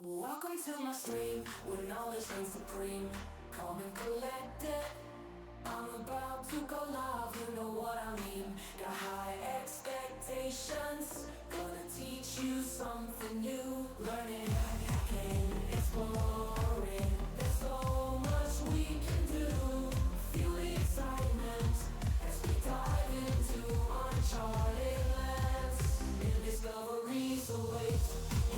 Welcome to my stream, where knowledge reigns supreme. Calm and collected, I'm about to go live, you know what I mean. Got high expectations, gonna teach you something new. Learning, hacking, exploring, there's so much we can do. Feel the excitement as we dive into uncharted lands. New discoveries await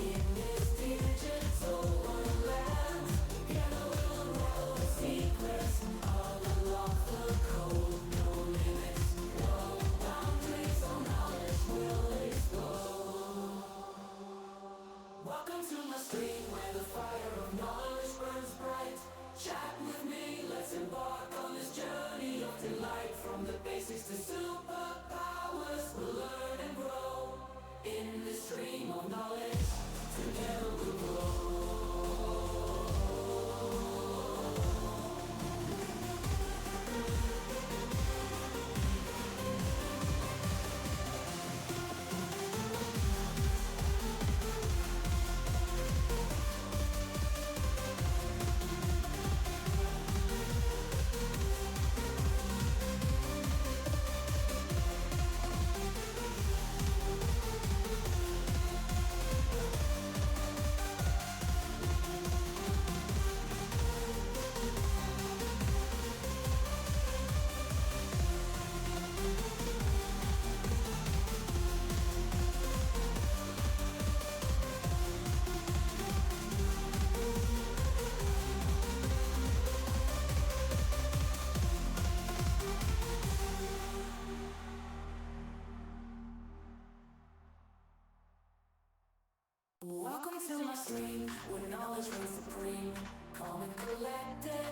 in this digital wonderland. Together we'll unravel the secrets, unlock the code. No limits, no boundaries, no knowledge will explode. Welcome to my stream, where the fire of knowledge burns bright. Chat with me, let's embark on this journey of delight. From the basics to superpowers, we'll learn and grow in this stream of knowledge. Together we'll grow. Welcome to my stream, where knowledge reigns supreme. Calm and collected,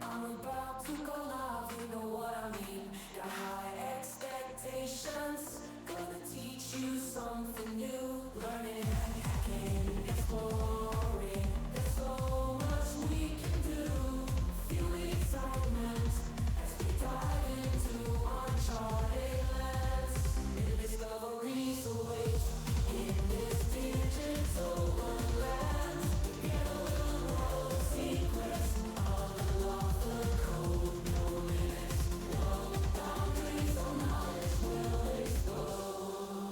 I'm about to go live, you know what I mean. Got high expectations, gonna teach you something new. Learning, hacking, exploring, there's so much we can do. Feel the excitement as we dive into uncharted lands. New discoveries await in this digital wonderland. Together we'll unravel the secrets, unlock the code. No limits, no boundaries, no knowledge will explode.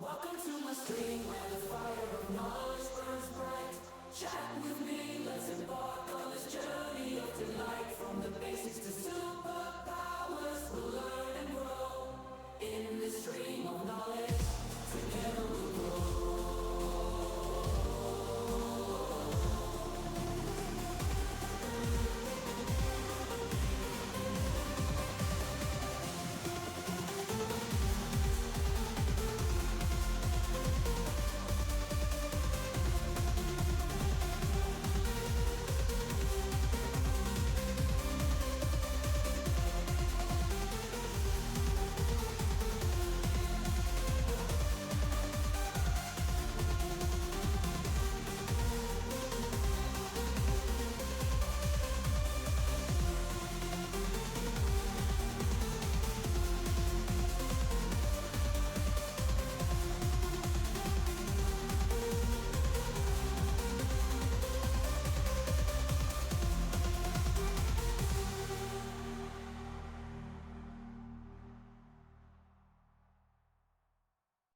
Welcome to my stream, where the fire of knowledge burns bright. Chat with me, let's embark on this journey of delight. From the basics to superpowers, we'll learn and grow in this stream of knowledge. Together we'll grow.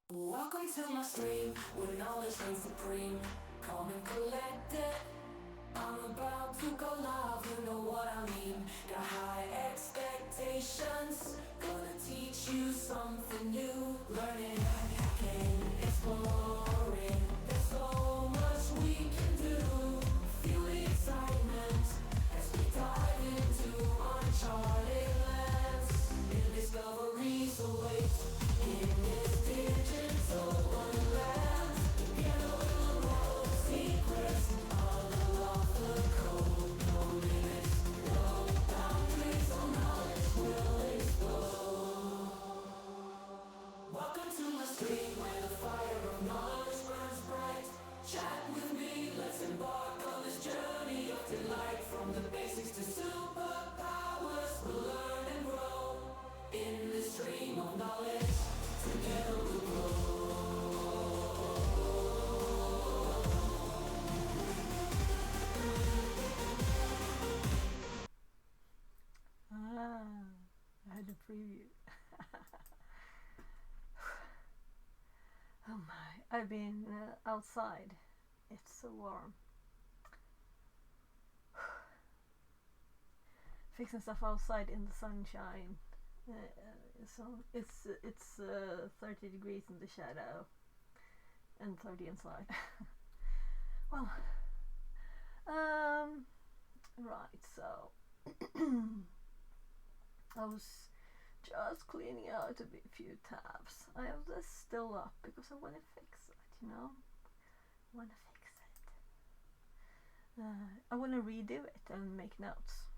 Welcome to my stream, where knowledge reigns supreme. Calm and collected, I'm about to go live, you know what I mean. Got high expectations, gonna teach you something new. Learning, hacking, exploring, there's so much we can do. Feel the excitement as we dive into uncharted lands. New discoveries await in this digital wonderland. Together we'll unravel the secrets, unlock the code. No limits, no boundaries, no knowledge will explode. Welcome to my stream, where the I've been outside. It's so warm. Fixing stuff outside in the sunshine. So it's 30 degrees in the shadow and 30 inside. Well, right. So I was just cleaning out a few tabs. I have this still up because I want to fix it. You know, I want to fix it. I want to redo it and make notes.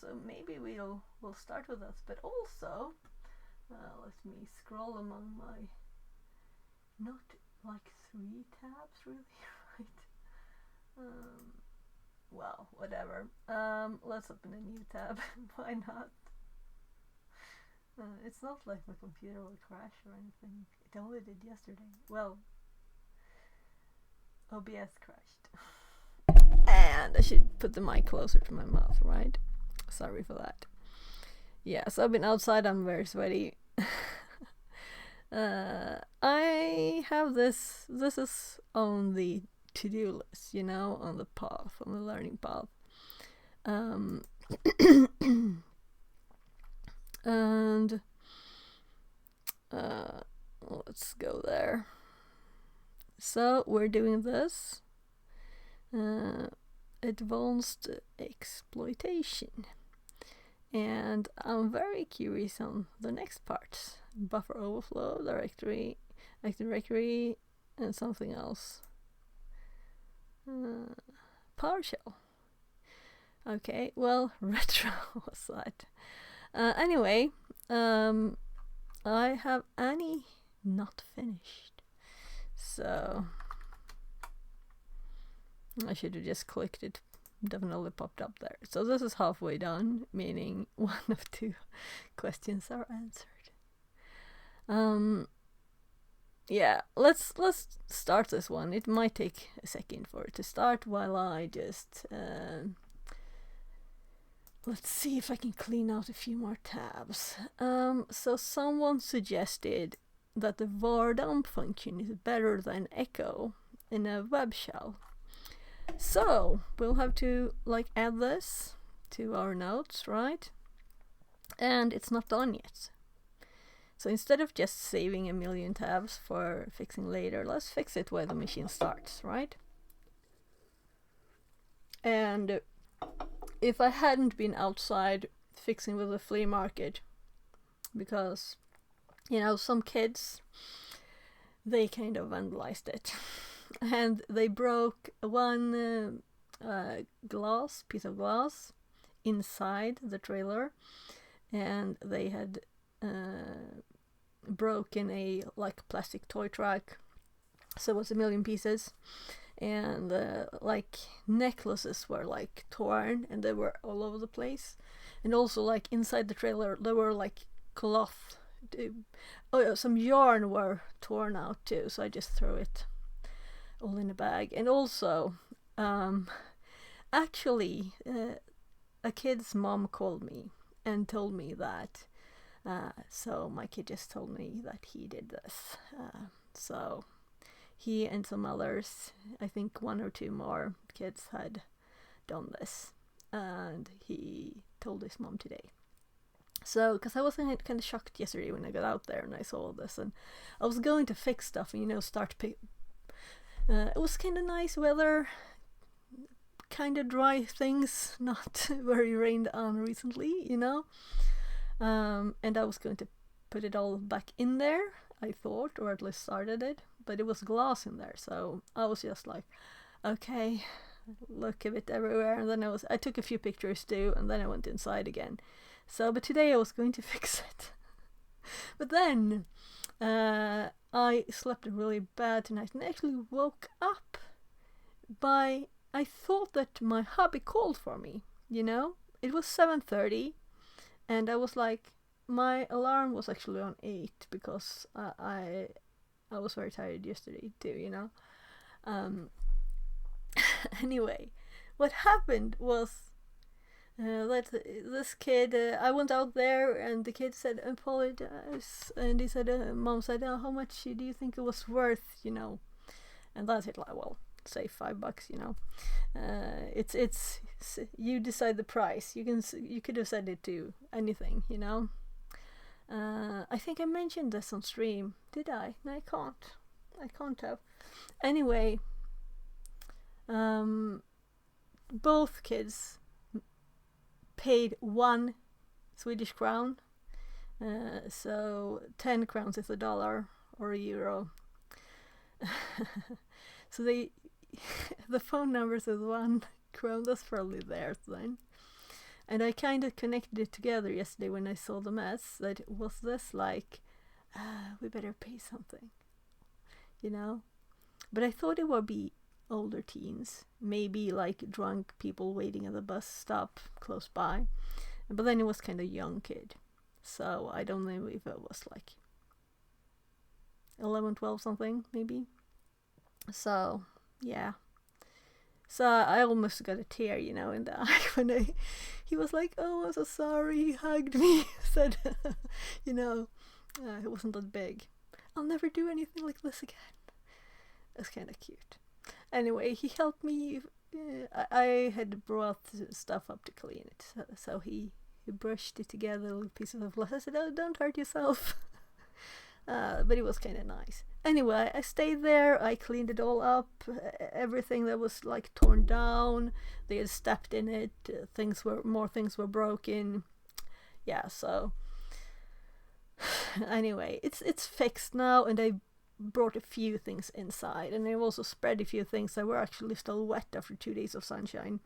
So maybe we'll start with this, but also let me scroll among my not like 3 tabs really, right? Well, whatever. Let's open a new tab. Why not? It's not like my computer will crash or anything. It only did yesterday. Well, OBS crashed. And I should put the mic closer to my mouth, right? Sorry for that. Yeah, so I've been outside, I'm very sweaty. I have this is on the to-do list, you know, on the path, on the learning path. And let's go there. So we're doing this advanced exploitation, and I'm very curious on the next parts: buffer overflow, directory, active directory, and something else. PowerShell. Okay, well, retro was that. Anyway, I have Annie not finished, so I should have just clicked it. Definitely popped up there. So this is halfway done, meaning 1 of 2 questions are answered. Yeah, let's start this one. It might take a second for it to start while I just let's see if I can clean out a few more tabs. So someone suggested that the var dump function is better than echo in a web shell. So we'll have to like add this to our notes, right? And it's not done yet. So instead of just saving a million tabs for fixing later, let's fix it where the machine starts, right? And if I hadn't been outside fixing with the flea market, because, you know, some kids, they kind of vandalized it. And they broke one piece of glass inside the trailer, and they had broken a like plastic toy truck, so it was a million pieces, and like necklaces were like torn and they were all over the place, and also like inside the trailer there were like cloth, some yarn were torn out too, so I just threw it all in a bag. And also actually a kid's mom called me and told me that so my kid just told me that he did this, so he and some others, I think 1 or 2 more kids had done this, and he told his mom today. So, because I was kind of shocked yesterday when I got out there and I saw all this, and I was going to fix stuff and, you know, start it was kind of nice weather, kind of dry things, not very rained on recently, you know. And I was going to put it all back in there, I thought, or at least started it, but it was glass in there, so I was just like, okay, look of it everywhere. And then I took a few pictures too, and then I went inside again. So, but today I was going to fix it. But then I slept really bad tonight and actually woke up by, I thought that my hubby called for me, you know. It was 7:30, and I was like, my alarm was actually on 8 because I was very tired yesterday too, you know. Anyway, what happened was Let this kid. I went out there, and the kid said apologize, and he said, "Mom said, how much do you think it was worth?" And that's it. Like, well, say $5. It's you decide the price. You could have said it to anything. I think I mentioned this on stream. Did I? No, I can't. I can't have. Anyway, both kids paid 1 Swedish crown. So 10 crowns is $1 or €1. So the phone numbers is 1 crown. That's probably theirs then. And I kind of connected it together yesterday when I saw the mess. That was this like, we better pay something, But I thought it would be older teens, maybe like drunk people waiting at the bus stop close by. But then it was kind of young kid. So I don't know if it was like 11, 12 something, maybe. So, yeah. So I almost got a tear, in the eye when he was like, "Oh, I'm so sorry," he hugged me, said, it wasn't that big. I'll never do anything like this again. That's kind of cute. Anyway, he helped me. I had brought stuff up to clean it, so he brushed it together with pieces of glass. I said, "Oh, don't hurt yourself." But it was kind of nice. Anyway, I stayed there. I cleaned it all up. Everything that was like torn down, they had stepped in it. More things were broken. Yeah. So anyway, it's fixed now, and I brought a few things inside, and I also spread a few things that were actually still wet after 2 days of sunshine.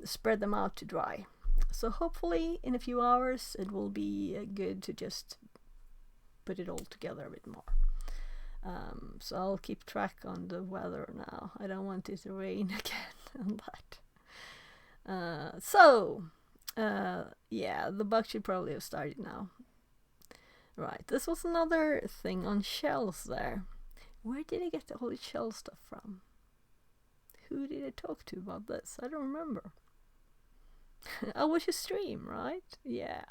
Spread them out to dry. So hopefully in a few hours it will be good to just put it all together a bit more. So I'll keep track on the weather now. I don't want it to rain again on that. Yeah, the bug should probably have started now. Right, this was another thing on shells there. Where did I get all the shell stuff from? Who did I talk to about this? I don't remember. I watched a stream, right? Yeah.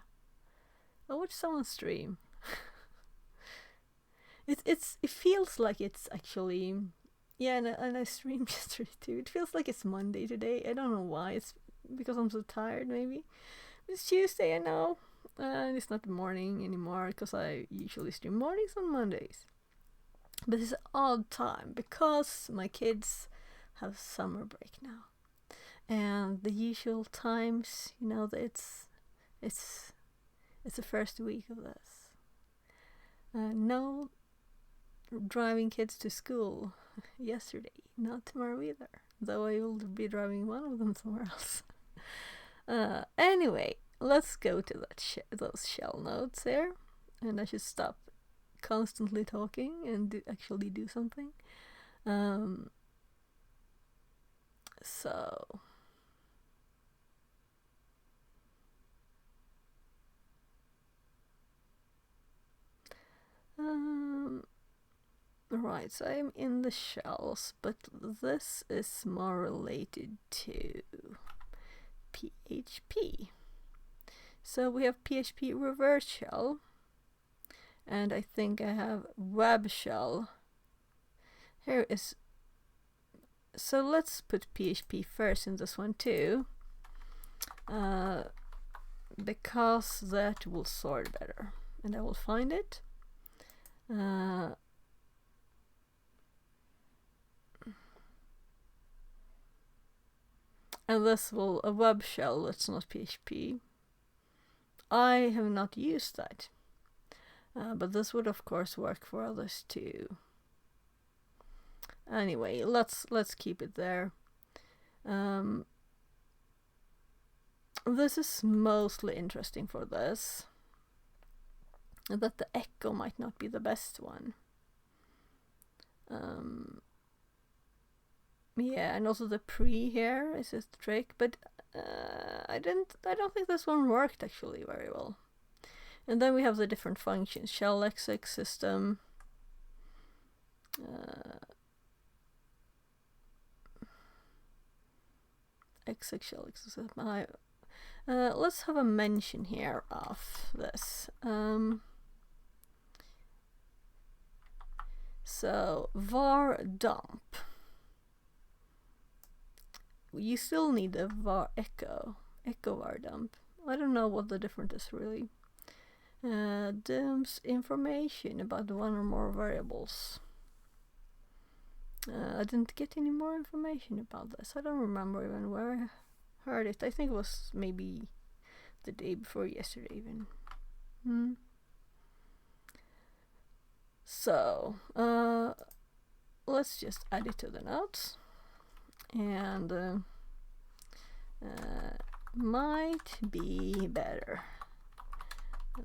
I watched someone's stream. It feels like it's actually, yeah, and I streamed yesterday too. It feels like it's Monday today. I don't know why. It's because I'm so tired, maybe. It's Tuesday, I know, and it's not the morning anymore because I usually stream mornings on Mondays. But it's an odd time because my kids have summer break now, and the usual times, it's the first week of this. No driving kids to school yesterday, not tomorrow either, though I will be driving one of them somewhere else. Anyway, let's go to those shell notes here, and I should stop constantly talking and actually do something. Right, so I'm in the shells, but this is more related to PHP. So we have PHP reverse shell, and I think I have web shell. Here is. So let's put PHP first in this one too, because that will sort better, and I will find it. And this will a web shell. That's not PHP. I have not used that, but this would of course work for others too. Anyway, let's keep it there. This is mostly interesting for this, that the echo might not be the best one. Yeah, and also the pre here is just the trick, but I don't think this one worked actually very well. And then we have the different functions: shell exec system, sexual exercise. Let's have a mention here of this. So var dump. You still need a var echo var dump. I don't know what the difference is really. Dumps information about one or more variables. I didn't get any more information about this. I don't remember even where I heard it. I think it was maybe the day before yesterday even. So, let's just add it to the notes. And might be better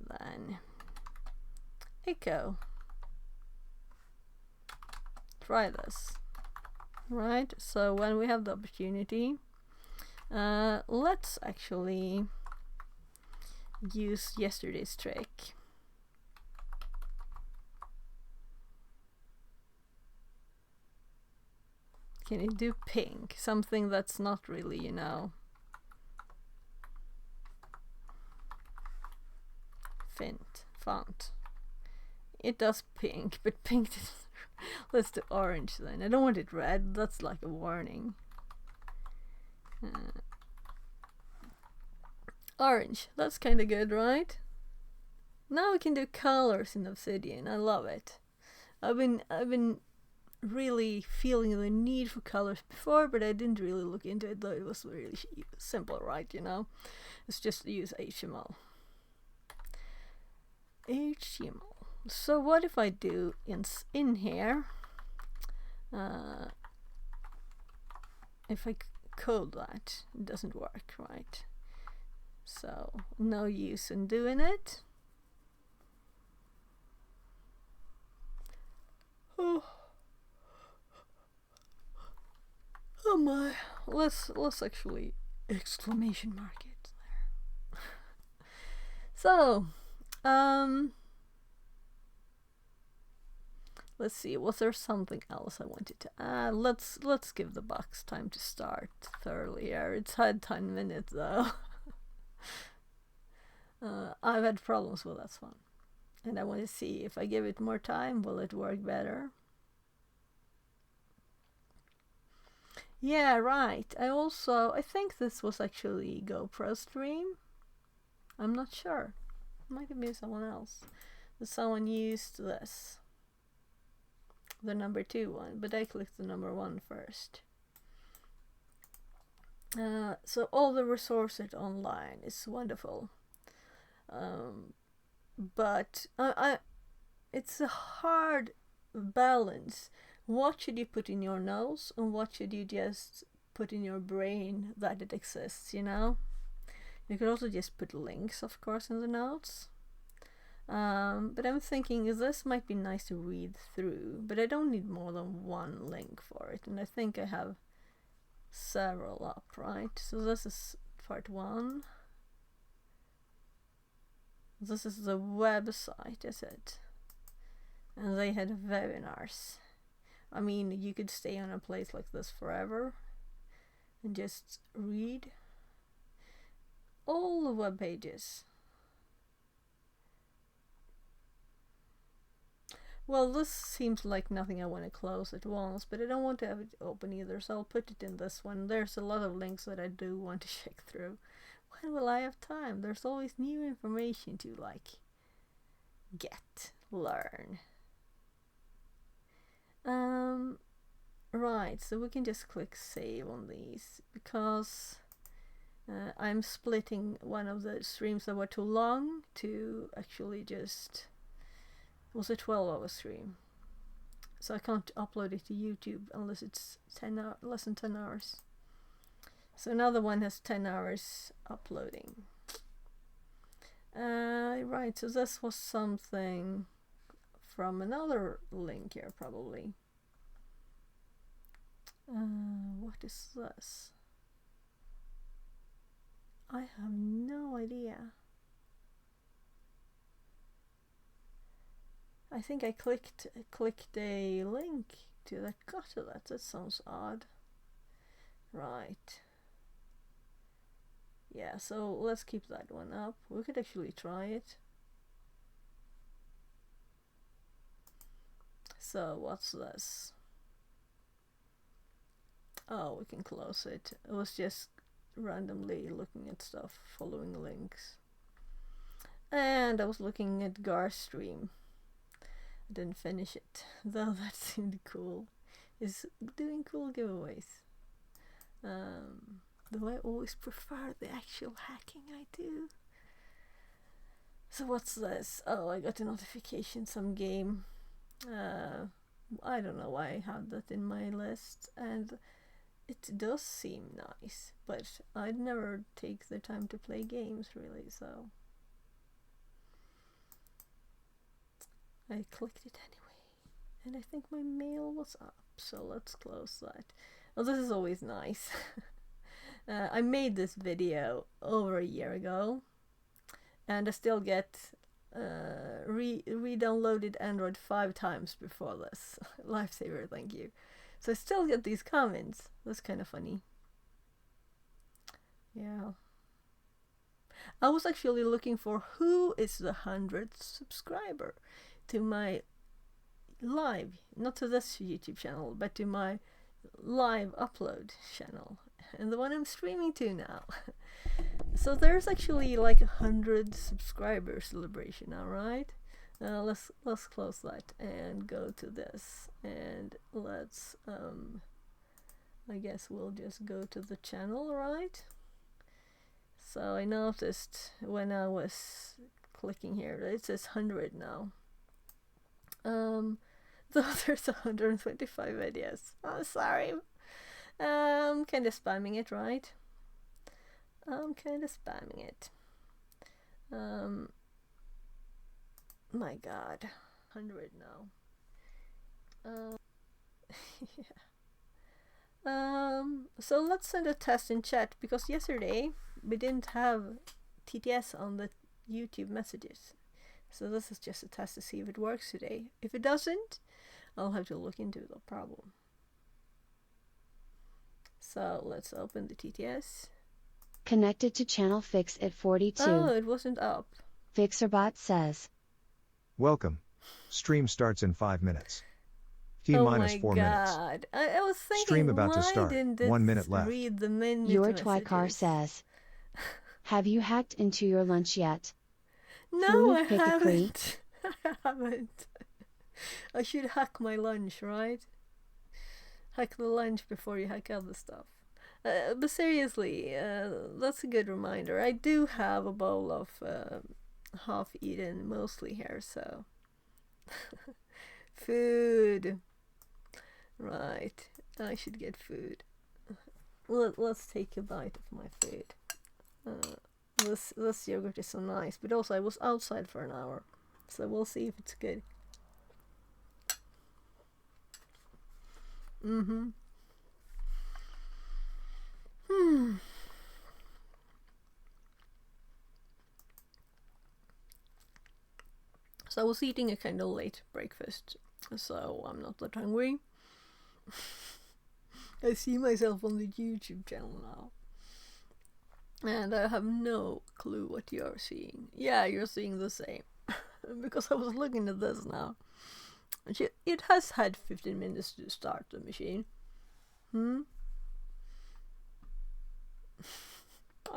than echo. Try this. Right, so when we have the opportunity, let's actually use yesterday's trick. Can it do pink? Something that's not really, you know, font. It does pink, but pink let's do orange then. I don't want it red, that's like a warning. Orange, that's kind of good, right? Now we can do colors in Obsidian. I love it. I've been really feeling the need for colors before, but I didn't really look into it, though it was really simple, right? You know, it's just to use HTML. So what if I do in here, if I code that, it doesn't work, right? So no use in doing it. Oh my, let's actually exclamation mark it there. So, let's see, was there something else I wanted to add? Let's give the box time to start thoroughly here. It's had 10 minutes though. I've had problems with that one, and I want to see if I give it more time, will it work better? Yeah, right. I think this was actually GoPro stream. I'm not sure. It might have been someone else. But someone used this. The number 2 one, but I clicked the number 1 first. So all the resources online is wonderful. But it's a hard balance. What should you put in your nose and what should you just put in your brain that it exists, you know? You could also just put links, of course, in the notes. But I'm thinking this might be nice to read through, but I don't need more than one link for it, and I think I have several up, right? So this is part 1. This is the website, is it? And they had webinars. I mean, you could stay on a place like this forever and just read all the web pages. Well, this seems like nothing I want to close at once, but I don't want to have it open either, so I'll put it in this one. There's a lot of links that I do want to check through. When will I have time? There's always new information to, like, learn. Right, so we can just click save on these, because I'm splitting one of the streams that were too long to actually just... It was a 12-hour stream, so I can't upload it to YouTube unless it's less than 10 hours. So another one has 10 hours uploading. Right, so this was something from another link here, probably. What is this? I have no idea. I think I clicked a link to that got to that. That sounds odd. Right. Yeah, so let's keep that one up. We could actually try it. So what's this? Oh, we can close it. It was just randomly looking at stuff, following links. And I was looking at Gar's stream. I didn't finish it, though that seemed cool. He's doing cool giveaways. Though I always prefer the actual hacking I do. So what's this? Oh, I got a notification, some game. I don't know why I have that in my list, and it does seem nice, but I'd never take the time to play games really, so I clicked it anyway. And I think my mail was up, so let's close that. Well, this is always nice. I made this video over a year ago, and I still get re-downloaded Android 5 times before this. Lifesaver, thank you. So I still get these comments. That's kind of funny. Yeah. I was actually looking for who is the 100th subscriber to my live, not to this YouTube channel, but to my live upload channel, and the one I'm streaming to now. So there's actually like 100 subscriber celebration now, right? Let's close that and go to this, and let's I guess we'll just go to the channel, right? So I noticed when I was clicking here that it says 100 now. Though there's 125 videos. Oh, sorry. I'm kind of spamming it, right? I'm kind of spamming it. My God, 100 now. Yeah. So let's send a test in chat, because yesterday we didn't have TTS on the YouTube messages. So this is just a test to see if it works today. If it doesn't, I'll have to look into the problem. So let's open the TTS. Connected to channel Fix at 42. Oh, it wasn't up. Fixerbot says, welcome. Stream starts in 5 minutes. T Oh minus my 4 minutes. God. I was thinking, Stream about why to start. didn't it 1 minute left. read the minute Your messages? Twykar says, have you hacked into your lunch yet? No, Food I pick-a-cree. haven't. I haven't. I should hack my lunch, right? Hack the lunch before you hack other stuff. But seriously, that's a good reminder. I do have a bowl of half-eaten muesli here, so... Food! Right, I should get food. Let's take a bite of my food. This yogurt is so nice, but also I was outside for an hour, so we'll see if it's good. So I was eating a kind of late breakfast, so I'm not that hungry. I see myself on the YouTube channel now. And I have no clue what you're seeing. Yeah, you're seeing the same. Because I was looking at this now. It has had 15 minutes to start the machine. Oh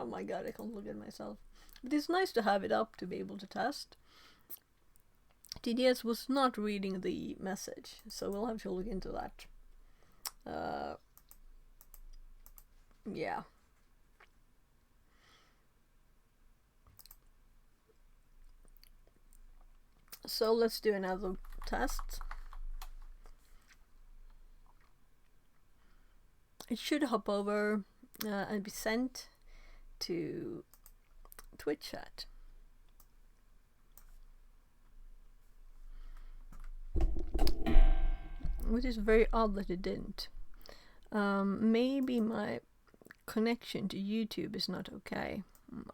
my God, I can't look at myself. But it's nice to have it up to be able to test. TDS was not reading the message, so we'll have to look into that. Yeah. So let's do another test. It should hop over and be sent to Twitch chat. Which is very odd that it didn't. Maybe my connection to YouTube is not okay.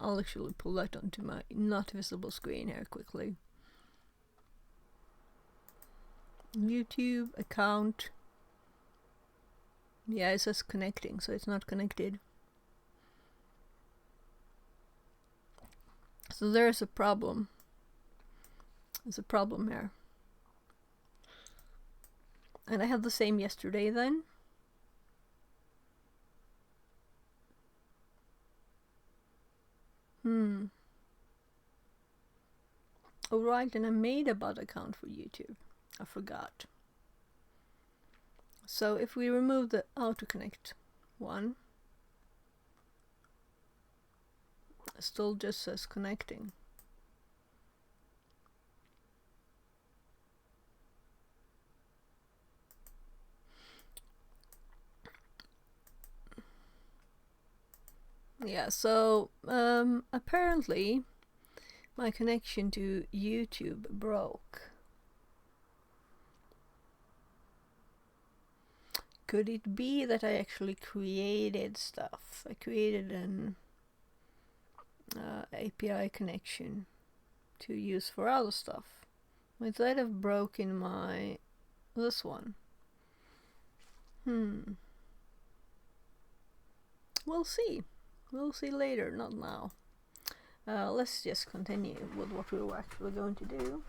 I'll actually pull that onto my not visible screen here quickly. YouTube account. Yeah, it says connecting, so it's not connected. So there's a problem. There's a problem here. And I had the same yesterday then. Alright, and I made a bot account for YouTube. I forgot. So if we remove the autoconnect one, it still just says connecting. Yeah, so apparently my connection to YouTube broke. Could it be that I actually created stuff? I created an API connection to use for other stuff. Might that have broken this one? We'll see. We'll see later, not now. Let's just continue with what we were actually going to do.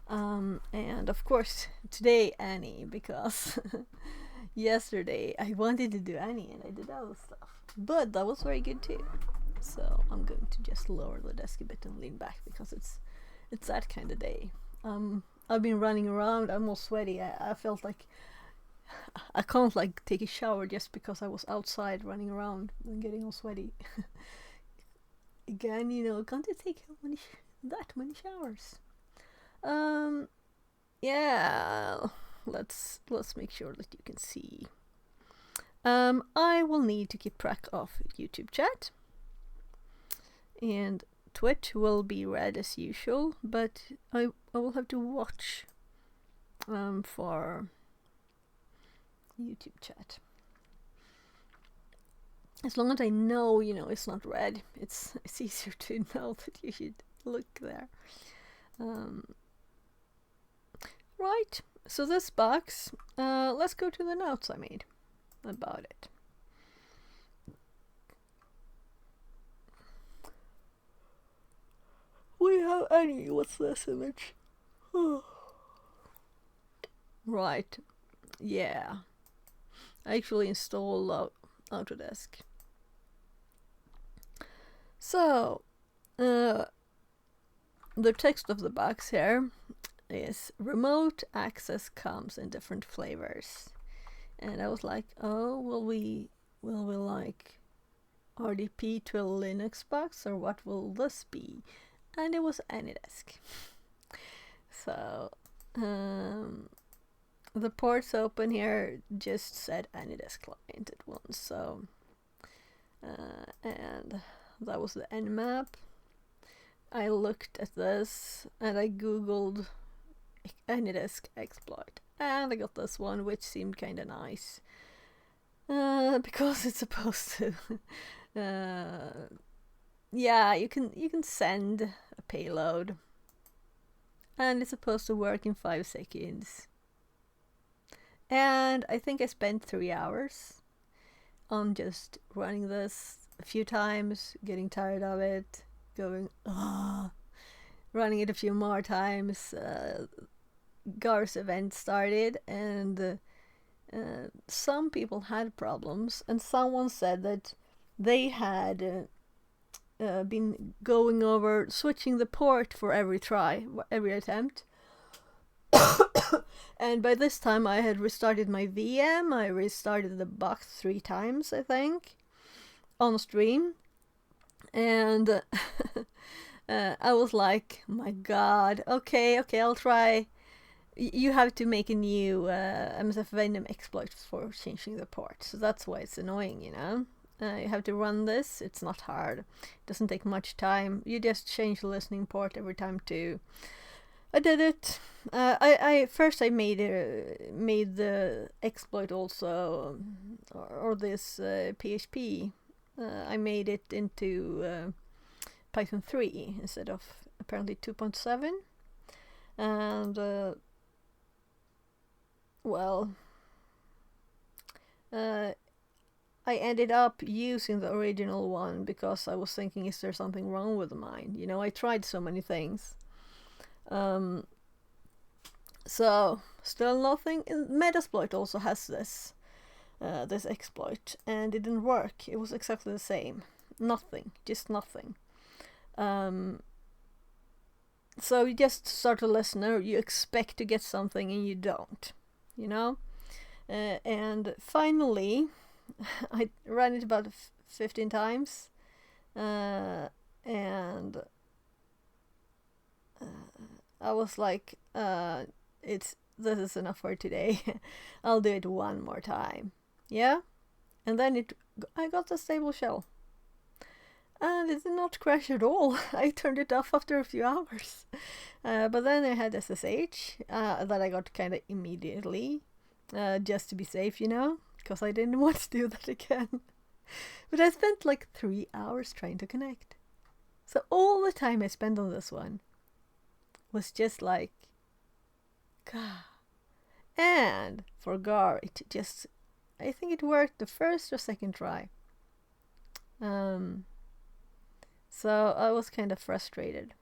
And of course, today Annie, because yesterday I wanted to do Annie and I did other stuff. But that was very good too. So I'm going to just lower the desk a bit and lean back because it's that kind of day. I've been running around, I'm all sweaty. I felt like I can't like take a shower just because I was outside running around and getting all sweaty. Again, can't you take that many showers? Yeah, let's make sure that you can see. I will need to keep track of YouTube chat, and Twitch will be red as usual, but I will have to watch for YouTube chat. As long as I know, it's not red, it's easier to know that you should look there. Right, so this box, let's go to the notes I made about it. We have Annie, what's this image? Right, yeah. I actually installed Autodesk. So, the text of the box here is remote access comes in different flavors. And I was like, oh, will we like RDP to a Linux box, or what will this be? And it was AnyDesk. So the ports open here just said AnyDesk client at once. So and that was the Nmap. I looked at this and I googled AnyDesk exploit, and I got this one, which seemed kind of nice because it's supposed to yeah, you can send a payload and it's supposed to work in 5 seconds. And I think I spent 3 hours on just running this a few times, getting tired of it, going running it a few more times. Gar's event started, and some people had problems, and someone said that they had been going over switching the port for every attempt. And by this time I had restarted my VM. I restarted the box 3 times, I think, on stream. And I was like, my god, okay, I'll try. You have to make a new MSF Venom exploit for changing the port. So that's why it's annoying, you have to run this. It's not hard. It doesn't take much time. You just change the listening port every time too. I did it. I first made the exploit also, or this PHP. I made it into Python 3 instead of apparently 2.7, and well, I ended up using the original one because I was thinking, is there something wrong with mine? You know, I tried so many things. So still nothing. Metasploit also has this this exploit, and it didn't work. It was exactly the same. Nothing, just nothing. So you just start a listener, you expect to get something and you don't, you know? And finally, I ran it about 15 times, and I was like, this is enough for today. I'll do it one more time. Yeah? And then I got a stable shell. And it did not crash at all. I turned it off after a few hours. But then I had SSH that I got kind of immediately, just to be safe, you know, because I didn't want to do that again. But I spent like 3 hours trying to connect. So all the time I spent on this one was just like, God. And for Gar, it just, I think it worked the first or second try. So I was kind of frustrated.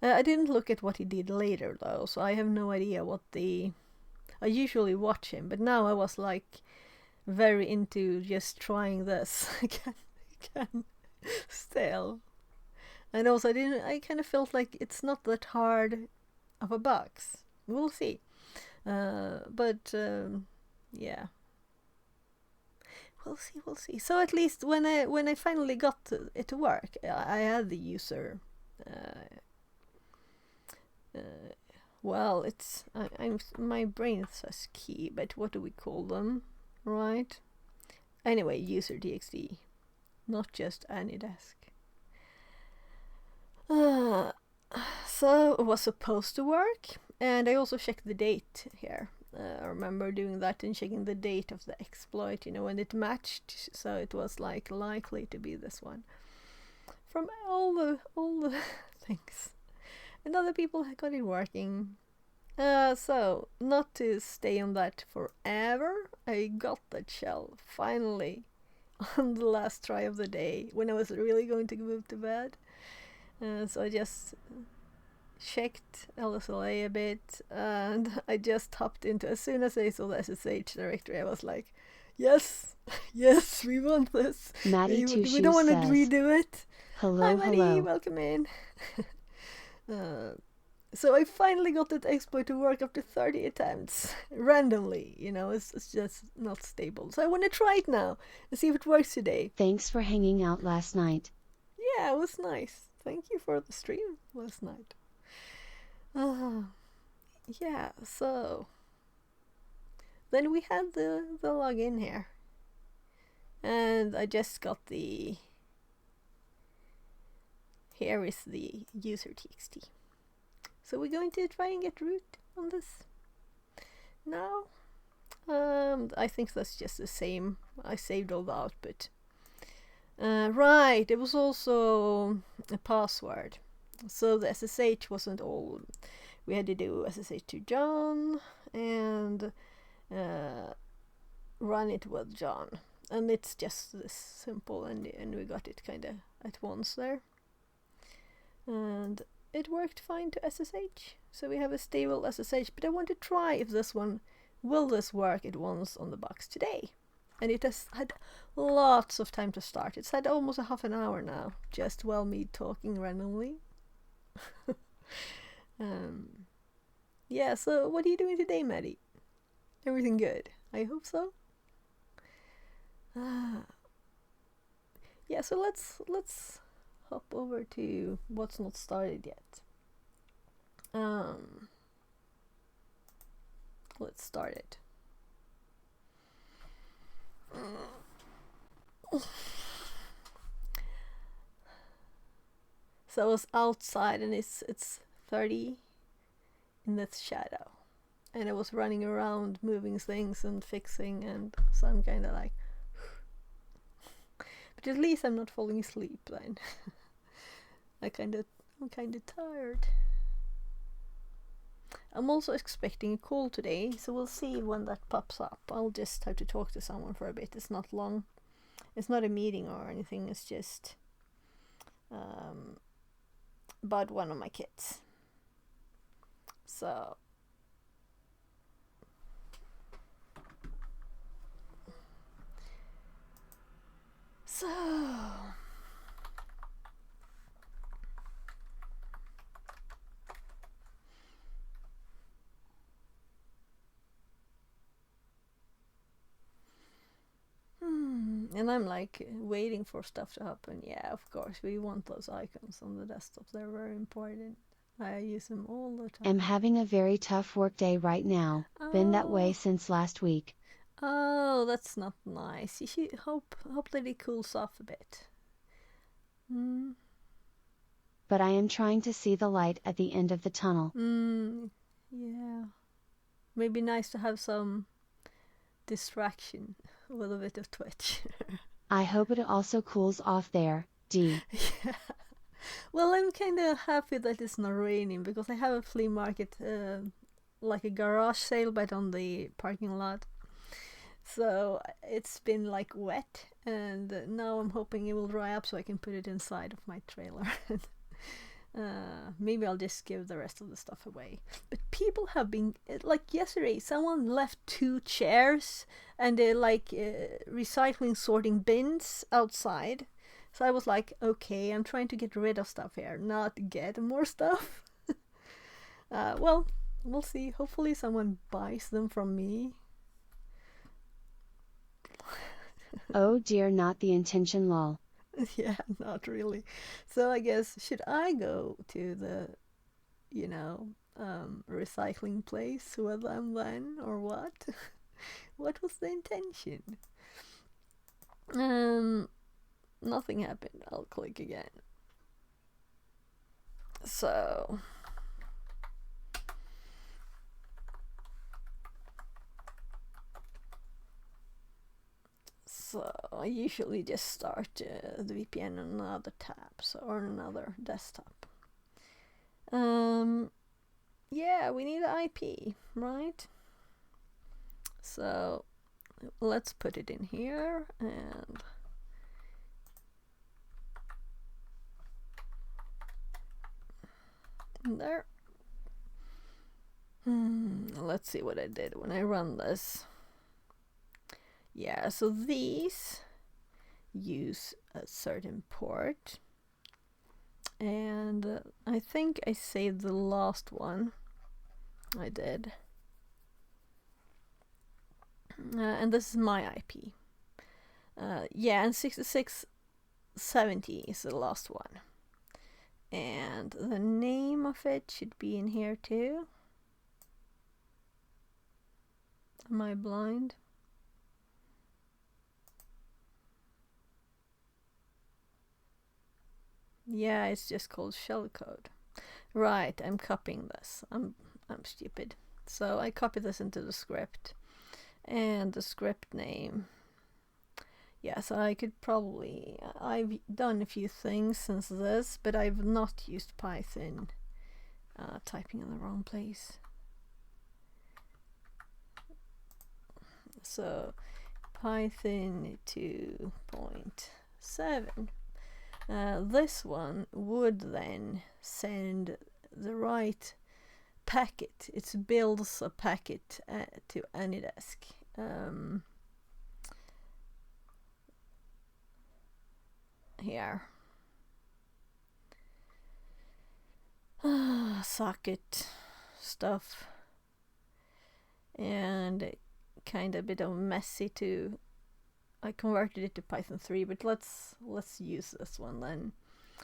I didn't look at what he did later though, so I have no idea what I usually watch him, but now I was like very into just trying this again still. And also I kind of felt like it's not that hard of a box. We'll see. Yeah. We'll see. So at least when I finally got it to work, I had the user. Well, I'm my brain says key, but what do we call them, right? Anyway, user txt, not just AnyDesk. So it was supposed to work, and I also checked the date here. I remember doing that and checking the date of the exploit, you know, when it matched, so it was like likely to be this one. From all the things, and other people got it working. So not to stay on that forever, I got that shell finally on the last try of the day when I was really going to move to bed. So I just checked LSLA a bit, and I just hopped into, as soon as I saw the SSH directory, I was like, yes, yes, we want this. Maddie We don't want to redo it. Hello, Hi, Maddie, hello. welcome in. So I finally got that exploit to work after 30 attempts, randomly, you know, it's just not stable. So I want to try it now and see if it works today. Thanks for hanging out last night. Yeah, it was nice. Thank you for the stream last night. Yeah, so then we had the login here, and I just got here is the user txt. So we're going to try and get root on this now. I think that's just the same. I saved all the output. Right, it was also a password. So the SSH wasn't all. We had to do SSH to John and run it with John. And it's just this simple, and we got it kind of at once there. And it worked fine to SSH. So we have a stable SSH, but I want to try if this one, will this work at once on the box today? And it has had lots of time to start. It's had almost a half an hour now, just while me talking randomly. Yeah, so what are you doing today, Maddie? Everything good? I hope so. Yeah, so let's hop over to what's not started yet. Let's start it. So I was outside, and it's 30 in the shadow, and I was running around moving things and fixing, and so I'm kind of like, but at least I'm not falling asleep then. I'm kind of tired. I'm also expecting a call today, so we'll see when that pops up. I'll just have to talk to someone for a bit. It's not long. It's not a meeting or anything. It's just about one of my kids. So and I'm like waiting for stuff to happen. Yeah, of course, we want those icons on the desktop. They're very important. I use them all the time. I'm having a very tough work day right now. Been that way Oh. since last week. Oh, that's not nice. You should hope that it cools off a bit. But I am trying to see the light at the end of the tunnel. Yeah. Maybe nice to have some distraction with a bit of Twitch. I hope it also cools off there, D. Yeah. Well, I'm kind of happy that it's not raining because I have a flea market, like a garage sale, but on the parking lot. So it's been like wet, and now I'm hoping it will dry up so I can put it inside of my trailer. Maybe I'll just give the rest of the stuff away. But people have been, like yesterday, someone left 2 chairs and they're like recycling sorting bins outside. So I was like, okay, I'm trying to get rid of stuff here, not get more stuff. Well, we'll see. Hopefully someone buys them from me. Oh dear, not the intention, lol. Yeah, not really. So I guess, should I go to the, recycling place with them then, or what? What was the intention? Nothing happened. I'll click again. So I usually just start the VPN on another tab, or another desktop. Yeah, we need an IP, right? So let's put it in here, and there. Let's see what I did when I run this. Yeah, so these use a certain port, and I think I saved the last one. I did. And this is my IP. Yeah, and 6670 is the last one. And the name of it should be in here too. Am I blind? Yeah, it's just called shellcode. Right, I'm copying this. I'm stupid. So I copy this into the script. And the script name. Yeah, so I could probably... I've done a few things since this, but I've not used Python. Typing in the wrong place. So Python 2.7. This one would then send the right packet. It builds a packet to AnyDesk. Here. Socket stuff. And kind of a bit of messy to... I converted it to Python 3, but let's use this one then.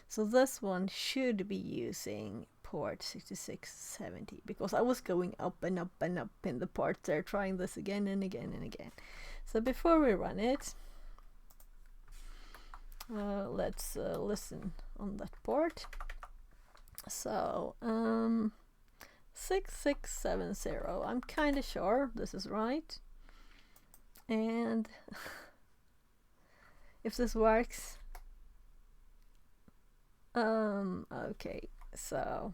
So this one should be using port 6670, because I was going up and up and up in the ports there, trying this again and again and again. So before we run it, let's listen on that port. So 6670, I'm kind of sure this is right. And if this works, okay, so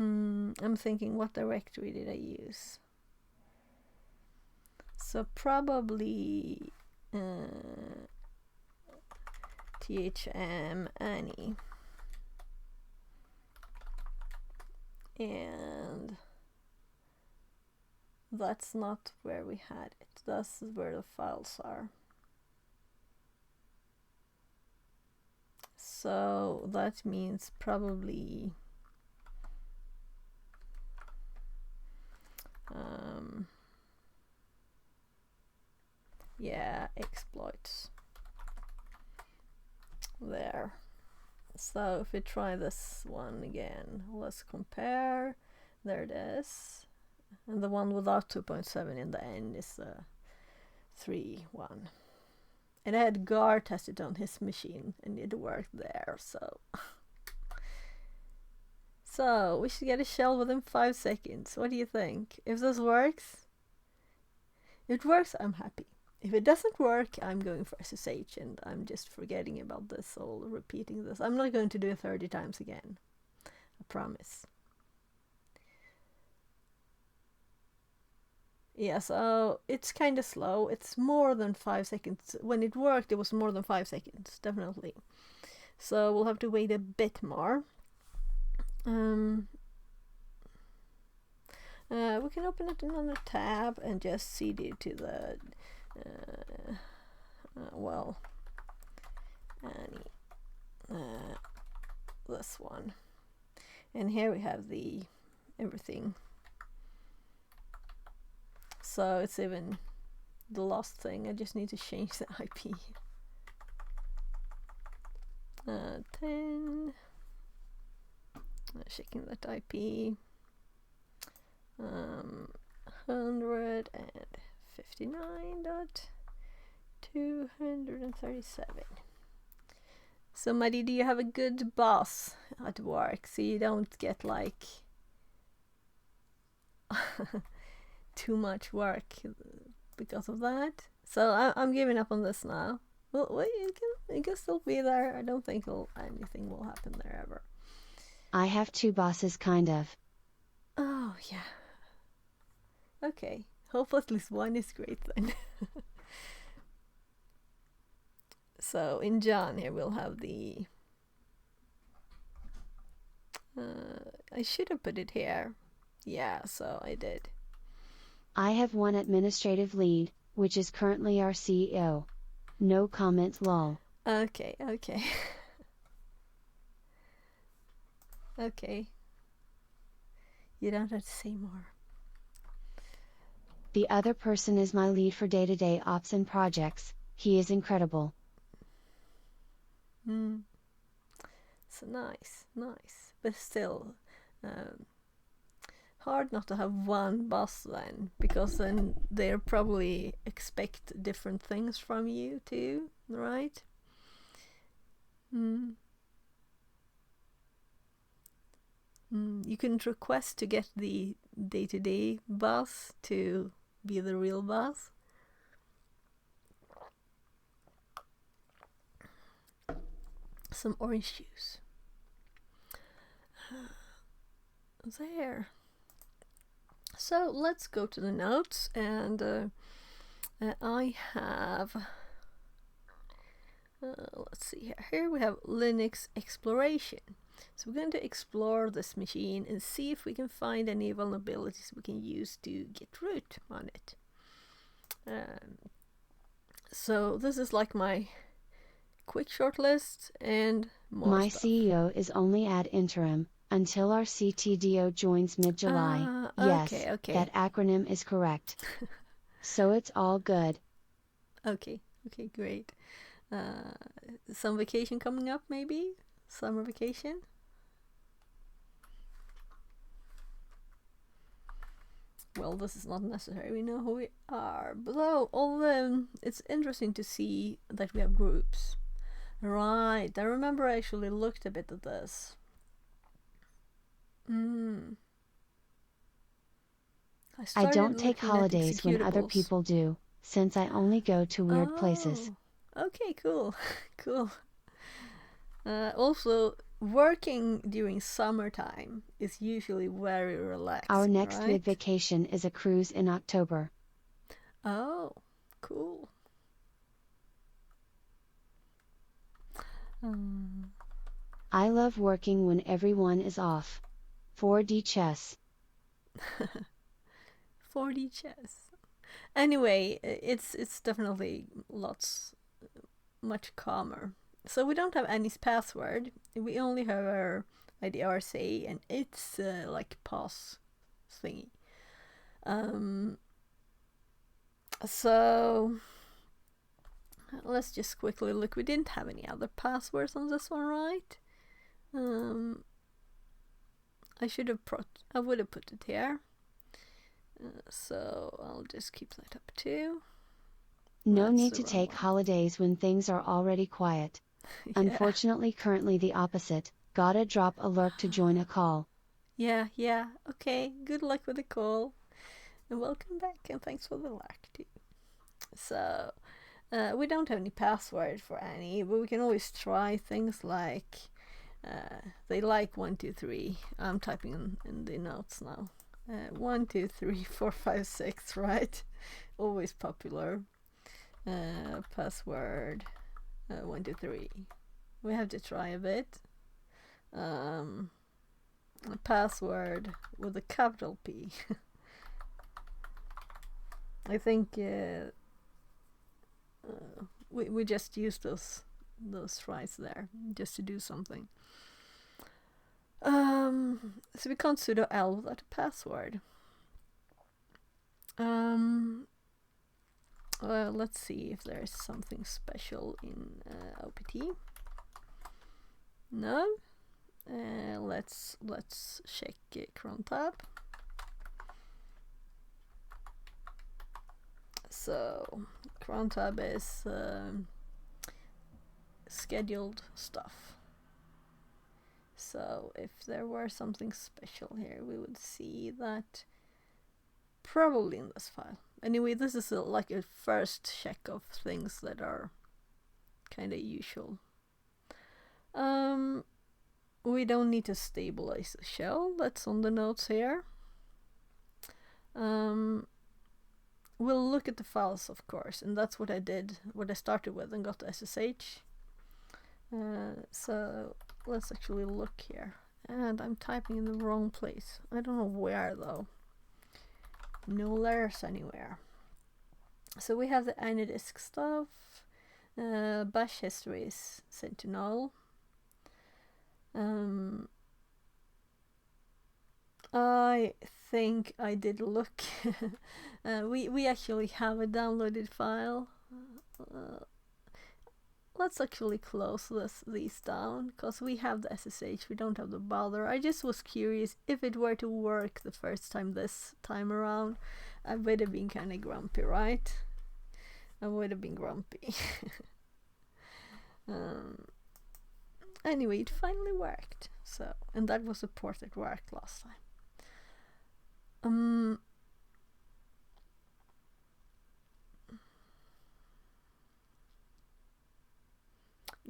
I'm thinking, what directory did I use? So probably THM Annie. And that's not where we had it. That's where the files are. So that means probably yeah, exploits there. So if we try this one again, let's compare. There it is. And the one without 2.7 in the end is the 3.1. And I had Gar test it on his machine and it worked there, so. So we should get a shell within 5 seconds. What do you think? If this works, if it works, I'm happy. If it doesn't work, I'm going for SSH and I'm just forgetting about this or repeating this. I'm not going to do it 30 times again. I promise. Yeah, so it's kind of slow. It's more than 5 seconds. When it worked, it was more than 5 seconds, definitely. So we'll have to wait a bit more. We can open it in another tab and just cd to the this one, and here we have the everything. So it's even the last thing. I just need to change the IP. 10. Checking that IP. 159.237. So Maddie, do you have a good boss at work so you don't get like too much work because of that? So I'm giving up on this now. Well, it can still be there. I don't think anything will happen there ever. I have 2 bosses, kind of. Oh, yeah. Okay. Hopefully at least one is great then. So in John here we'll have the... I should have put it here. Yeah, so I did. I have 1 administrative lead, which is currently our CEO. No comment, lol. Okay. Okay. You don't have to say more. The other person is my lead for day-to-day ops and projects. He is incredible. So nice. But still, hard not to have one boss then, because then they probably expect different things from you too, right? You can request to get the day-to-day boss to be the real boss. Some orange juice. There. So let's go to the notes, and I have... let's see here. Here we have Linux exploration. So we're going to explore this machine and see if we can find any vulnerabilities we can use to get root on it. So this is like my quick short list and more My stuff. CEO is only ad interim, until our CTDO joins mid-July. Yes, okay. that acronym is correct. So it's all good. Okay, great. Some vacation coming up, maybe? Summer vacation? Well, this is not necessary. We know who we are. But although it's interesting to see that we have groups. Right. I remember I actually looked a bit at this. I don't take holidays when other people do, since I only go to weird places. Okay, cool. Cool. Also, working during summertime is usually very relaxing. Our next right? big vacation is a cruise in October. Oh, cool. I love working when everyone is off. 4D chess. 4D chess. Anyway, it's definitely much calmer. So we don't have any password. We only have our IDRC, and it's like pause thingy. So let's just quickly look. We didn't have any other passwords on this one, right? I would have put it here. So I'll just keep that up too. No That's need the to wrong take one. holidays when things are already quiet. Yeah. Unfortunately, currently the opposite. Gotta drop a lurk to join a call. Yeah. Okay. Good luck with the call. And welcome back, and thanks for the like too. So, we don't have any password for any, but we can always try things like they like 1, 2, 3. I'm typing in the notes now. 1, 2, 3, 4, 5, 6, right? Always popular. Password 1, 2, 3. We have to try a bit. A password with a capital P. I think we just use those tries there just to do something. So we can't sudo L without a password. Well, let's see if there's something special in OPT. No. Let's check cron tab. So cron tab is scheduled stuff. So if there were something special here, we would see that probably in this file. Anyway, this is like a first check of things that are kind of usual. We don't need to stabilize the shell. That's on the notes here. We'll look at the files, of course, and that's what I did, what I started with and got the SSH. So let's actually look here. And I'm typing in the wrong place. I don't know where though. No layers anywhere. So we have the AnyDisk stuff. Bash history is Sentinel. I think I did look. We actually have a downloaded file. Let's actually close these down because we have the SSH. We don't have the bother. I just was curious if it were to work the first time this time around. I would have been kind of grumpy, right? I would have been grumpy. Anyway, it finally worked. So, and that was a port that worked last time.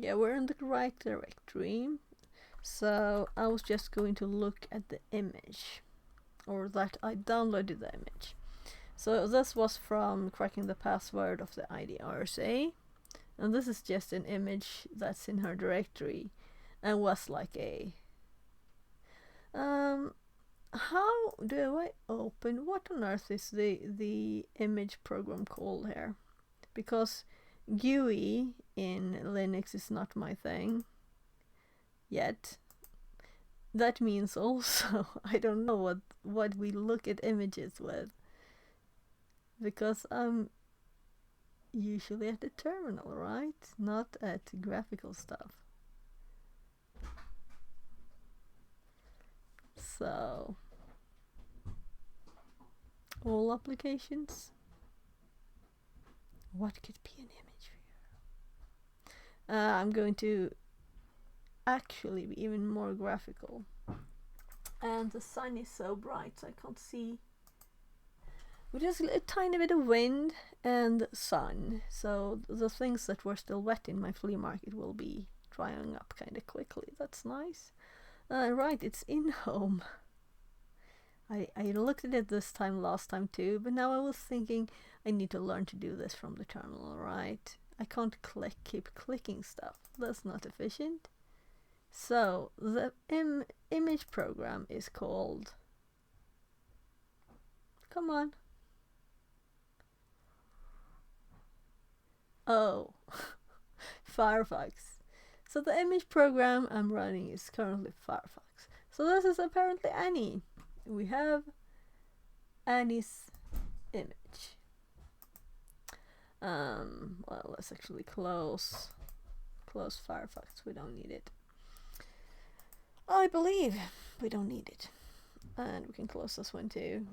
Yeah, we're in the right directory. So I was just going to look at the image, or that I downloaded the image. So this was from cracking the password of the IDRSA, and this is just an image that's in her directory, and was like a how do I open, what on earth is the image program called here? Because GUI in Linux is not my thing yet. That means also I don't know what we look at images with, because I'm usually at the terminal, right? Not at graphical stuff. So all applications. What could be an image here? I'm going to actually be even more graphical. And the sun is so bright, so I can't see. With just a tiny bit of wind and sun, so the things that were still wet in my flea market will be drying up kind of quickly. That's nice. Right, it's in home. I looked at it last time too, but now I was thinking I need to learn to do this from the terminal, right? I can't keep clicking stuff. That's not efficient. So the image program is called, come on. Oh, Firefox. So the image program I'm running is currently Firefox. So this is apparently Annie. We have Annie's image. Well, let's actually close Firefox. We don't need it. I believe we don't need it. And we can close this one too.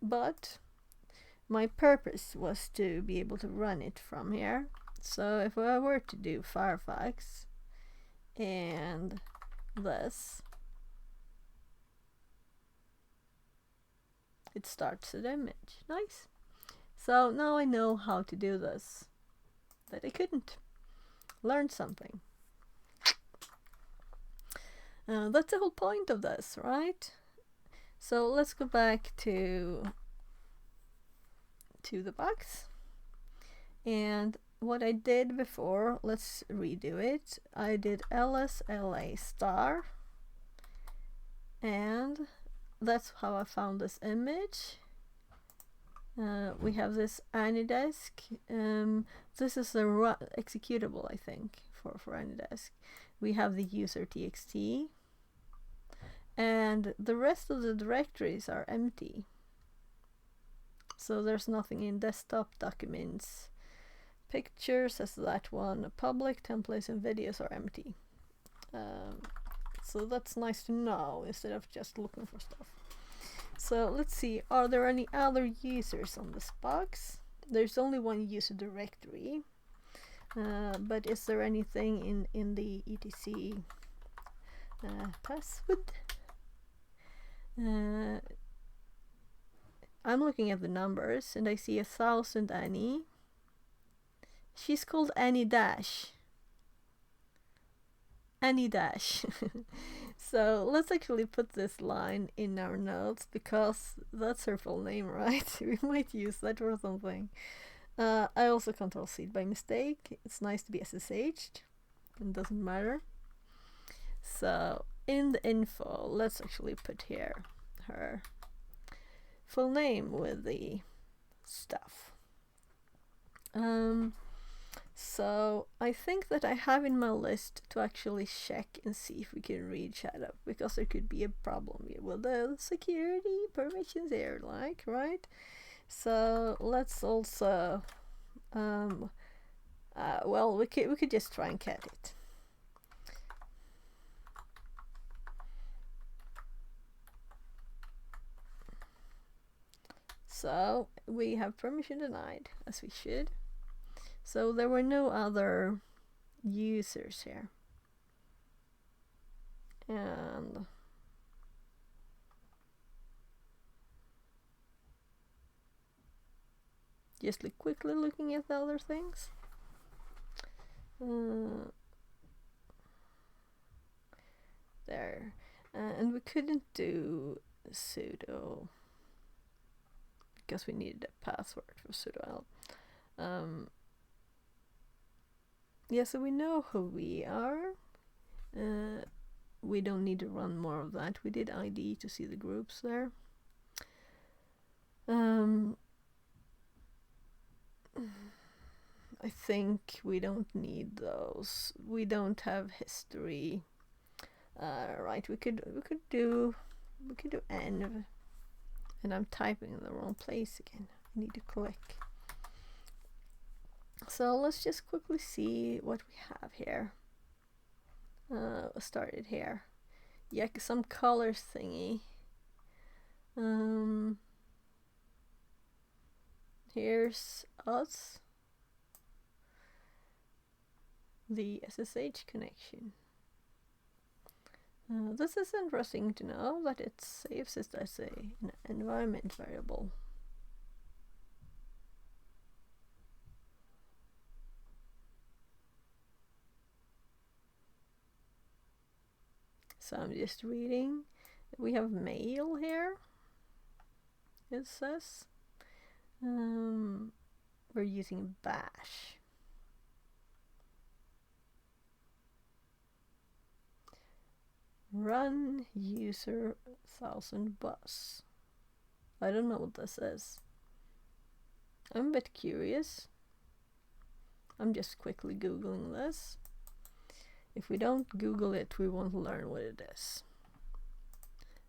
But my purpose was to be able to run it from here. So if I were to do Firefox and this, it starts the image. Nice. So now I know how to do this. That I couldn't. Learn something. That's the whole point of this, right? So let's go back to the box. And what I did before, let's redo it. I did LSLA star. And that's how I found this image. We have this AnyDesk. This is the executable, I think, for AnyDesk. We have the user.txt. And the rest of the directories are empty. So there's nothing in desktop, documents, pictures, as that one. Public, templates, and videos are empty. So that's nice to know instead of just looking for stuff. So let's see, are there any other users on this box? There's only one user directory, but is there anything in the etc password? I'm looking at the numbers and I see 1,000 Annie. She's called Annie Dash. Annie Dash. So let's actually put this line in our notes because that's her full name, right? We might use that for something. I also Control-C it by mistake. It's nice to be SSH'd. It doesn't matter. So in the info, let's actually put here her full name with the stuff. So I think that I have in my list to actually check and see if we can read chat up, because there could be a problem with the security permissions here, like, right? So let's also, well, we could just try and cat it. So we have permission denied, as we should. So there were no other users here. And just quickly looking at the other things. There. And we couldn't do sudo because we needed a password for sudo. Yeah, so we know who we are. We don't need to run more of that. We did ID to see the groups there. I think we don't need those. We don't have history. Right, we could do env. And I'm typing in the wrong place again. I need to click. So let's just quickly see what we have here. Started here. Yeah, some colors thingy. Here's us. The SSH connection. This is interesting to know that it saves it as an environment variable. So I'm just reading. We have mail here. It says we're using bash. Run user 1000 bus. I don't know what this is. I'm a bit curious. I'm just quickly Googling this. If we don't Google it, we won't learn what it is.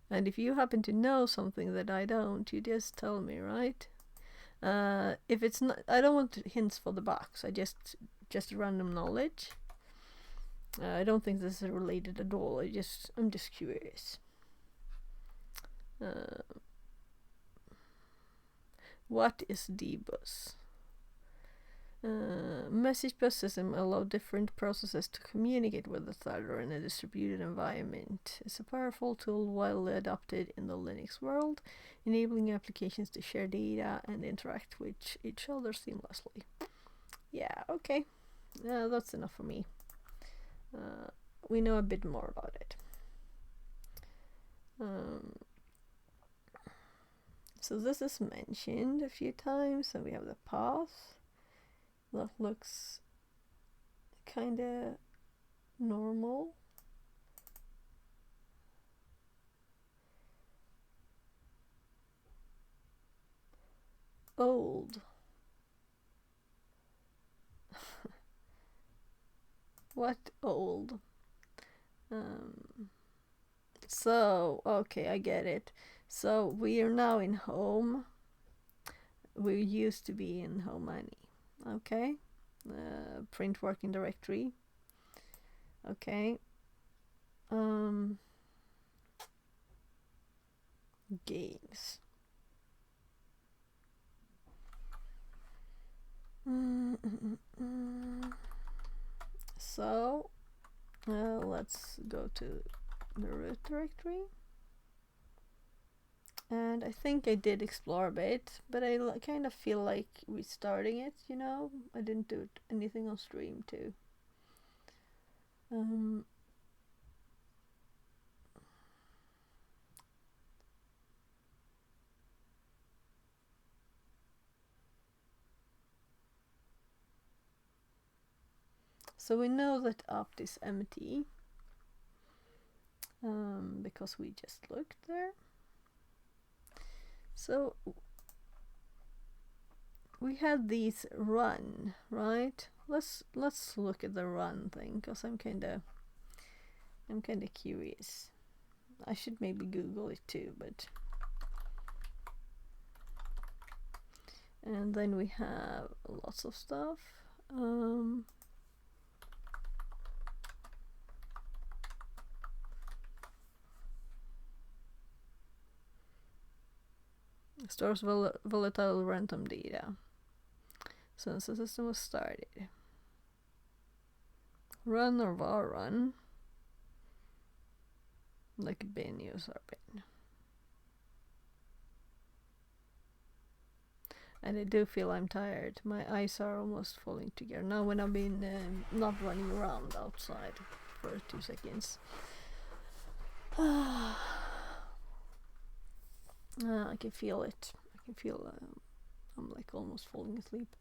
And if you happen to know something that I don't, you just tell me, right? If it's not, I don't want hints for the box. I just random knowledge. I don't think this is related at all. I'm just curious. What is dbus? Message bus system allow different processes to communicate with each other in a distributed environment. It's a powerful tool widely adopted in the Linux world, enabling applications to share data and interact with each other seamlessly. Yeah, okay. That's enough for me. We know a bit more about it. So this is mentioned a few times, and we have the path. That looks kinda normal. Old. What old? So, okay, I get it. So we are now in home. We used to be in home money. Okay. Print working directory. Okay. Games. So let's go to the root directory. And I think I did explore a bit, but I kind of feel like restarting it, you know? I didn't do anything on stream too. So we know that opt is empty, because we just looked there. So we had these run, right? Let's look at the run thing, because I'm kinda curious. I should maybe Google it too, but and then we have lots of stuff. Stores volatile random data since the system was started. Run or var run, like bin user bin. And I do feel I'm tired. My eyes are almost falling together now when I've been not running around outside for 2 seconds. I can feel it. I can feel I'm like almost falling asleep.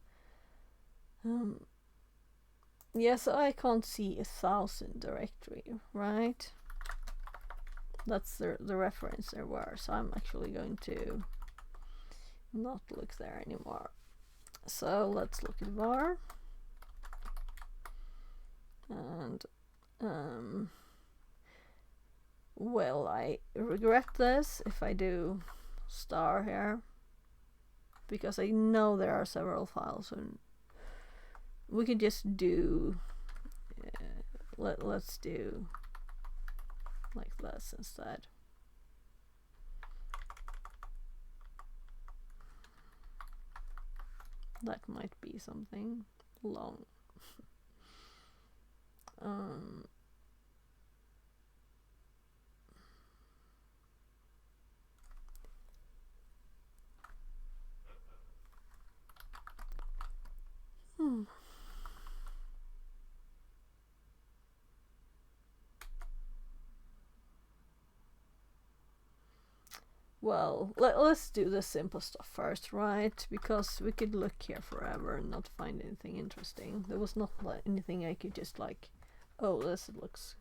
Yes, I can't see 1000 directory, right? That's the reference there were, so I'm actually going to not look there anymore. So let's look at var. And well, I regret this if I do star here, because I know there are several files, and we could just do let's do like this instead. That might be something long. Well, let's do the simple stuff first, right? Because we could look here forever and not find anything interesting. There was not like anything I could just like, oh, this looks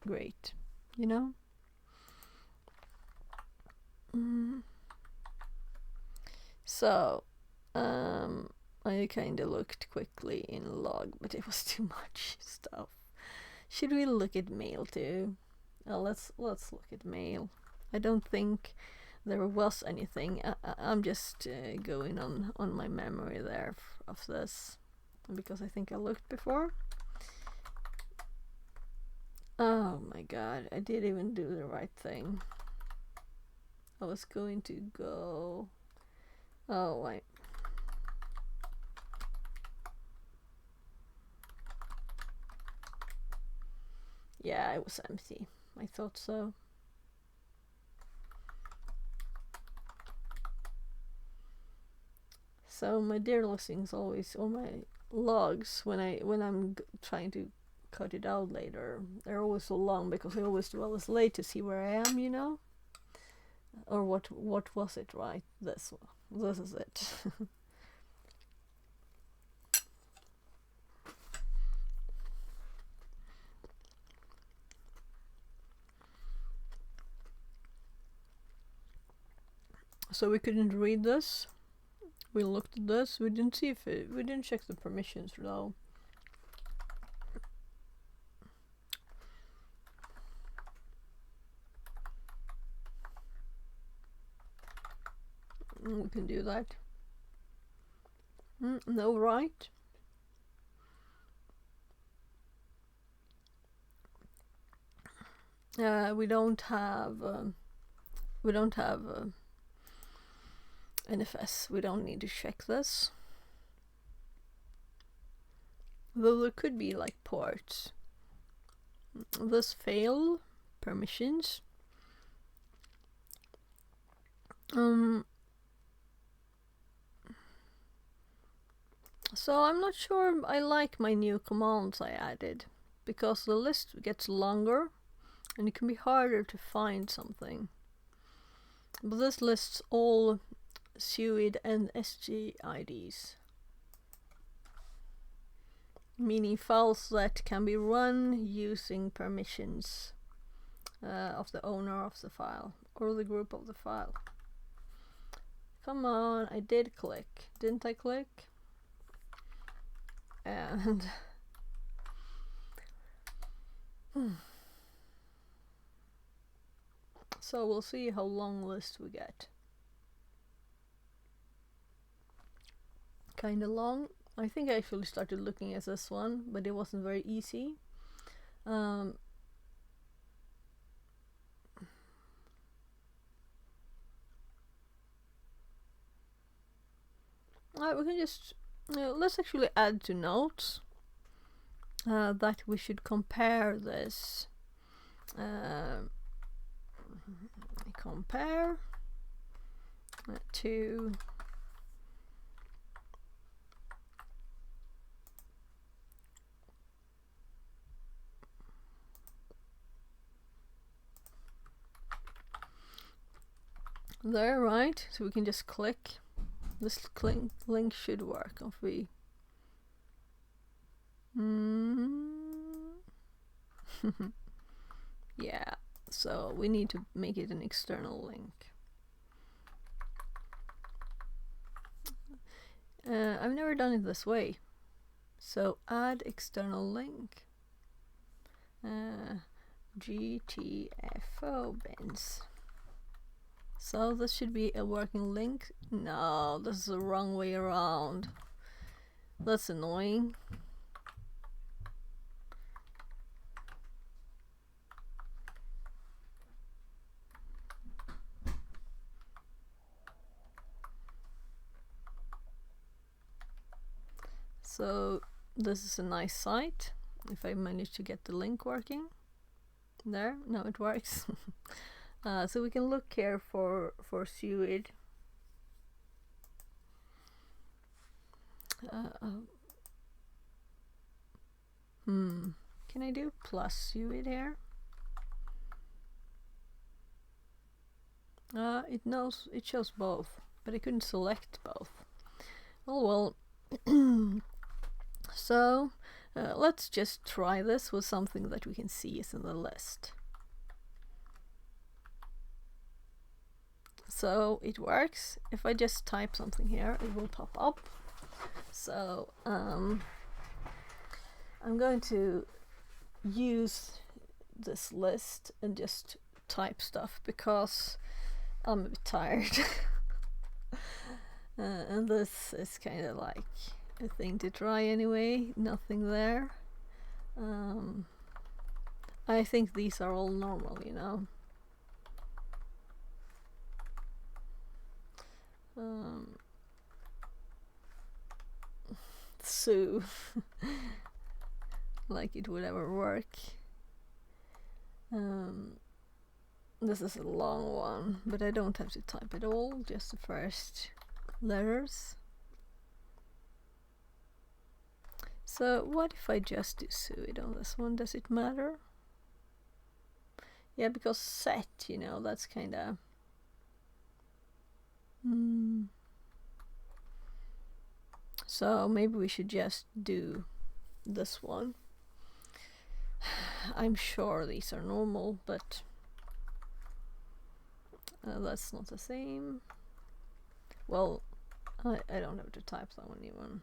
great, you know? So, I kind of looked quickly in log, but it was too much stuff. Should we look at mail too? Let's look at mail. I don't think there was anything. I'm just going on my memory there of this, because I think I looked before. Oh my god, I didn't even do the right thing. I was going to go... Oh, wait. Yeah, it was empty. I thought so. So my dear listings always, or my logs, when I'm trying to cut it out later, they're always so long because I always do always late to see where I am, you know, or what was it, right? This is it. So we couldn't read this. We looked at this. We didn't see if we didn't check the permissions though. We can do that. No, right? We don't have NFS. We don't need to check this. Though there could be like ports. This fail permissions. So I'm not sure I like my new commands I added, because the list gets longer and it can be harder to find something. But this lists all SUID and SGIDs, meaning files that can be run using permissions of the owner of the file or the group of the file. Come on, I did click. Didn't I click? And so we'll see how long list we get. Kinda long. I think I actually started looking at this one, but it wasn't very easy. We can just let's actually add to notes that we should compare this. Compare to there, right? So we can just click. This link should work if we yeah, so we need to make it an external link. I've never done it this way. So add external link. GTFO bins. So this should be a working link. No, this is the wrong way around. That's annoying. So this is a nice site. If I manage to get the link working. There, no, it works. So we can look here for SUID. Can I do plus SUID here? It shows both, but I couldn't select both. Oh well. So let's just try this with something that we can see is in the list. So it works. If I just type something here, it will pop up. So I'm going to use this list and just type stuff because I'm a bit tired. And this is kind of like a thing to try anyway. Nothing there. I think these are all normal, you know. Sue. Like it would ever work. This is a long one, but I don't have to type it all, just the first letters. So what if I just do sued on this one? Does it matter? Yeah, because set, you know, that's kind of... So maybe we should just do this one. I'm sure these are normal, but that's not the same. Well, I don't have to type that one even.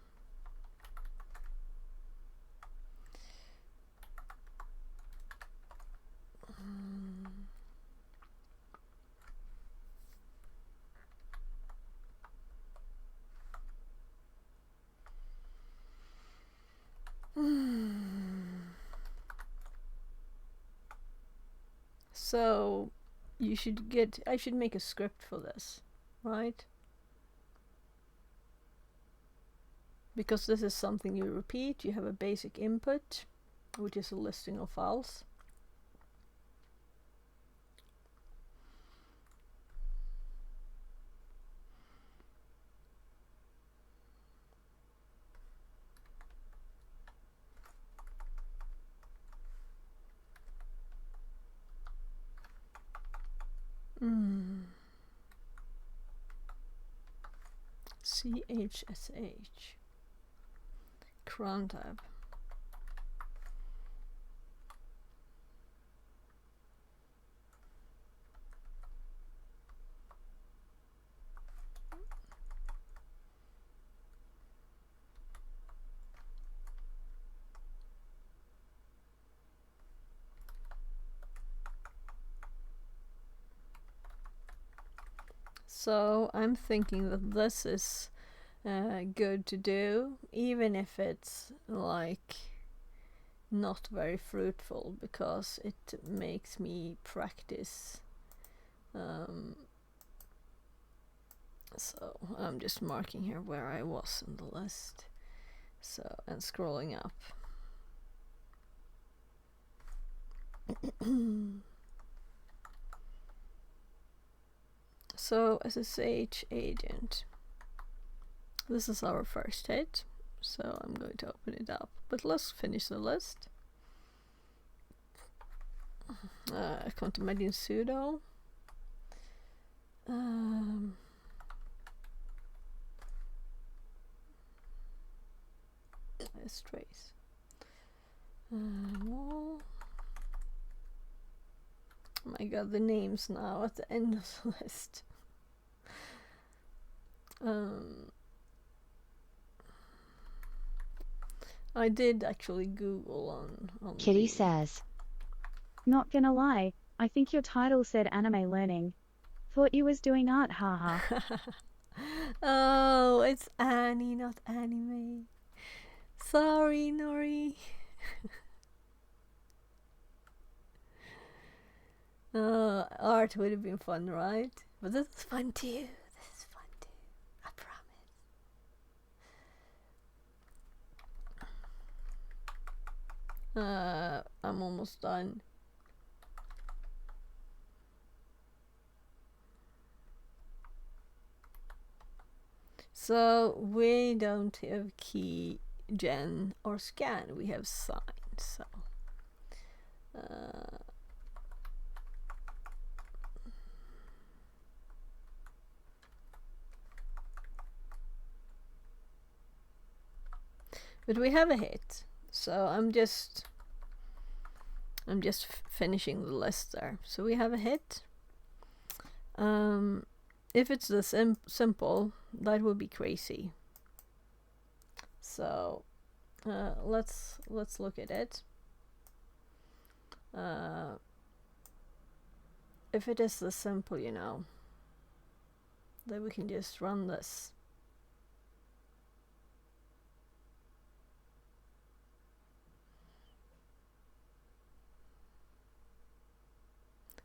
So I should make a script for this, right? Because this is something you repeat. You have a basic input, which is a listing of files. CHSH. Cron tab. So I'm thinking that this is good to do, even if it's like not very fruitful, because it makes me practice. So I'm just marking here where I was in the list. So, and scrolling up. So SSH agent. This is our first hit, so I'm going to open it up. But let's finish the list. I can't imagine sudo. Trace. Oh my god, the names now at the end of the list. I did actually Google on Kitty says, "Not gonna lie, I think your title said anime learning. Thought you was doing art, haha." Oh, it's Annie, not anime. Sorry, Nori. Art would have been fun, right? But this is fun too. This is fun too. I promise. I'm almost done. So we don't have key, gen, or scan. We have sign. So But we have a hit, so I'm just finishing the list there. So we have a hit. If it's the simple, that would be crazy. So let's look at it. If it is the simple, you know, then we can just run this.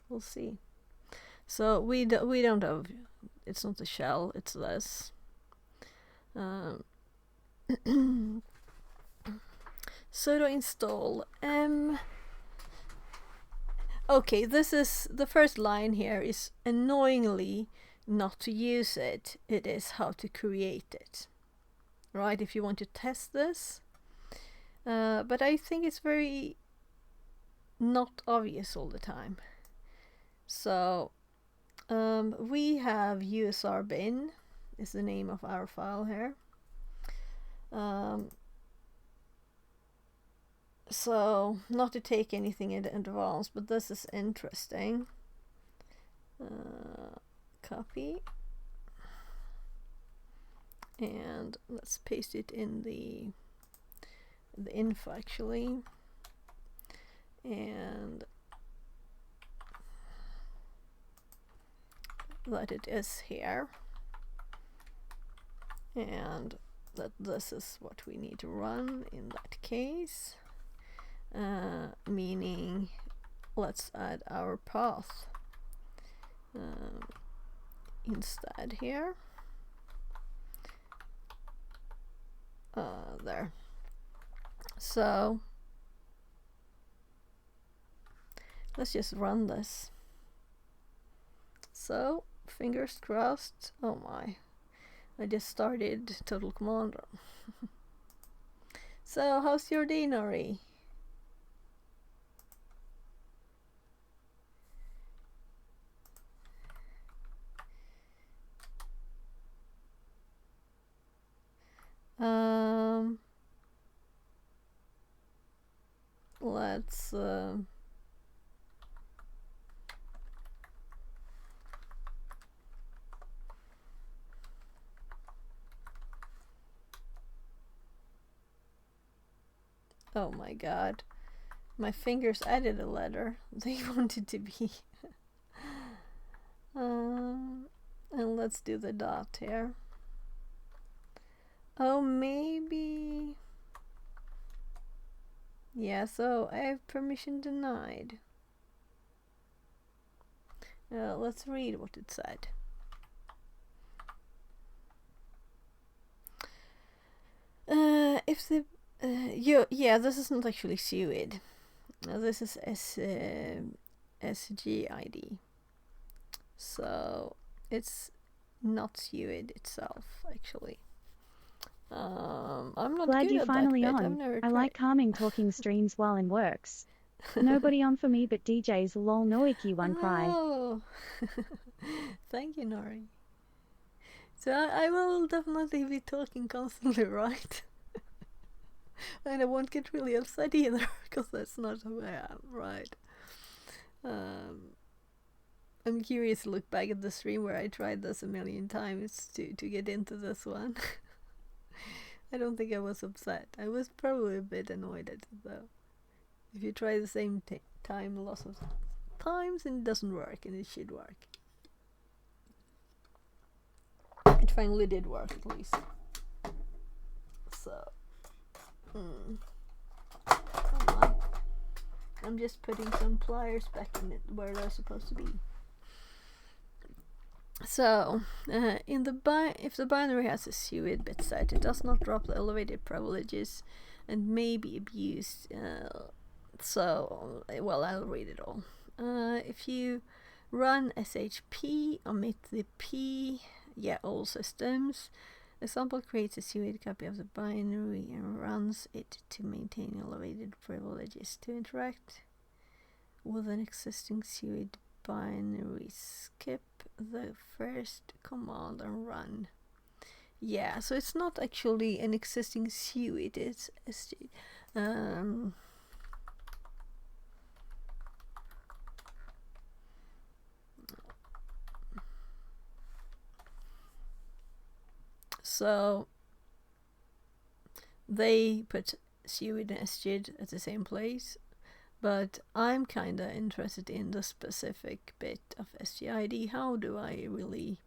We'll see. So we don't have. It's not the shell. It's this. Sudo install Okay, this is the first line here is annoyingly not to use it. It is how to create it. Right, if you want to test this. But I think it's very not obvious all the time. So we have usr bin is the name of our file here. So not to take anything in advance, but this is interesting. Copy, and let's paste it in the info actually, and that it is here, and that this is what we need to run in that case. Meaning let's add our path instead here. There. So let's just run this. So fingers crossed. Oh my, I just started Total Commander. So how's your day, Nori? Let's oh my god, my fingers added a letter. They wanted to be and let's do the dot here. Oh, maybe. Yeah, so I have permission denied. Let's read what it said. If the yeah, this is not actually SUID. This is SGID. So it's not SUID itself, actually. I'm not Glad good you're at finally that bit. on. I've I like calming talking streams while in works. Nobody on for me but DJ's lol noiki one cry. Oh, thank you, Nori. So I will definitely be talking constantly, right? And I won't get really upset either, because that's not who I am, right? I'm curious to look back at the stream where I tried this a million times to get into this one. I don't think I was upset. I was probably a bit annoyed at it though. If you try the same time lots of times and it doesn't work, and it should work. It finally did work at least. So, come on. I'm just putting some pliers back in it where they're supposed to be. So, in the if the binary has a SUID bit set, it does not drop the elevated privileges and may be abused. So, well, I'll read it all. If you run SHP, omit the P, yeah, all systems. Example creates a SUID copy of the binary and runs it to maintain elevated privileges. To interact with an existing SUID binary, skip the first command and run. Yeah, so it's not actually an existing SUID, it's um, so they put SUID and SGID at the same place, but I'm kinda interested in the specific bit of SGID. How do I really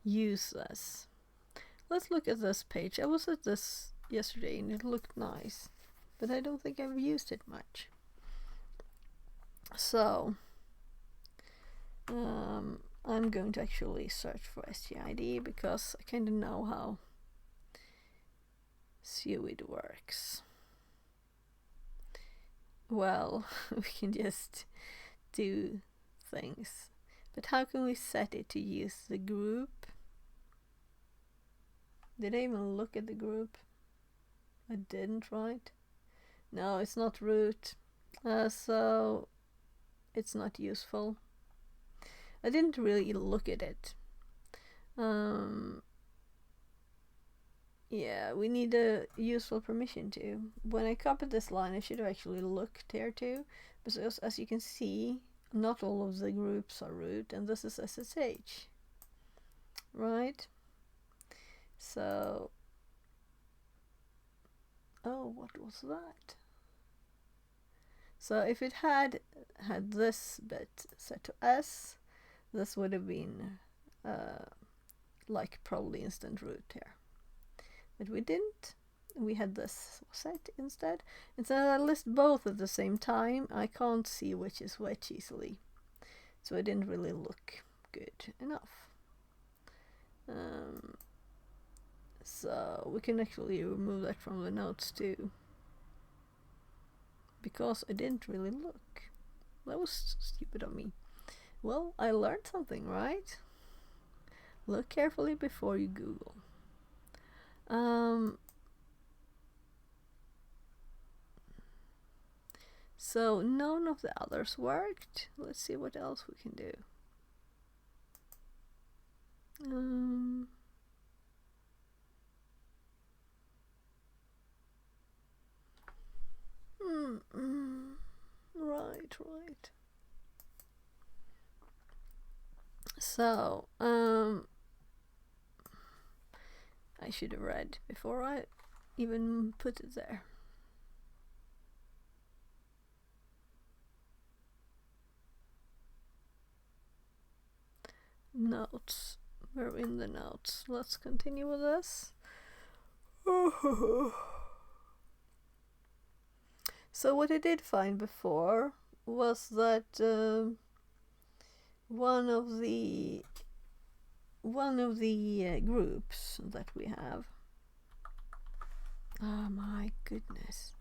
use this? Let's look at this page. I was at this yesterday and it looked nice, but I don't think I've used it much. So I'm going to actually search for SGID because I kind of know how SUID works. Well, we can just do things, but how can we set it to use the group? Did I even look at the group? I didn't, right? No, it's not root, so it's not useful. I didn't really look at it. Yeah, we need a useful permission too. When I copied this line, I should have actually looked here too, because as you can see, not all of the groups are root, and this is SSH, right? So, oh, what was that? So if it had this bit set to S, this would have been like probably instant root here. But we didn't. We had this set instead. Instead I list both at the same time, I can't see which is which easily. So it didn't really look good enough. So we can actually remove that from the notes too, because I didn't really look. That was stupid of me. Well, I learned something, right? Look carefully before you Google. So none of the others worked. Let's see what else we can do. Right. So, I should have read before I even put it there. Notes. We're in the notes. Let's continue with this. So what I did find before was that one of the groups that we have. Oh my goodness.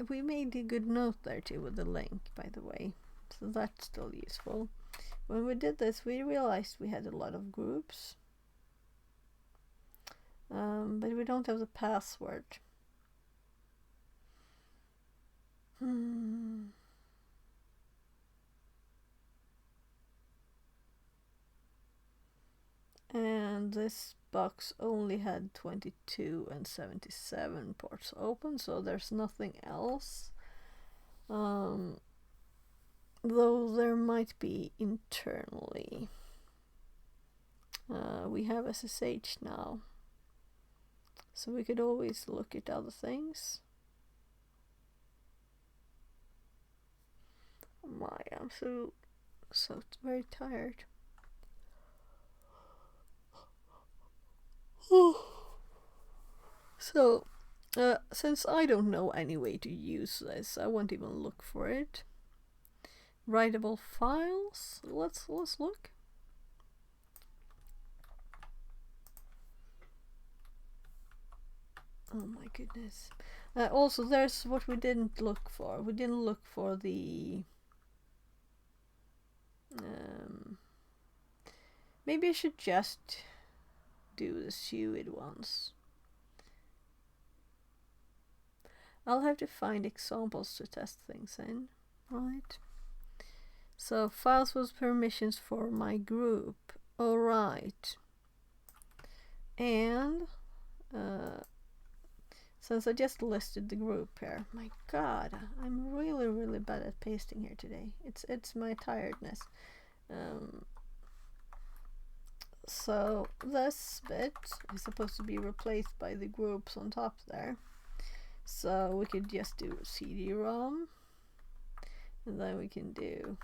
We made a good note there too with the link, by the way. So that's still useful. When we did this, we realized we had a lot of groups. But we don't have the password. And this box only had 22 and 77 ports open, so there's nothing else. Though there might be internally. We have SSH now, so we could always look at other things. Oh my, I'm so very tired. So, since I don't know any way to use this, I won't even look for it. Writable files. Let's look. Oh my goodness. Also, there's what we didn't look for. We didn't look for the. Maybe I should just do the SUID ones. I'll have to find examples to test things in, right? So files with permissions for my group. Alright. And since I just listed the group here, my god, I'm really bad at pasting here today. It's my tiredness. So this bit is supposed to be replaced by the groups on top there. So we could just do CD-ROM, and then we can do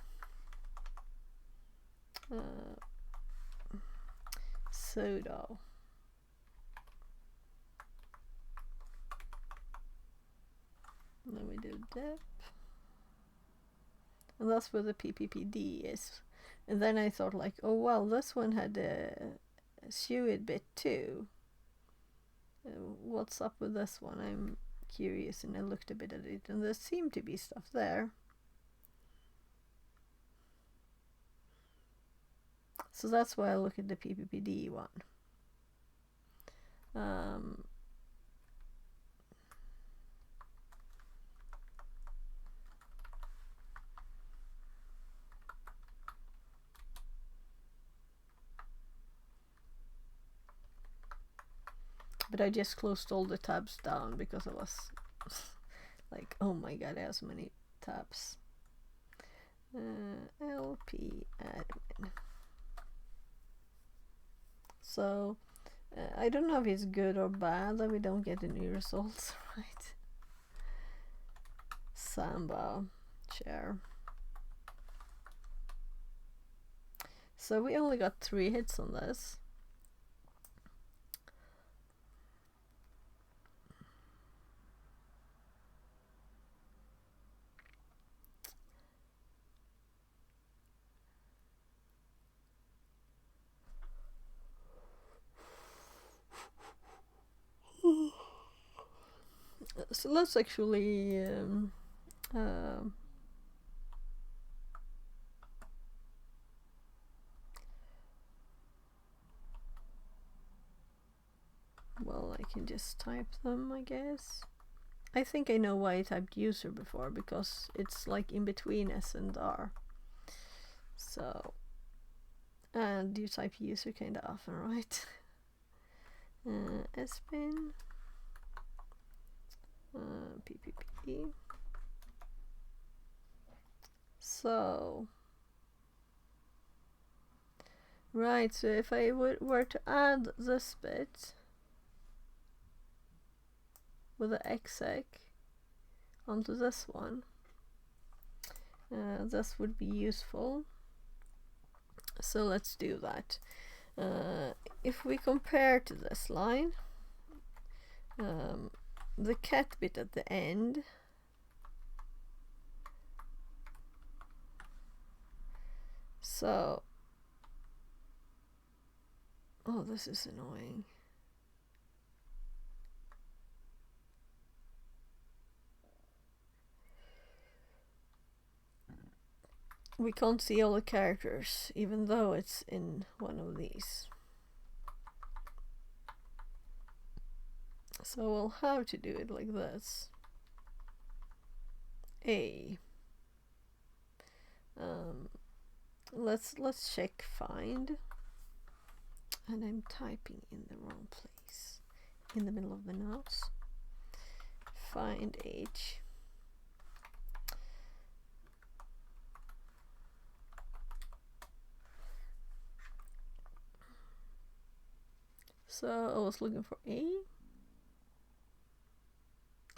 sudo. And then we do dip. And that's where the PPPD is. And then I thought like, oh well, this one had a SUID bit too. What's up with this one? I'm curious, and I looked a bit at it, and there seemed to be stuff there. So that's why I look at the PPPD one. But I just closed all the tabs down because I was like, oh my god, I have so many tabs. LP admin. So I don't know if it's good or bad that we don't get any results, right? Samba share. So we only got 3 hits on this. So let's actually well, I can just type them, I guess. I think I know why I typed user before, because it's like in between S and R. So, and you type user kind of often, right? SBin, PPP. So, right, so if I were to add this bit with the exec onto this one, this would be useful. So let's do that. If we compare to this line, the cat bit at the end, so, oh, this is annoying. We can't see all the characters, even though it's in one of these. So we'll have to do it like this. Let's check find, and I'm typing in the wrong place, in the middle of the notes. Find H. So I was looking for A.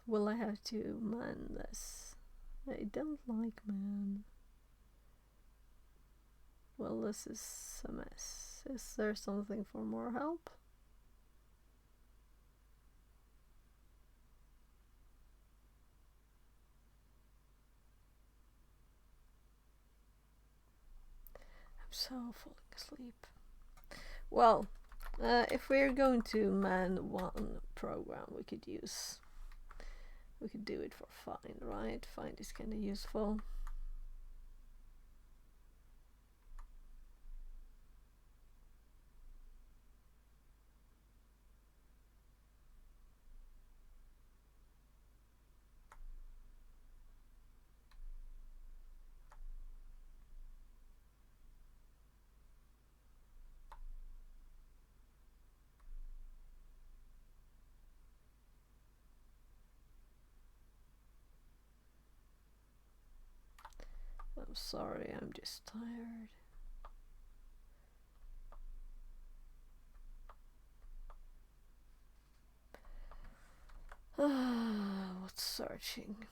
Will I have to man this? I don't like man. Well, this is a mess. Is there something for more help? I'm so falling asleep. Well, if we're going to man one program, we could do it for find, right? Find is kind of useful. sorry, I'm just tired. What's searching?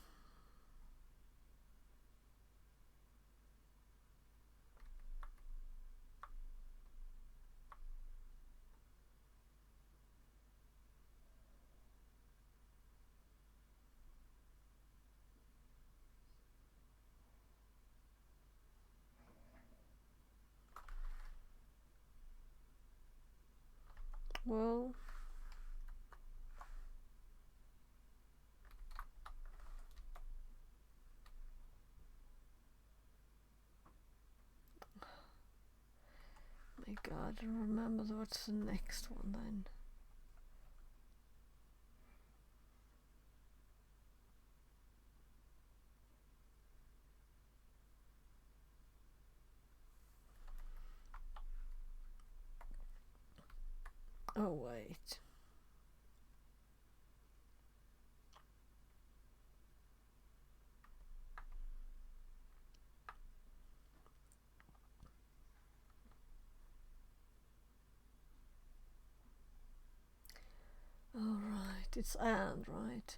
Well, my God, I don't remember what's the next one then. Oh, wait. All right, it's and, right?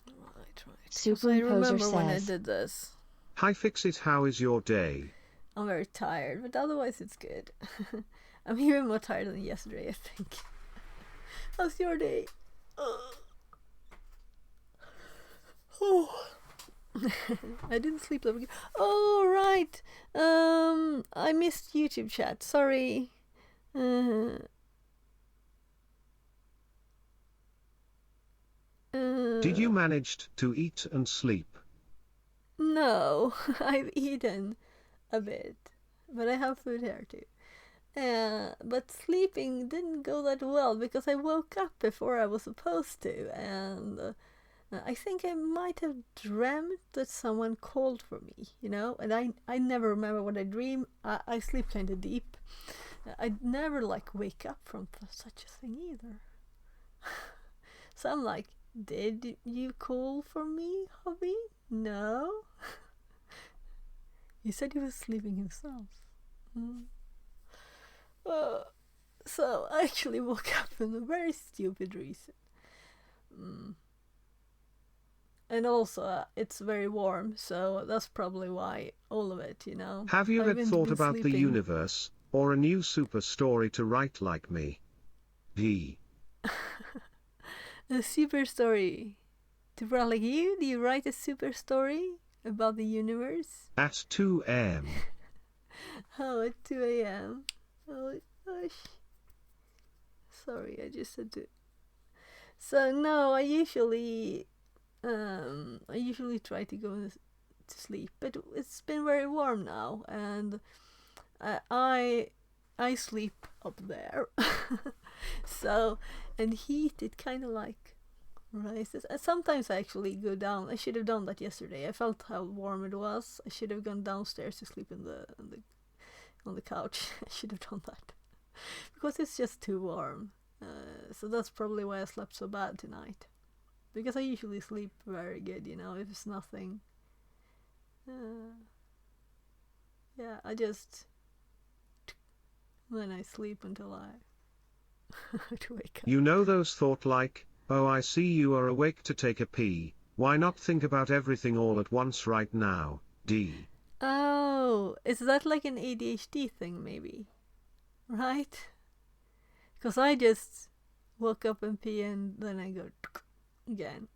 Right. Because I Superimposer remember when I says. did this. Hi Fixit, how is your day? I'm very tired, but otherwise it's good. I'm even more tired than yesterday, I think. How's your day? Oh. I didn't sleep that good. Oh, right. I missed YouTube chat. Sorry. Did you manage to eat and sleep? No, I've eaten a bit, but I have food here too. But sleeping didn't go that well because I woke up before I was supposed to, and I think I might have dreamt that someone called for me, and I never remember what I dream. I sleep kind of deep. I'd never wake up from such a thing either. So I'm like, did you call for me, hubby? No. He said he was sleeping himself. So I actually woke up for a very stupid reason. And also, it's very warm, so that's probably why all of it, Have you I've had thought been about the sleeping. universe, or a new super story to write like me? D. A super story. To write like you? Do you write a super story about the universe? At 2 a.m. Oh, at 2 a.m. Oh gosh. Sorry, I just had to. So no, I usually try to go to sleep, but it's been very warm now, and I sleep up there. So, and heat, it kind of rises. And sometimes I actually go down. I should have done that yesterday. I felt how warm it was. I should have gone downstairs to sleep on the couch. I should have done that because it's just too warm. So that's probably why I slept so bad tonight. Because I usually sleep very good, if it's nothing. Yeah, I just then I sleep until I to wake up. You know those thought like, oh I see you are awake to take a pee, why not think about everything all at once right now, D. Oh, is that like an ADHD thing maybe? Right? Because I just woke up and pee and then I go again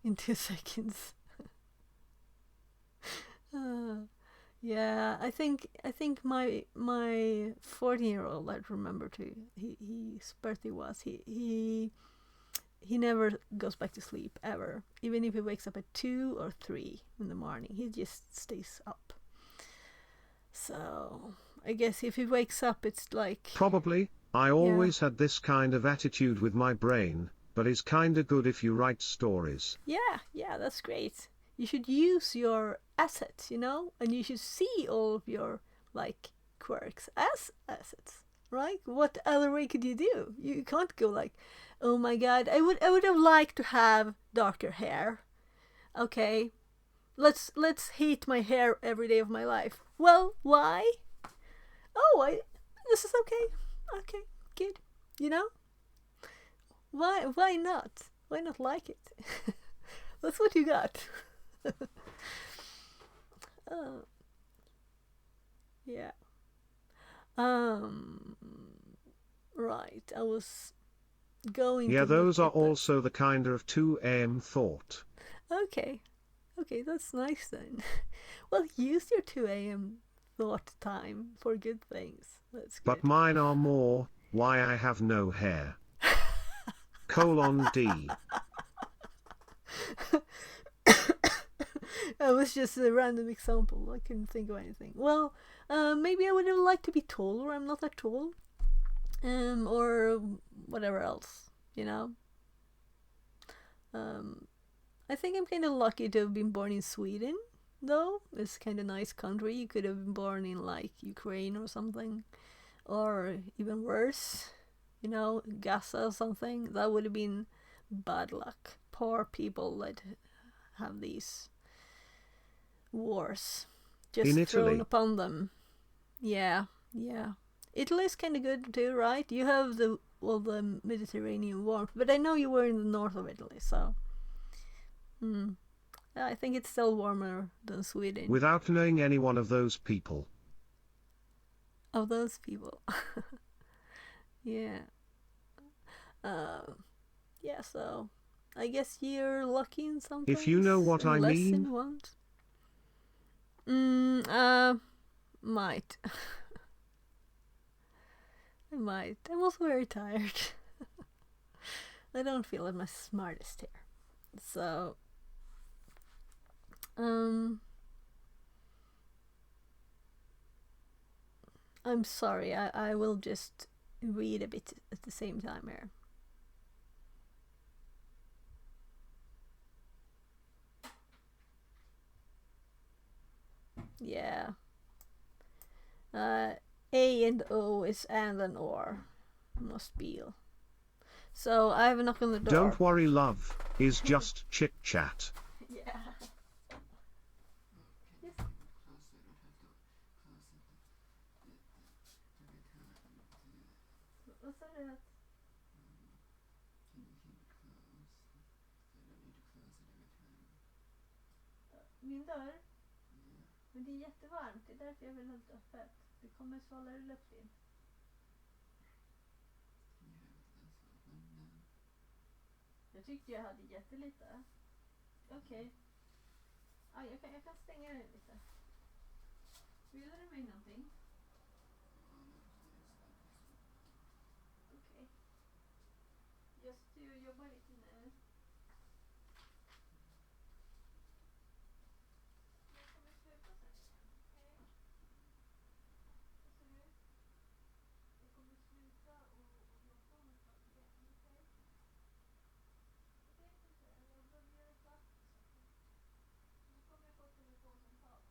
in 2 seconds. Yeah, I think my 14-year-old, I remember too. His birthday was he never goes back to sleep ever. Even if he wakes up at 2 or 3 in the morning, he just stays up. So I guess if he wakes up, it's like Probably, I always had this kind of attitude with my brain, but it's kinda good if you write stories. yeah, that's great. You should use your assets, and you should see all of your quirks as assets. right? What other way could you do? You can't go like, oh my god, I would have liked to have darker hair. Okay, let's hate my hair every day of my life. Well, why? Oh, I this is okay. Okay, good. You know? Why not? Why not like it? That's what you got. uh, yeah. Um right. I was going Yeah, to look those are at the also the kind of 2 a.m. thought. Okay. Okay, that's nice then. Well, use your 2 a.m. thought time for good things. That's But good. mine are more, why I have no hair. Colon D. That was just a random example. I couldn't think of anything. Well, maybe I would have liked to be taller. I'm not that tall. Or whatever else, you know. Um, I think I'm kind of lucky to have been born in Sweden, though. It's kind of nice country. You could have been born in like Ukraine or something, or even worse, you know, Gaza or something. That would have been bad luck. Poor people that have these wars In just thrown Italy. upon them. Yeah, yeah. Italy's kind of good too, right? You have the Mediterranean warmth, but I know you were in the north of Italy, so I think it's still warmer than Sweden. Without knowing any one of those people. Of those people, yeah, uh, yeah. So I guess you're lucky in some If you know things what and I less mean. in ones. Might. I might. I'm also very tired. I don't feel at my smartest here. So, um, I'm sorry. I will just read a bit at the same time here. Yeah. A and O is and an or. Must be. So I have a knock on the door. Don't worry, love, is just chit chat. Yeah. Vad sa du? Min dörr? Men det är jättevarmt. Det är därför jag vill ha det öppet. Det kommer svalare luft in. Jag tyckte jag hade jättelite. Okej. Ah, jag kan stänga den lite. Vill du mig någonting? Okej. Just du jobbar lite nu. Jag kommer sluta sen igen. Okej? Vad sa du? Jag kommer sluta och jobba med ett tag igen. Okej? Okej, jag behöver göra klart. Nu kommer jag få ett telefonsamtal.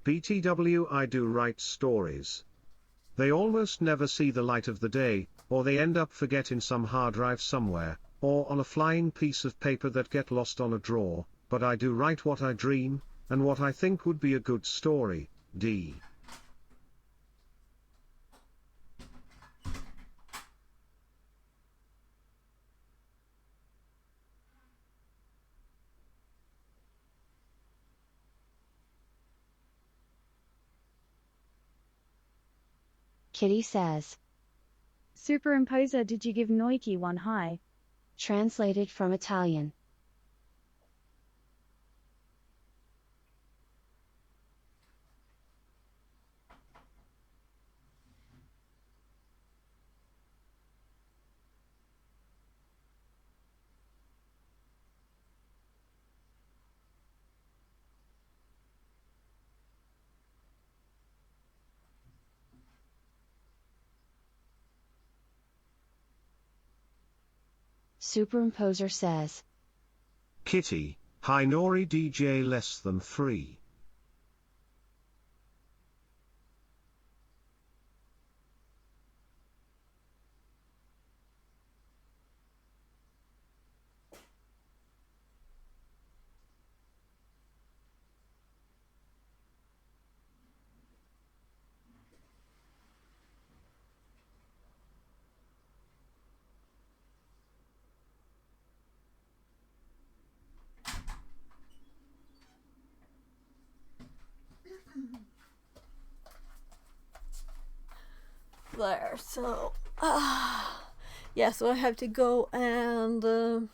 BTW, I do write stories. They almost never see the light of the day, or they end up forget in some hard drive somewhere, or on a flying piece of paper that get lost on a drawer, but I do write what I dream, and what I think would be a good story, D. Kitty says. Superimposer, did you give Noiki one high? Translated from Italian. Superimposer says. Kitty, hi Nori DJ less than 3. There, so yeah, so I have to go and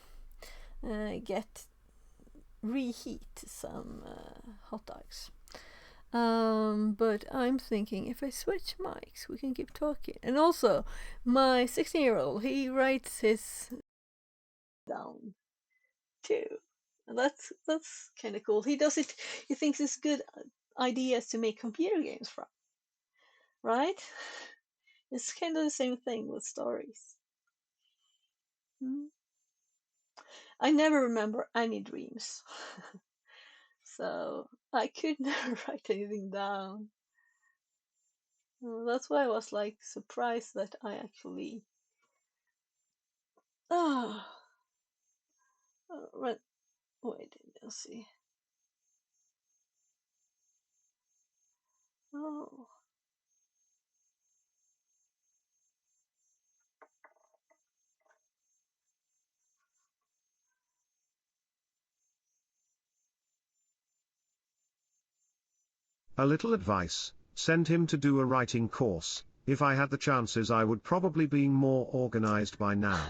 reheat some hot dogs. But I'm thinking if I switch mics, we can keep talking. And also, my 16-year-old, he writes his down too. And that's kind of cool. He does it. He thinks it's good ideas to make computer games from, right? It's kind of the same thing with stories. I never remember any dreams, so I could never write anything down. That's why I was like surprised that I actually. Oh, wait, let's see. Oh. A little advice, send him to do a writing course. If I had the chances I would probably be more organized by now.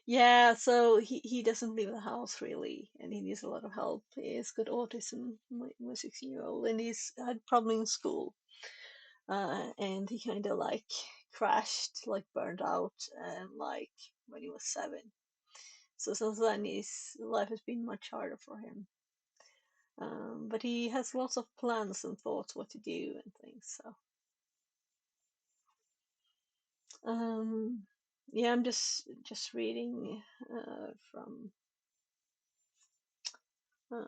Yeah, so he doesn't leave the house really, and he needs a lot of help. He's got autism, my 16-year-old, and he's had problem in school. And he kind of like crashed, like burned out, and like when he was 7. So since then, his life has been much harder for him. But he has lots of plans and thoughts what to do and things. So, yeah, I'm just reading from. Uh,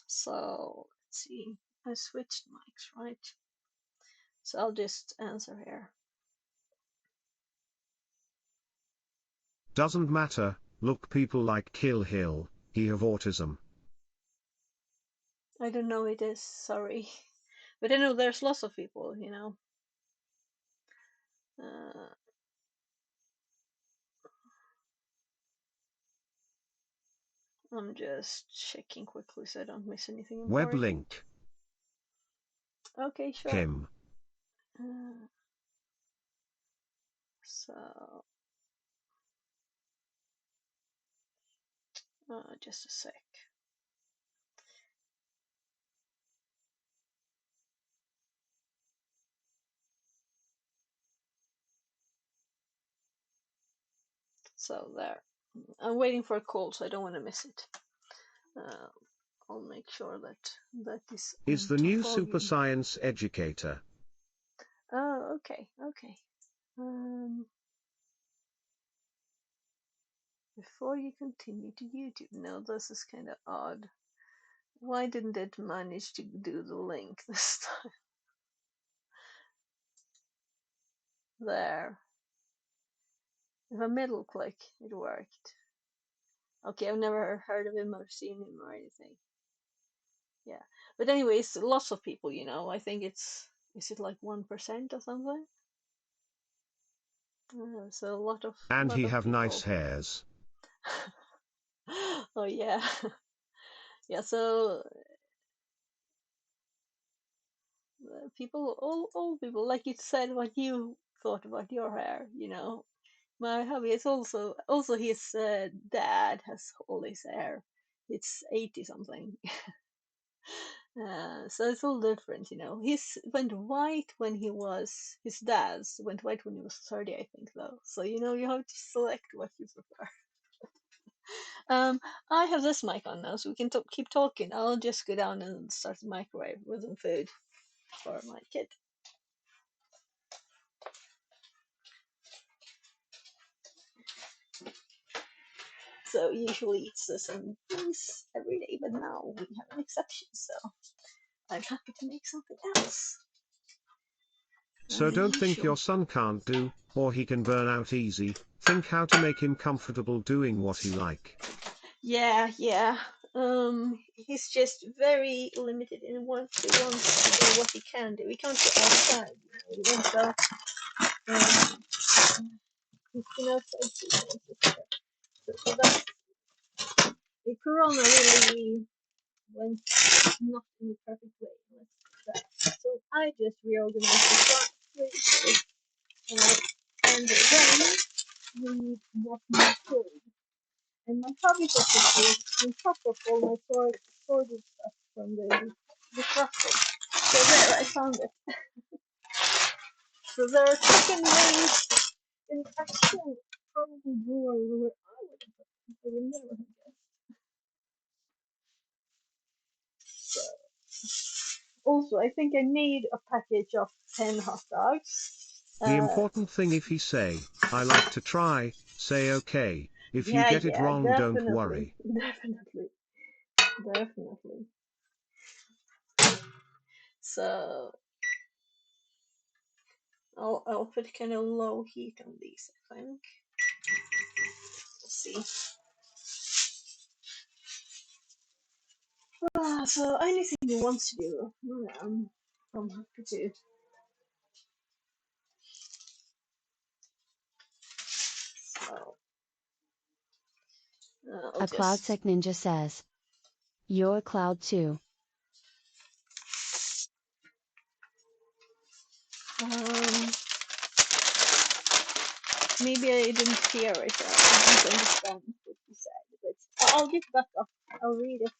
so let's see. I switched mics, right? So I'll just answer here. Doesn't matter, look people like Kill Hill, he have autism. I don't know it is, sorry. But I know there's lots of people, Uh, I'm just checking quickly so I don't miss anything Web important. link. Okay, sure. Kim. So, just a sec. So there. I'm waiting for a call, so I don't want to miss it. I'll make sure that is Is on the top new super volume. science educator. Oh, okay, okay. Before you continue to YouTube, no, this is kind of odd. Why didn't it manage to do the link this time? There. If I middle click, it worked. Okay, I've never heard of him or seen him or anything. Yeah. But anyways, lots of people, I think is it like 1% or something? So a And lot he of have nice people. hairs. Oh yeah. Yeah, so people, all people, like you said, what you thought about your hair, My hubby is also his dad has all his hair. It's 80 something. So it's all different, His went white when his dad's went white when he was 30, I think, though. So, you have to select what you prefer. I have this mic on now, so we can keep talking. I'll just go down and start the microwave with some food for my kid. So usually it's the same things every day, but now we have an exception, so I'm happy to make something else. So don't think Unusual. your son can't do, or he can burn out easy. Think how to make him comfortable doing what he like. Yeah, yeah. He's just very limited in what he wants to do, what he can do. He can't go outside. He won't go. He's been outside too much. So that's the Corona really went not in the perfect way. Let's say that. So I just reorganized the place, and then we bought more food. And my hobby was on top of all my sorted stuff from the disrupted. So there, I found it. So there are chicken wings in actual probably drawer where I would have put them. I would never have guessed. So also, I think I made a package of 10 hot dogs. The important thing if he say, I like to try, say okay. If you Yeah, get it yeah, wrong don't definitely, worry. definitely, definitely. So I'll put kind of low heat on these, I think. Let's see. So anything you want to do, I'm happy to. So I'll A just CloudSec Ninja says. You're Cloud too. um, maybe I didn't hear it. I didn't understand what you said, but I'll get back up. I'll read it.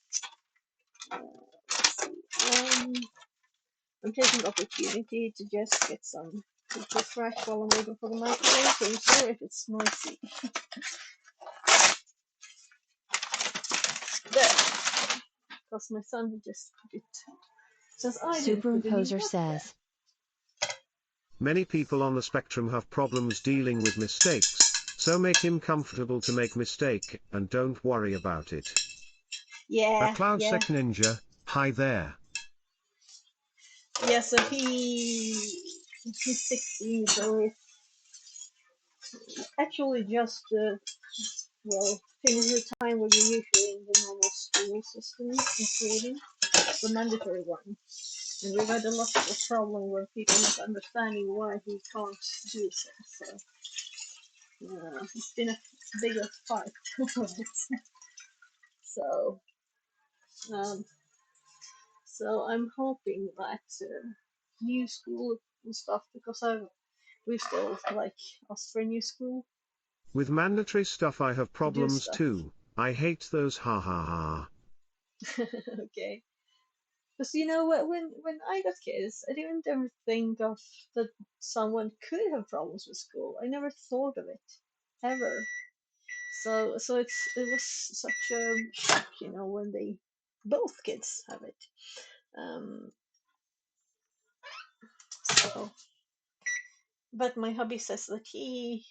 Let's see. I'm taking the opportunity to just get some fresh while I'm waiting for the microwave. So I'm sorry if it's noisy. There, because my son just put it. Since I didn't put any Superimposer milk there. says. Many people on the spectrum have problems dealing with mistakes, so make him comfortable to make mistake, and don't worry about it. A Yeah, yeah. CloudSec Ninja, hi there. Yeah, so he's 16, so it's actually just finished the time where you're usually in the normal school system in Sweden, the mandatory one. And we've had a lot of problem with people not understanding why he can't do so. So it's been a bigger fight. so um, so I'm hoping that new school and stuff, because we still like asked for a new school With mandatory stuff I have to do problems stuff. too. I hate those ha ha ha. Okay. Because when I got kids, I didn't ever think of that someone could have problems with school. I never thought of it ever. So it was such a shock, when they both kids have it. Um, so, but my hubby says that he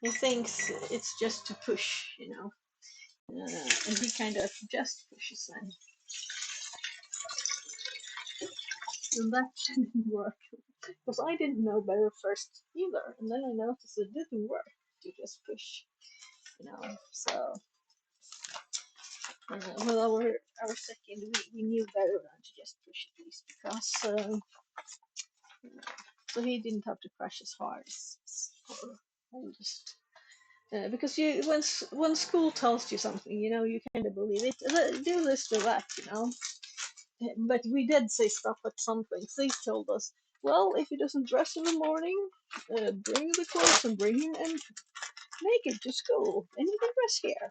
thinks it's just to push, and he kind of just pushes and that didn't work because I didn't know better first either, and then I noticed it didn't work to just push, So with our second, we knew better than to just push at least because so he didn't have to crash as hard as our oldest. Because when school tells you something, you kind of believe it. Do this, do that, But we did say stuff at some things. They told us, well, if he doesn't dress in the morning, bring the clothes and bring him and make it to school, and he can dress here.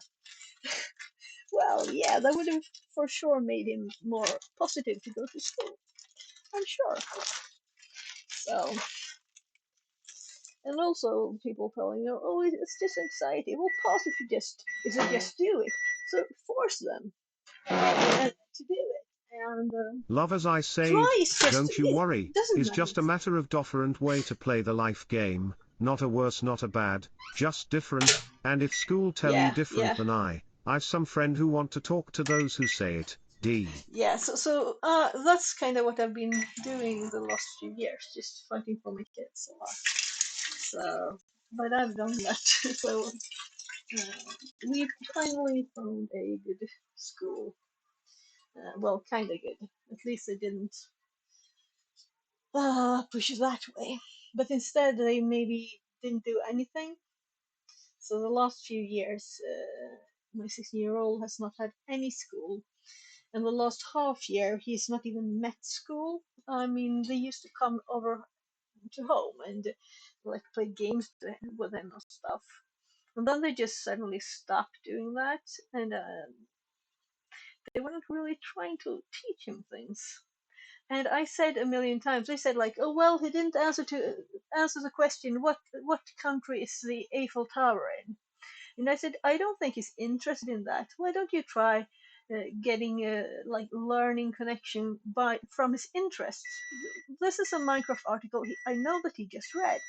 Well, yeah, that would have for sure made him more positive to go to school. I'm sure. So, and also people telling you, oh, it's just anxiety. Well, pause if you just do it. So force them to do it. And Love as I said, try is just, don't you it worry, doesn't is matter. just a matter of different way to play the life game, not a worse not a bad, just different, and if school tell you different than I've some friend who want to talk to those who say it, Yeah, so that's kind of what I've been doing the last few years, just fighting for my kids a lot. So, but I've done that. So we finally found a good school. Well, kind of good. At least they didn't push that way. But instead, they maybe didn't do anything. So the last few years, my 16-year-old has not had any school. And the last half year, he's not even met school. I mean, they used to come over to home and like play games with him and stuff. And then they just suddenly stopped doing that, and they weren't really trying to teach him things. And I said a million times, they said like, oh well, he didn't answer the question, what country is the Eiffel Tower in? And I said, I don't think he's interested in that. Why don't you try getting a like learning connection from his interests? This is a Minecraft article I know that he just read.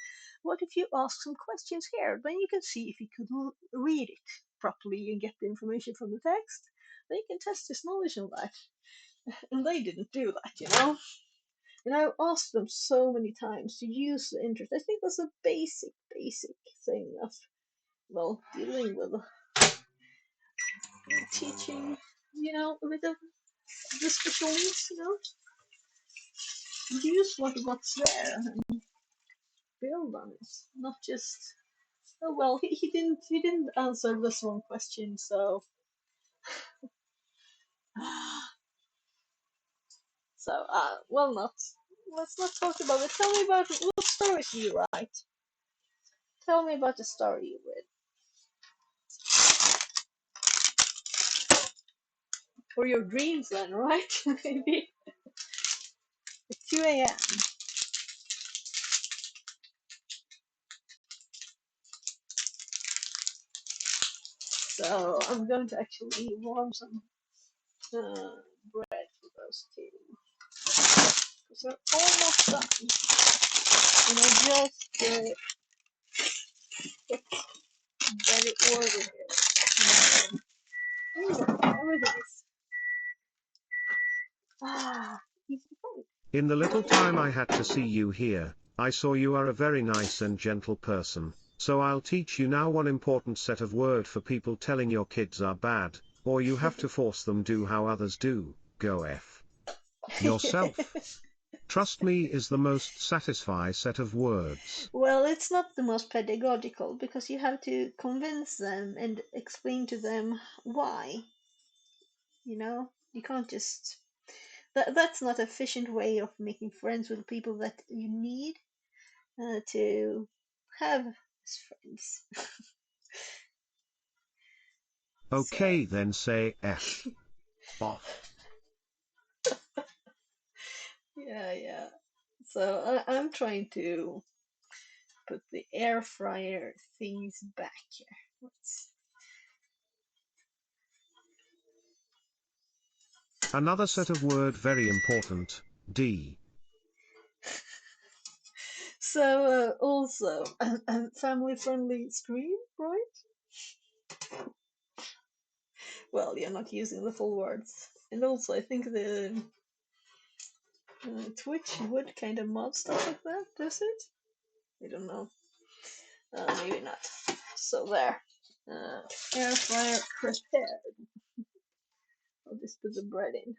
What if you ask some questions here? Then you can see if he could read it properly and get the information from the text. Then you can test his knowledge on that. And they didn't do that. And I asked them so many times to use the interest. I think that's a basic thing of, well, dealing with teaching, a bit of the special needs, use what's there and build on it, not just, oh well, he didn't answer this one question, so well, not. Let's not talk about it. Tell me about what stories do you write. Tell me about the story you read. Or your dreams then, right? Maybe at 2 a.m. So I'm going to actually warm some bread for those two. Because they're almost done. And I just get better order here. Everything is easy to find. In the little time I had to see you here, I saw you are a very nice and gentle person, so I'll teach you now one important set of word for people telling your kids are bad, or you have to force them do how others do, go F yourself. Trust me is the most satisfy set of words. Well, it's not the most pedagogical because you have to convince them and explain to them why. You can't just. That's not an efficient way of making friends with people that you need to have as friends. So, Okay then say F off. yeah. So I'm trying to put the air fryer things back here. Another set of word very important, D. So also a family-friendly screen, right? Well, you're not using the full words. And also, I think the Twitch would kind of mod stuff like that, does it? I don't know. Maybe not. So there. Air fryer prepared. I'll just put the bread in.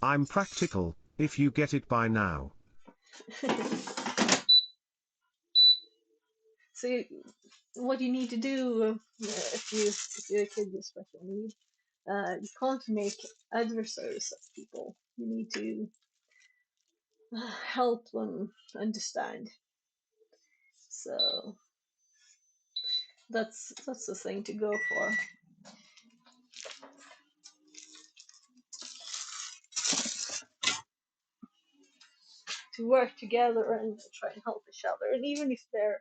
I'm practical, if you get it by now. So what you need to do if you're a kid with special needs, you can't make adversaries of people. You need to help them understand. So that's the thing to go for. To work together and try and help each other, and even if their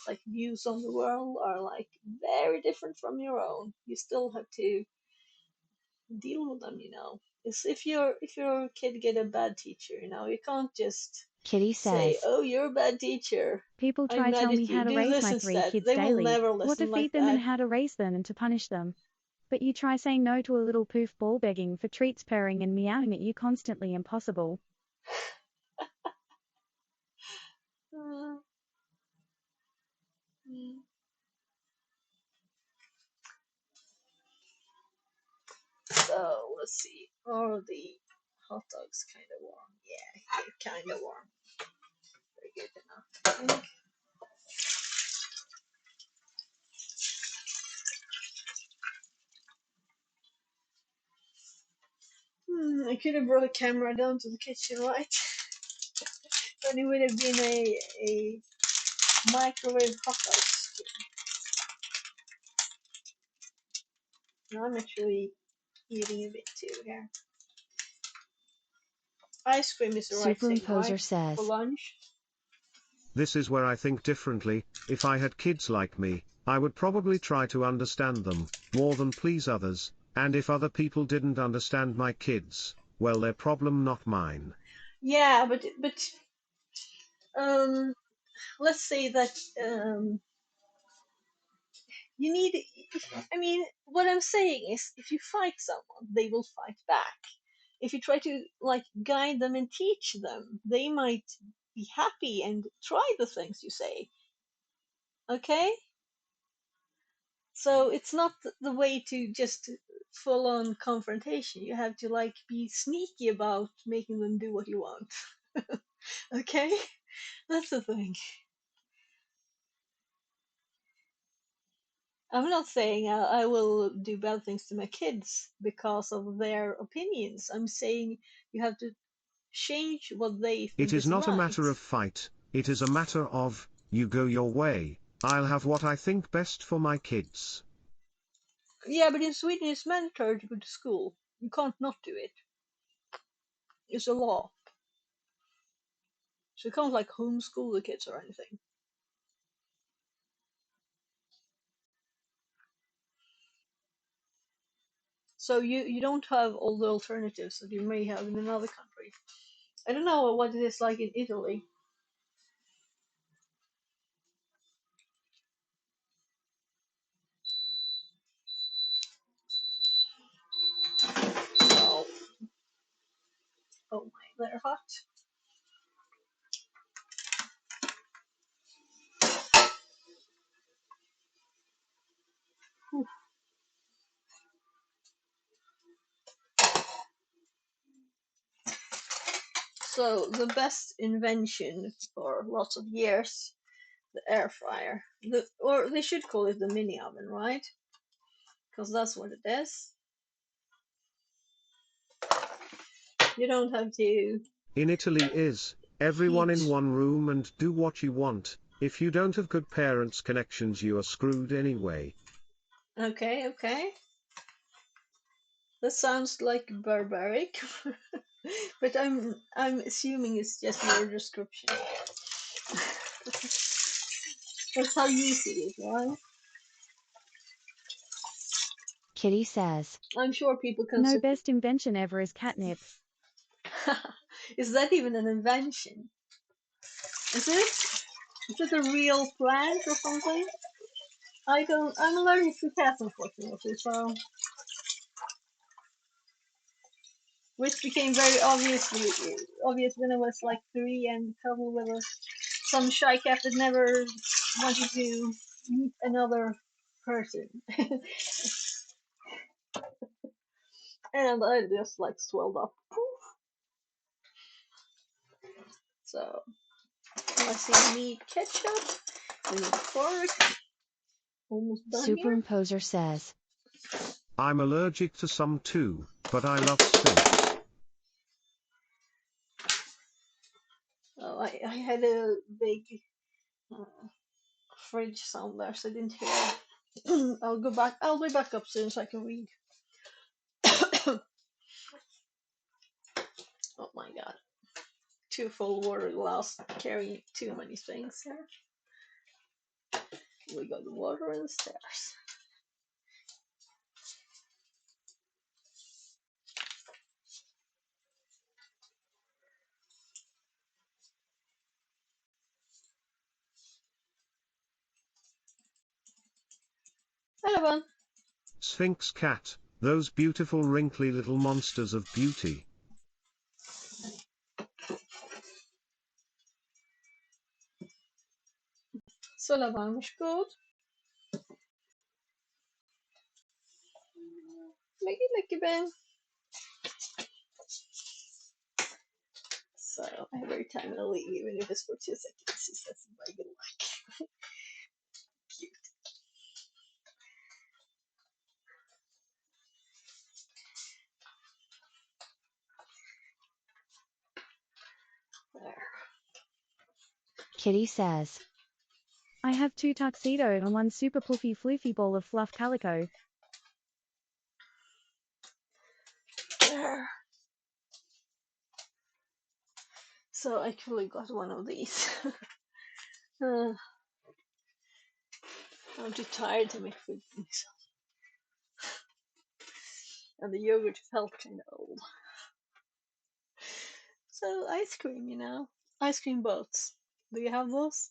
like views on the world are like very different from your own, you still have to deal with them. It's if your kid get a bad teacher, you can't just Kitty say, says. "Oh, you're a bad teacher. People I'm try mad tell me at you. how to Do raise this my 3 instead." kids They will daily, never what to listen feed like them and that. how to raise them and to punish them. But you try saying no to a little poof ball begging for treats, purring and meowing at you constantly. Impossible. Uh, mm. So let's see. Are the hot dogs kind of warm? Yeah, they're kind of warm. They're good enough, I think. I could have brought a camera down to the kitchen, right? Then it would have been a microwave hot dogs. Now I'm actually eating a bit too here. Ice cream is the right thing, Superimposer right? For says. lunch. This is where I think differently. If I had kids like me, I would probably try to understand them, more than please others, and if other people didn't understand my kids, well, their problem, not mine. Yeah, but um, let's say that you need. I mean, what I'm saying is, if you fight someone, they will fight back. If you try to like guide them and teach them, they might be happy and try the things you say. Okay? So it's not the way to just full on confrontation. You have to like be sneaky about making them do what you want. Okay? That's the thing. I'm not saying I will do bad things to my kids because of their opinions. I'm saying you have to change what they It think is is not a right. matter of fight, it is a matter of, you go your way, I'll have what I think best for my kids. Yeah, but in Sweden it's mandatory to go to school. You can't not do it. It's a law. So you can't like homeschool the kids or anything. So you don't have all the alternatives that you may have in another country. I don't know what it is like in Italy. Oh, oh my, they're hot. Whew. So the best invention for lots of years, the air fryer. Or they should call it the mini oven, right? Because that's what it is. You don't have to In Italy is, everyone in heat. one room and do what you want, if you don't have good parents connections you are screwed anyway. Okay, okay. That sounds like barbaric. But I'm assuming it's just your description. That's how you see it, right? Kitty says. I'm sure people No consider. best invention ever is catnip. Is that even an invention? Is it? Is it a real plant or something? I don't. I'm allergic to cats, unfortunately. So, which became very obvious when I was like 3 and traveled with some shy cat that never wanted to meet another person, and I just like swelled up. So I see need ketchup. We need fork. Almost done here. Superimposer says. I'm allergic to some too, but I love Sphinx. Oh, I had a big uh, fridge sound there, so I didn't hear. I'll go back. I'll be back up soon so I can read. Oh my god. 2 full water glass carrying too many things here. We got the water and the stairs. Hello, one. Sphinx cat, those beautiful wrinkly little monsters of beauty. Så lavar varsågod. Lägg Ben. So every time I leave, even if it's for 2 seconds, he says my good luck. Cute. There. Kitty says. I have 2 tuxedo and 1 super puffy floofy ball of fluff calico. There. So I actually got one of these. I'm too tired to make food for myself. And the yogurt felt kind of old. So ice cream, ice cream boats. Do you have those?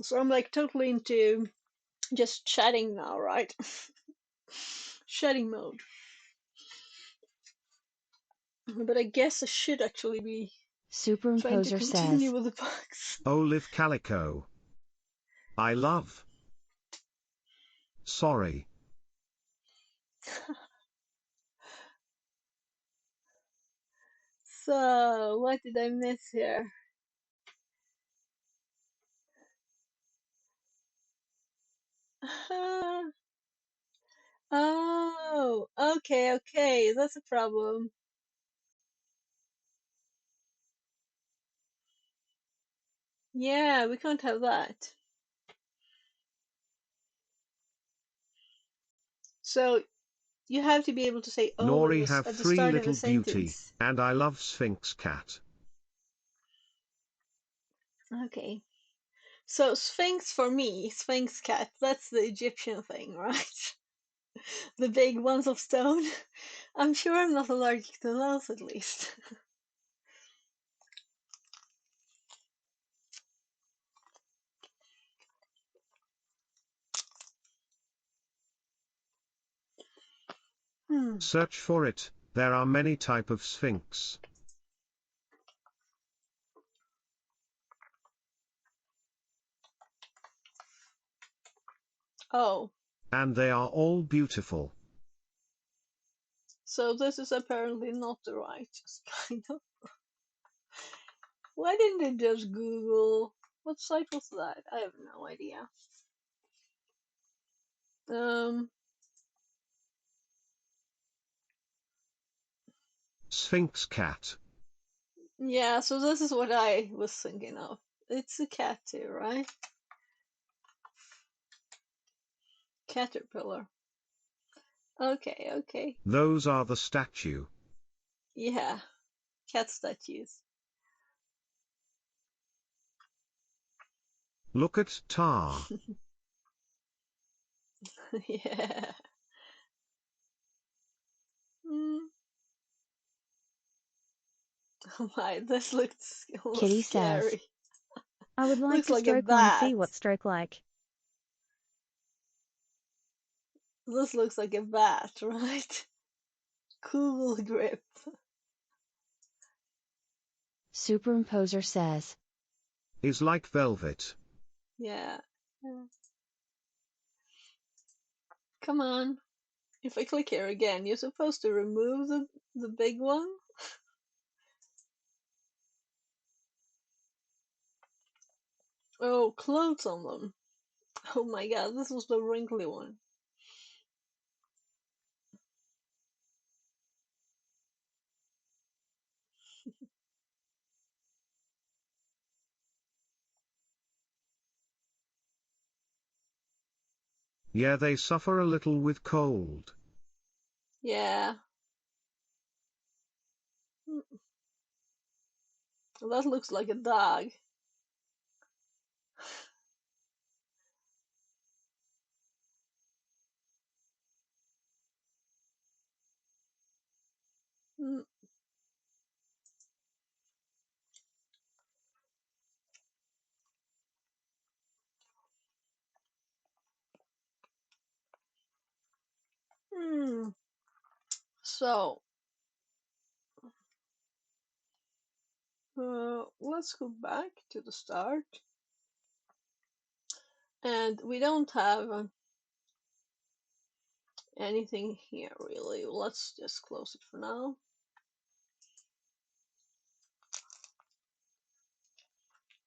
So I'm like totally into just chatting now, right? Chatting mode. But I guess I should actually be trying to Superimposer continue says. with the books. Olive calico. I love. Sorry. So, what did I miss here? Oh, okay, that's a problem. Yeah, we can't have that. So, you have to be able to say oh Nori have at the 3 start of a little beauty, sentence. and I love Sphinx cat. Okay. So, Sphinx for me, Sphinx cat, that's the Egyptian thing, right? The big ones of stone. I'm sure I'm not allergic to those at least. Hmm. Search for it, there are many type of Sphinx. Oh, And they are all beautiful. so this is apparently not the righteous kind of. Why didn't they just Google? What site was that? I have no idea. Um, Sphinx cat. yeah, so this is what I was thinking of. It's a cat too, right? Caterpillar. Okay, okay. Those are the statue. Yeah, cat statues. Look at Tar. Yeah. Mm. Oh my, this looks Kitty almost says. scary. I would like Looks to like a stroke one, bat. see what stroke like. This looks like a bat, right? Cool grip. Superimposer says. Is like velvet. Yeah. Come on. If I click here again, you're supposed to remove the big one. Oh, clothes on them. Oh my god, this was the wrinkly one. Yeah, they suffer a little with cold. Yeah. That looks like a dog. Mm. Hmm. So, let's go back to the start. And we don't have anything here really. Let's just close it for now.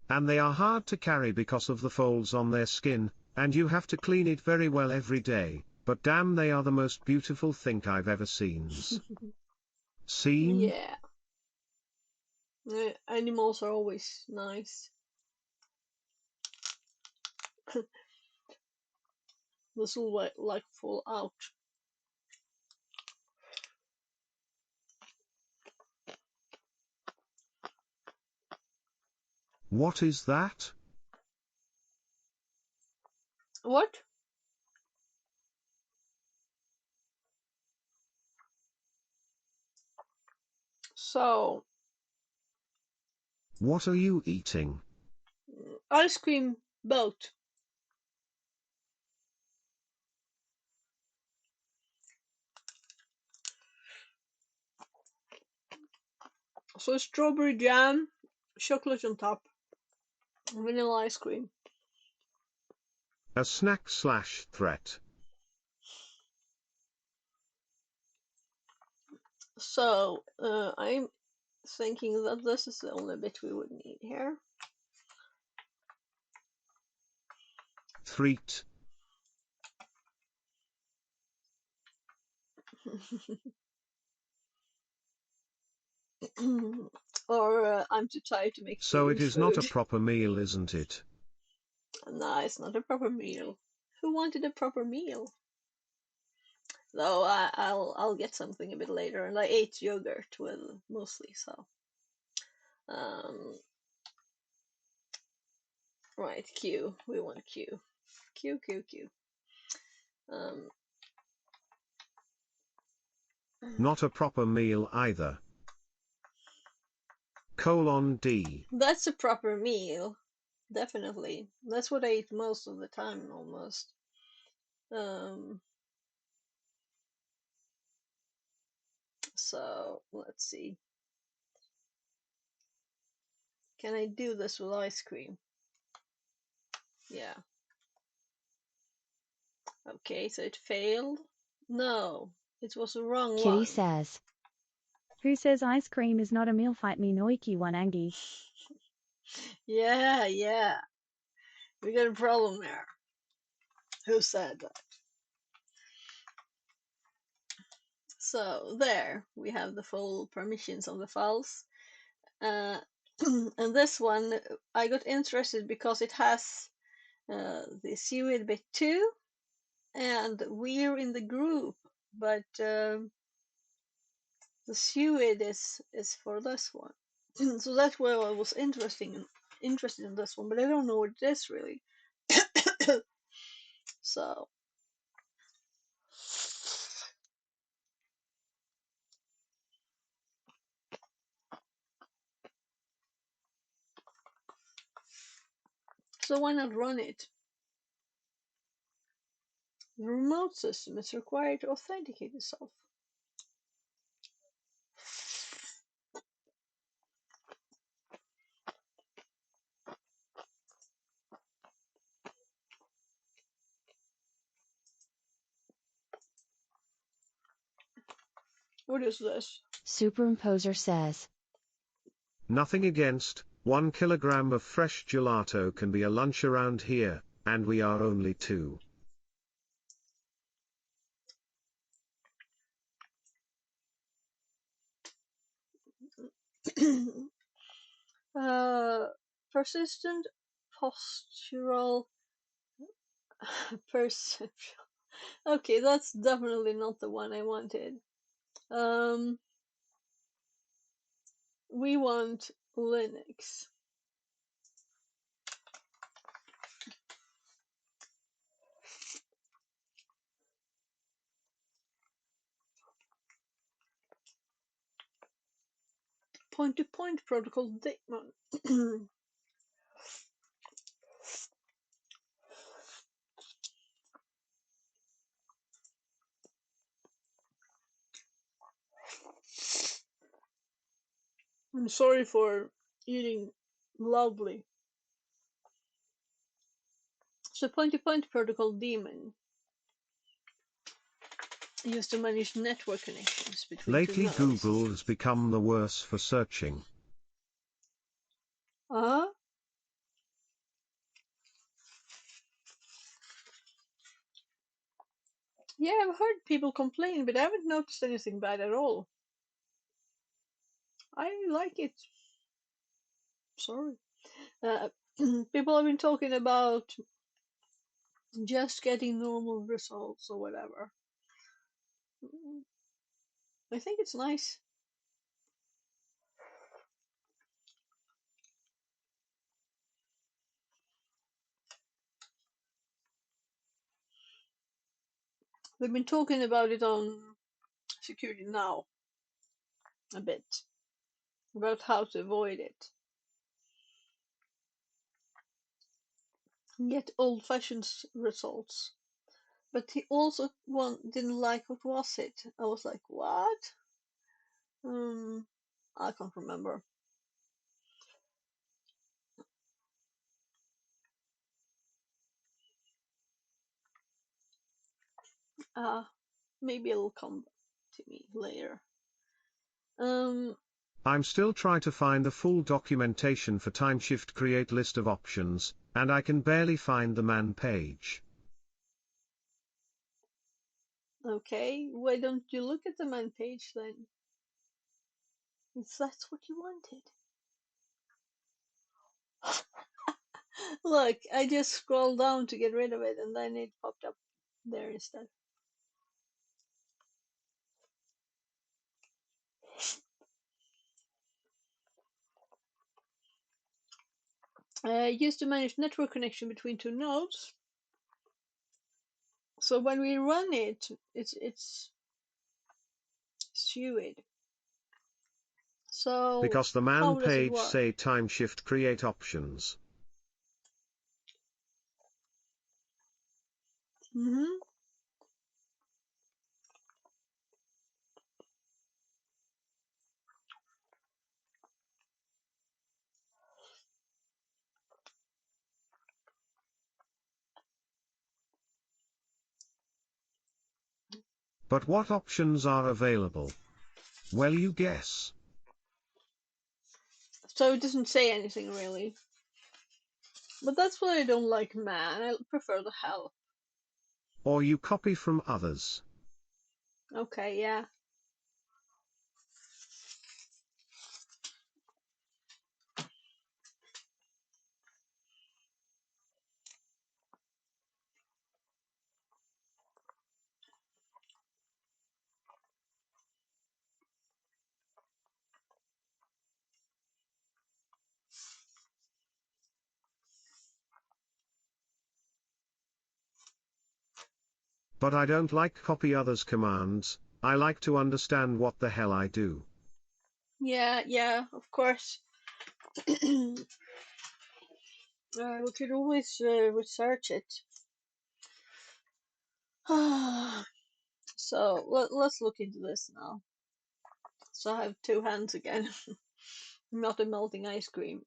And they are hard to carry because of the folds on their skin, and you have to clean it very well every day, but damn, they are the most beautiful thing I've ever seen. Seen? Yeah. Animals are always nice. This will like fall out. What is that? What? So, What are you eating? ice cream boat. So strawberry jam, chocolate on top, vanilla ice cream. A snack/threat. So, I'm thinking that this is the only bit we would need here. Threat. Or I'm too tired to make So it is not a food. proper meal, isn't it? No, it's not a proper meal. Who wanted a proper meal? Though I'll get something a bit later, and I ate yogurt with mostly. So, um, right, Q. We want Q. Q Q Q. Um, Not a proper meal either. :D. that's a proper meal, definitely. That's what I eat most of the time, almost. Um, so let's see. Can I do this with ice cream? Yeah. Okay, so it failed. No, it was the wrong Kitty one. says. Who says ice cream is not a meal? Fight me Noiki one Angie. Yeah, yeah. We got a problem there. Who said that? So there, we have the full permissions of the files. And this one, I got interested because it has the seaweed bit 2 and we're in the group, but the suid is for this one. So that's why I was interested in this one, but I don't know what it is really. So why not run it? The remote system is required to authenticate itself. What is this? Superimposer says. Nothing against, 1 kilogram of fresh gelato can be a lunch around here, and we are only 2. Persistent postural perception. Okay, that's definitely not the one I wanted. We want Linux. Point-to-point protocol daemon. I'm sorry for eating loudly. So point-to-point protocol daemon used to manage network connections between two Lately nodes. Google has become the worse for searching. Uh-huh. Yeah, I've heard people complain, but I haven't noticed anything bad at all. I like it. Sorry. Uh, People have been talking about just getting normal results or whatever. I think it's nice. We've been talking about it on Security Now a bit, about how to avoid it. Get old-fashioned results. But he also didn't like what was it. I was like, what? I can't remember. Maybe it'll come to me later. I'm still trying to find the full documentation for TimeShift create list of options, and I can barely find the man page. Okay, why don't you look at the man page then? If that's what you wanted. Look, I just scrolled down to get rid of it and then it popped up there instead. Used to manage network connection between two nodes. So when we run it, it's SUID. So Because the man how does it page work? say TimeShift create options. Mm-hmm. But what options are available? Well, you guess. So it doesn't say anything really. But that's what I don't like, man. I prefer the help. Or you copy from others. Okay, yeah. But I don't like copy others' commands, I like to understand what the hell I do. Yeah, of course. We could always research it. So let's look into this now. So I have two hands again, not a melting ice cream.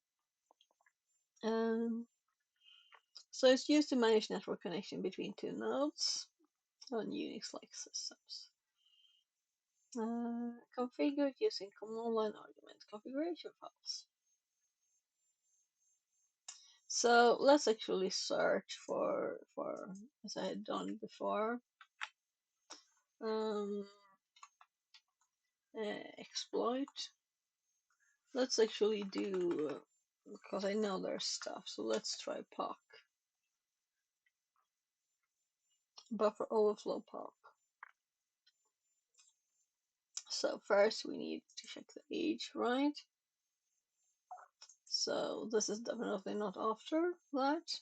Um, so it's used to manage network connection between two nodes on Unix-like systems. Configured using command line argument configuration files. So let's actually search for as I had done before. Um, exploit. Let's actually do because I know there's stuff. So let's try POC. Buffer overflow POC. So first we need to check the age, right? So this is definitely not after that.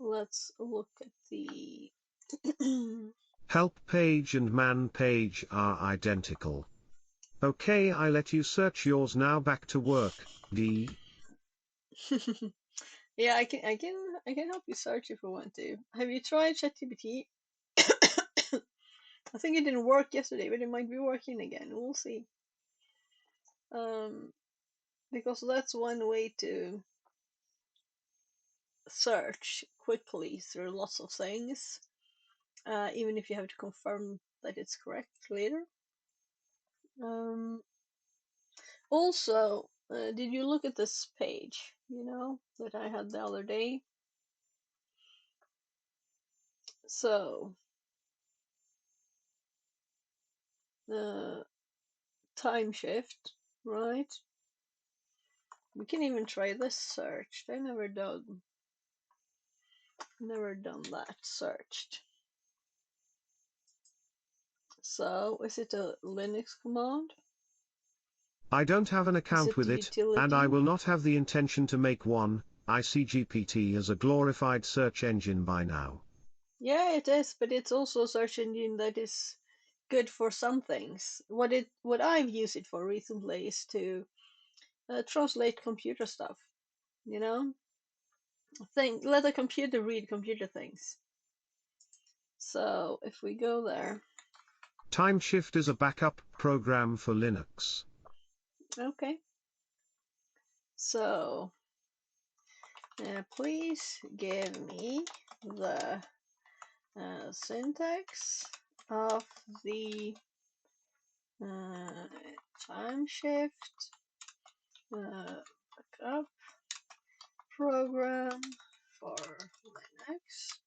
Let's look at the Help page and man page are identical. Okay, I let you search yours now, back to work, D. yeah, I can help you search if you want to. Have you tried ChatGPT? I think it didn't work yesterday, but it might be working again. We'll see. Because that's one way to search quickly through lots of things, even if you have to confirm that it's correct later. Also, did you look at this page, that I had the other day? So, time shift, right? We can even try this search. I never done that searched. So, is it a Linux command? I don't have an Is account it with a it, and I utility? will not have the intention to make one. I see GPT as a glorified search engine by now. Yeah, it is, but it's also a search engine that is good for some things. What I've used it for recently is to translate computer stuff. You know, let a computer read computer things. So if we go there, TimeShift is a backup program for Linux. okay. So please give me the syntax of the time shift backup program for Linux.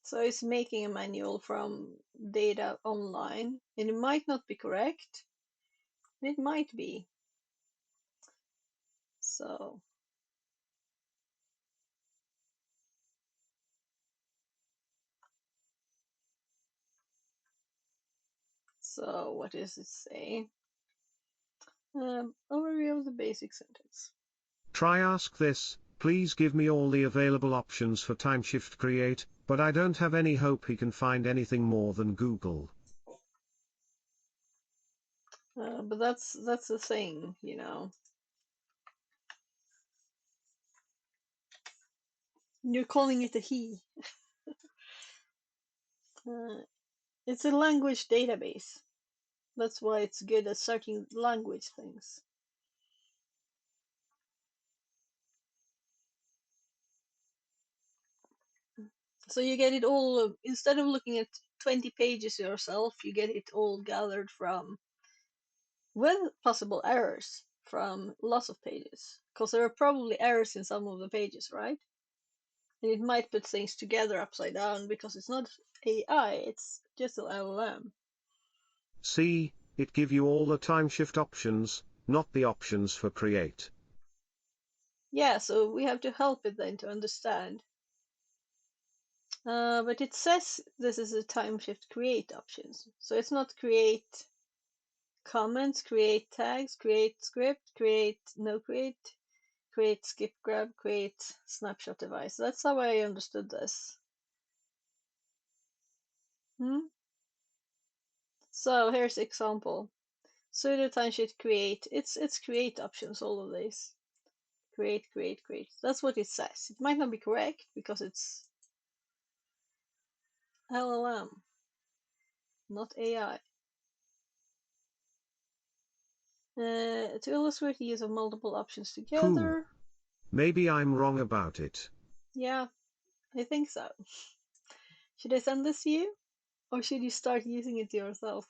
So it's making a manual from data online, and it might not be correct. It might be. So what does it say? Overview of the basic syntax. Try ask this, please give me all the available options for TimeShift create, but I don't have any hope he can find anything more than Google. But that's the thing, You're calling it a he. It's a language database. That's why it's good at searching language things. So you get it all, instead of looking at 20 pages yourself, you get it all gathered from, with possible errors, from lots of pages. Because there are probably errors in some of the pages, right? And it might put things together upside down because it's not AI, it's just an LLM. See, it give you all the time shift options, not the options for create. Yeah, so we have to help it then to understand. But it says this is a time shift create options. So it's not create comments, create tags, create script, create no create, create skip grab, create snapshot device. That's how I understood this. So here's example. Pseudo timesheet create. It's create options, all of these. Create, create, create. That's what it says. It might not be correct because it's LLM, not AI. To illustrate the use of multiple options Pooh. together. Maybe I'm wrong about it. Yeah, I think so. Should I send this to you? Or should you start using it yourself?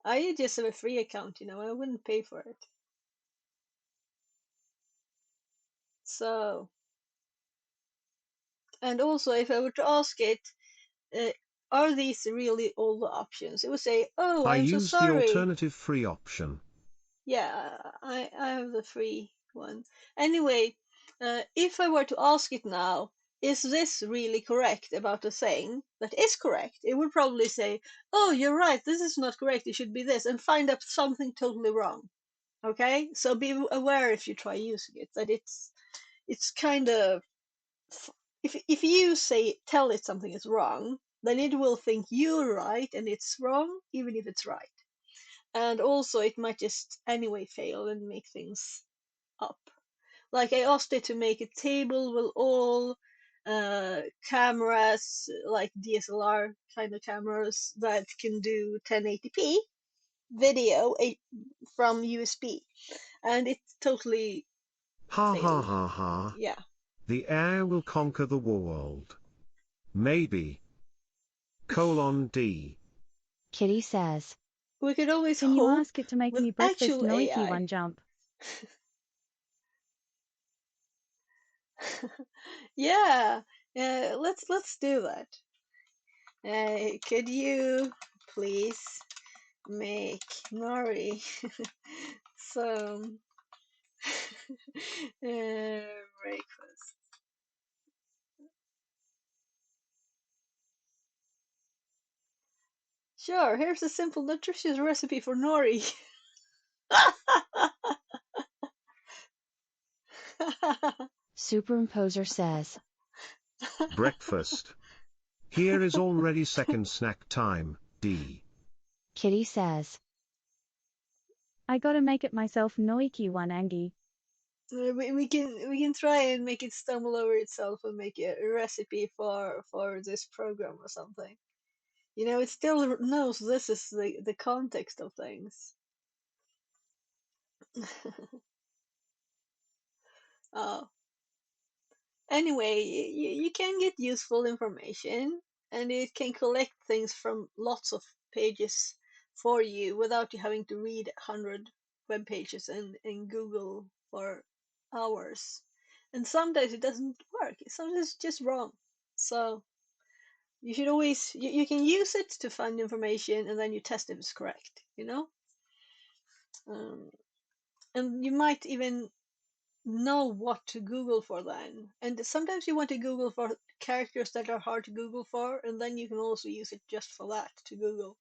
I just have a free account, I wouldn't pay for it. So, and also if I were to ask it, uh, are these really all the options? It would say, oh, I I'm so use the sorry. alternative free option. Yeah, I have the free one. Anyway, if I were to ask it now, is this really correct about a thing that is correct? It would probably say, oh, you're right, this is not correct, it should be this, and find out something totally wrong. Okay? So be aware if you try using it that it's kind of, if you say tell it something is wrong, then it will think you're right and it's wrong, even if it's right. And also it might just anyway fail and make things up. Like I asked it to make a table with all cameras, like DSLR kind of cameras that can do 1080p video from USB, and it totally Ha ha failed. ha ha. Yeah, The air will conquer the world. Maybe. D. Kitty says. we could always Can you hope ask it to make with me breakfast actual noiki AI. one jump? Yeah, let's do that. Could you please make Nori some breakfast? Sure, here's a simple nutritious recipe for Nori. Superimposer says. Breakfast. Here is already second snack time, D. Kitty says. I gotta make it myself noiki one Angie. We can try and make it stumble over itself and make a recipe for this program or something. It still knows this is the context of things. Oh. Anyway, you can get useful information and it can collect things from lots of pages for you without you having to read 100 web pages and Google for hours. And sometimes it doesn't work, sometimes it's just wrong. So you should always, you can use it to find information and then you test if it's correct, Um, and you might even know what to Google for then. And sometimes you want to Google for characters that are hard to Google for, and then you can also use it just for that to Google.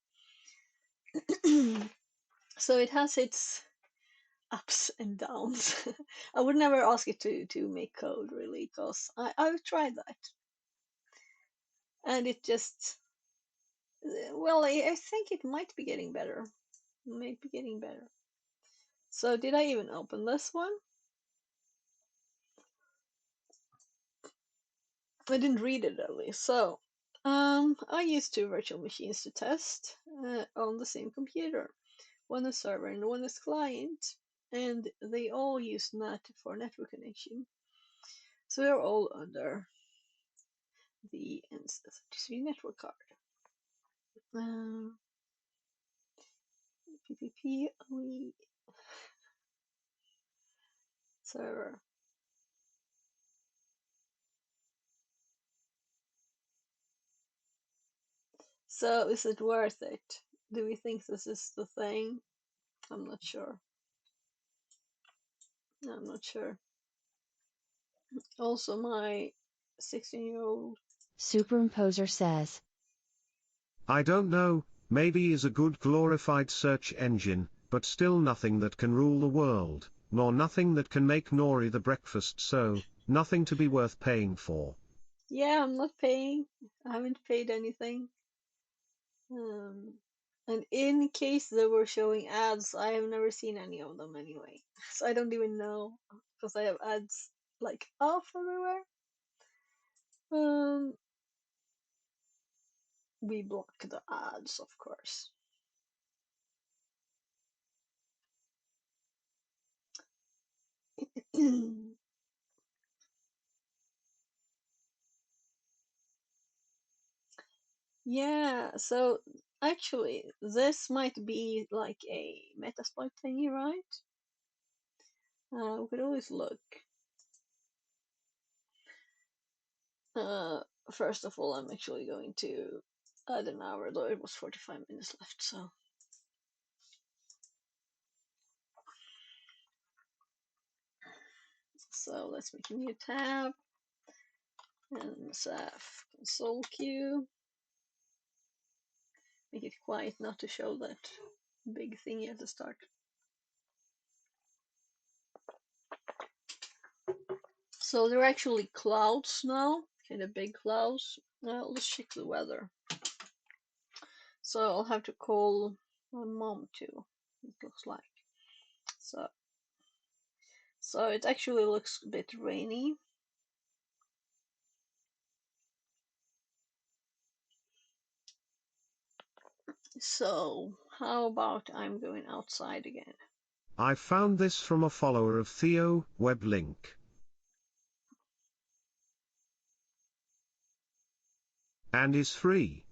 So it has its ups and downs. I would never ask it to make code really, because I've tried that. And it just, well, I think it might be getting better. Might be getting better. So did I even open this one? I didn't read it early. So, I used two virtual machines to test on the same computer. One is server and one is client, and they all use NAT for network connection. So they're all under the NS33 network card. PPP only server. So is it worth it? Do we think this is the thing? I'm not sure. I'm not sure. Also, my 16-year-old. Superimposer says. I don't know, maybe is a good glorified search engine, but still nothing that can rule the world, nor nothing that can make Nori the breakfast, so nothing to be worth paying for. Yeah, I'm not paying. I haven't paid anything. Um, and in case they were showing ads, I have never seen any of them anyway. So I don't even know because I have ads like off everywhere. Um, we block the ads, of course. Yeah, so actually, this might be like a Metasploit thingy, right? We could always look. Uh, First of all, I'm actually going to add an hour, though it was 45 minutes left, so let's make a new tab and save console queue. Make it quiet not to show that big thingy at the start. So there are actually clouds now, kind of big clouds. Let's check the weather. So I'll have to call my mom too, it looks like. So it actually looks a bit rainy. So how about I'm going outside again? I found this from a follower of Theo, web link. And is free.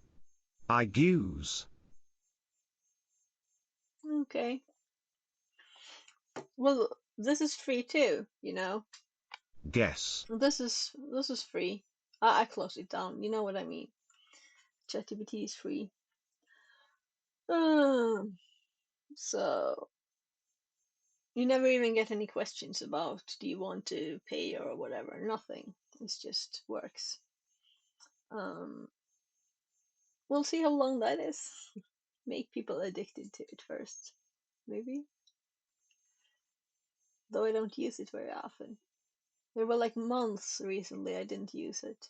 I use. Okay. Well, this is free too, you know. Guess. This is free. I close it down. You know what I mean. ChatGPT is free. So you never even get any questions about do you want to pay or whatever. Nothing. It just works. We'll see how long that is. Make people addicted to it first, maybe. Though I don't use it very often. There were like months recently I didn't use it.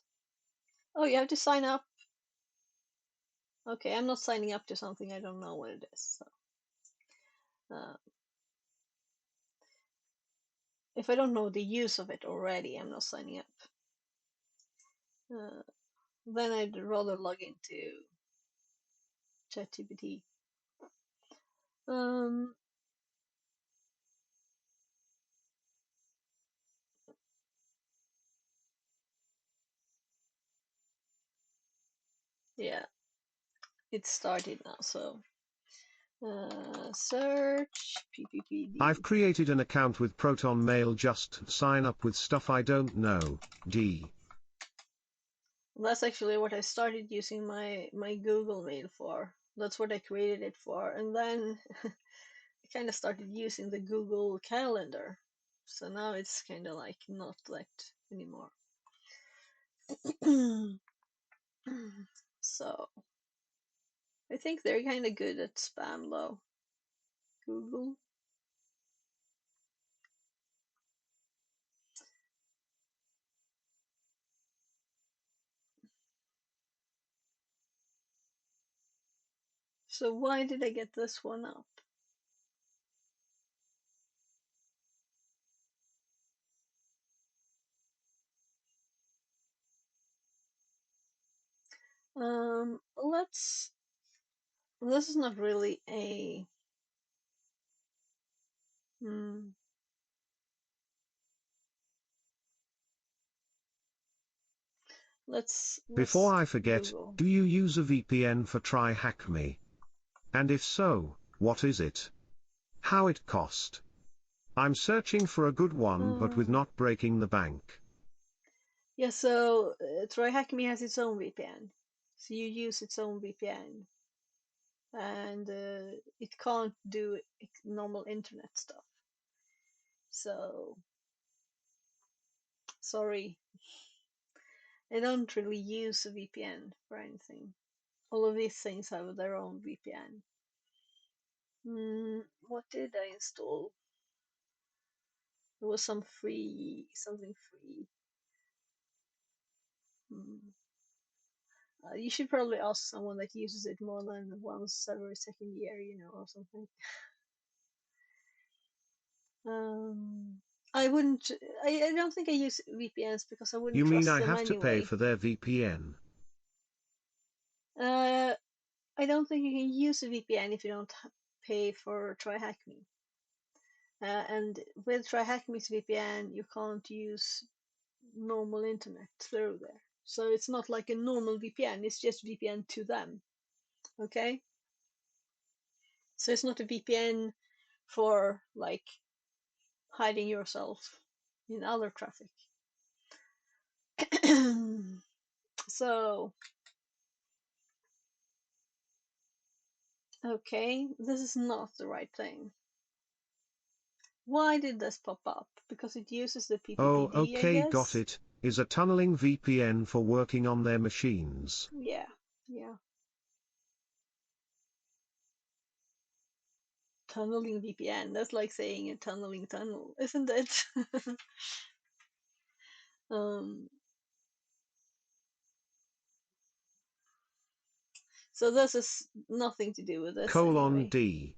Oh, you have to sign up. Okay, I'm not signing up to something I don't know what it is. So, if I don't know the use of it already, I'm not signing up. Uh, then I'd rather log into ChatGPT. Um, yeah, it started now. So, search PPPD. I've created an account with Proton Mail just to sign up with stuff I don't know, D. That's actually what I started using my Google Mail for. That's what I created it for, and then I kind of started using the Google Calendar. So now it's kind of like not that anymore. So I think they're kind of good at spam though. Google. So why did I get this one up? Let's. This is not really a. Hmm, let's Before I forget, Google. do you use a VPN for TryHackMe? And if so, what is it? How it cost? I'm searching for a good one but with Um, not breaking the bank. yeah, so TryHackMe has its own VPN. So you use its own VPN, and it can't do normal internet stuff. So sorry, I don't really use a VPN for anything. All of these things have their own VPN. What did I install? There was something free. You should probably ask someone that uses it more than once every second year, or something. I wouldn't. I don't think I use VPNs because I wouldn't You mean trust I them have to pay anyway. for their VPN? I don't think you can use a VPN if you don't pay for TryHackMe. And with TryHackMe's VPN, you can't use normal internet through there. So it's not like a normal VPN, it's just VPN to them. Okay? So it's not a VPN for like hiding yourself in other traffic. So, okay, this is not the right thing. Why did this pop up? Because it uses the Oh, PPPD, I okay, got guess. it. Is a tunneling VPN for working on their machines. Yeah. Tunneling VPN. That's like saying a tunneling tunnel, isn't it? So this is nothing to do with this anyway. D.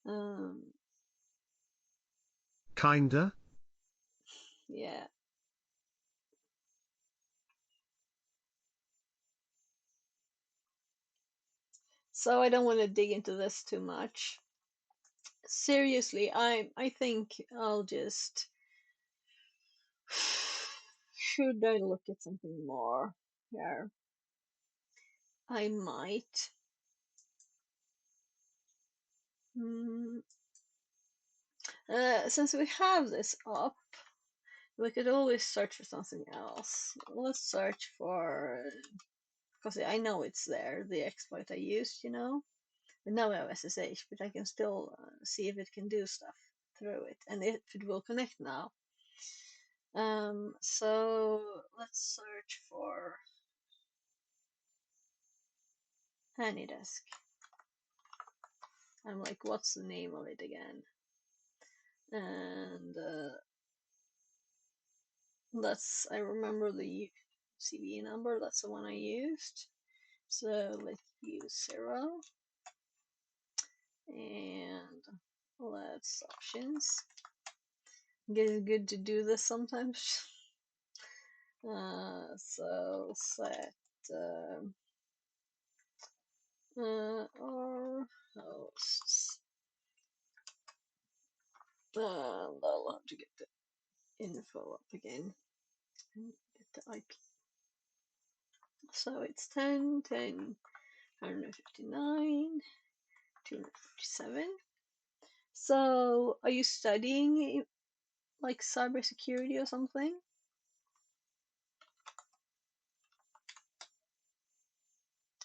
Um, Kinda? yeah. So I don't want to dig into this too much. Seriously, I think I'll just should I look at something more here? I might. Since we have this up, we could always search for something else. Let's search for, because I know it's there, the exploit I used, And now I have SSH, but I can still see if it can do stuff through it, and if it will connect now. So let's search for AnyDesk. I'm like, what's the name of it again? And I remember the CVE number, that's the one I used. So let's use 0. And let's options. It's good to do this sometimes. So set or hosts. And I'll have to get the info up again and get the IP. So it's 10, 10, 159, 257. So are you studying like cybersecurity or something?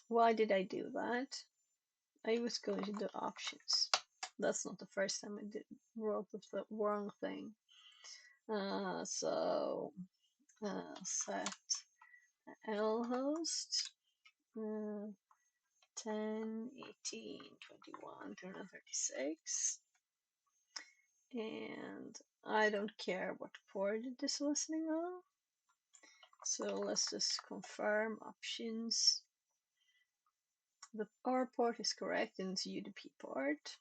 Why did I do that? I was going to do options. That's not the first time I wrote the wrong thing. So set L host 10, 18, 21, 236. And I don't care what port it is listening on. So let's just confirm options. The R port is correct and it's UDP port.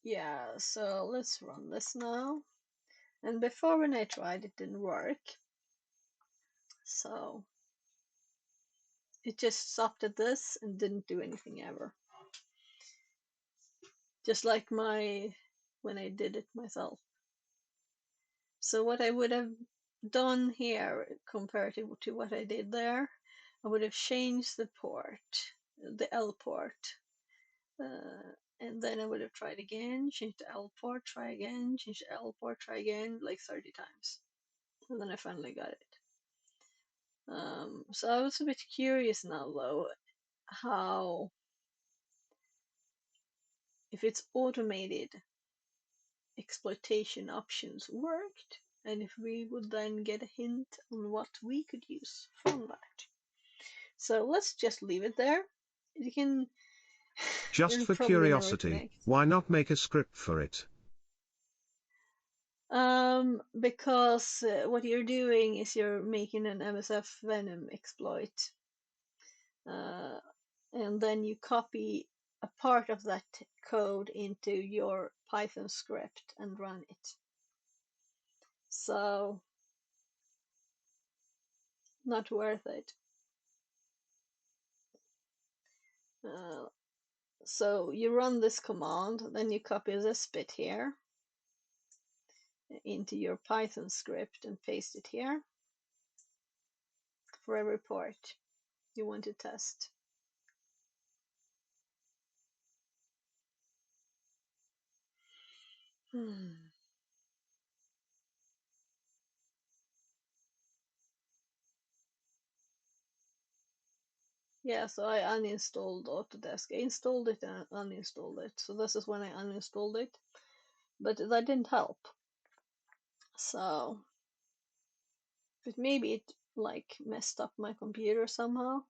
Yeah, so let's run this now. And before when I tried, it didn't work. So it just stopped at this and didn't do anything ever. Just like when I did it myself. So what I would have done here compared to what I did there, I would have changed the port, the L port, and then I would have tried again, change the L port, try again, change the L port, try again, like 30 times. And then I finally got it. So I was a bit curious now, though, how, if it's automated exploitation options worked, and if we would then get a hint on what we could use from that. So let's just leave it there. You can Just you'll for probably never curiosity, connect. why not make a script for it? Because what you're doing is you're making an MSF Venom exploit, and then you copy a part of that code into your Python script and run it. So, not worth it. Uh, so you run this command, then you copy this bit here into your Python script and paste it here for every part you want to test. Yeah, so I uninstalled Autodesk. I installed it and uninstalled it. So this is when I uninstalled it. But that didn't help. So, but maybe it like messed up my computer somehow.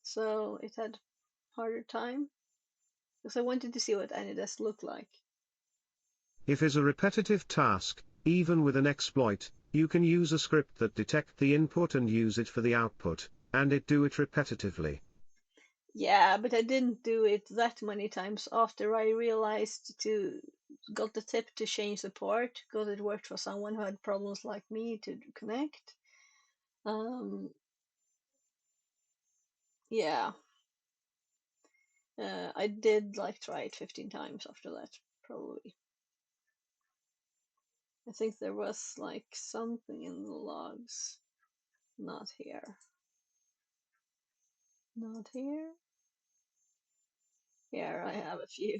So it had harder time. Because I wanted to see what Anydesk looked like. If it's a repetitive task, even with an exploit, you can use a script that detect the input and use it for the output, and it do it repetitively. Yeah, but I didn't do it that many times after I realized to got the tip to change the port because it worked for someone who had problems like me to connect. Yeah, I did like try it 15 times after that, probably. I think there was like something in the logs. Not here. Not here. Here I have a few.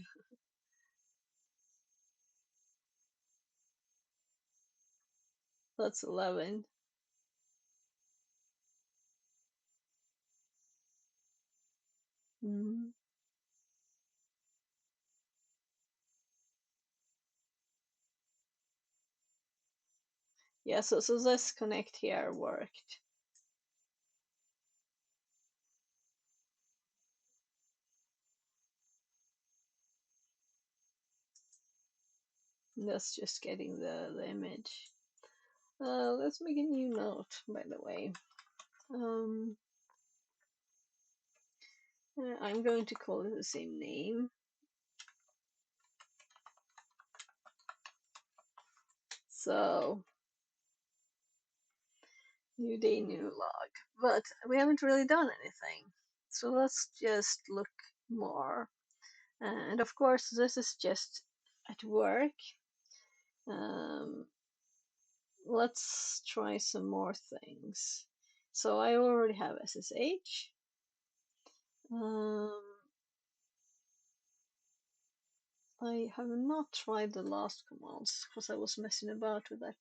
That's 11. Mm. Yeah, so this connect here worked. That's just getting the image. Let's make a new note, by the way. I'm going to call it the same name. So, new day, new log. But we haven't really done anything. So let's just look more. And of course, this is just at work. Um, let's try some more things. So I already have SSH. Um, I have not tried the last commands because I was messing about with that.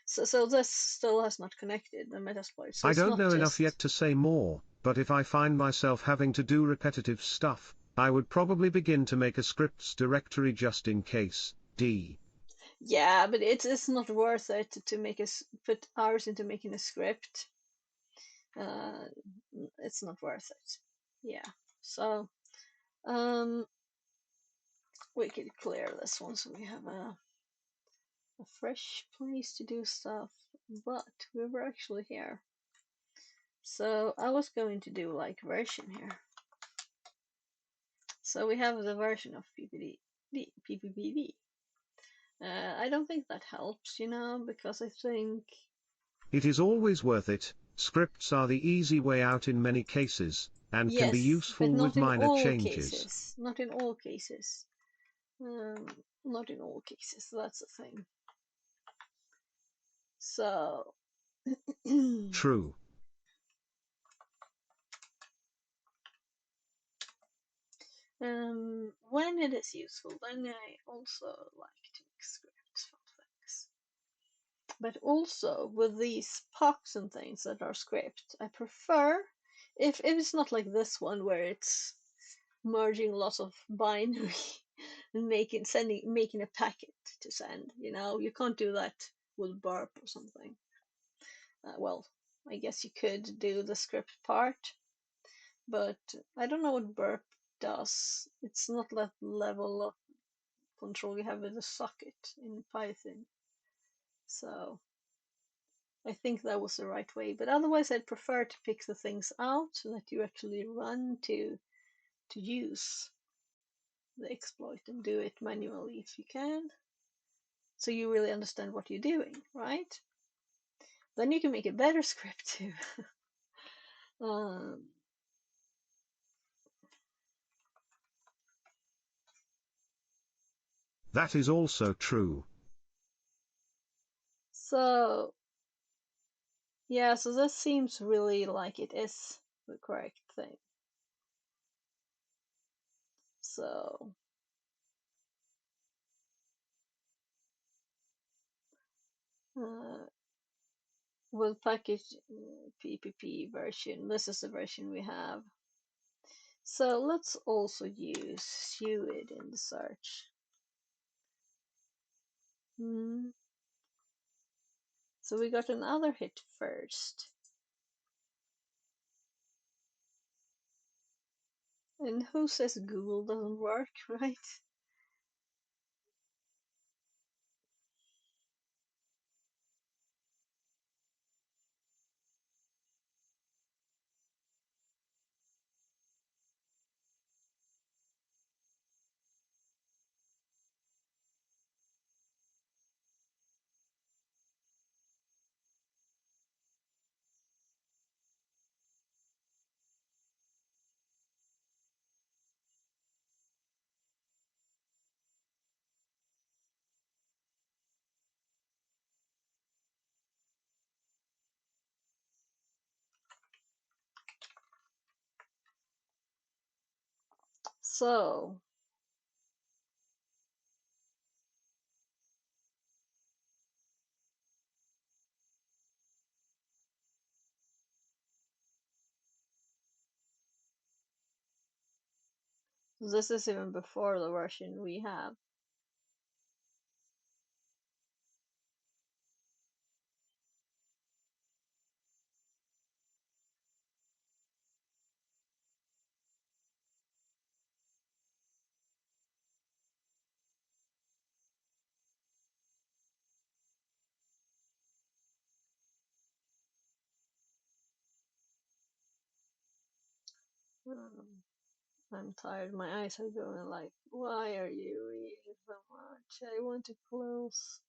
So this still has not connected the Metasploit. So I it's don't not know enough just yet to say more, but if I find myself having to do repetitive stuff, I would probably begin to make a scripts directory just in case. yeah, but it's not worth it to make us put hours into making a script. Uh, it's not worth it. Yeah. So we could clear this one so we have a fresh place to do stuff. But we were actually here. So I was going to do like version here. So we have the version of PPPD. I don't think that helps, because I think It is always worth it. Scripts are the easy way out in many cases, and can be yes, but useful with not in minor all changes. cases. Not in all cases. Not in all cases. That's the thing. So True. when it is useful, then I also like to make scripts for things. But also with these pucks and things that are script, I prefer if it's not like this one where it's merging lots of binary and making a packet to send. You can't do that with burp or something. Well, I guess you could do the script part, but I don't know what burp does. It's not that level of control you have with the socket in Python. So I think that was the right way. But otherwise, I'd prefer to pick the things out so that you actually run to use the exploit and do it manually if you can. So you really understand what you're doing, right? Then you can make a better script too. um, That is also true. so yeah, so this seems really like it is the correct thing. So with package PPP version, this is the version we have. So let's also use Suid in the search. So we got another hit first. And who says Google doesn't work, right? So this is even before the version we have. Um, I'm tired. My eyes are going like, why are you reading so much? I want to close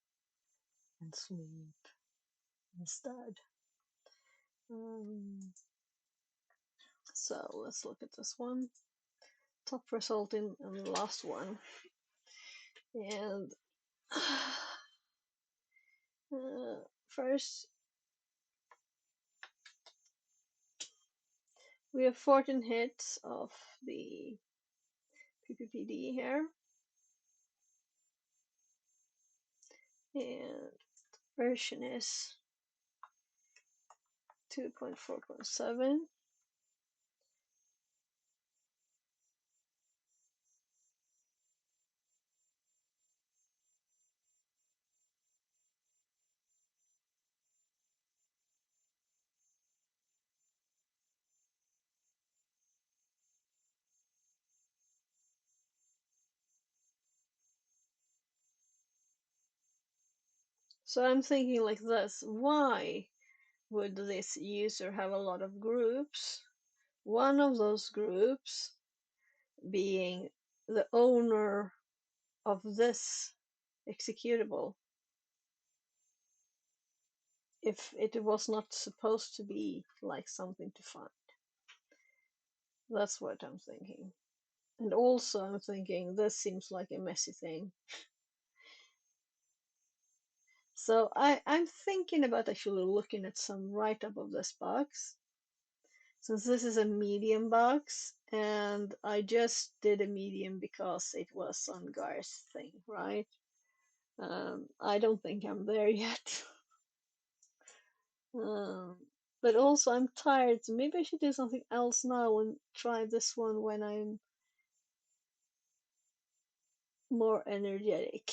and sleep instead. Um, so let's look at this one. Top result in the last one. And first, we have 14 hits of the PPPD here. And version is 2.4.7. So I'm thinking like this, why would this user have a lot of groups? One of those groups being the owner of this executable, if it was not supposed to be like something to find. That's what I'm thinking. And also I'm thinking this seems like a messy thing. So I'm thinking about actually looking at some write-up of this box. Since this is a medium box, and I just did a medium because it was on Gar's thing, right? I don't think I'm there yet. Um, but also I'm tired, so maybe I should do something else now and try this one when I'm more energetic.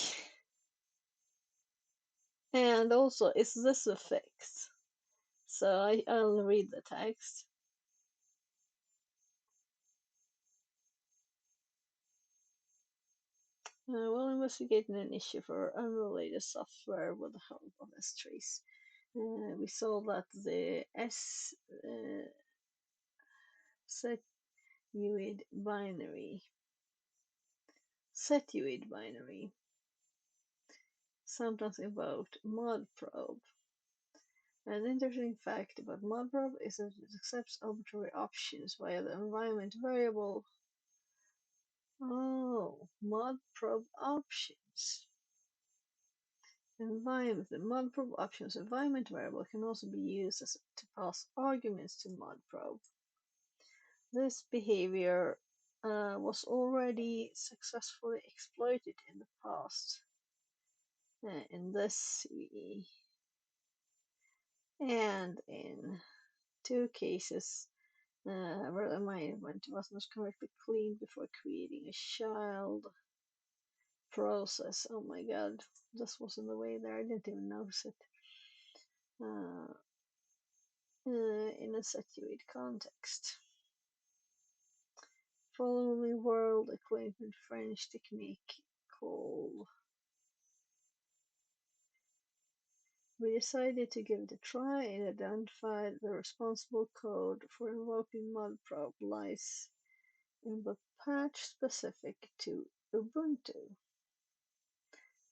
And also, is this a fix? So I'll read the text. While investigating an issue for unrelated software with the help of S-Trace, we saw that the setuid binary sometimes invoked modprobe. An interesting fact about modprobe is that it accepts arbitrary options via the environment variable. Oh, modprobe options. The modprobe options environment variable can also be used to pass arguments to modprobe. This behavior was already successfully exploited in the past in this CVE, and in 2 cases where the environment was not correctly cleaned before creating a child process. Oh my god, this was in the way there, I didn't even notice it. In a setuid context. Following world acclaimed French technique called, we decided to give it a try and identified the responsible code for invoking modprobe lies in the patch specific to Ubuntu.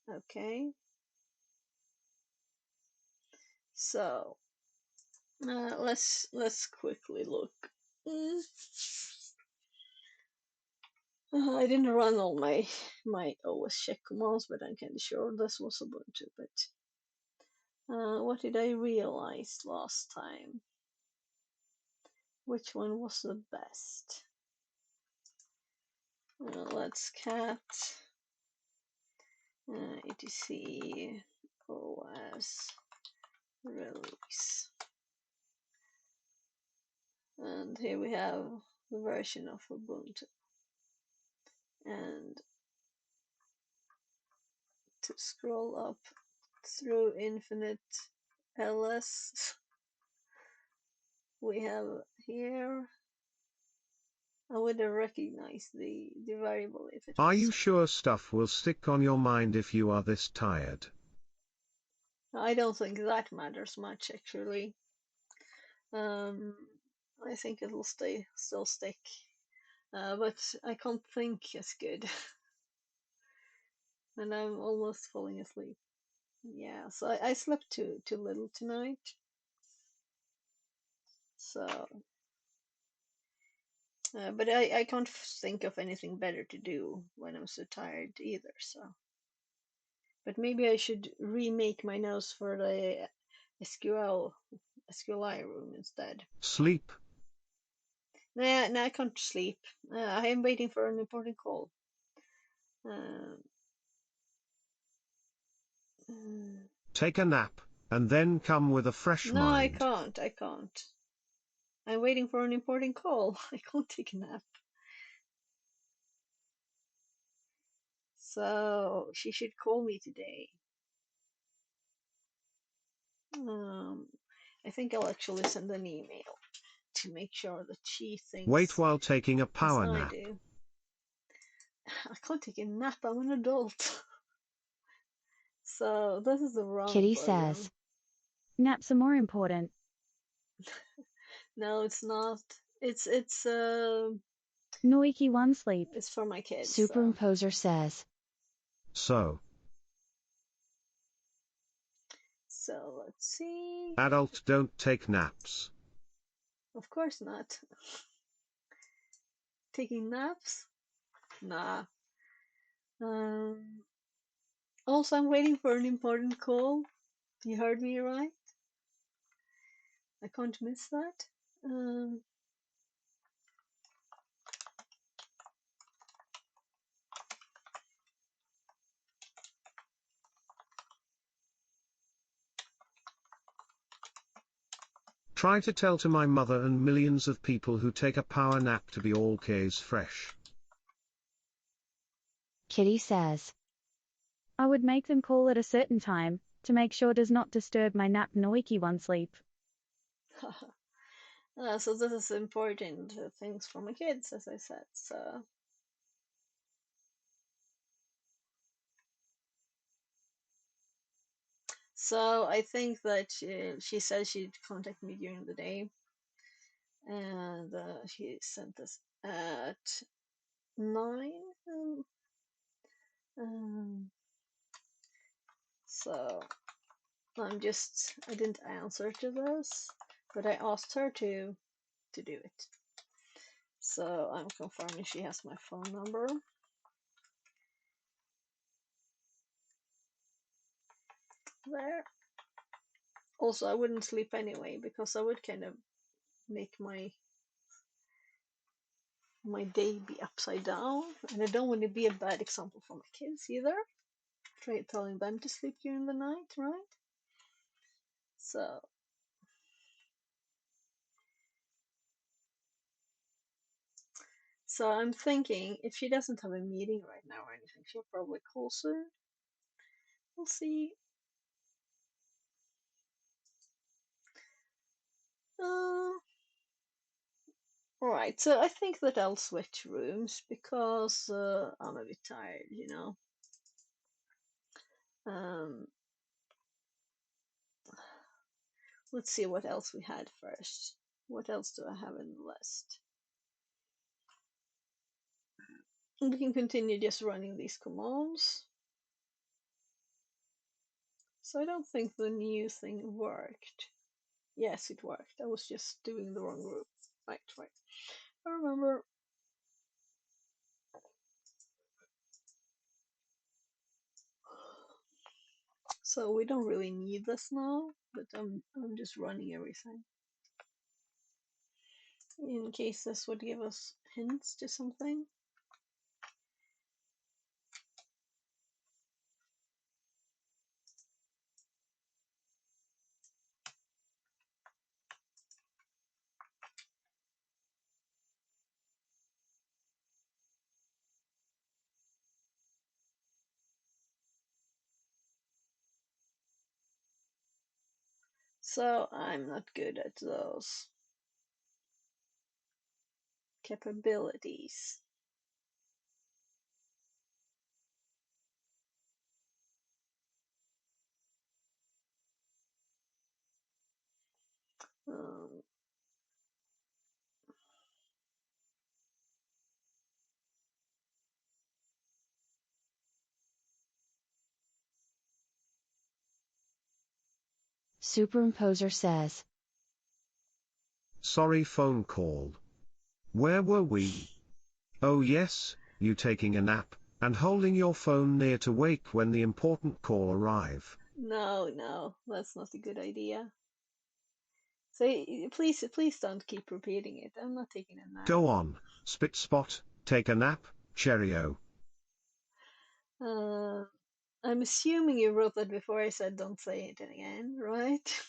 Okay, so let's quickly look. I didn't run all my OS check commands, but I'm kind of sure this was Ubuntu. But what did I realize last time? Which one was the best? Let's cat etc OS release, and here we have the version of Ubuntu. And to scroll up through infinite ls, we have here, I would have recognized the variable if it Are was. you sure stuff will stick on your mind if you are this tired? I don't think that matters much, actually. I think it'll still stick, but I can't think as good, and I'm almost falling asleep. Yeah, so I slept too little tonight, so but I can't think of anything better to do when I'm so tired either. So, but maybe I should remake my notes for the SQLi room instead. Sleep. Nah, I can't sleep. I am waiting for an important call. Take a nap, and then come with a fresh No, I mind. can't. I'm waiting for an important call. I can't take a nap. So she should call me today. I think I'll actually send an email to make sure that she Wait thinks while taking a as power I nap. do. I can't take a nap. I'm an adult. So this is the wrong Kitty program. says. Naps are more important. No, it's not. It's Noiki one sleep. it's for my kids. Superimposer says. So, So let's see. adults don't take naps. Of course not. Taking naps? Nah. Also, I'm waiting for an important call. You heard me right? I can't miss that. Try to tell to my mother and millions of people who take a power nap to be always fresh. Kitty says. I would make them call at a certain time, to make sure does not disturb my nap noiki one sleep. So this is important things for my kids, as I said. So I think that she said she'd contact me during the day, and she sent this at 9. Um, so I didn't answer to this, but I asked her to do it. So I'm confirming she has my phone number. There. Also, I wouldn't sleep anyway because I would kind of make my day be upside down, and I don't want to be a bad example for my kids either. Try telling them to sleep during the night, right? So I'm thinking if she doesn't have a meeting right now or anything, she'll probably call soon. We'll see. Alright, so I think that I'll switch rooms because I'm a bit tired, you know. Um, let's see what else we had first. What else do I have in the list? We can continue just running these commands. So I don't think the new thing worked. Yes, it worked. I was just doing the wrong group. Right. I remember. So we don't really need this now, but I'm just running everything in case this would give us hints to something. So I'm not good at those capabilities. Um, Superimposer says. Sorry, phone call. Where were we? Oh yes, you taking a nap, and holding your phone near to wake when the important call arrive. no, that's not a good idea. So please don't keep repeating it. I'm not taking a nap. Go on, spit spot, take a nap, Cheerio. I'm assuming you wrote that before I said don't say it again, right?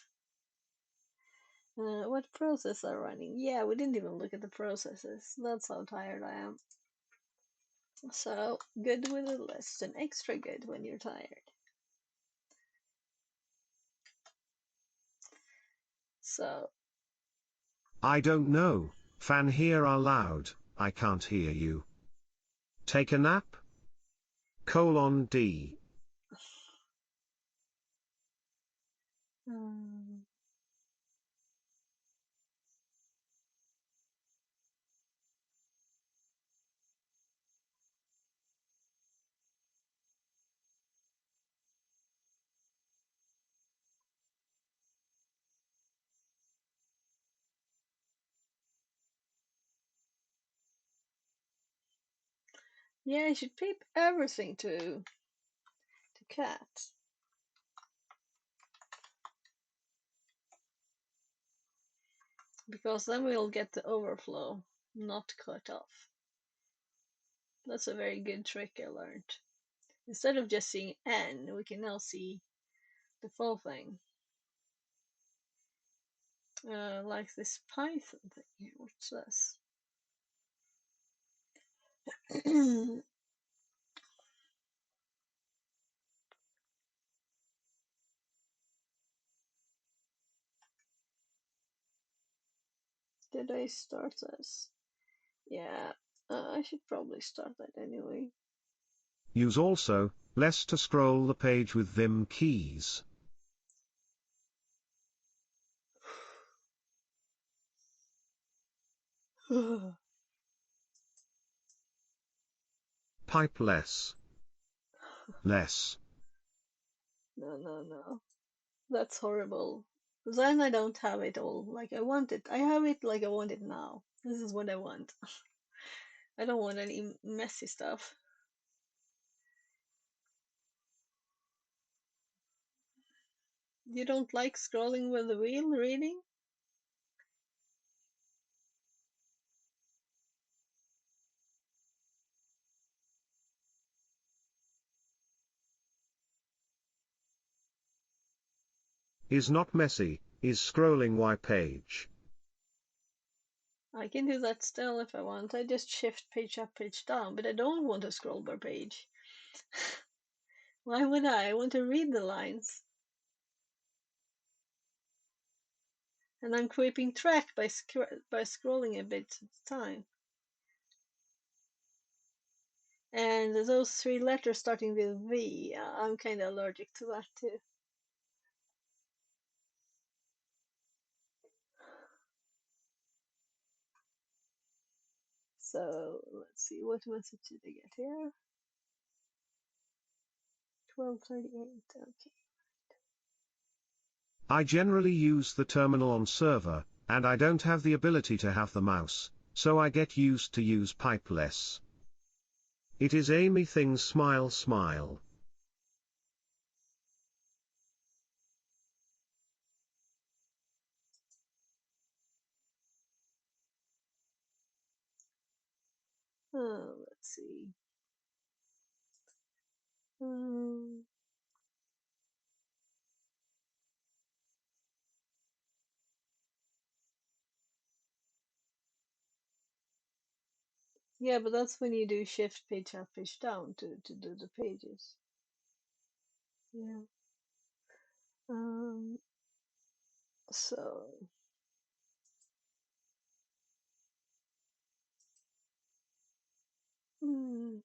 What process are running? Yeah, we didn't even look at the processes. That's how tired I am. So, good with a list and extra good when you're tired. So, I don't know, fan here are loud, I can't hear you. Take a nap? D. um, yeah, I should pape everything to cats. Because then we'll get the overflow, not cut off. That's a very good trick I learned. Instead of just seeing N, we can now see the full thing. Like this Python thing here. What's this? Did I start this? Yeah, I should probably start that anyway. Use also, less to scroll the page with them keys. No, Pipe less. Less. no. That's horrible. Then I don't have it all like I want it. I have it like I want it now. This is what I want. I don't want any messy stuff. You don't like scrolling with the wheel reading? Is not messy, is scrolling Y page. I can do that still if I want. I just shift page up, page down, but I don't want to scroll per page. Why would I? I want to read the lines. And I'm keeping track by scrolling a bit at a time. And those three letters starting with V, I'm kind of allergic to that too. So let's see, what message did I get here? 12:38. Okay. I generally use the terminal on server, and I don't have the ability to have the mouse, so I get used to use pipe less. It is Amy things smile smile. Let's see. Um, yeah, but that's when you do shift page up, page down to do the pages. Yeah. Um, so mm,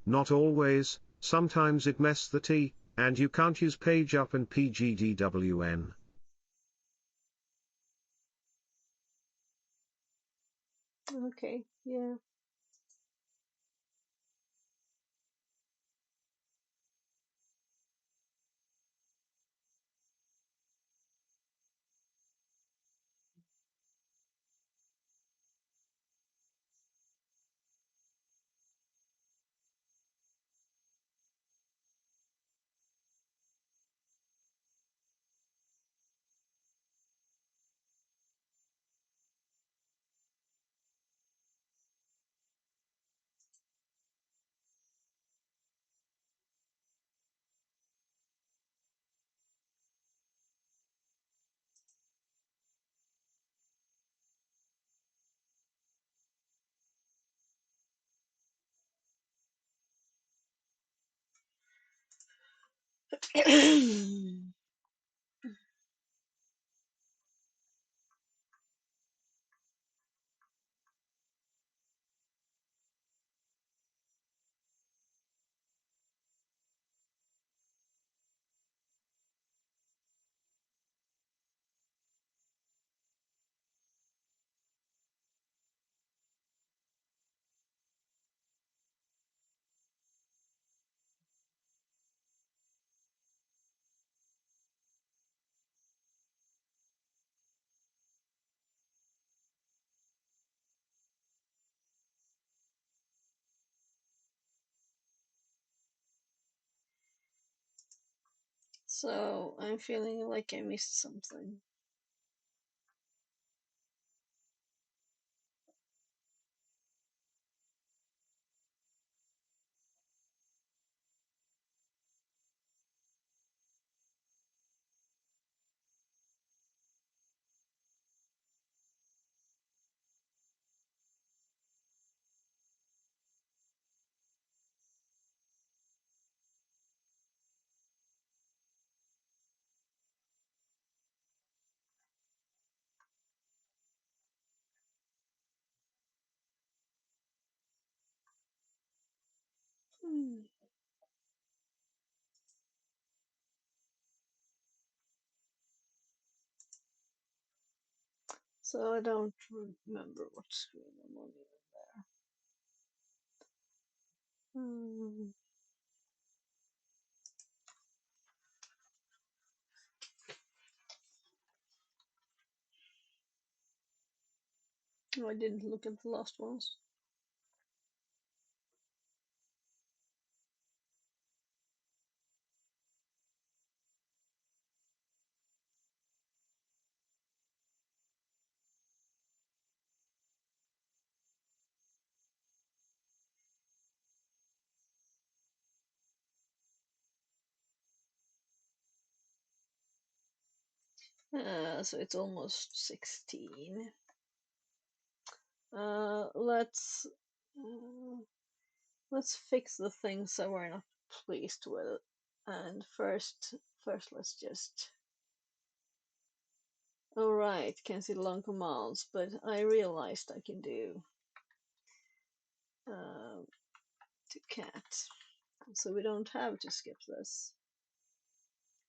Not always, sometimes it mess the T, and you can't use page up and PGDWN. okay, yeah. So I'm feeling like I missed something. Hmm. So I don't remember what screen I'm on even there. I didn't look at the last ones. So it's almost 16. Let's let's fix the things that we're not pleased with. And first let's just. Alright, can see long commands, but I realized I can do to cat, so we don't have to skip this,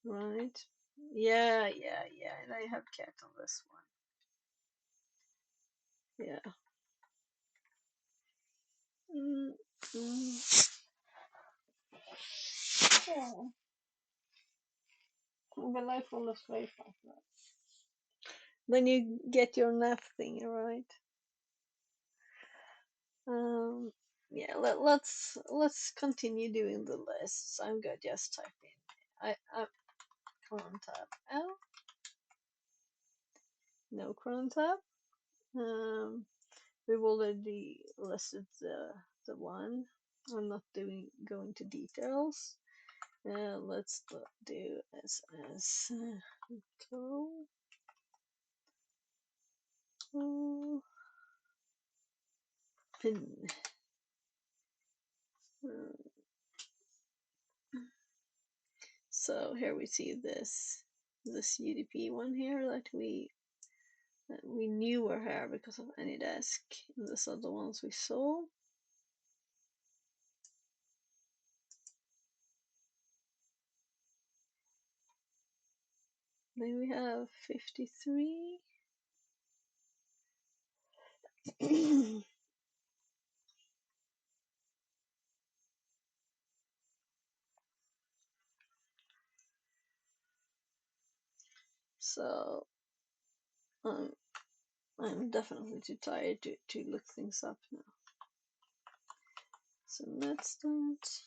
right? Yeah, and I have cat on this one. Yeah. Mm, mm. Yeah. But life will of life like that. Then you get your nap thing, right? Um, yeah. Let's continue doing the lists. I'm good. Just type in. I Cron tab L. No Cron tab. We've already listed the one. I'm not going to details. Let's do SS pin. So here we see this UDP one here that we knew were here because of AnyDesk. And these are the ones we saw. Then we have 53. So I'm definitely too tired to look things up now. So let's start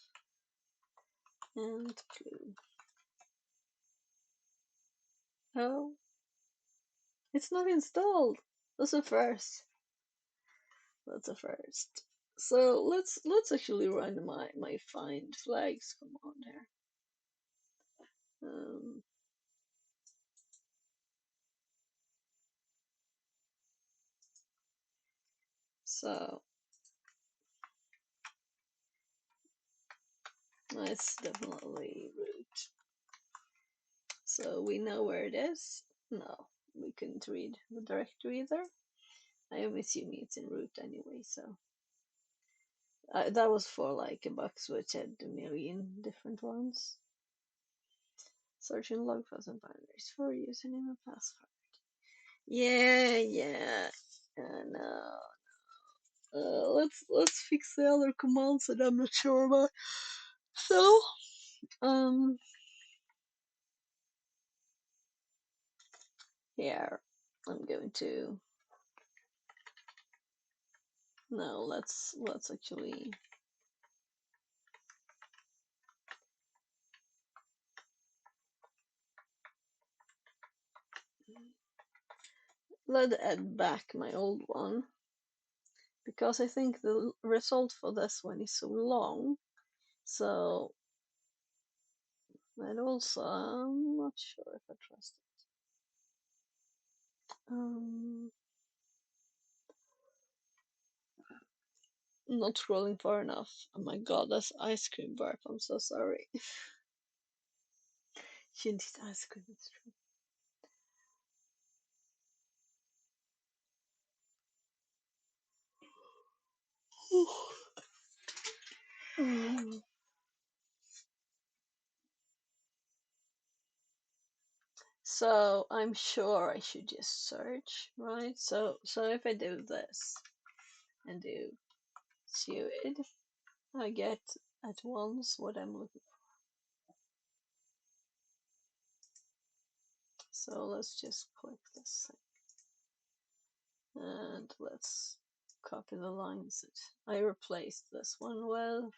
and clue. Oh, it's not installed. That's a first. That's a first. So let's actually run my find flags command here. So it's definitely root. So we know where it is. No, we couldn't read the directory either. I am assuming it's in root anyway. So that was for like a box which had a million different ones. Searching log files and binaries for username and password. Yeah. No. Let's fix the other commands that I'm not sure about. So, here I'm going to. No, let's actually. Let's add back my old one, because I think the result for this one is so long. So that also, I'm not sure if I trust it. Not scrolling far enough. Oh my god, that's ice cream burp. I'm so sorry. She needs ice cream. It's true. Mm. So I'm sure I should just search, right? So if I do this and do suid, I get at once what I'm looking for. So let's just click this thing. And let's copy the lines that I replaced this one with.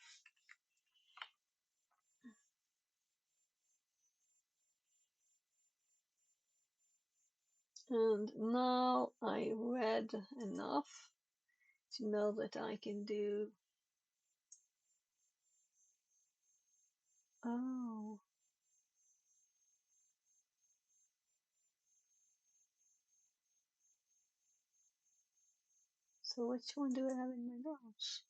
And now I read enough to know that I can do. Oh, so which one do I have in my notes?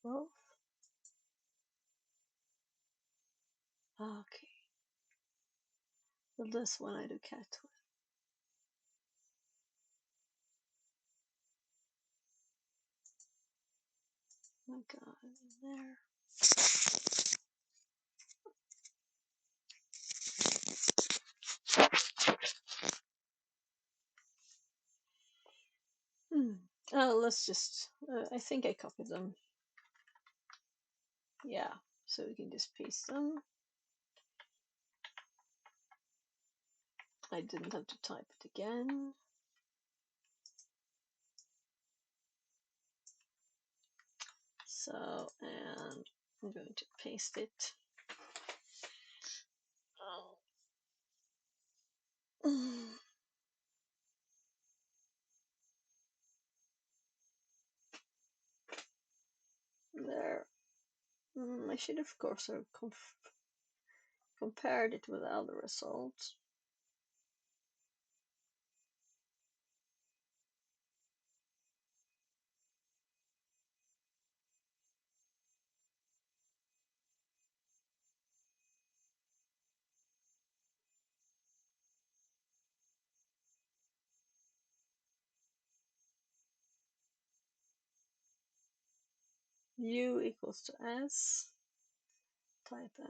Both? Okay. So this one I do cat with. My god, there. Hmm. Oh, let's just. I think I copied them. Yeah, so we can just paste them. I didn't have to type it again. So, and I'm going to paste it. Oh. There. I should, of course, have compared it with other results. U equals to S, type F.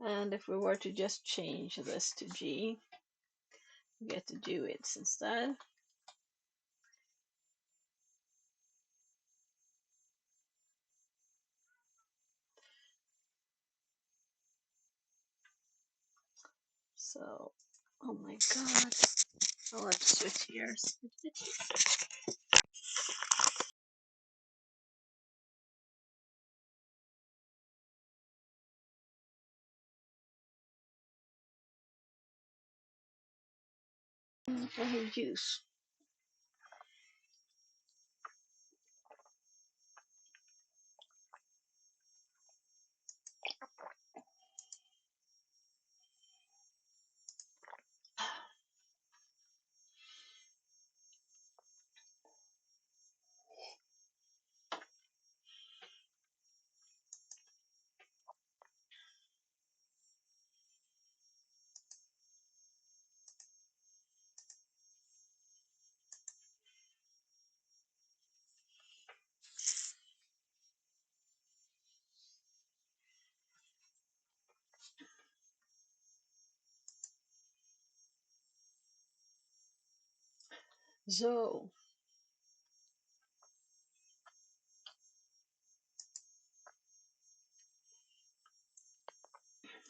And if we were to just change this to G, we get to do it instead. So, oh my god, I'll have to switch gears. I have juice. So,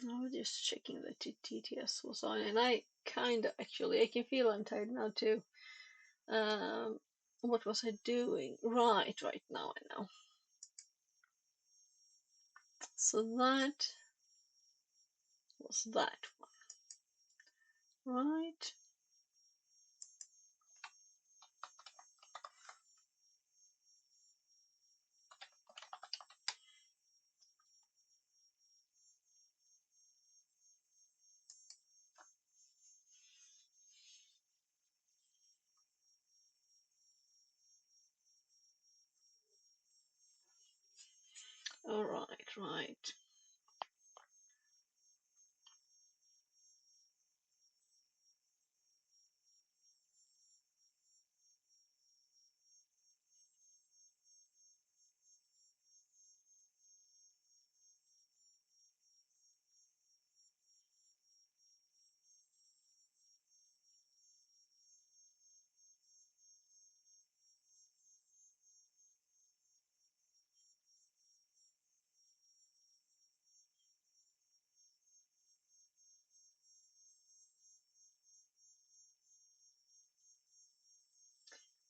I was just checking that TTS was on, and I kind of actually I can feel I'm tired now too. What was I doing? Right now I know. So that was that one, right? All right, right.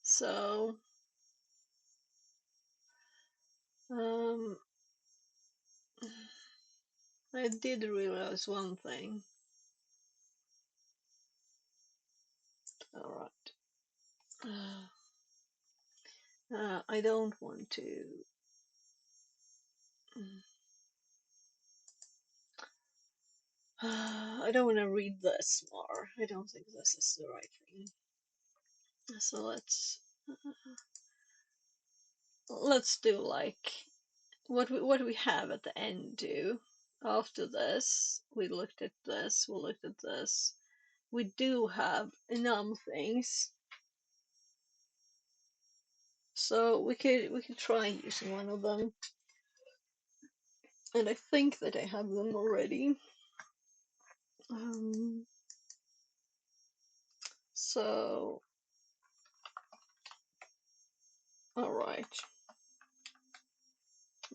So um, I did realize one thing. All right. I don't want to. I don't want to read this more. I don't think this is the right thing. So let's do like what we have at the end do. After this, we looked at this. We looked at this. We do have enum things, so we could try using one of them. And I think that I have them already. So all right.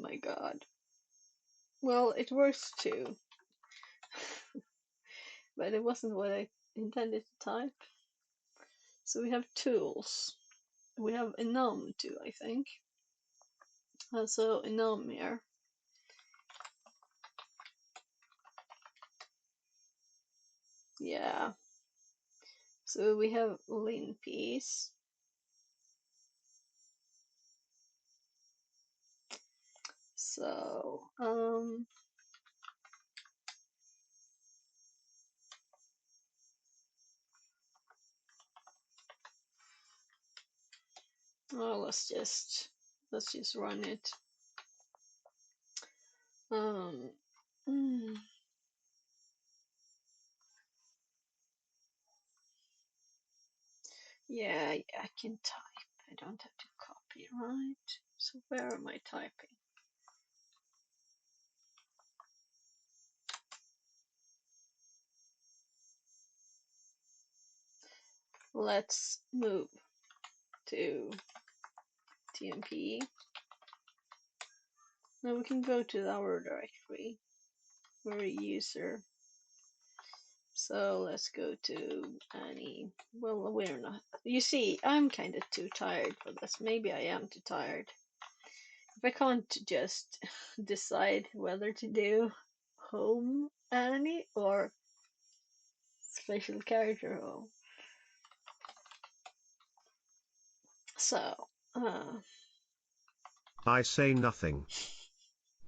My God. Well, it works too, but it wasn't what I intended to type. So we have tools. We have enum too, I think. So enum here. Yeah. So we have lin piece. So well, let's just run it. Um, mm, yeah, I can type. I don't have to copy, right? So where am I typing? Let's move to TMP. Now we can go to our directory. We're a user. So let's go to Annie. Well, we're not. You see, I'm kind of too tired for this. Maybe I am too tired. If I can't just decide whether to do home Annie or special character home. So, I say nothing.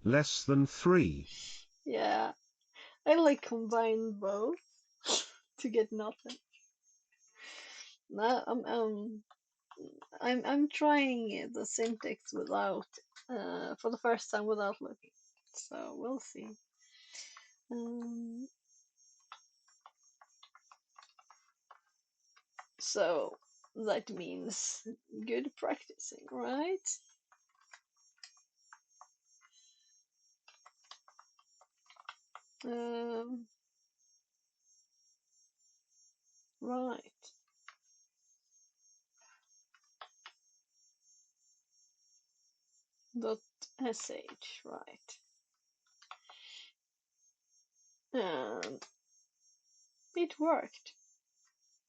Less than 3. yeah, I like combine both to get nothing. Now I'm trying the syntax without for the first time without looking. So we'll see. So that means good practicing, right? Right. Dot sh, right. And it worked.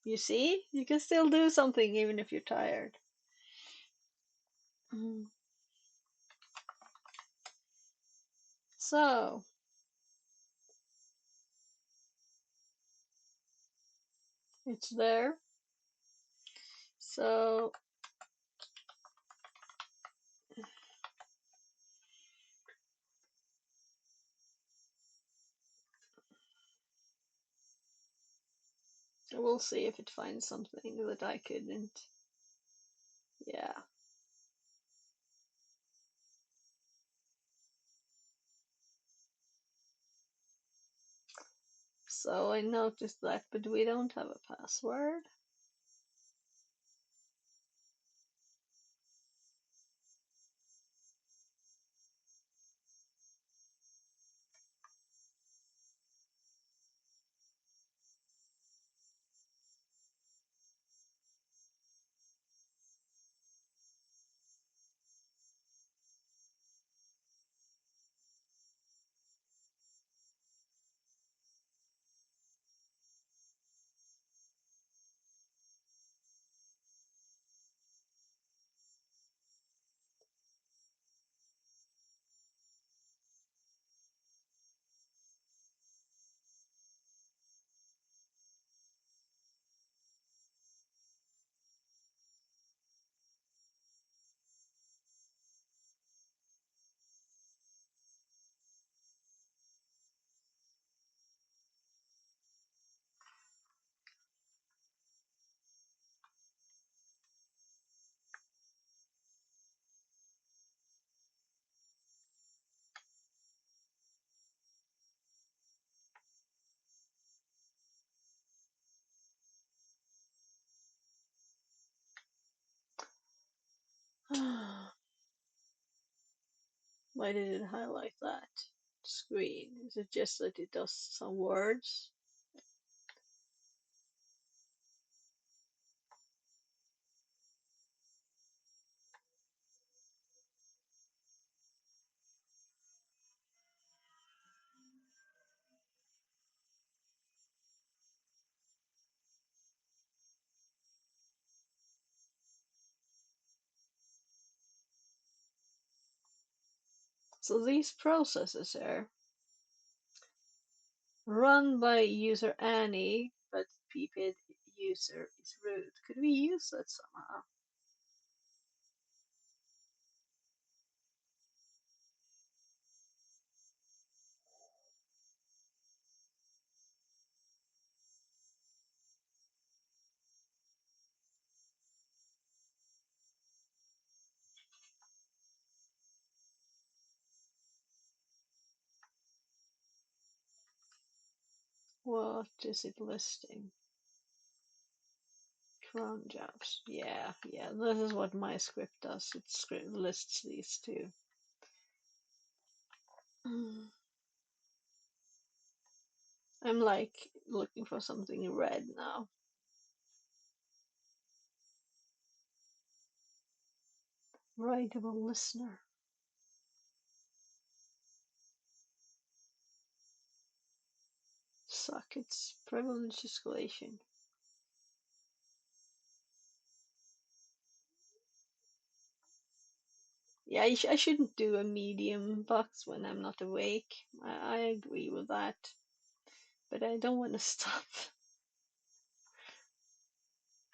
You see? You can still do something even if you're tired. Mm. So, it's there. So, we'll see if it finds something that I couldn't. Yeah. So I noticed that, but we don't have a password. Why did it highlight that screen? Is it just that it does some words? So these processes are run by user Annie, but ppid user is root. Could we use that somehow? What is it listing? Cron jobs. Yeah, this is what my script does. It lists these two. I'm like looking for something red now. Writable listener. Sockets. Privilege escalation. Yeah, I shouldn't do a medium box when I'm not awake. I agree with that. But I don't want to stop.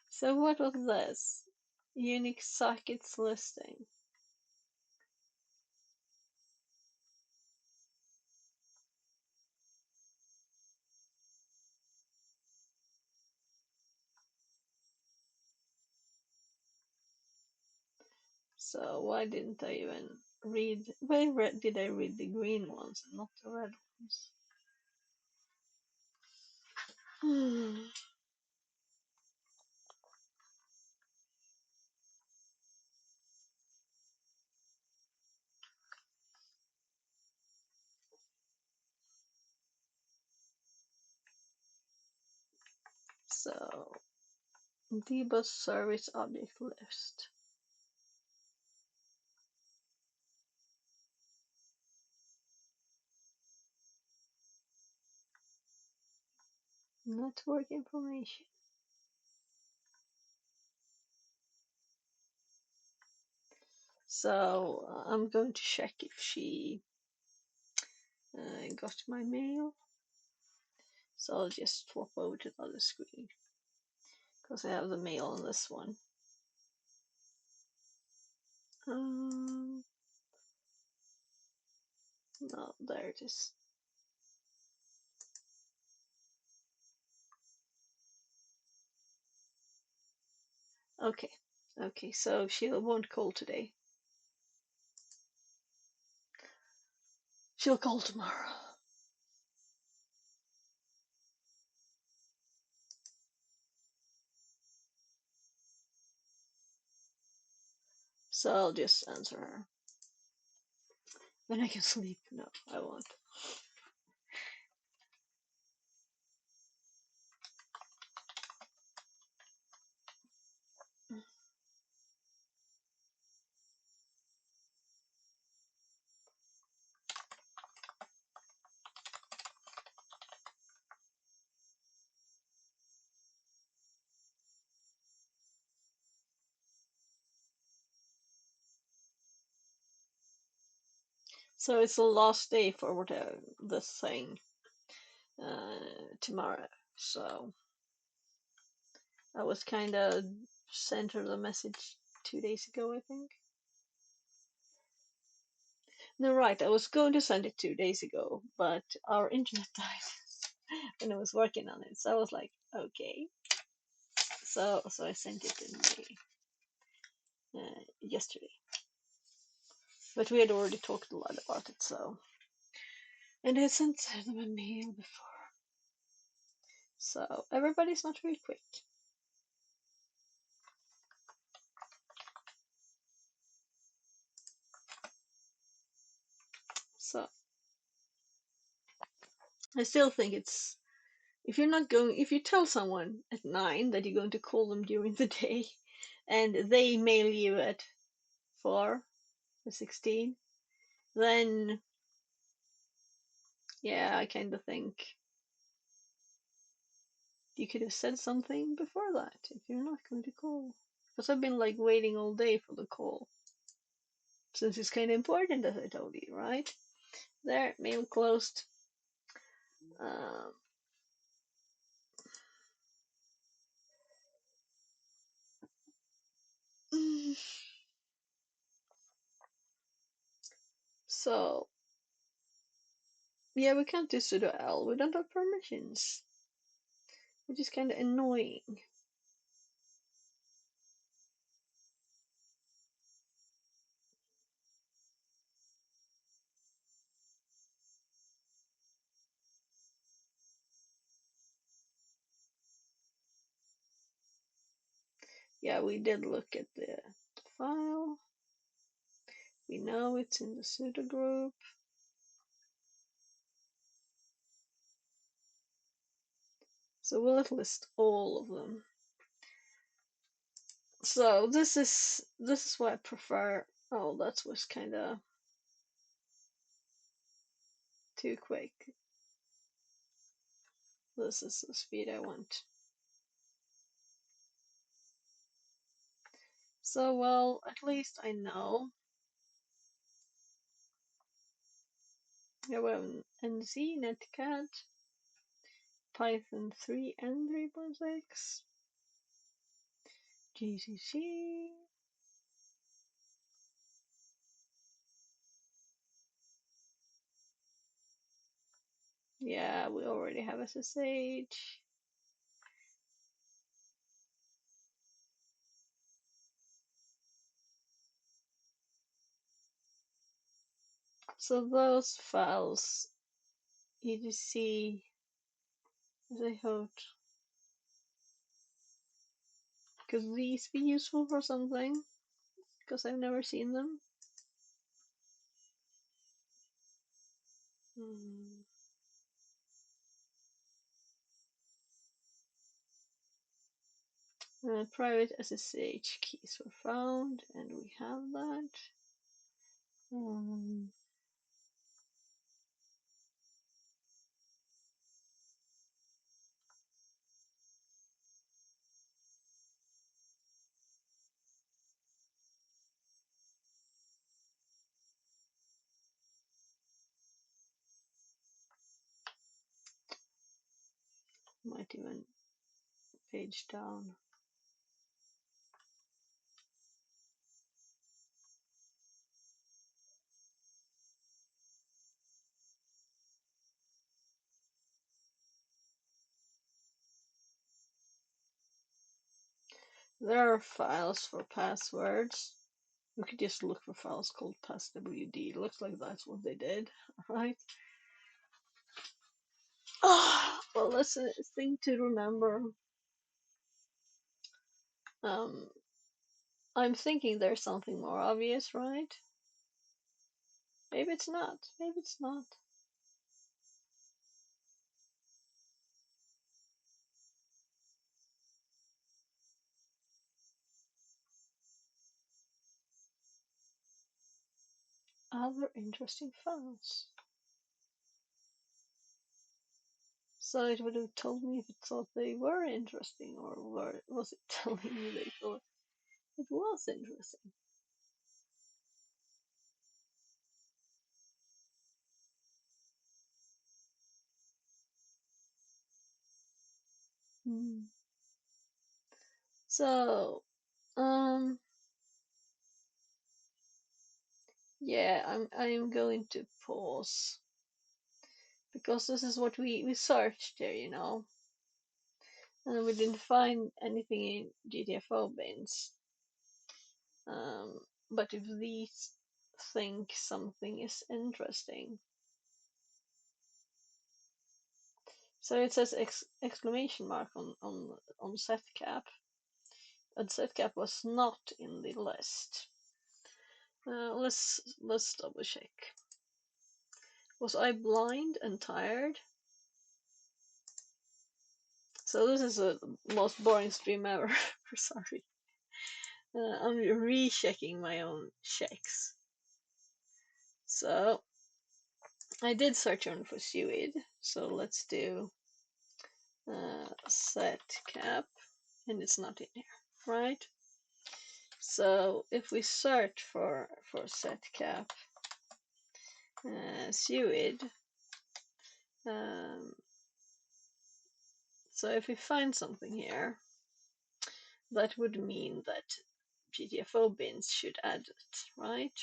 So what was this? Unique sockets listing. So why didn't I even read? Why did I read the green ones and not the red ones? So debug service object list. Network information. So I'm going to check if she got my mail. So I'll just swap over to the other screen because I have the mail on this one. No, there it is. Okay, okay, so she won't call today. She'll call tomorrow. So I'll just answer her. Then I can sleep. No, I won't. So it's the last day for whatever this thing tomorrow. So I was kind of sent her the message 2 days ago, I think. No, right. I was going to send it 2 days ago, but our internet died when I was working on it. So I was like, okay. So I sent it in yesterday. But we had already talked a lot about it, so. And I sent them a mail before. So everybody's not very quick. So I still think it's if you tell someone at 9 that you're going to call them during the day and they mail you at 4 or 16, then yeah, I kind of think you could have said something before that if you're not going to call. Because I've been like waiting all day for the call. Since it's kind of important, as I told you, right? There, mail closed. Um, so, yeah, we can't do sudo L. We don't have permissions, which is kind of annoying. Yeah, we did look at the file. We know it's in the sudo group. So we'll list all of them. So this is what I prefer. Oh, that was kind of too quick. This is the speed I want. So, well, at least I know. Yeah, we have an NC, netcat, Python 3 and 3.6, GCC. Yeah, we already have SSH. So those files, EDC, they hope. Could these be useful for something? Because I've never seen them. Private SSH keys were found, and we have that. Might even page down. There are files for passwords. We could just look for files called passwd. Looks like that's what they did, right? Well, that's a thing to remember. I'm thinking there's something more obvious, right? Maybe it's not. Maybe it's not. Other interesting files. So it would have told me if it thought they were interesting, or was it telling me they thought it was interesting? Hmm. So, yeah, I'm going to pause because this is what we searched here, you know, and we didn't find anything in GTFO bins. But if these think something is interesting, so it says exclamation mark on setcap, and setcap was not in the list. Let's double check. Was I blind and tired? So this is the most boring stream ever. Sorry. I'm rechecking my own checks. So I did search on for suid. So let's do set cap, and it's not in here, right? So if we search for set cap suid, so if we find something here, that would mean that GTFO bins should add it, right?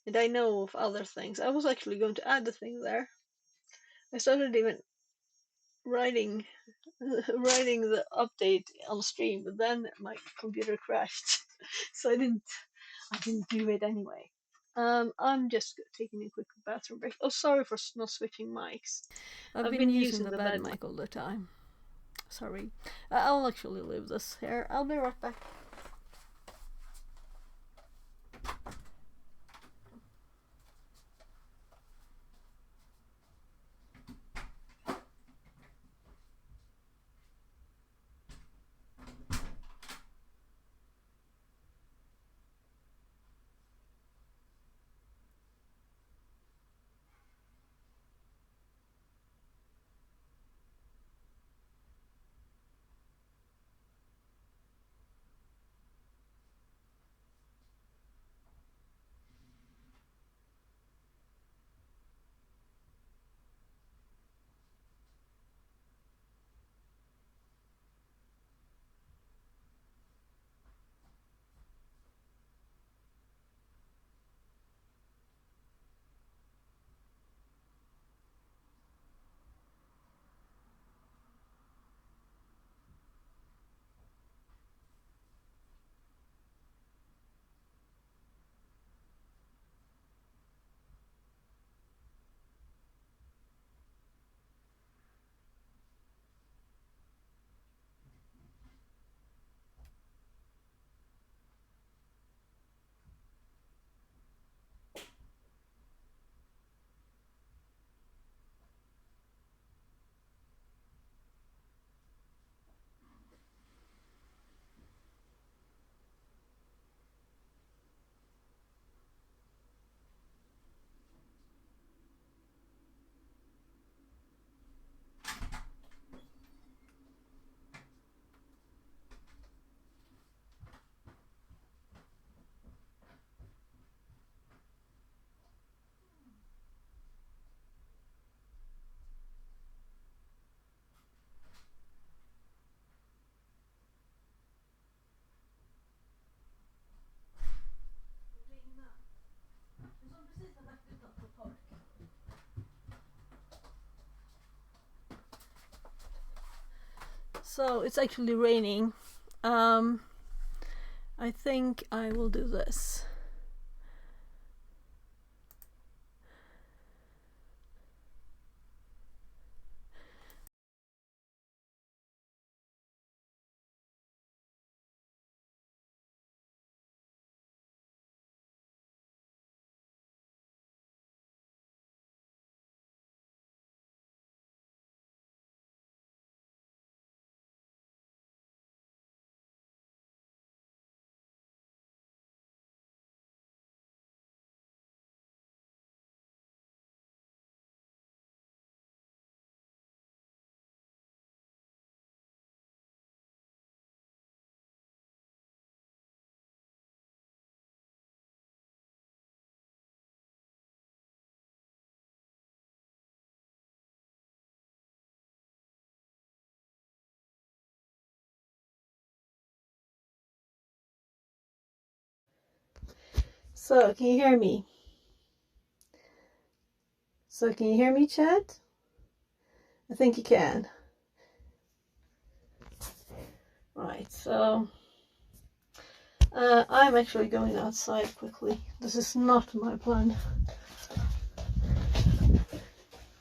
And I know of other things. I was actually going to add the thing there. I started even writing the update on stream, but then my computer crashed, so I didn't do it anyway. I'm just taking a quick bathroom break. Oh, sorry for not switching mics. I've been using the bed mic all the time. Sorry. I'll actually leave this here. I'll be right back. So it's actually raining. I think I will do this. So, can you hear me? So, can you hear me, chat? I think you can. Right, so I'm actually going outside quickly. This is not my plan.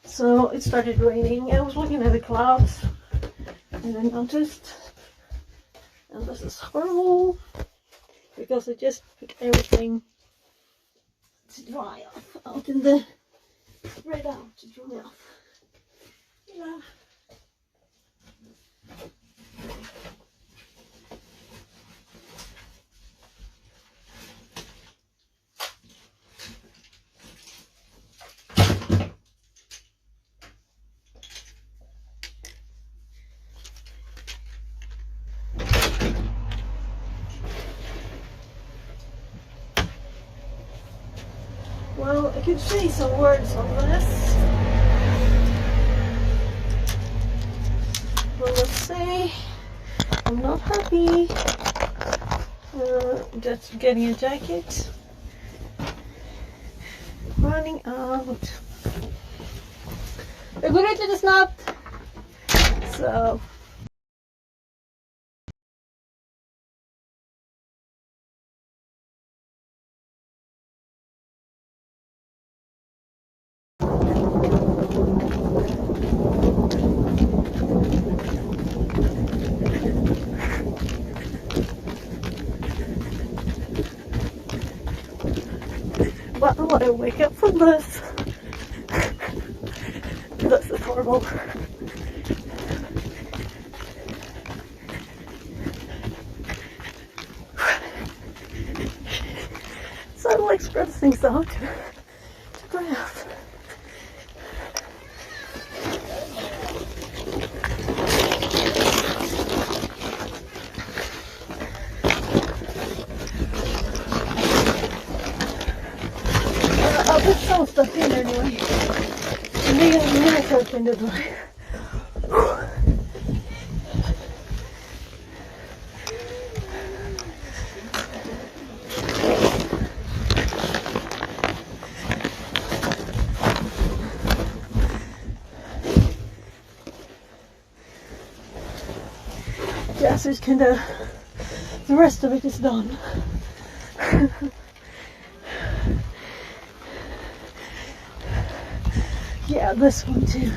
So it started raining. I was looking at the clouds and I noticed, and this is horrible because I just put everything to dry off out in the spread out to dry off. Yeah. Well, I could say some words on this. Well, let's say I'm not happy. Just getting a jacket. Running out. Jag går ut lite snabbt. Så. Why would I wake up from this? This is horrible. So I like spread things out to graph. I'll put some stuff in anyway. And they have a minute up in the dry. Yes, it's kind of, the rest of it is done. Yeah, this one too.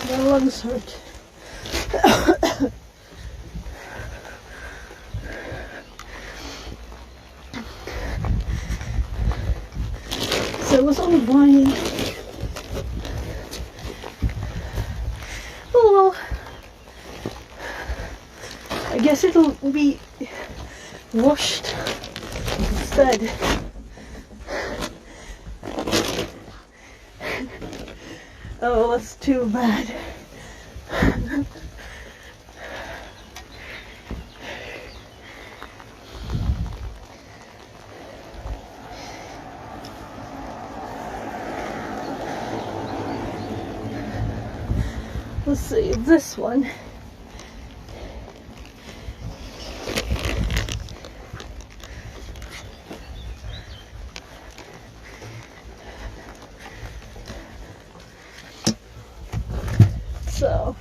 My lungs hurt. So it was all whining. Oh well, I guess it'll be washed instead. Oh, that's too bad. let's see, this one. So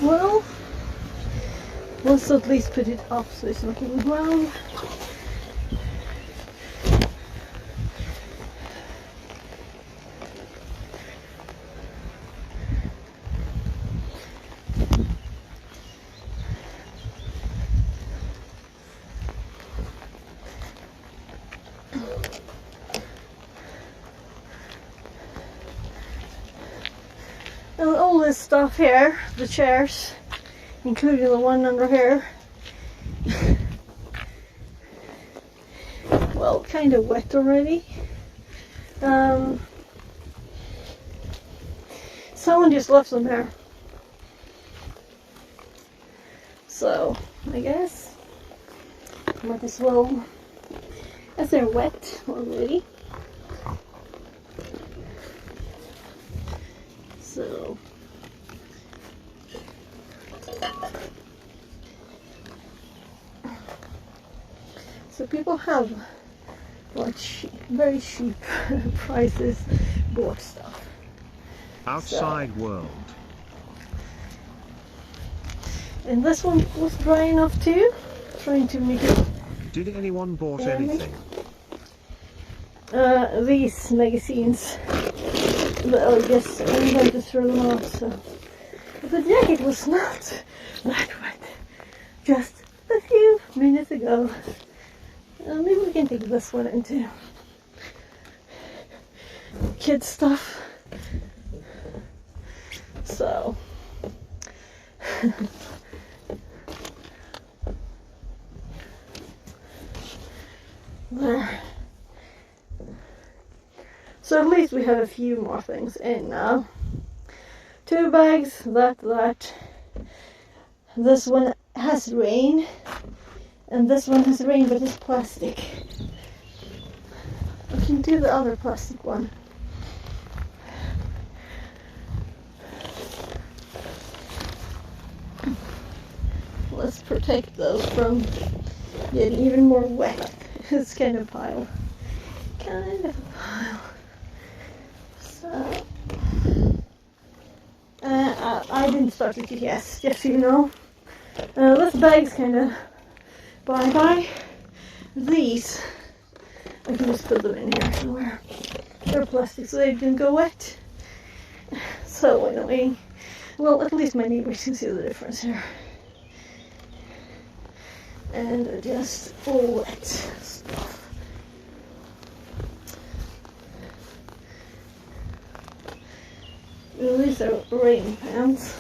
well, let's at least put it up so it's not on the ground. And all this stuff here, the chairs, including the one under here, well, kind of wet already. Someone just left them here. So, I guess, might as well, as they're wet already. So people have like very cheap prices bought stuff. Outside world. And this one was dry enough too. Trying to make it. Did anyone bought anything? These magazines. But I guess I'm going to throw them out. So. But the jacket was not that wet. Just a few minutes ago. Maybe we can take this one into kids stuff. So. There. So at least we have a few more things in now. 2 bags, that. This one has rain, and this one has rain, but it's plastic. I can do the other plastic one. Let's protect those from getting even more wet. It's kind of a pile. So, I didn't start it yet, just so you know. This bag's kind of bye-bye. These, I can just put them in here somewhere. They're plastic, so they didn't go wet. So annoying. Well, at least my neighbors can see the difference here. And just all wet stuff. Well, these are rain pants.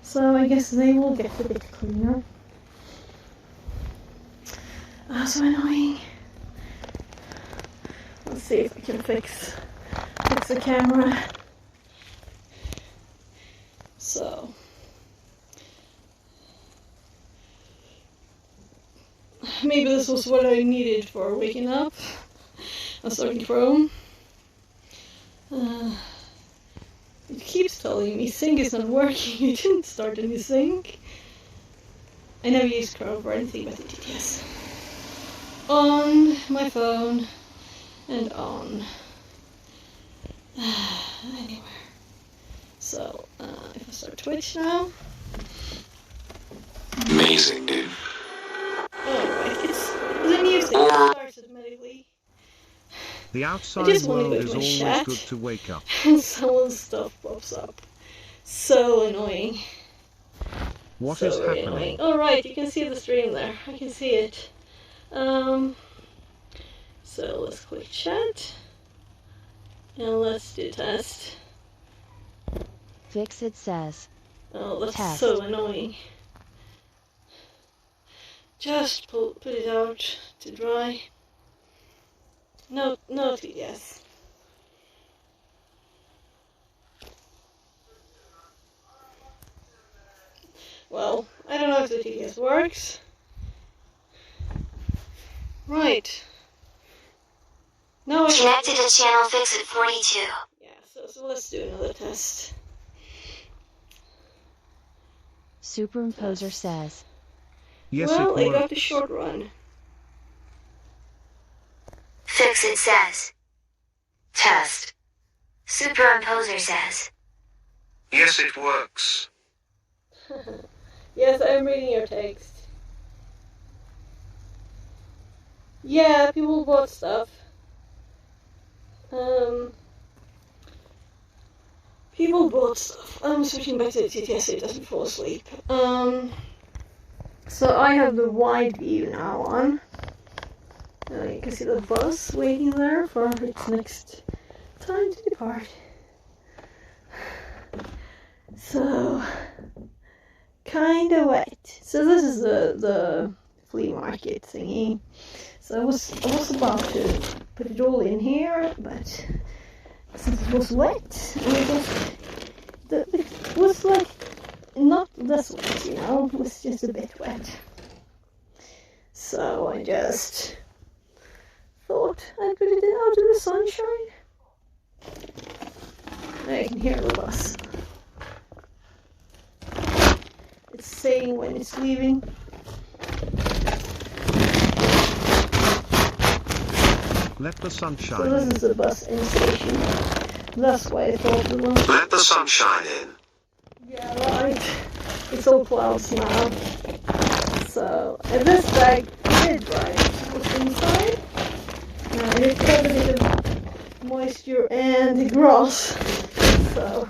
So I guess they will get a bit cleaner. Oh, so annoying. Let's see if we can fix the camera. So. Maybe this was what I needed for waking up and starting Chrome. It keeps telling me sync is not working. It didn't start any sync. I never used Chrome for anything but it did, yes. On my phone and on anywhere. So if I start Twitch now. Amazing, dude. Alright, the music starts automatically. The outside world is always chat, good to wake up. And someone's stuff pops up. So annoying. What so is happening? Annoying. Alright, you can see the stream there. I can see it. So let's click chat. And let's do test. Fixit says. Oh, that's test. So annoying. Just put it out to dry. No, yes. Well, I don't know if the TTS works. Right. Now it's Connected to channel Fixit 42. Yeah, so let's do another test. Superimposer says. Yes, Well, it I works. got the short run. Fixit says. Test. Superimposer says. Yes, it works. Yes, I'm reading your text. Yeah, people bought stuff. People bought stuff. I'm switching back to the TTS so it doesn't fall asleep. So I have the wide view now on. You can see the bus waiting there for its next time to depart. So, kinda wet. So this is the flea market thingy. So I was about to put it all in here, but since it was wet, and it was like not this wet, you know, it was just a bit wet. So I just thought I'd put it out in the sunshine. I can hear the bus. It's saying when it's leaving. Let the sun So shine this in. is the bus end station. That's why I thought the one. Let the sun shine in. Yeah, right. It's all clouds now. So, and this bag did dry. It was inside. And it got a bit of moisture and the grass. So,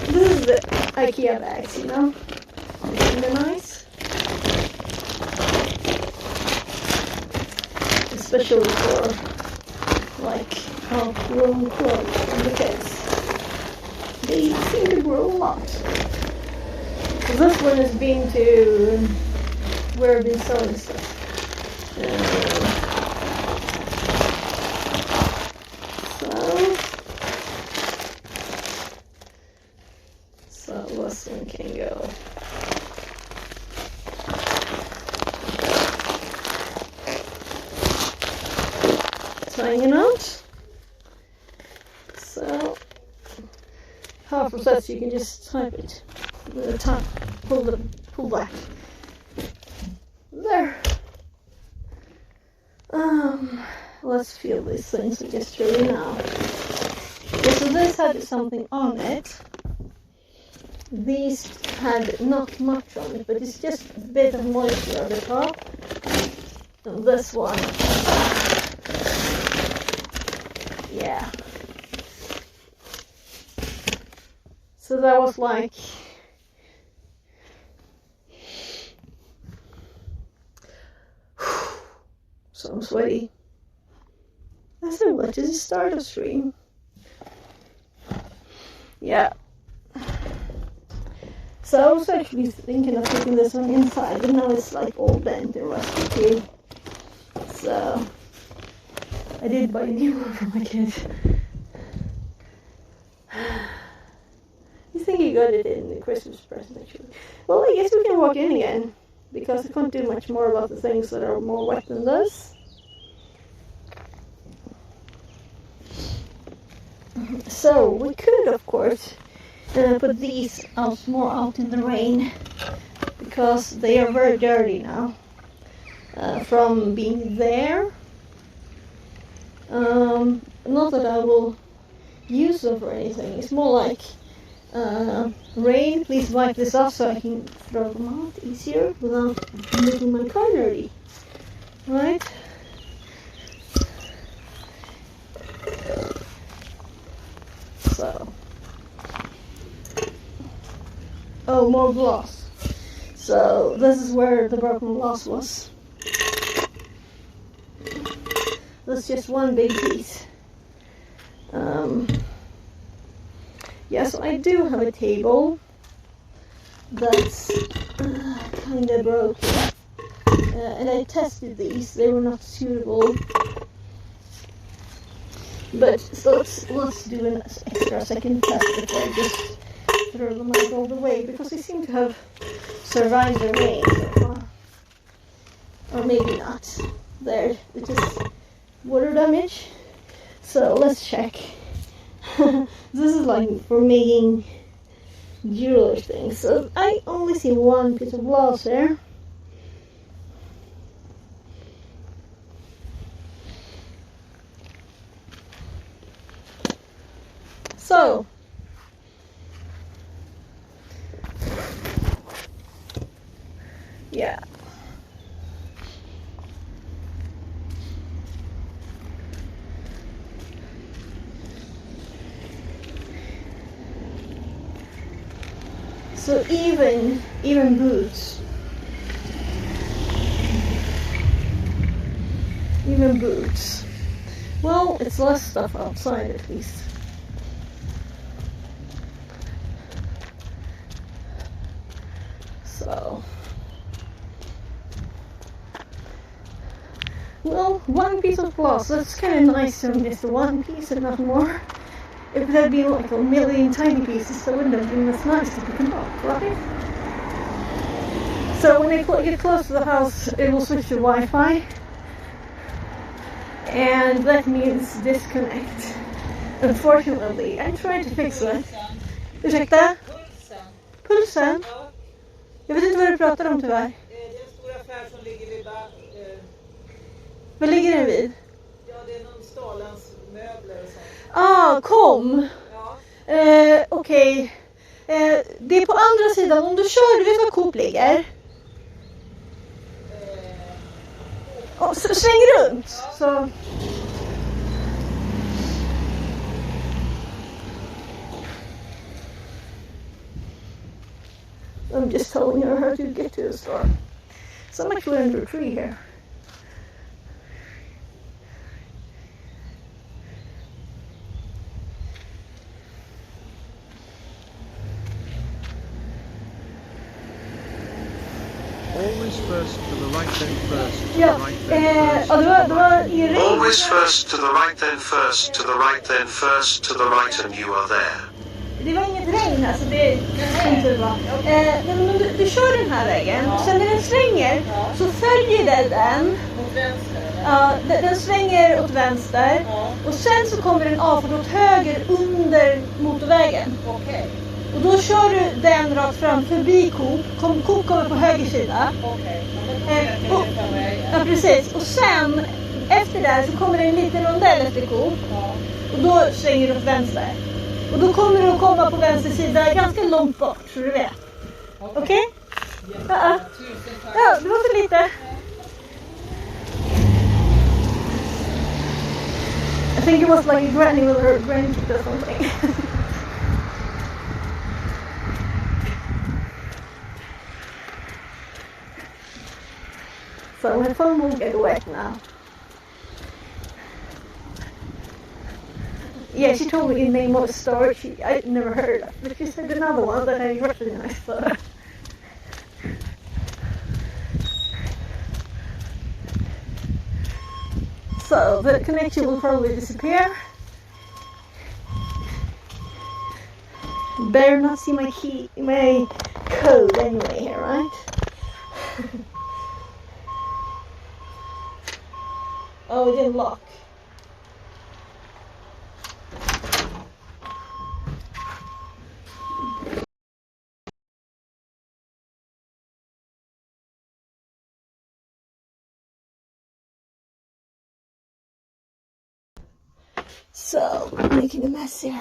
this is the IKEA bags, you know. Isn't it nice? Especially for, like, outgrown clothes from the kids. They seem to grow a lot. So this one has been to where I've been selling stuff. So this one can go. It's hanging out. So half of that you can just type it. The top, pull back. There. Let's feel these things we just threw in now. Okay, so this had something on it. These had not much on it, but it's just a bit of moisture at the top. And this one, yeah. So that was like, so I'm sweaty. I said, what did it start a stream? Yeah. So I was actually thinking of putting this one inside, but now it's like all bent and rusty too. So I did buy a new one for my kid. You think he got it in the Christmas present actually? Well, I guess we can walk in again, because I can't do much more about the things that are more wet than this. So we could, of course, put these out more out in the rain, because they are very dirty now from being there. Not that I will use them for anything. It's more like, rain, please wipe this off so I can throw them out easier without making my car dirty. Right? So. Oh, more glass. So this is where the broken glass was. That's just one big piece. Yes, I do have a table that's kind of broken. And I tested these, they were not suitable. But so let's do an extra second test before I just throw them out all the way because they seem to have survived their way so far. Or maybe not. There, it is water damage. So let's check. This is like for making jeweler things. So I only see one piece of glass there. So yeah. So even boots. Even boots. Well, it's less stuff outside at least. So, well, one piece of glass. That's kind of nice to miss the one piece and not more. If it had been like a million tiny pieces, that wouldn't have been as nice to pick them up, right? So when I get close to the house, it will switch to Wi-Fi. And that means disconnect. Unfortunately, I tried to fix it. Ursäkta? Pulsen? Jag vet inte vad du pratar om tyvärr. Det är en stor affär som ligger vid... Vad ligger den vid? Ja, det är någon Stalans möbler och sånt. Kom! Ja. Okej. Det är på andra sidan. Om du kör, du vet var Coop ligger? Sväng runt! Så. I'm just telling her how to get to the store. So I'm actually under a tree here. Always first to the right, then first to Ja, the right, then first to the det var right. i regn. Always first to the right, then first to the right, then first to the right, and you are there. Det var inget regn här så det är inte bra. Men om du kör den här vägen, sen när den svänger så följer den. Mot vänster? Ja, den svänger åt vänster och sen så kommer den avfart åt höger under motorvägen. Okej. Och då kör du den rakt fram förbi Coop. Coop kommer på höger sida. Okej. Ja, precis. Och sen efter det så kommer det en liten rondell efter Coop. Och då svänger du åt vänster. Och då kommer du att komma på vänster sida ganska långt bort, så du vet. Okej? Ja. Ja, det var så lite. I think it was like a granny with her grandkid or something. So my phone will get wet now. Yeah, she told me the name of a store I'd never heard of, but she said another one that I recognized. So the connection will probably disappear. Better not see my code anyway here, right? Oh, it didn't lock. So, making a mess here.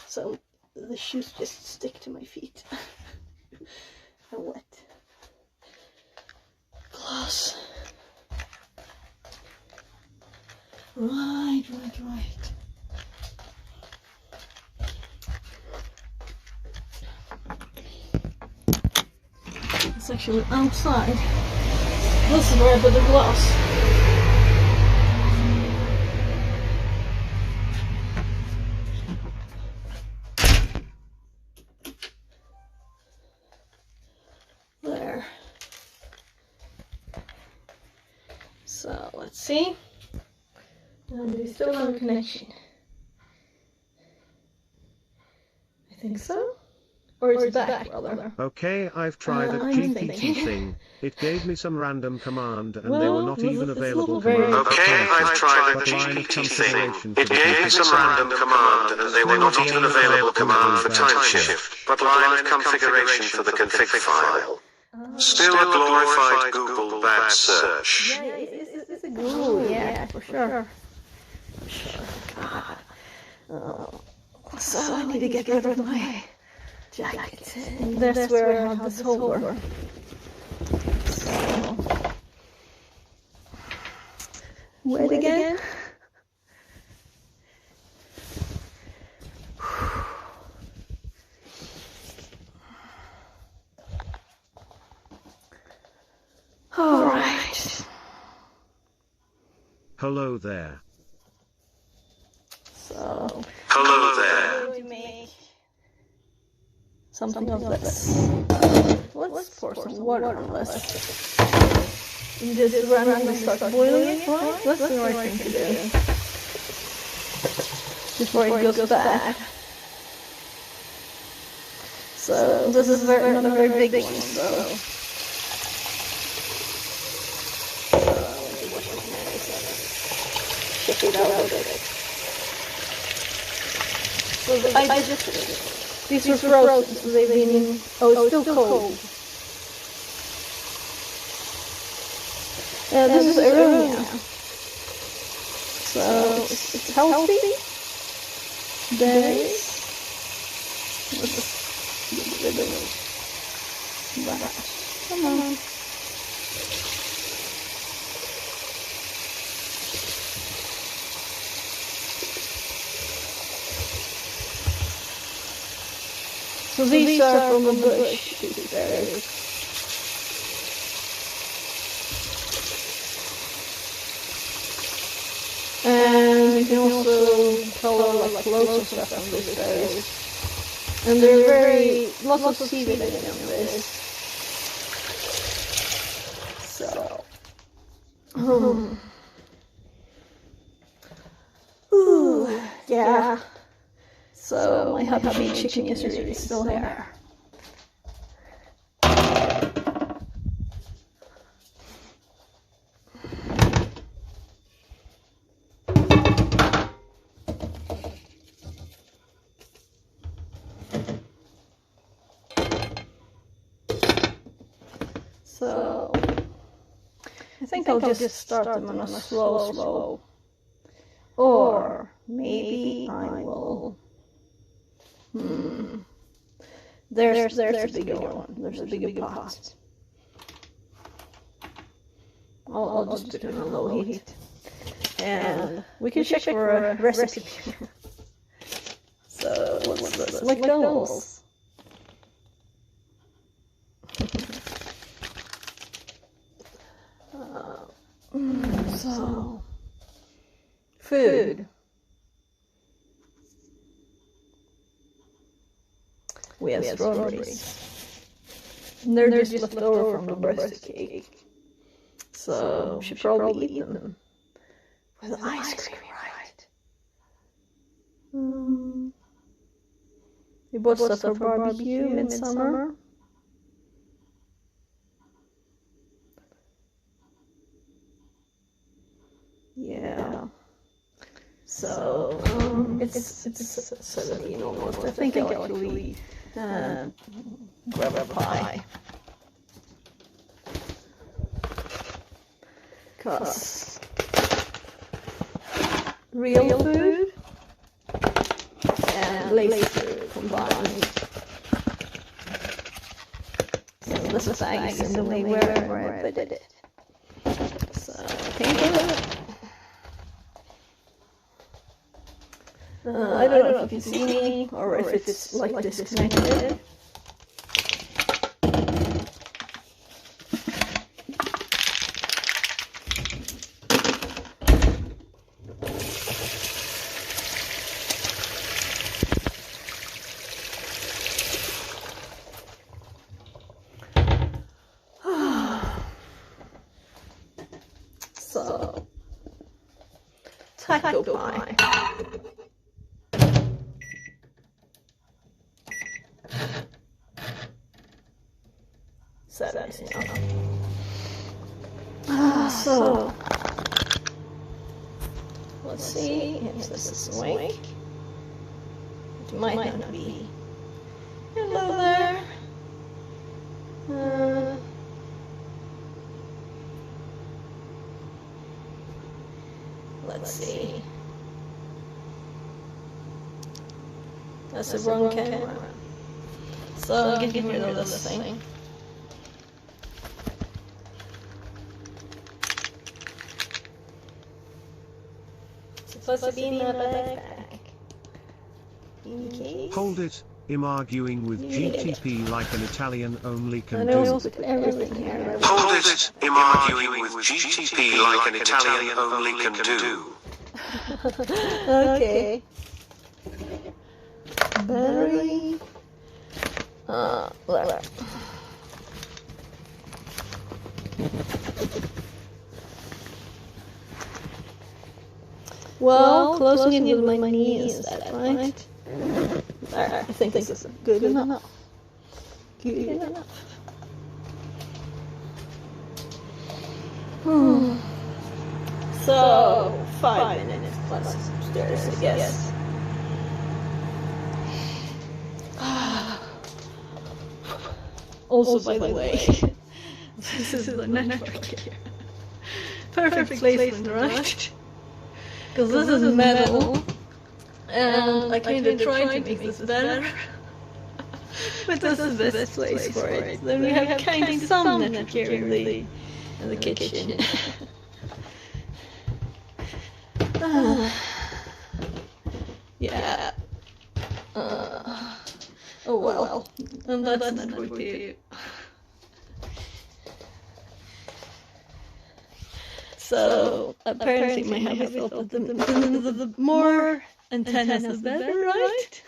So, the shoes just stick to my feet. And wet. Glass. Right. It's actually outside. This is where I put the glass. There. So let's See? And there's still no connection. I think so. Or it's back, rather. Okay, I've tried that I'm GPT thinking. thing. It gave me some random command and they Well, were not it's even a available little very- commands. Okay, I've tried the But line of GPT thing. configuration for It the gave me config some random command and they were not even available command for time shift, but line of configuration for the config file. Still a glorified Google bad search. Yeah, it's a Google, yeah, for sure. God. Oh. So I need to get rid of my jacket. And that's where I have this holder. So. Wet again? All right. Hello there. So Hello there. I'm going to make something of this. Let's pour some water on this. And just randomly start boiling it, right? That's the right thing to do. Before it goes bad. So this is not a very big one, so. Shake it out a bit. So I just, these were frozen, so they've been, oh, it's still cold. This is aronia. So it's healthy. Berries. Let's just get rid of that. Come on. So these are from the bush, these berries. And you can also color like clothes and stuff on these berries. And they're very, lots of C vitamin in this. So. Ooh, yeah. So my hubby chicken is really still here. So I think I'll just start them on a slow. Or maybe I will. There's a bigger one. There's a bigger pot. I'll just put it on low heat. And we can check for a recipe. So what's this? McDonald's. So food. We have strawberries. And they're just left over from the birthday cake. So we should probably eat them with ice cream, right? We bought stuff for barbecue in midsummer. Yeah. So it's 17 almost. I think I'll actually grab a pie. Cause real food and lazy food combined. So this bag is in the way where I put it. So can't do it. I don't know if you see me or if it's like disconnected. So Taco pie. Seven. So let's see if this is awake. It might not be. Hello there. Let's see. That's the wrong camera. So I'm getting rid of this thing. Supposed to be in my backpack. In case. Hold it, I'm arguing with GTP like an Italian only can And I do. also put everything here. Hold it, I'm arguing with GTP like an Italian only can do. Okay. Battery. Whatever. Well, closing it with my knee is that, right? There, I think this is good enough. Good enough. So, 5 minutes plus stairs, I guess. Also, by the way, this is the network here. Perfect placement, right? Because this is metal, and I kind of tried to make this better. But this is the best place for it. Then we have kind of some network here in the kitchen. Yeah. Oh well. And that's network too. So apparently my hubby thought that the more antennas the better, right?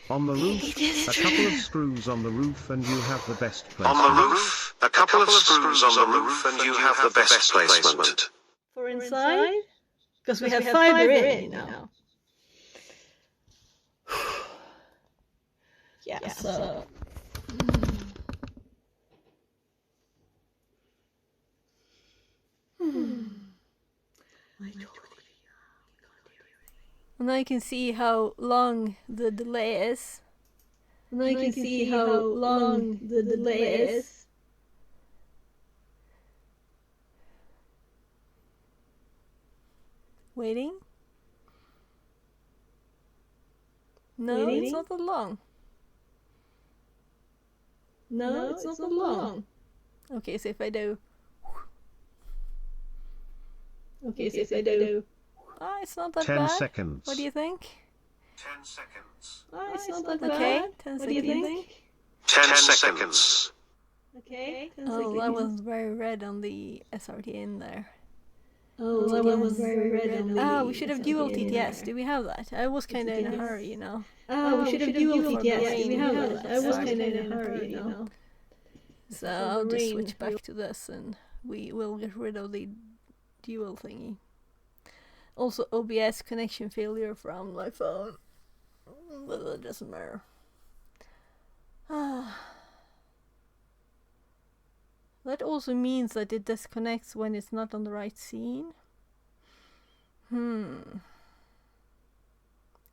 On the roof, a couple of screws on the roof and you have the best placement. On the roof, a couple of screws on the roof and you have the best placement. For inside? Because we have fiber in now. Yeah, so... And I can see how long the delay is. And I can see how long the delay is. Waiting? No, it's not that long. No, it's not that long. Okay, so if I do... Okay, so if I do... Ah, it's not that 10 bad. seconds. What do you think? 10 seconds. Ah, it's not that bad. Okay, 10 seconds. What do you think? 10 seconds. Okay, 10 seconds. Oh, that was very red on the SRT in there. Oh, that was very red on the... Ah, we should have dual TTS. Do we have that? I was kind of in a hurry, you know. Ah, we should have dual TTS. Do we have that? I was kind of in a hurry, you know. So I'll just switch back to this and we will get rid of the dual thingy. Also, OBS connection failure from my phone. But it doesn't matter. That also means that it disconnects when it's not on the right scene.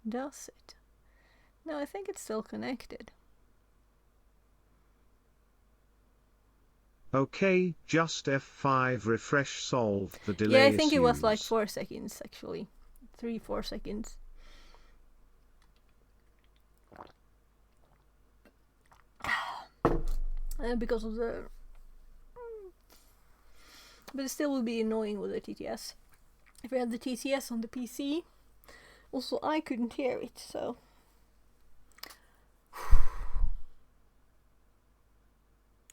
Does it? No, I think it's still connected. Okay, just F5 refresh solved the delay Yeah, I think it was like issues. 4 seconds actually. 3-4 seconds. Because of the... But it still will be annoying with the TTS. If we had the TTS on the PC, also I couldn't hear it, so...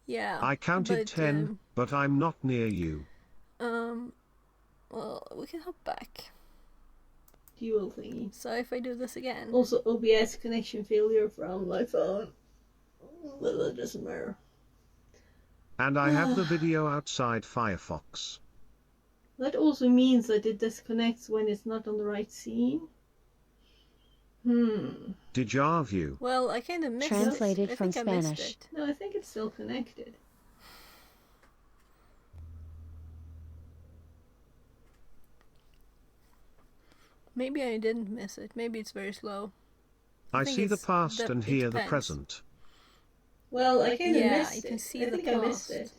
Yeah. I counted 10, but I'm not near you. Well, we can hop back. Dual thingy. So if I do this again. Also OBS connection failure from my phone. Well, it doesn't matter. And I have the video outside Firefox. That also means that it disconnects when it's not on the right scene. Deja vu. Well, I kind of missed it. Translated I from think I missed Spanish. it. No, I think it's still connected. Maybe I didn't miss it. Maybe it's very slow. I think see the it's past and it hear the depends. present. Well, I kind of Yeah, missed you it. can see I the think I missed past. it.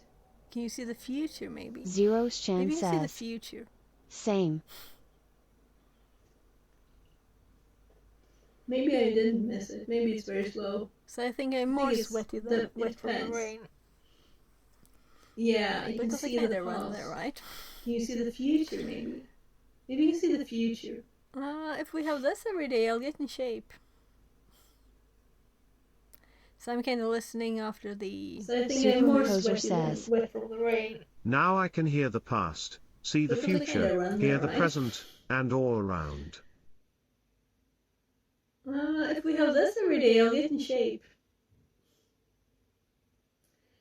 Can you see the future, maybe? Zeros Chan Maybe you can see the says. future. Same. Maybe I didn't miss it. Maybe it's very slow. So I think I'm more it's sweaty the- than it wet from the depends. rain. Yeah, you can Because I see kind the of run there, past. right? Can you see the future, maybe? Maybe you can see the future. If we have this every day, I'll get in shape. So I'm kind of listening after the... So I think I'm more Superimposer sweaty than says. wet from the rain. Now I can hear the past, see the Because I kinda future, run hear there, the right? present, and all around. If we have this every day, I'll get in shape.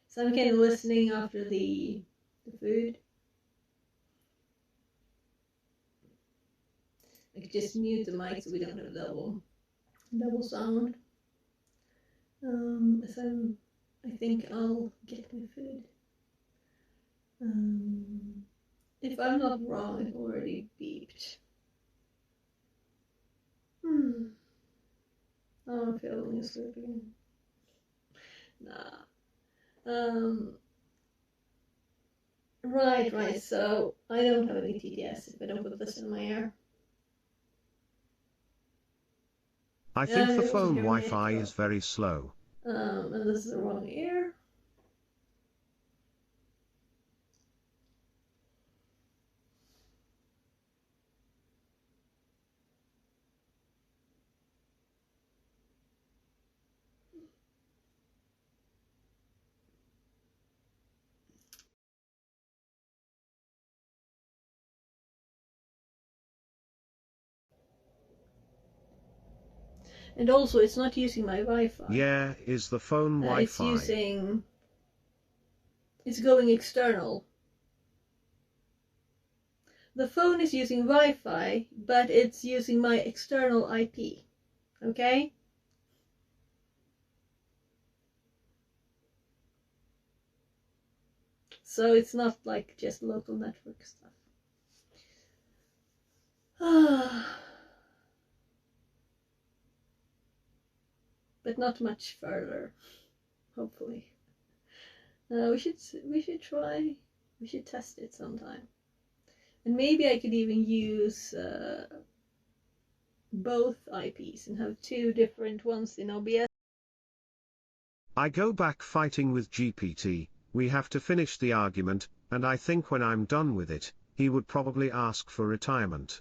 So I'm kind of listening after the food. I could just mute the mic so we don't have double sound. So I think I'll get my food. If I'm not wrong, it already beeped. Oh, I'm feeling asleep again. Nah. Right. So I don't have any TTS if I don't put this in my ear. I think Yeah, the I also phone hear an Wi-Fi echo. is very slow. And this is the wrong ear. And also, it's not using my Wi-Fi. Yeah, is the phone Wi-Fi. It's going external. The phone is using Wi-Fi, but it's using my external IP. Okay? So it's not like just local network stuff. But not much further, hopefully. We should try. We should test it sometime. And maybe I could even use both IPs and have two different ones in OBS. I go back fighting with GPT, we have to finish the argument, and I think when I'm done with it, he would probably ask for retirement.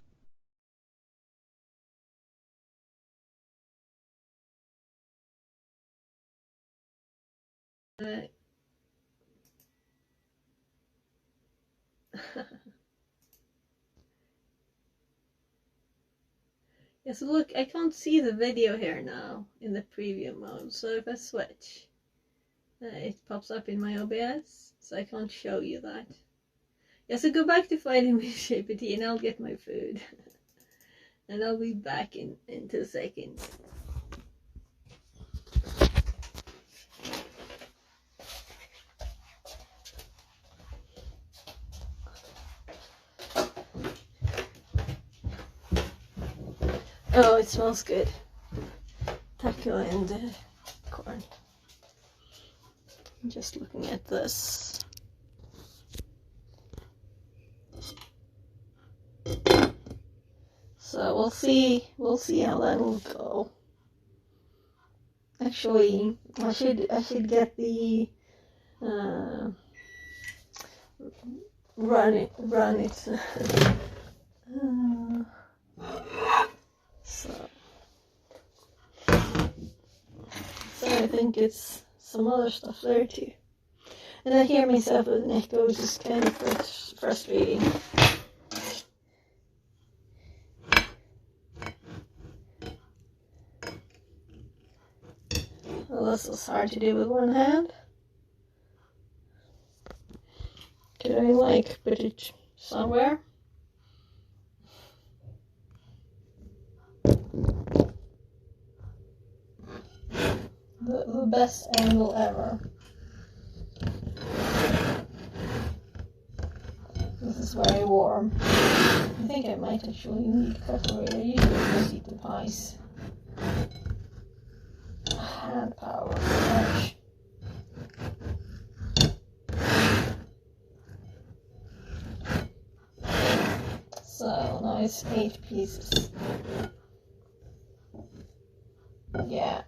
Yeah, so look, I can't see the video here now in the preview mode, so if I switch, it pops up in my OBS, so I can't show you that. Yeah, so go back to fighting with GPT and I'll get my food. And I'll be back in 2 seconds. Oh, it smells good. Taco and corn. I'm just looking at this. So we'll see how that will go. Actually, I should get the run it. So I think it's some other stuff there too. And I hear myself with an echo, which is kind of frustrating. Well, this was hard to do with one hand. Could I put it somewhere? the best angle ever. This is very warm. I think I might actually need cutlery. I usually just eat the pies. Hand power. Gosh. So now it's 8 pieces. Yeah,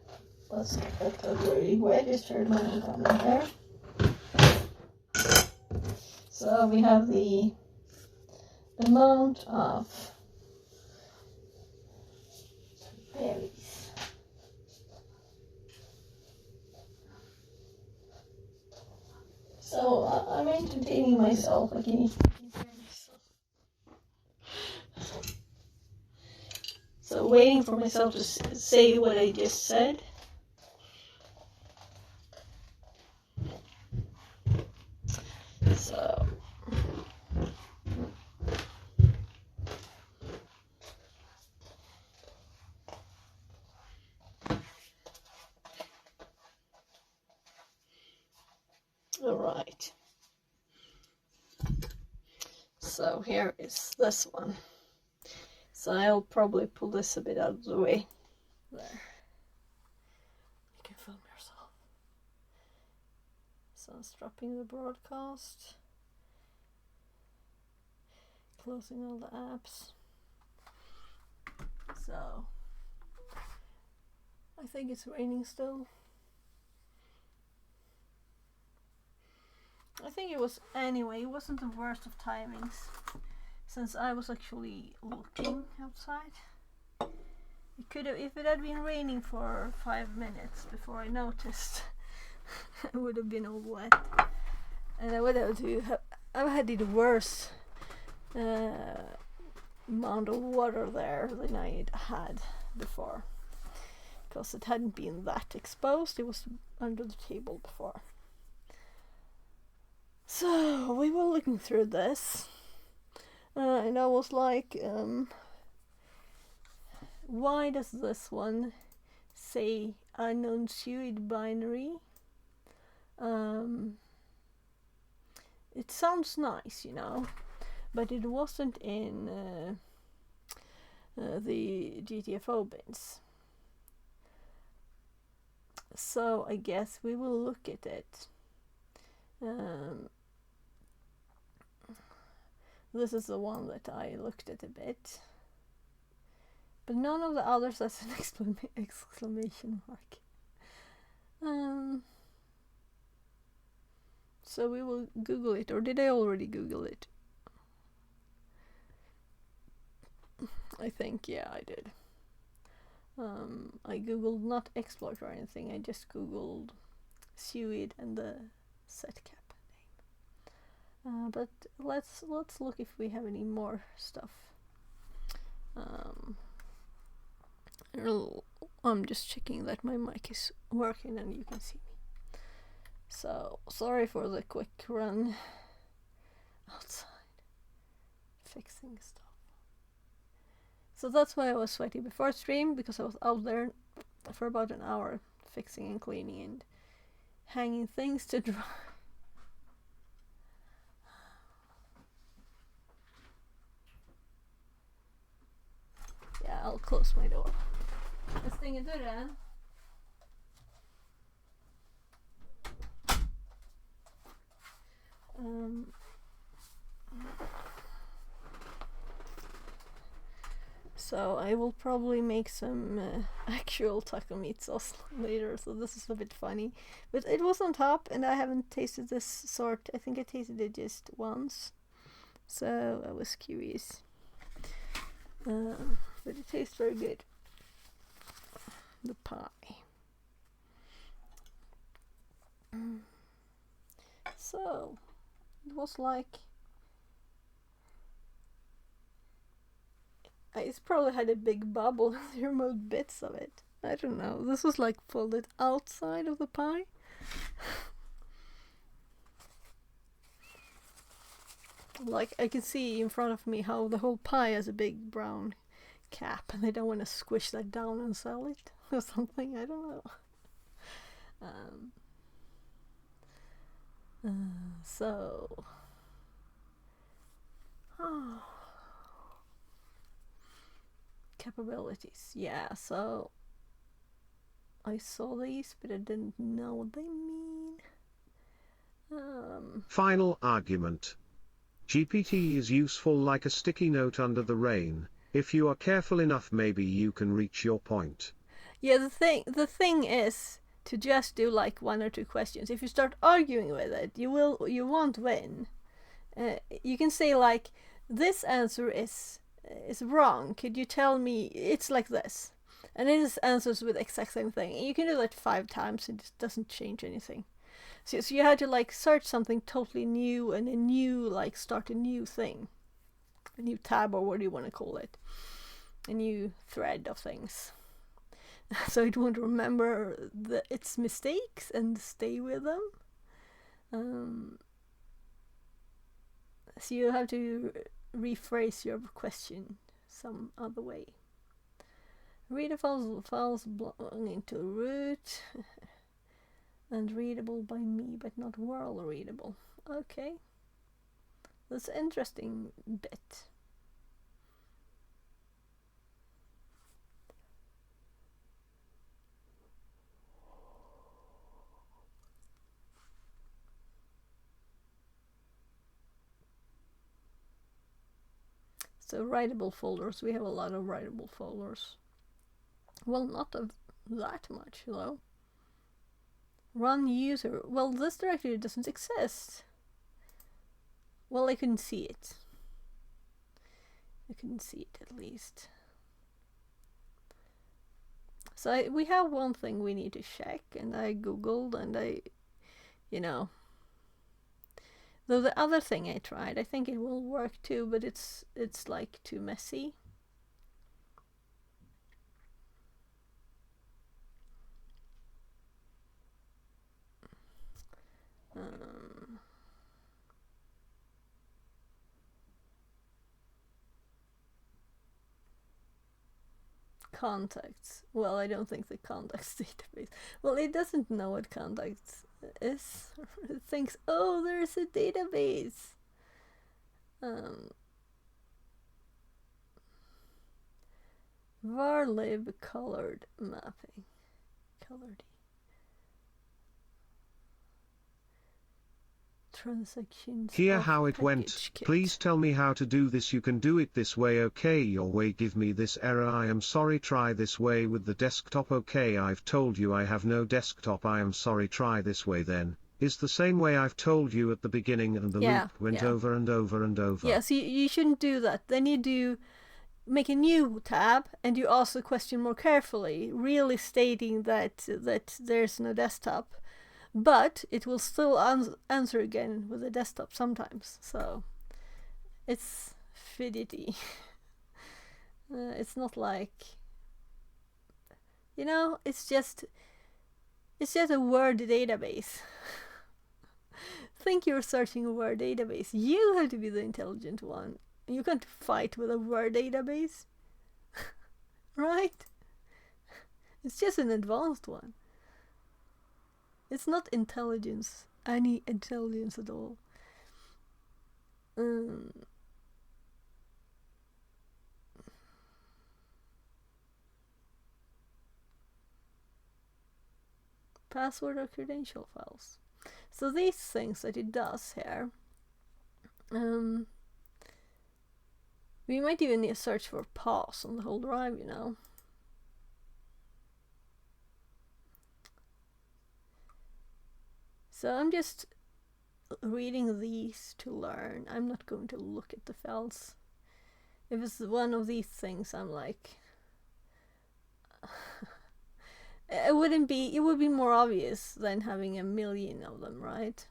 let's get that cutlery. Where I just heard my own comment there. So we have the amount of berries. So I'm entertaining myself like any. So waiting for myself to say what I just said. So. All right. So here is this one. So I'll probably pull this a bit out of the way. There. You can film yourself. So I'm stopping the broadcast. Closing all the apps. So I think it's raining still. I think it wasn't the worst of timings, since I was actually looking outside. It could have, if it had been raining for 5 minutes before I noticed, I would have been all wet, and I would have had it worse amount of water there than I had before, because it hadn't been that exposed. It was under the table before. So we were looking through this, and I was like, why does this one say unknown suid binary? It sounds nice, you know, but it wasn't in the GTFO bins. So I guess we will look at it. This is the one that I looked at a bit, but none of the others has an exclamation mark. So we will Google it, or did I already Google it? I think, yeah, I did. I Googled not exploit or anything, I just Googled suid and the set cap. But let's look if we have any more stuff. I'm just checking that my mic is working and you can see me. So sorry for the quick run outside fixing stuff. So that's why I was sweaty before stream, because I was out there for about an hour fixing and cleaning and hanging things to dry. Ja, I'll close my door. Jag stänger dörren. So I will probably make some actual taco meat sauce later, so this is a bit funny. But it was on top, and I haven't tasted this sort. I think I tasted it just once, so I was curious. But it tastes very good. The pie. So it was like, it's probably had a big bubble in the remote bits of it. I don't know. This was like folded outside of the pie. Like I can see in front of me how the whole pie has a big brown cap, and I don't want to squish that down and sell it or something. I don't know. Um, so, capabilities. Yeah, so I saw these, but I didn't know what they mean. Final argument. GPT is useful like a sticky note under the rain. If you are careful enough, maybe you can reach your point. Yeah, the thing is to just do like 1 or 2 questions. If you start arguing with it, you won't win. You can say like, this answer is wrong. Could you tell me it's like this? And it is answers with the exact same thing. And you can do that 5 times and it doesn't change anything. So you had to like search something totally new and start a new thing. A new tab, or what do you want to call it? A new thread of things. So it won't remember its mistakes and stay with them. So you have to rephrase your question some other way. Read files belonging to root and readable by me, but not world readable. Okay, that's an interesting bit. So writable folders, we have a lot of writable folders. Well, not of that much though. Run user, well, this directory doesn't exist. Well, I couldn't see it. I couldn't see it at least. So we have one thing we need to check, and I googled and though the other thing I tried, I think it will work too, but it's like too messy. Contacts. Well, I don't think the contacts database. Well, it doesn't know what contacts is. It thinks, oh, there's a database. Varlib colored mapping. Colored. Transactions. Hear how it went. Kit. Please tell me how to do this. You can do it this way. Okay, your way. Give me this error. I am sorry. Try this way with the desktop. Okay, I've told you I have no desktop. I am sorry. Try this way then. Is the same way I've told you at the beginning, and the loop went over and over and over. Yes, you shouldn't do that. Then you do make a new tab and you ask the question more carefully, really stating that there's no desktop. But it will still answer again with a desktop sometimes. So it's fidgety. It's not like, it's just a word database. Think you're searching a word database. You have to be the intelligent one. You can't fight with a word database. Right? It's just an advanced one. It's not intelligence, any intelligence at all. Password or credential files. So these things that it does here, we might even need to search for pass on the whole drive, So I'm just reading these to learn. I'm not going to look at the files. If it's one of these things, I'm like, it would be more obvious than having a million of them, right?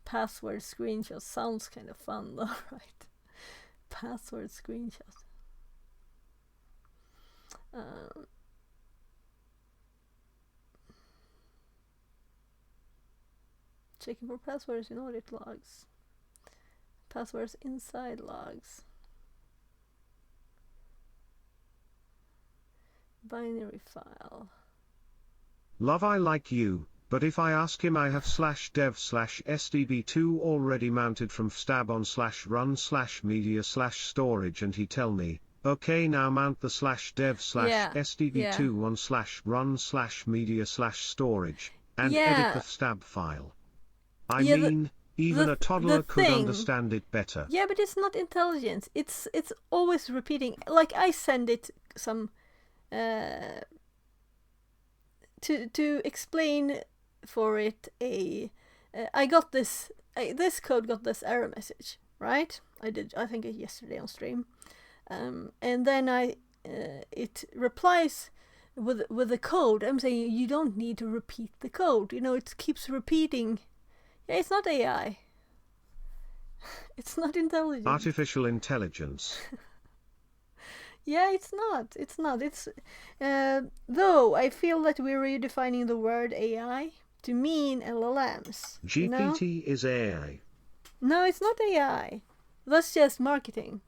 Password screenshot sounds kind of fun though, right? Password screenshot. Checking for passwords in audit logs. Passwords inside logs. Binary file. Love I like you, but if I ask him I have /dev/sdb2 already mounted from stab on /run/media/storage and he tell me, okay now mount the /dev/sdb2 on /run/media/storage, and edit the stab file. I mean, even a toddler could understand it better. Yeah, but it's not intelligence. It's always repeating. Like I send it some to explain for it I got this code got this error message, right? I think yesterday on stream, and then it replies with the code. I'm saying you don't need to repeat the code. It keeps repeating. Yeah, it's not AI. It's not intelligent. Artificial intelligence. Yeah, it's not. It's not. It's though I feel that we're redefining the word AI to mean LLMs. GPT is AI. No, it's not AI. That's just marketing.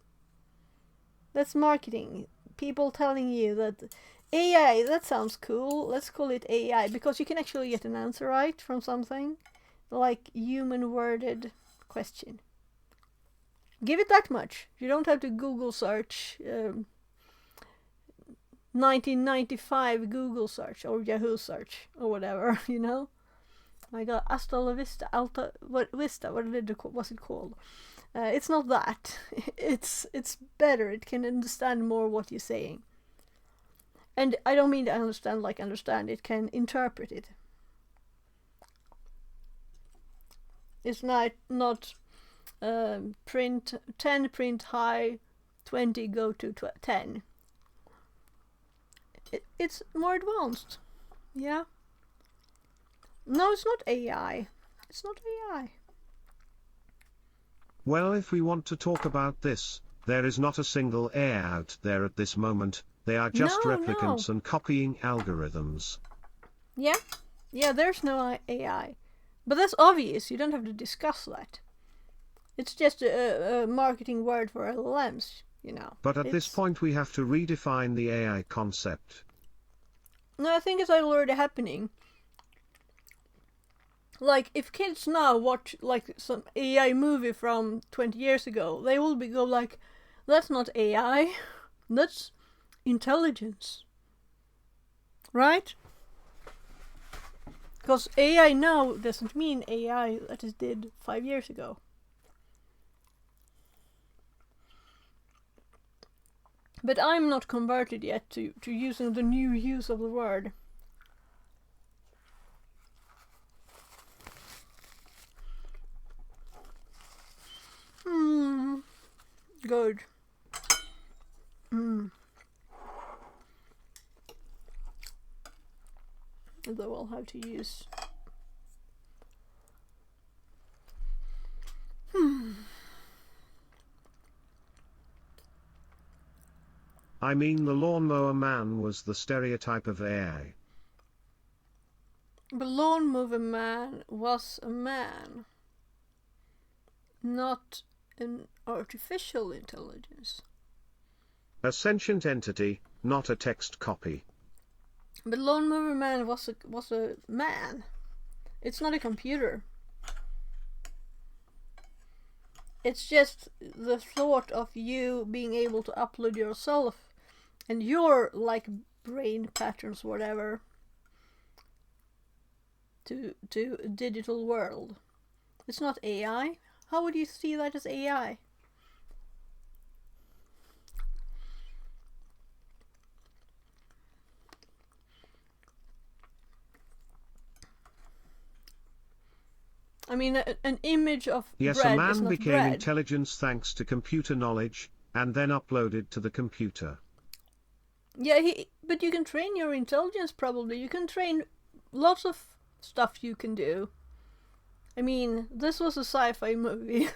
That's marketing. People telling you that AI, that sounds cool. Let's call it AI because you can actually get an answer right from something. Like human worded question. Give it that much. You don't have to Google search 1995 Google search or Yahoo search or whatever, My God, Hasta la Vista, Alta Vista, was it called? It's not that. It's better. It can understand more what you're saying. And I don't mean to understand. It can interpret it. It's not print 10, print high, 20, go to 10. It's more advanced. Yeah. No, it's not AI. It's not AI. Well, if we want to talk about this, there is not a single AI out there at this moment. They are just replicants and copying algorithms. Yeah. Yeah, there's no AI. But that's obvious. You don't have to discuss that. It's just a marketing word for LLMs, But at this point we have to redefine the AI concept. No, I think it's already happening. Like, if kids now watch, like, some AI movie from 20 years ago, they will go like, that's not AI, that's intelligence. Right? Because AI now doesn't mean AI that it did 5 years ago. But I'm not converted yet to using the new use of the word. Good. Though I'll have to use. I mean, the lawnmower man was the stereotype of AI. The lawnmower man was a man, not an artificial intelligence. A sentient entity, not a text copy. The lawnmower man was a man. It's not a computer. It's just the thought of you being able to upload yourself and your brain patterns, whatever, to a digital world. It's not AI. How would you see that as AI? I mean, an image of bread is not bread. Yes, a man became intelligence thanks to computer knowledge, and then uploaded to the computer. Yeah, but you can train your intelligence probably. You can train lots of stuff you can do. I mean, this was a sci-fi movie.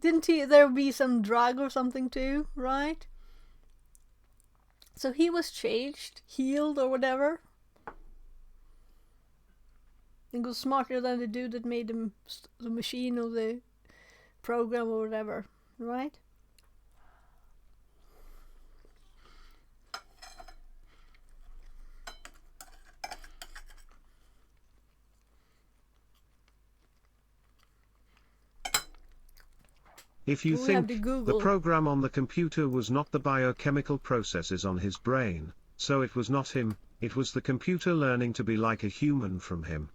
Didn't there be some drug or something too, right? So he was changed, healed or whatever. And was smarter than the dude that made the machine or the program or whatever, right? If you We have think, to the Google. program on the computer was not the biochemical processes on his brain, so it was not him, it was the computer learning to be like a human from him.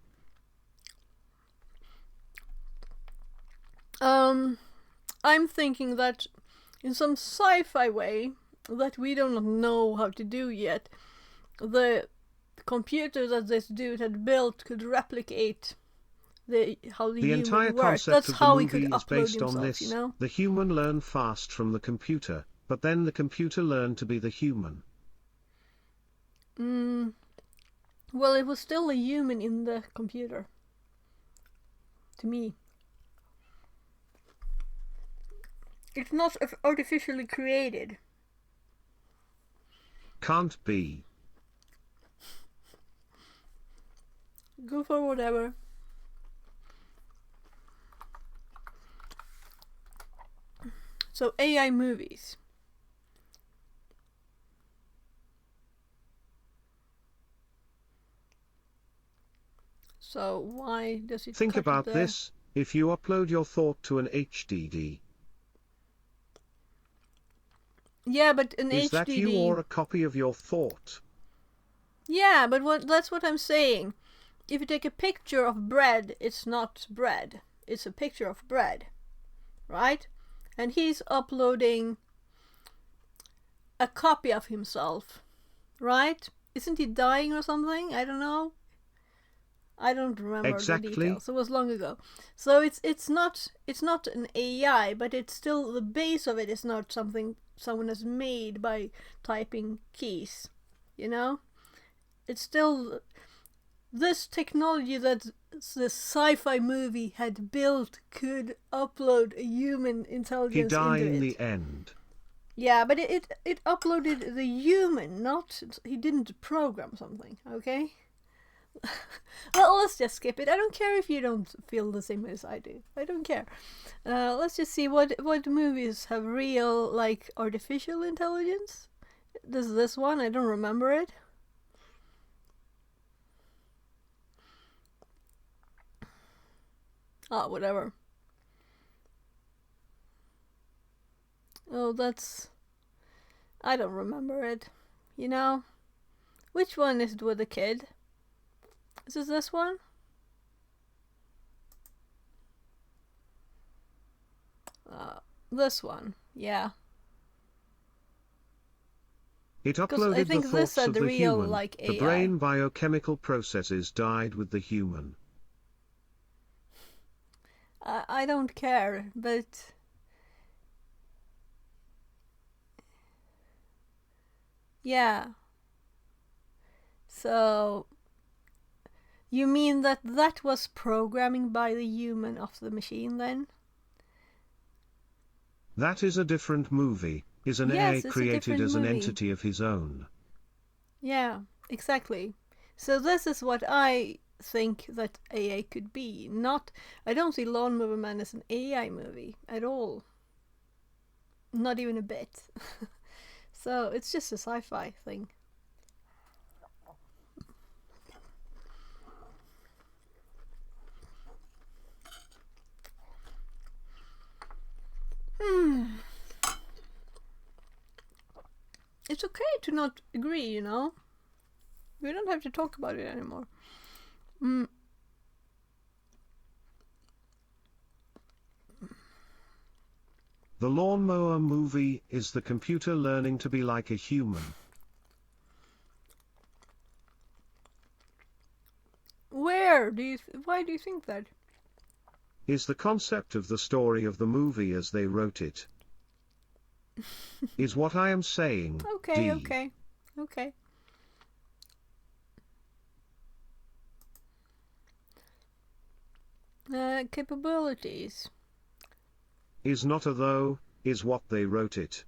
I'm thinking that in some sci-fi way that we don't know how to do yet, the computer that this dude had built could replicate how the The human entire works. concept That's of the how he could movie is upload based on himself, this. you know? The human learned fast from the computer, but then the computer learned to be the human. Well, it was still a human in the computer. To me. It's not artificially created. Can't be. Go for whatever. So AI movies. So why does it Think cut about the... this, if you upload your thought to an HDD, Yeah, but an is HDD... that you or a copy of your thought? Yeah, but that's what I'm saying. If you take a picture of bread, it's not bread. It's a picture of bread. Right? And he's uploading a copy of himself. Right? Isn't he dying or something? I don't know. I don't remember Exactly. the details. It was long ago. So it's not an AI, but it's still, the base of it is not something someone has made by typing keys. You know? It's still this technology that the sci-fi movie had built could upload a human intelligence He died into in it. the end. Yeah, but it uploaded the human, not... He didn't program something, okay? Well, let's just skip it. I don't care if you don't feel the same as I do. I don't care. Let's just see what movies have real, like, artificial intelligence. Does this one? I don't remember it. Oh, whatever. Oh, that's... I don't remember it. You know? Which one is it with the kid? Is this one? This one. Yeah. It I uploaded the think this thoughts had of the the real, human. like, The AI. brain biochemical processes died with the human. I don't care, but... Yeah. So... You mean that was programming by the human of the machine then? That is a different movie, is an Yes, AI it's a created different as an movie. entity of his own. Yeah, exactly. So this is what I think that AI could be. Not... I don't see Lawnmower Man as an AI movie at all. Not even a bit. So it's just a sci-fi thing. It's okay to not agree, you know? We don't have to talk about it anymore. The Lawnmower movie is the computer learning to be like a human. Why do you think that? Is the concept of the story of the movie as they wrote it. Is what I am saying. Okay, D. okay. Capabilities. Is not a though, is what they wrote it.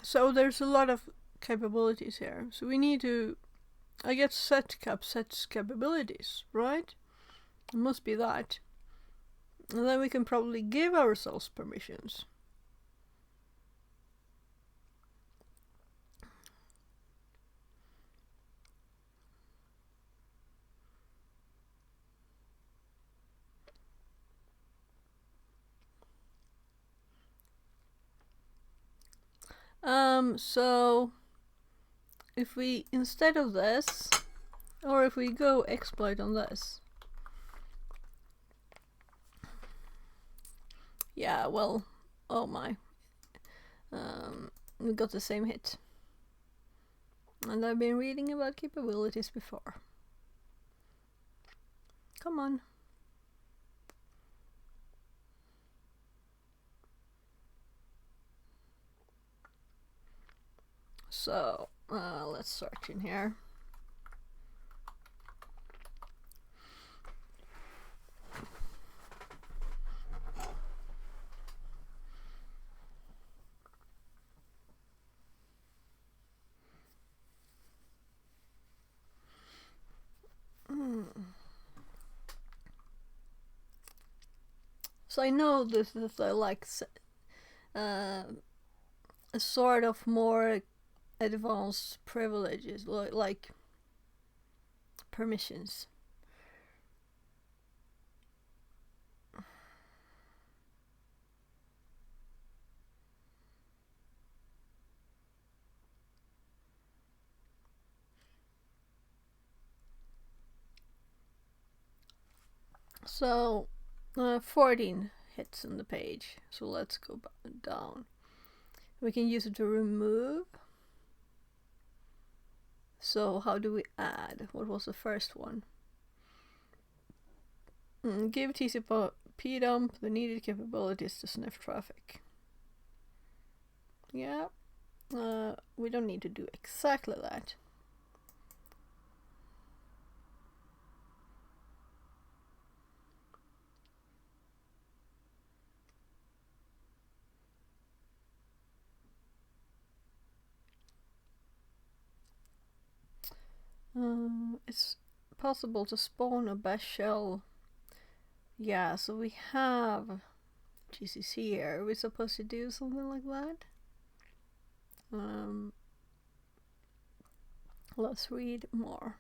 So there's a lot of capabilities here. So we need to I get setcap sets capabilities, right? It must be that. And then we can probably give ourselves permissions. So if we, instead of this, or if we go exploit on this. Yeah, well, oh my. We got the same hit. And I've been reading about capabilities before. Come on. So, let's search in here. So I know this is like a sort of more advanced privileges, like permissions. So 14 hits on the page. So let's go down. We can use it to remove. So how do we add? What was the first one? Give TCP dump the needed capabilities to sniff traffic. Yeah, we don't need to do exactly that. It's possible to spawn a bash shell. Yeah, so we have GCC here. Are we supposed to do something like that? Let's read more.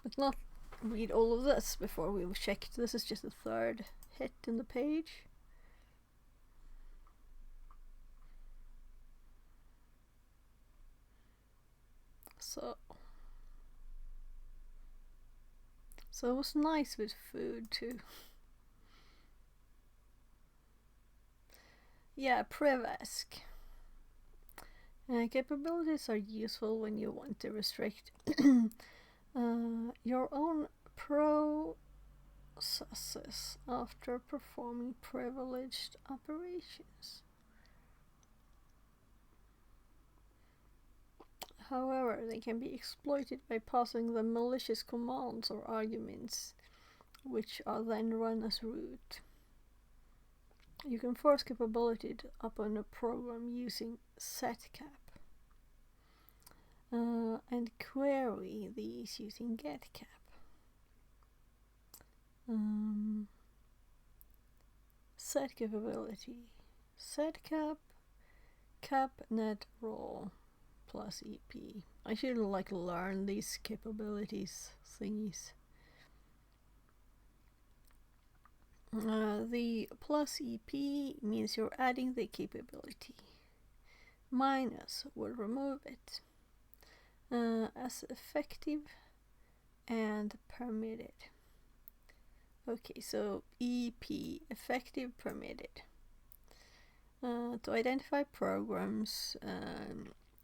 But not read all of this before we've checked. This is just the third hit in the page. So it was nice with food too. Yeah, Prevesk. Capabilities are useful when you want to restrict your own processes after performing privileged operations. However, they can be exploited by passing them malicious commands or arguments, which are then run as root. You can force capability upon a program using setcap, and query these using getcap. Set capability, setcap, capnet raw plus EP. I should like learn these capabilities thingies. The plus EP means you're adding the capability. Minus will remove it. As effective and permitted. Okay, so EP, effective, permitted. To identify programs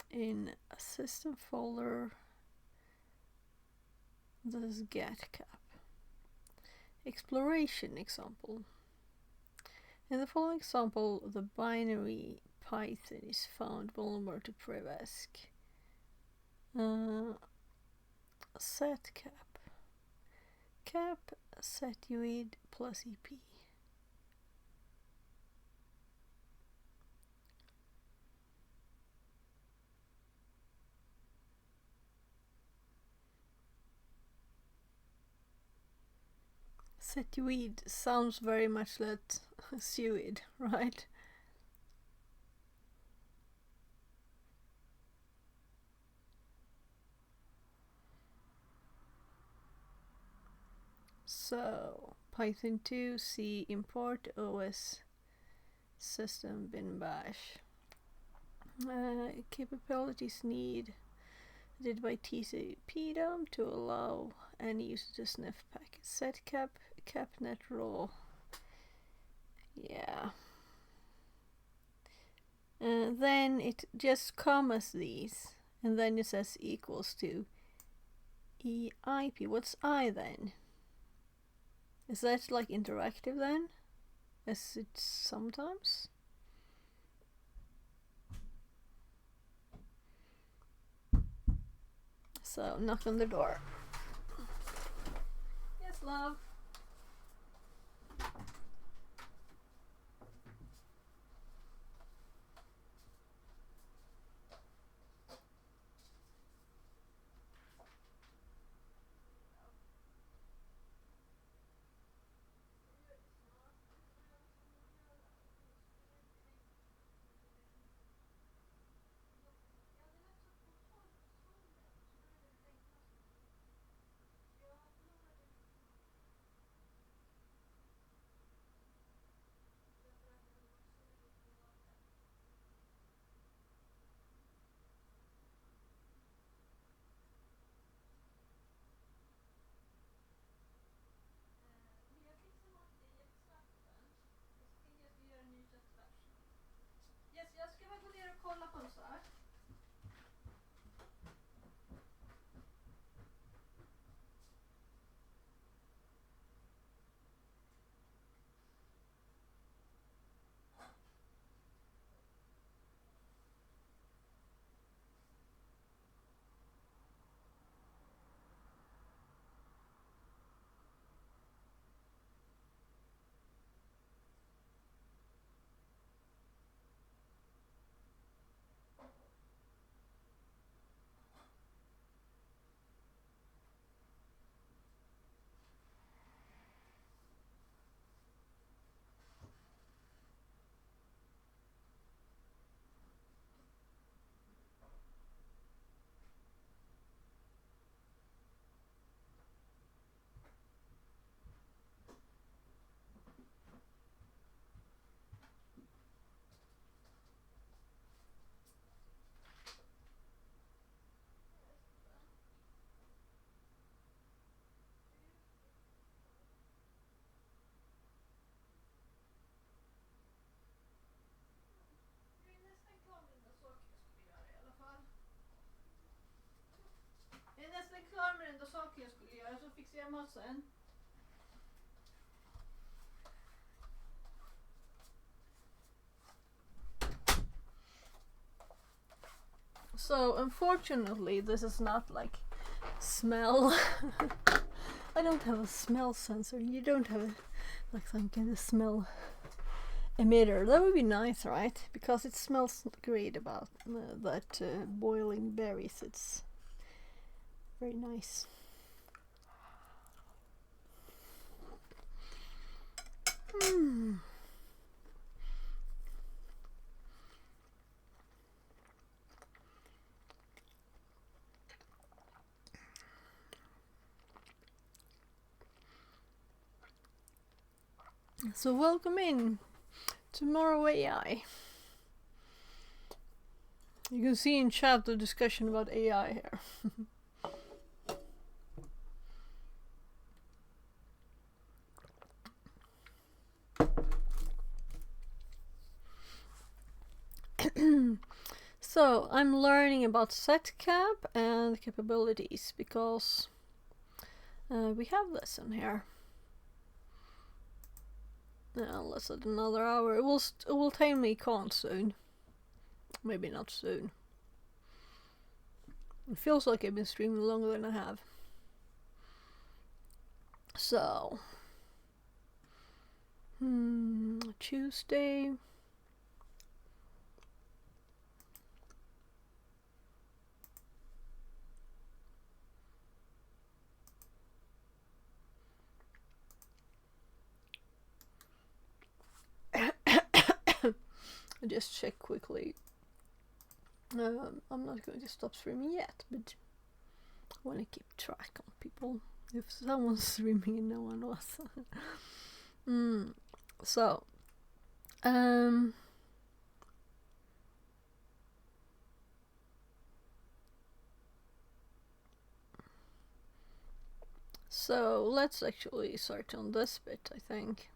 in a system folder, this is getcap. Exploration example. In the following example, the binary Python is found vulnerable to Prevesk. Set cap set UID plus EP. Seaweed sounds very much like seaweed, right? So Python 2 C import OS system bin bash. Capabilities needed by TCP/DOM to allow any user to sniff packet set capnet raw. Yeah. And then it just commas these, and then it says equals to EIP. What's I then? Is that like interactive then? As it's sometimes? So, knock on the door. Yes, love. Yes, jag ska väl gå ner och kolla på en sak. Jag är nästan klar med den där saken jag skulle göra, så fixar jag mat sen. So unfortunately this is not like smell. I don't have a smell sensor. You don't have like some kind of smell emitter. That would be nice, right? Because it smells great about that boiling berries. It's very nice. So welcome in Tomorrow AI. You can see in chat the discussion about AI here. So I'm learning about setcap and capabilities because we have this in here. Let's add another hour. It will take me con soon. Maybe not soon. It feels like I've been streaming longer than I have. So Tuesday. I just check quickly. I'm not going to stop streaming yet, but I want to keep track on people. If someone's streaming and no one was. So, so let's actually start on this bit, I think.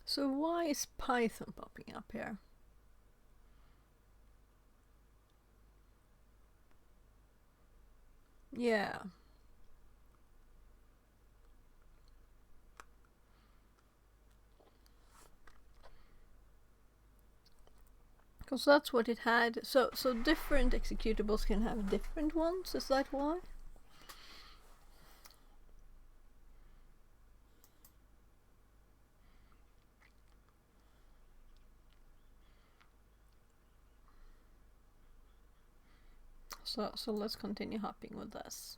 So why is Python popping up here? Yeah. Because that's what it had. So different executables can have different ones, is that why? So let's continue hopping with this.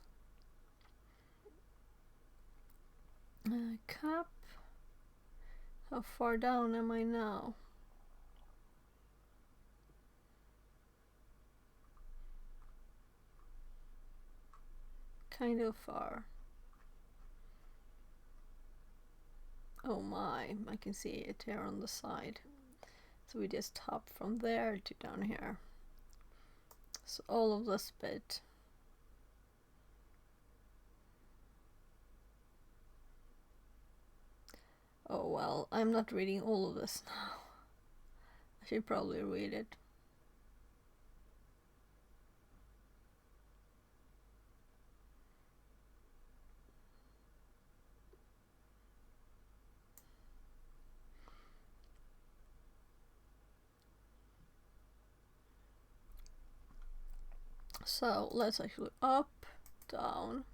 Cap. How far down am I now? Kind of far. Oh my, I can see it here on the side. So we just hop from there to down here. So all of this bit. Oh well, I'm not reading all of this now. I should probably read it. So let's actually up, down.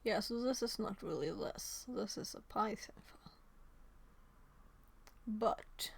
Yeah, so this is not really this. This is a Python file. But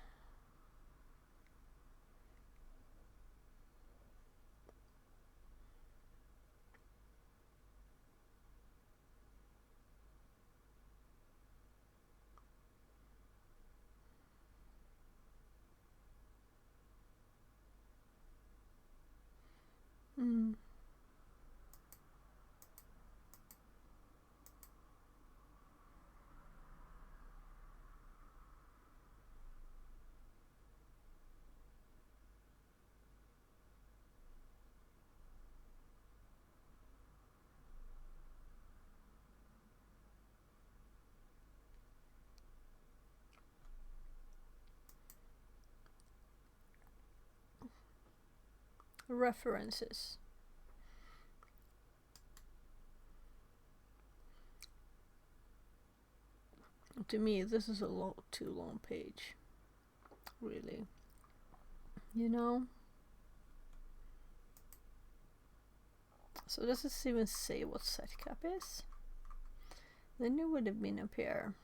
references. To me, this is a too long page. Really. You know? So does this even say what setcap is? Then it would have been up here.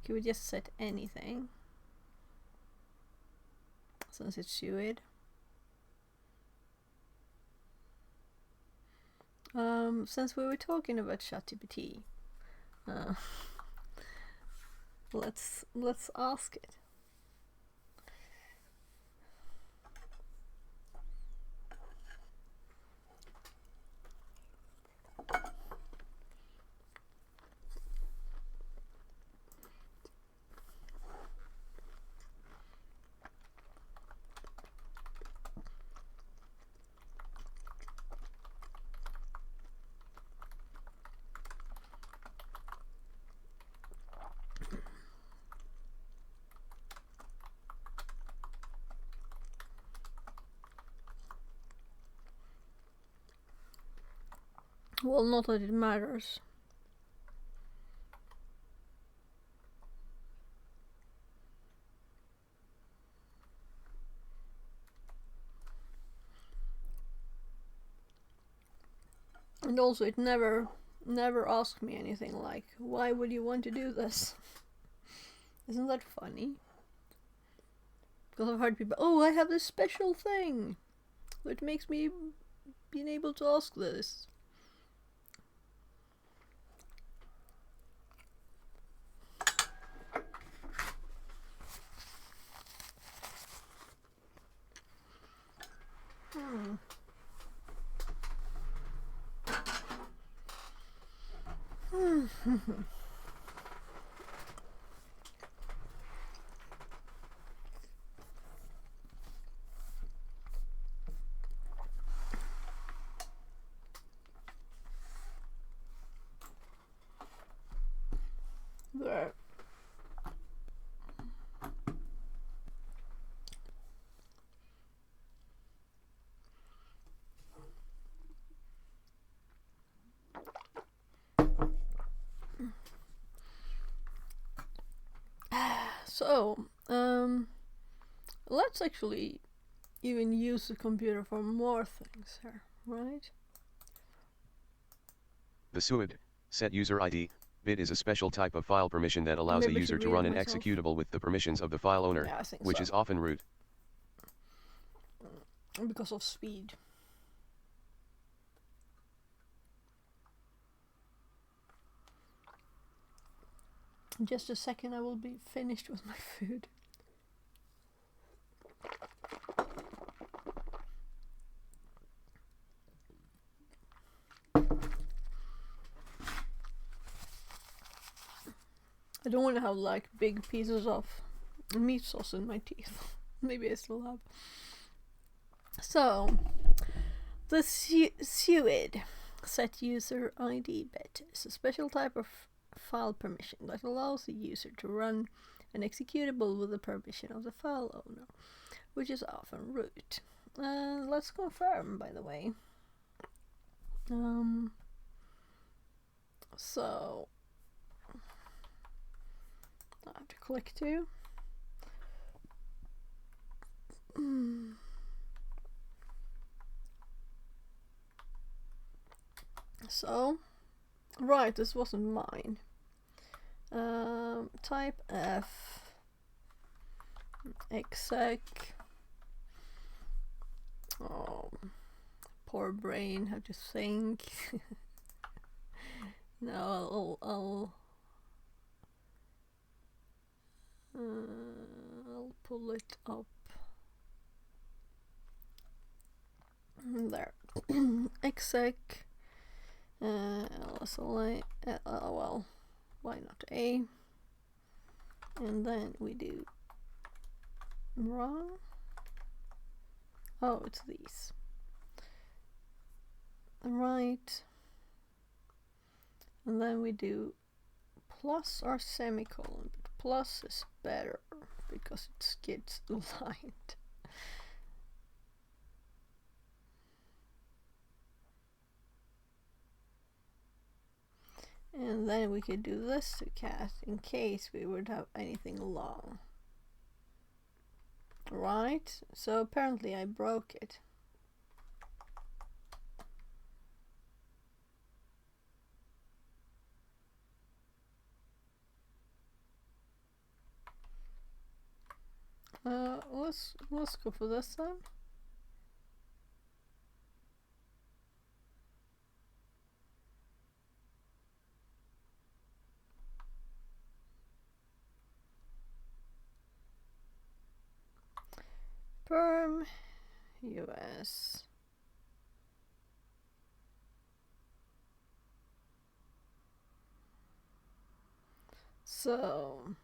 Can we just set anything? Since it's UID. Since we were talking about ChatGPT, let's ask it. Well, not that it matters. And also it never never ask me anything like, why would you want to do this? Isn't that funny? Because I've heard people, oh, I have this special thing that makes me being able to ask this. There. So, let's actually even use the computer for more things here, right? The SUID, set user ID, bit is a special type of file permission that allows a Maybe I user should to read run it an myself. executable with the permissions of the file owner, Yeah, I think which so. is often root. Because of speed. In just a second I will be finished with my food. I don't want to have like big pieces of meat sauce in my teeth. Maybe I still have. So, the SUID, set user ID bit, is a special type of file permission that allows the user to run an executable with the permission of the file owner, which is often root. Let's confirm, by the way. So I have to click to. So, right, this wasn't mine. Type F exec. Oh, poor brain, have to think. No, I'll pull it up. There. Exec. LSLA. Well, why not A? And then we do wrong. Oh, it's these. Right. And then we do plus or semicolon, but plus is better because it skips the line. And then we could do this to cat in case we would have anything long. Right? So apparently I broke it. Let's go for this then. Perm US. So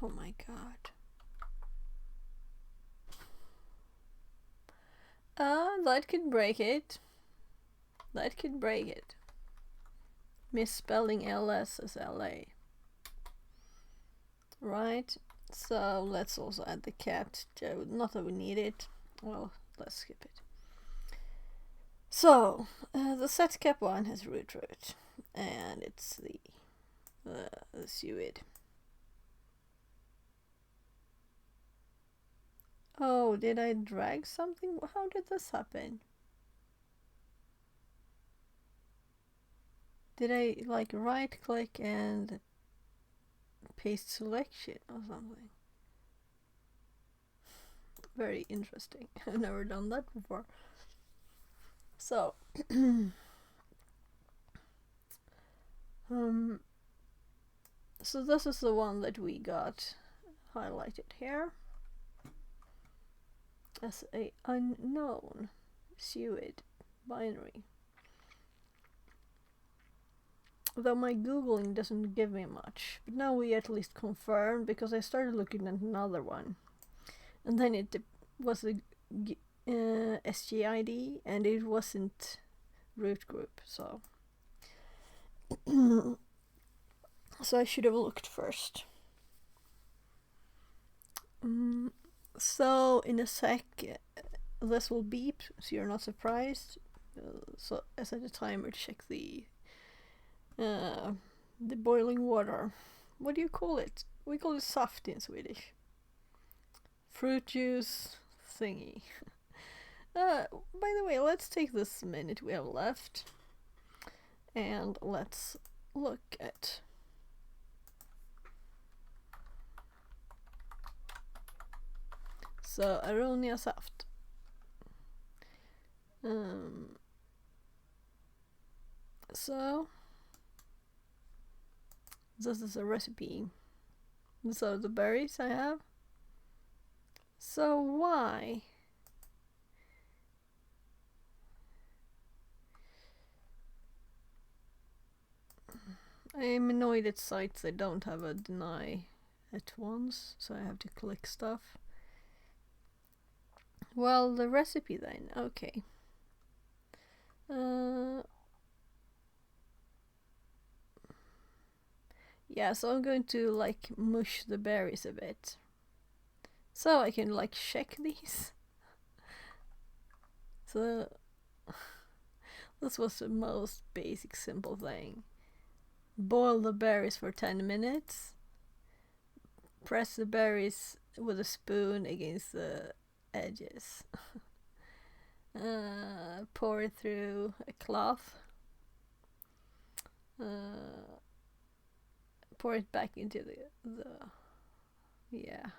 oh my god. That could break it. That could break it. Misspelling LS as LA. Right? So let's also add the cat. Not that we need it. Well, let's skip it. So, the set cap one has root, and it's the SUID. Oh, did I drag something? How did this happen? Did I like right click and paste selection or something? Very interesting. I've never done that before. So, so this is the one that we got highlighted here as a unknown suid binary. Though my googling doesn't give me much, but now we at least confirmed because I started looking at another one, and then it was a SGID and it wasn't root group, so so I should have looked first. So in a sec, this will beep, so you're not surprised. So I set a timer to check the boiling water. What do you call it? We call it saft in Swedish. Fruit juice thingy. By the way, let's take this minute we have left and let's look at so aronia saft. So this is a recipe. These are the berries I have. So why? I'm annoyed at sites that don't have a deny at once, so I have to click stuff. Well, the recipe then, okay. Yeah, so I'm going to like mush the berries a bit. So I can like check these. So this was the most basic simple thing. Boil the berries for 10 minutes. Press the berries with a spoon against the edges. Pour it through a cloth. Pour it back into the yeah.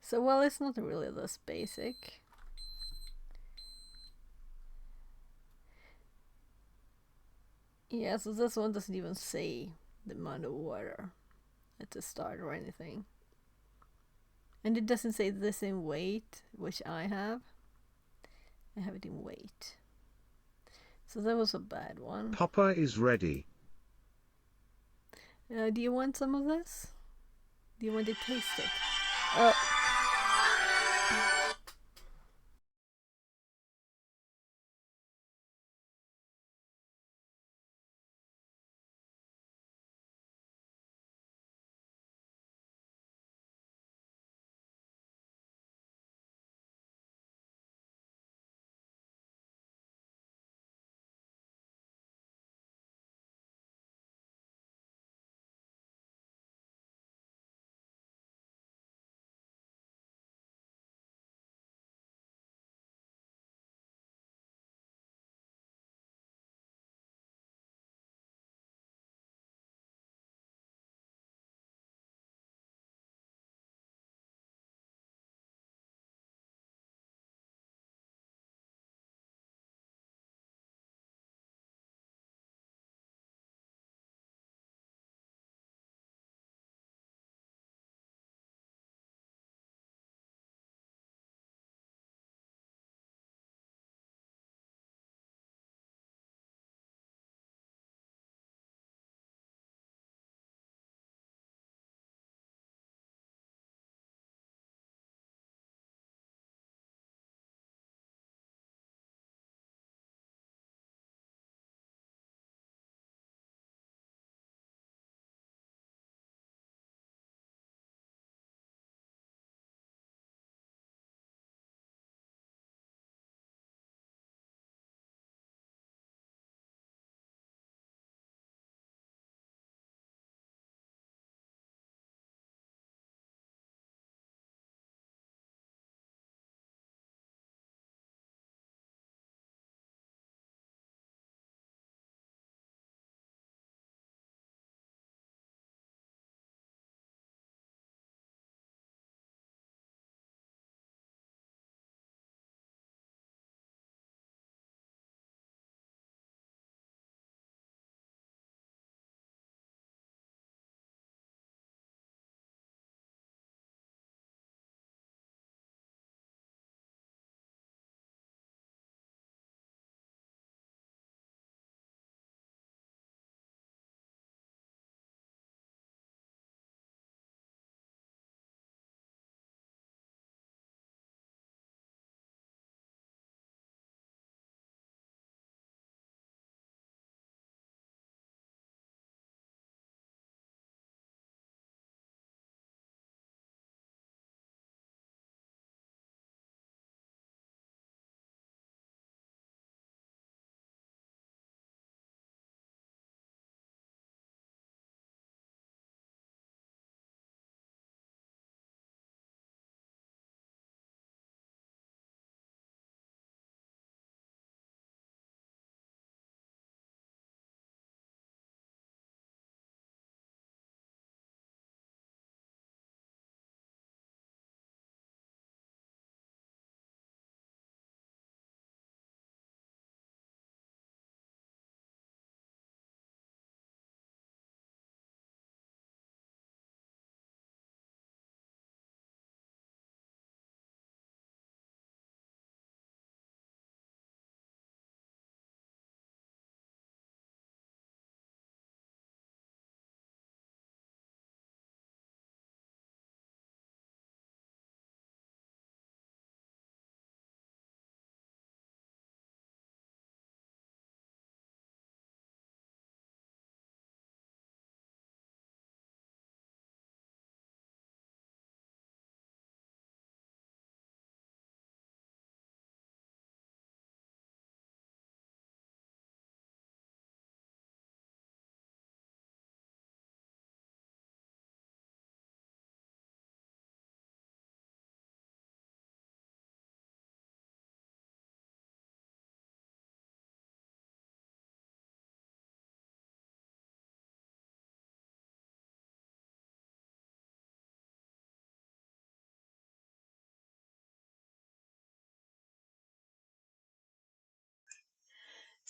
So well, it's not really this basic. Yeah, so this one doesn't even say the amount of water at the start or anything. And it doesn't say this in weight, which I have. I have it in weight. So that was a bad one. Papa is ready. Do you want some of this? Do you want to taste it? Oh.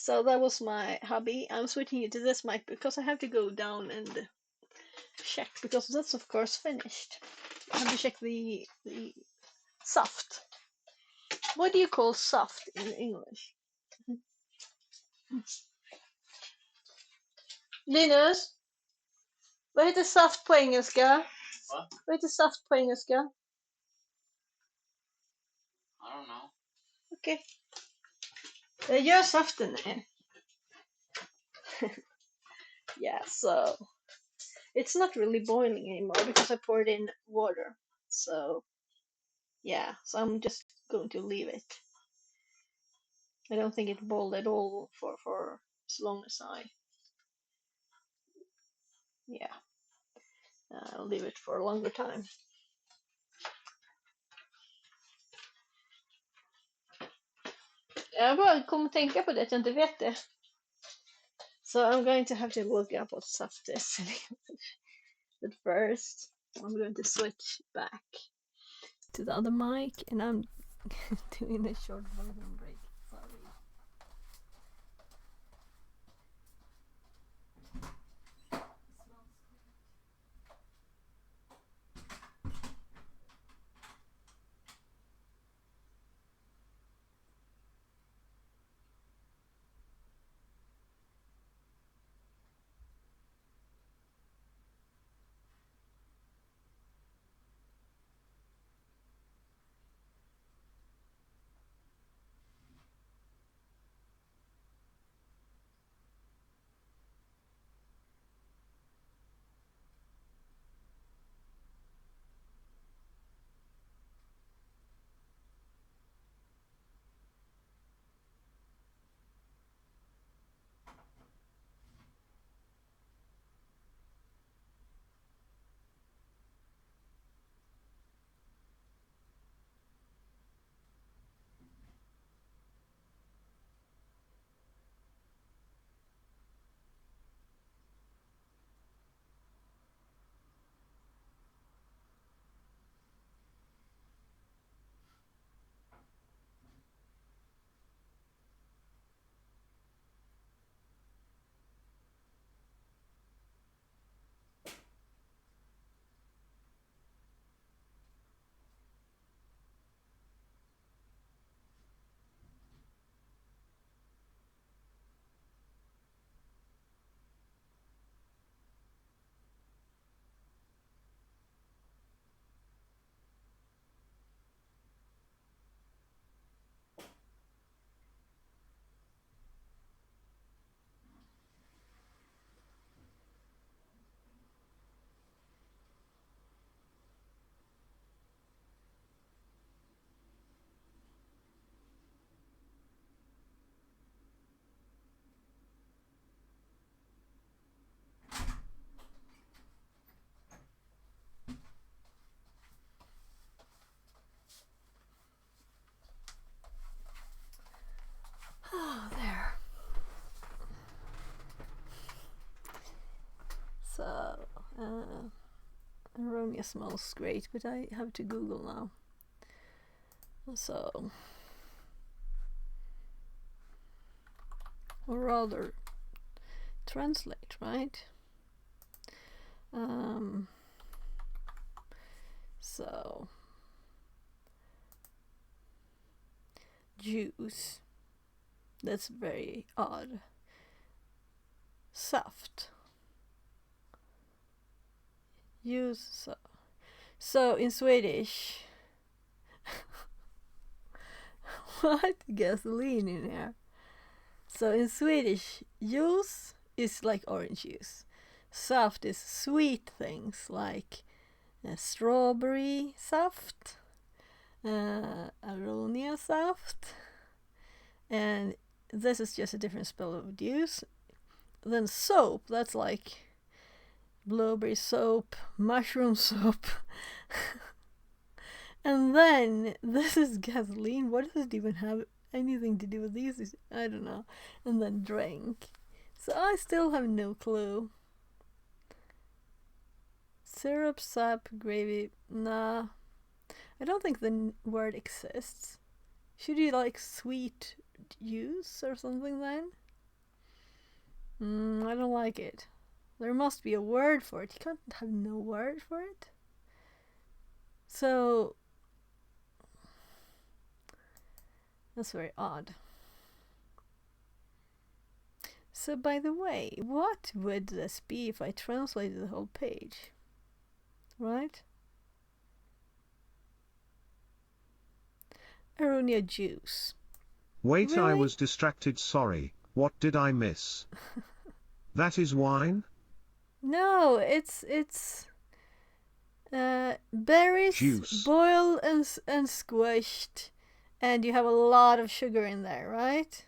So that was my hobby. I'm switching it to this mic because I have to go down and check, because that's of course finished. I have to check the soft. What do you call soft in English? Linus, vad heter saft på engelska? Va? Vad heter saft på engelska? I don't know. Okej. Okay. Gör saften. Yeah, so it's not really boiling anymore because I poured in water. So yeah, so I'm just going to leave it. I don't think it boiled at all for as long as I'll leave it for a longer time. Jag bara kom att tänka på det, att jag inte vet det. So I'm going to have to look up what soft is in English. But first, I'm going to switch back to the other mic, and I'm doing a short version break. Sorry. Oh, there. So, aronia smells great, but I have to Google now. So, or rather, translate, right? So, juice. That's very odd. Saft. Use so in Swedish. What? Gasoline in here. So in Swedish, juice is like orange juice. Saft is sweet things like strawberry saft, aronia saft, and this is just a different spell of juice. Then soap, that's like blueberry soap, mushroom soap. And then this is gasoline. What does it even have anything to do with these? I don't know. And then drink. So I still have no clue. Syrup, sap, gravy. Nah. I don't think the word exists. Should you like sweet juice or something then? I don't like it. There must be a word for it. You can't have no word for it. So that's very odd. So by the way, what would this be if I translated the whole page? Right? Aronia juice. Wait, I Really? was distracted, sorry. What did I miss? That is wine? No, it's berries Juice. boiled and squished, and you have a lot of sugar in there, right?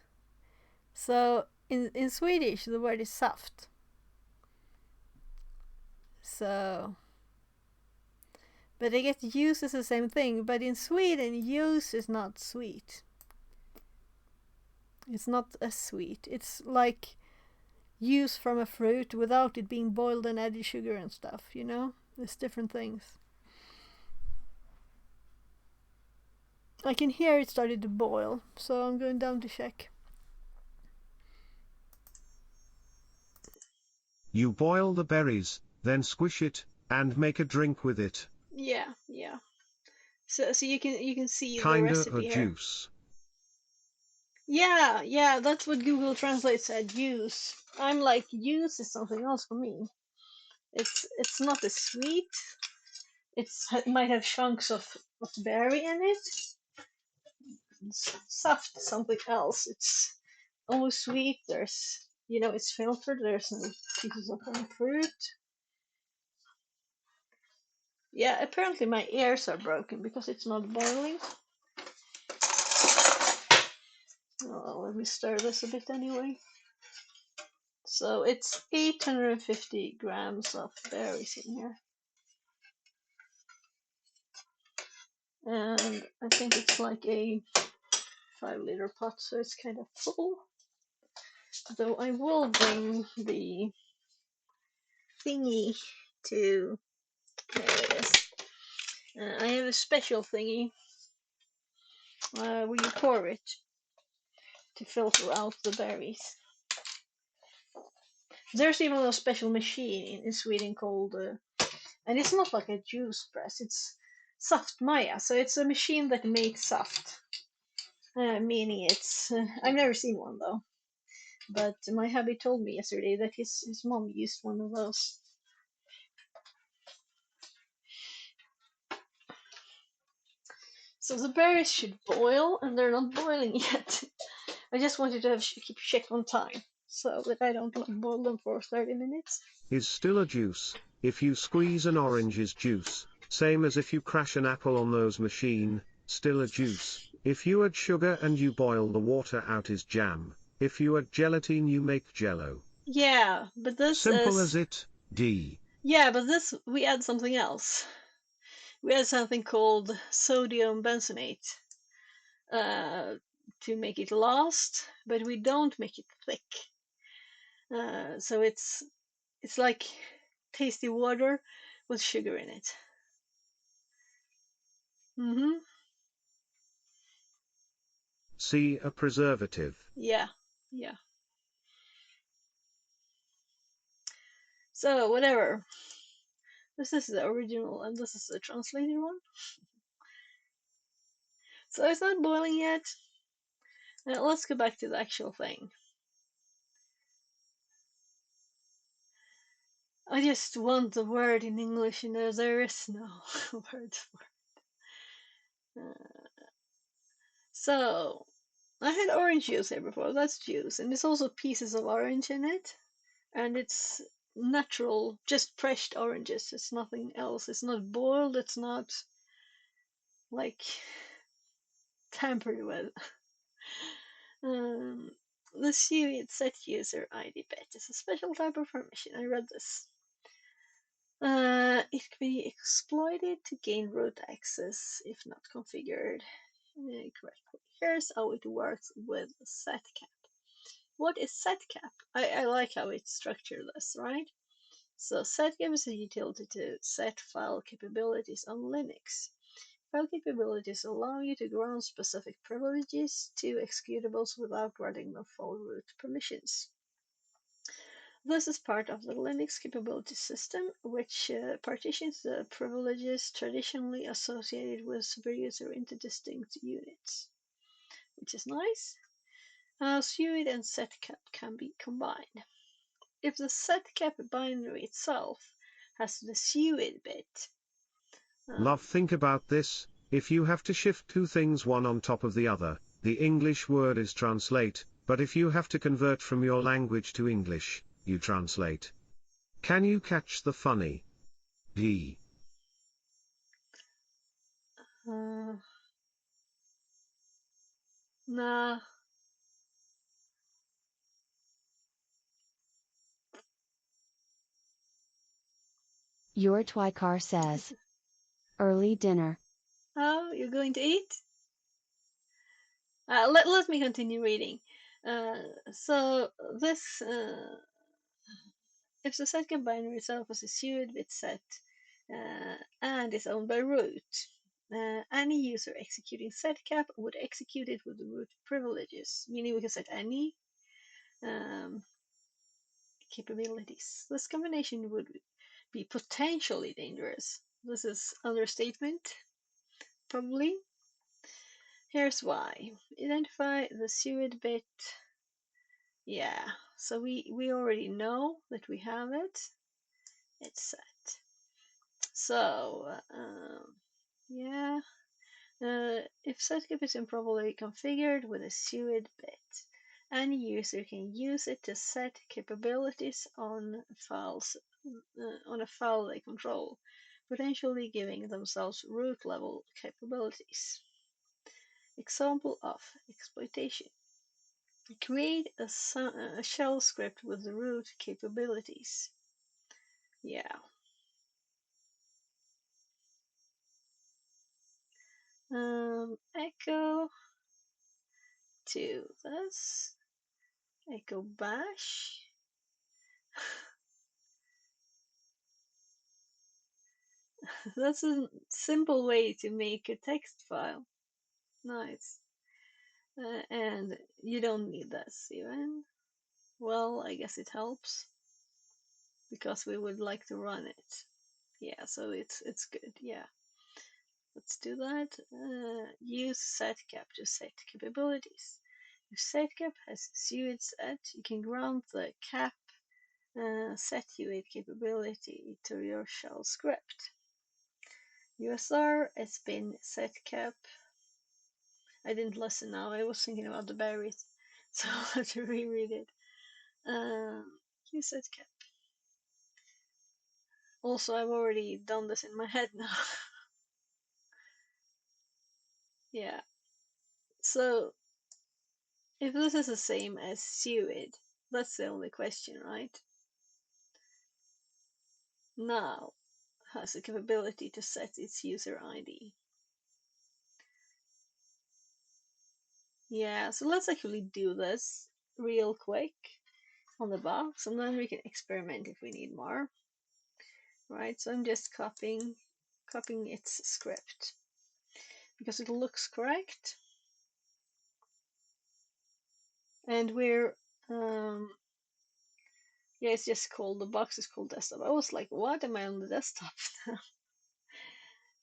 So in Swedish the word is saft. So, but I guess juice is the same thing. But in Sweden, juice is not sweet. It's not as sweet. It's like juice from a fruit without it being boiled and added sugar and stuff. You know, it's different things. I can hear it started to boil, so I'm going down to check. You boil the berries, then squish it, and make a drink with it. Yeah, yeah. So you can see the Kinda a recipe here. juice. Yeah, yeah, that's what Google Translate said. Juice. I'm like, juice is something else for me. It's not as sweet. It might have chunks of berry in it. Soft, something else. It's almost sweet. There's, it's filtered. There's some pieces of fruit. Yeah, apparently my ears are broken because it's not boiling. Oh, let me stir this a bit anyway. So it's 850 grams of berries in here. And I think it's like a 5-liter pot, so it's kind of full. Though I will bring the thingy to, there it is. I have a special thingy where you pour it to filter out the berries. There's even a special machine in Sweden called, and it's not like a juice press, it's Saftmaja, so it's a machine that makes saft. Meaning it's, I've never seen one though, but my hubby told me yesterday that his mom used one of those. So the berries should boil, and they're not boiling yet. I just wanted to keep check on time, so that I don't boil them for 30 minutes. Is still a juice. If you squeeze an orange is juice, same as if you crash an apple on those machine, still a juice. If you add sugar and you boil the water out is jam. If you add gelatin you make jello. Yeah, but this Simple is... as it, D. Yeah, but this, we add something else. We add something called sodium benzoate to make it last, but we don't make it thick. So it's like tasty water with sugar in it. See a preservative. Yeah, yeah. So whatever. This is the original and this is the translated one. So it's not boiling yet. Let's go back to the actual thing. I just want the word in English, there is no word for it. So, I had orange juice here before, that's juice, and there's also pieces of orange in it, and it's natural, just pressed oranges, it's nothing else, it's not boiled, it's not, like, tampered with. The set user ID bet is a special type of permission, I read this. It can be exploited to gain root access if not configured correctly. Here's how it works with setcap. What is setcap? I like how it's structured this, right? So setcap is a utility to set file capabilities on Linux. File capabilities allow you to grant specific privileges to executables without granting them full root permissions. This is part of the Linux capability system, which partitions the privileges traditionally associated with superuser into distinct units, which is nice. SUID and setcap can be combined. If the setcap binary itself has the SUID bit. Love, think about this. If you have to shift two things one on top of the other, the English word is translate, but if you have to convert from your language to English, you translate. Can you catch the funny? D. Nah. Your Twycar says. Early dinner. Oh, you're going to eat? Let me continue reading. So this, if the second binary itself is a SUID bit set and is owned by root, any user executing setcap would execute it with the root privileges, meaning we can set any capabilities. This combination would be potentially dangerous. This is understatement, probably. Here's why. Identify the SUID bit. Yeah, so we already know that we have it. It's set. So, yeah. If setcap is improperly configured with a SUID bit, any user can use it to set capabilities on files on a file they control, potentially giving themselves root level capabilities. Example of exploitation. Create a shell script with the root capabilities. Yeah. Echo to this. Echo bash. That's a simple way to make a text file. Nice. And you don't need this even. Well, I guess it helps because we would like to run it. Yeah, so it's good. Yeah. Let's do that. Use setcap to set capabilities. If setcap has SUID set, you can grant the cap set UID capability to your shell script. USR spin setcap. I didn't listen now. I was thinking about the berries, so I'll have to reread it. Use setcap. Also, I've already done this in my head now. Yeah. So if this is the same as SUID, that's the only question, right? Now has the capability to set its user ID. Yeah, so let's actually do this real quick on the box, and then we can experiment if we need more. Right, so I'm just copying its script because it looks correct. And we're yeah, it's just called, the box is called desktop. I was like, what, am I on the desktop now?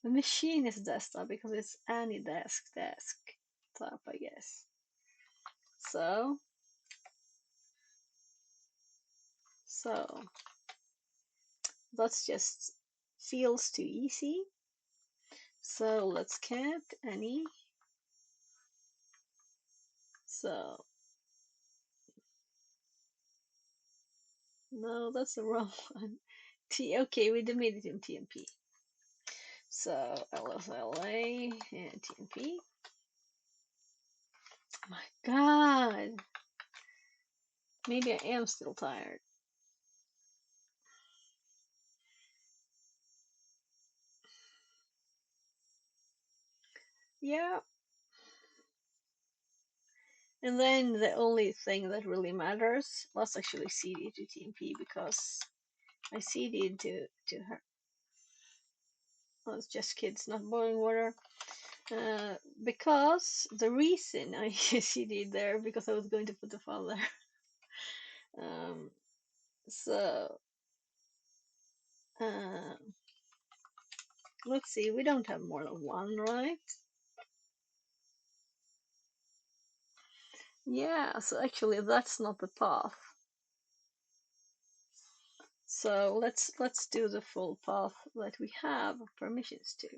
The machine is desktop because it's any desktop, I guess. So that's just feels too easy. So let's cat any. So no, that's the wrong one. Okay, we made it in TMP. So LSLA and TMP. Oh my god. Maybe I am still tired. Yeah. And then the only thing that really matters, let's actually CD to TMP because I CD'd to her. Well, it's just kids, not boiling water. Because the reason I CD'd there because I was going to put the file there. So let's see, we don't have more than one, right? Yeah, so actually that's not the path. So let's do the full path that we have permissions to.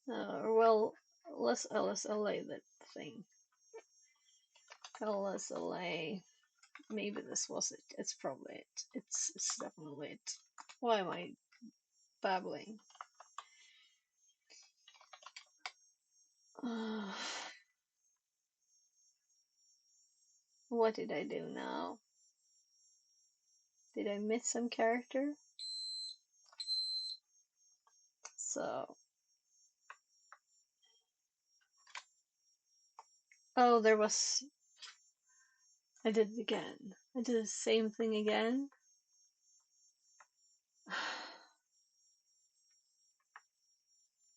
Well, let's LSLA that thing. LSLA. Maybe this was it. It's probably it. It's definitely it. Why am I babbling? What did I do now? Did I miss some character? So, oh, there was. I did it again. I did the same thing again.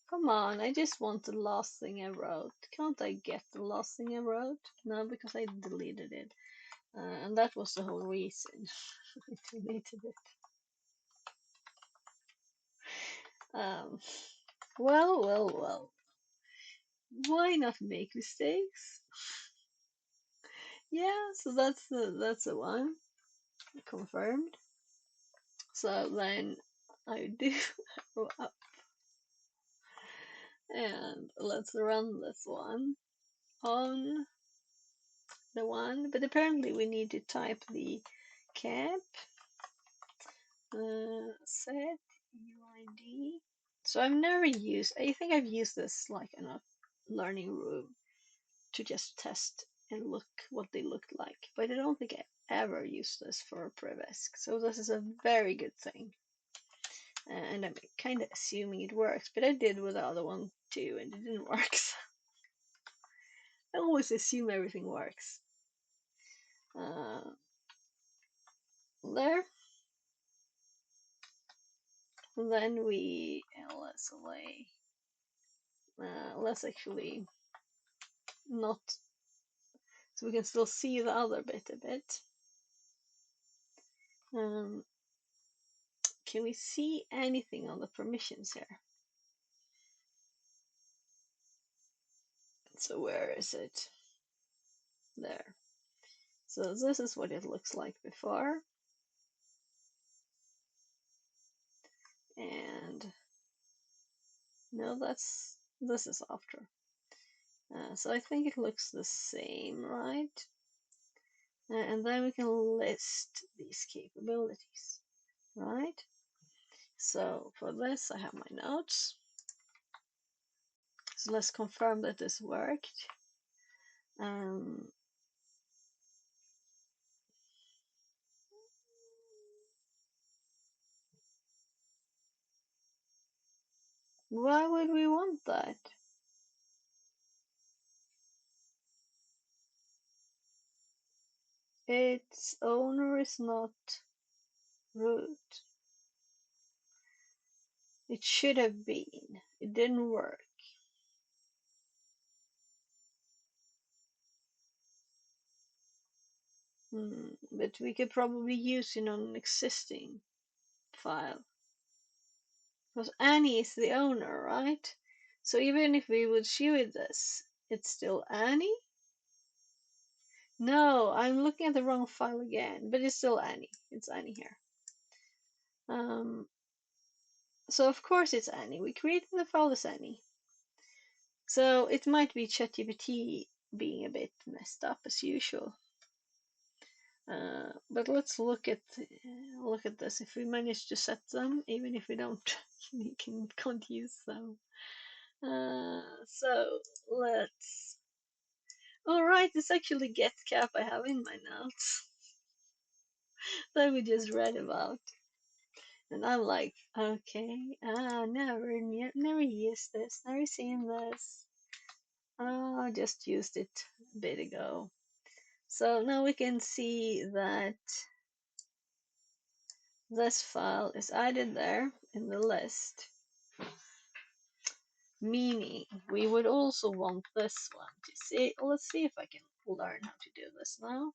Come on, I just want the last thing I wrote. Can't I get the last thing I wrote? No, because I deleted it. And that was the whole reason I deleted it. Um, well. Why not make mistakes? Yeah, so that's the one confirmed. So then I do go up and let's run this one on the one, but apparently we need to type the cap set UID. So I've never used. I think I've used this like in a learning room to just test and look what they looked like, but I don't think I ever used this for a Prevesk. So this is a very good thing. And I'm kind of assuming it works, but I did with the other one too, and it didn't work. So I always assume everything works. There. And then we LSLA. Let's actually not, so we can still see the other bit a bit. Can we see anything on the permissions here? So where is it? There. So this is what it looks like before. And no, this is after. So I think it looks the same, right? And then we can list these capabilities, right? So for this, I have my notes. So let's confirm that this worked. Why would we want that? Its owner is not root. It should have been. It didn't work. But we could probably use it on an existing file. Because Annie is the owner, right? So even if we would show this, it's still Annie? No, I'm looking at the wrong file again, but it's still Annie. It's Annie here. So of course it's Annie. We created the file as Annie. So it might be ChatGPT being a bit messed up as usual. But let's look at this. If we manage to set them, even if we don't, we can't use them. So let's. All right, it's actually get cap I have in my notes that we just read about, and I'm like, okay, never used this, never seen this. I just used it a bit ago. So now we can see that this file is added there in the list, meaning we would also want this one to see. Let's see if I can learn how to do this now.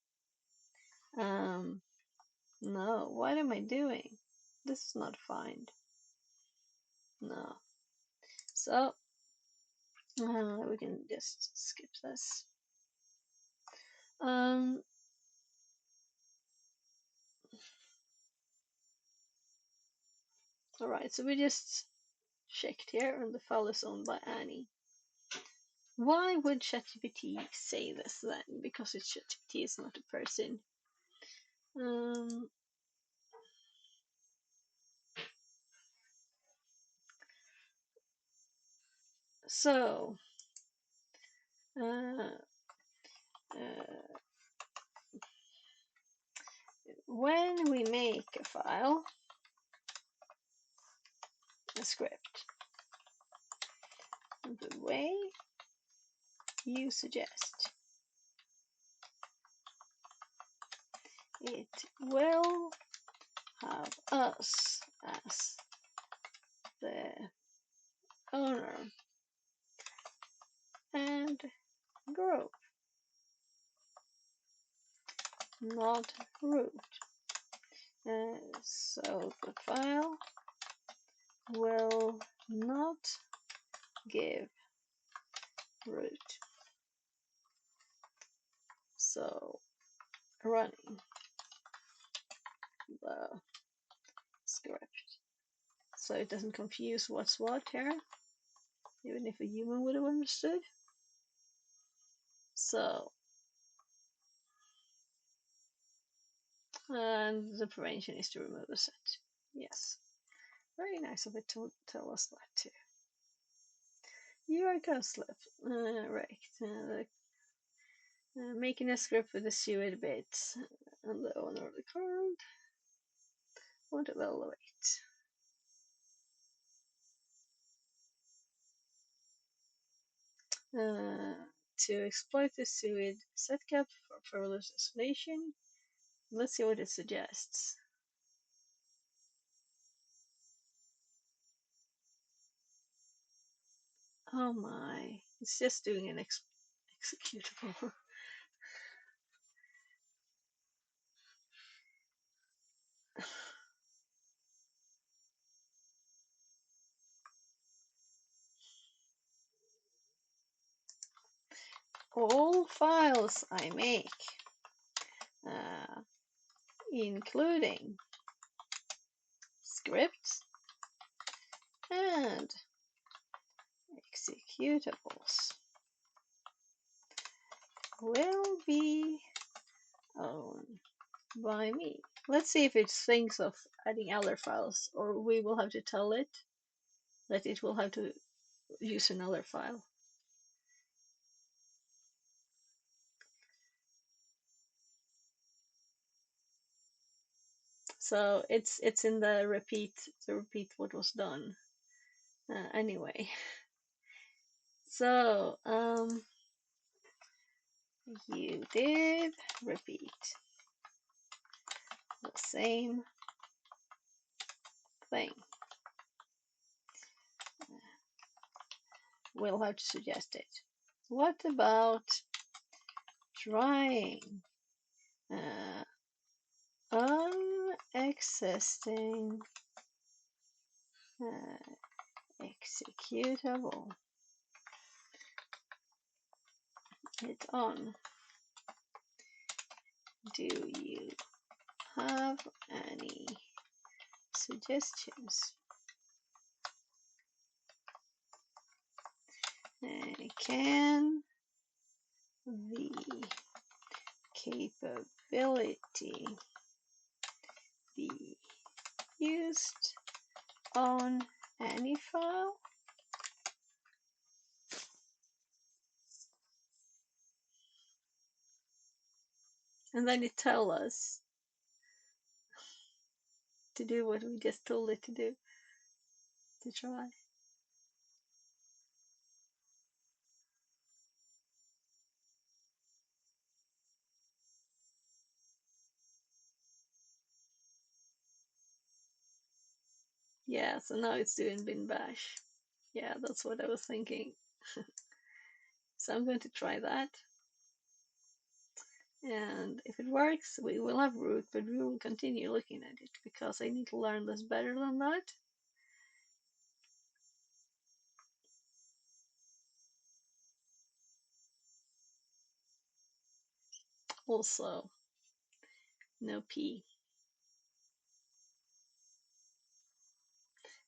No, what am I doing? This is not find. No. So, we can just skip this. Alright, so we just checked here, and the file is owned by Annie. Why would ChatGPT say this then? Because it's ChatGPT, is not a person. So, when we make a file, a script, the way you suggest, it will have us as the owner and group, not root. So the file will not give root. So running the script so it doesn't confuse what's what here, even if a human would have understood. So, and the prevention is to remove the set. Yes, very nice of it to tell us that too. You are Ghostlift. Right. Making a script with the sued bits and the owner of the card. Want to evaluate. To exploit the sued set cap for further isolation. Let's see what it suggests. Oh my, it's just doing an executable. All files I make, including scripts and executables, will be owned by me. Let's see if it thinks of adding other files, or we will have to tell it that it will have to use another file. So it's in the repeat what was done. Anyway, so you did repeat the same thing. We'll have to suggest it. What about trying unexisting executable it on? Do you have any suggestions? Can the capability be used on any file? And then it tells us to do what we just told it to do, to try. Yeah, so now it's doing bin bash. Yeah, that's what I was thinking. So I'm going to try that. And if it works, we will have root, but we will continue looking at it because I need to learn this better than that. Also, no P.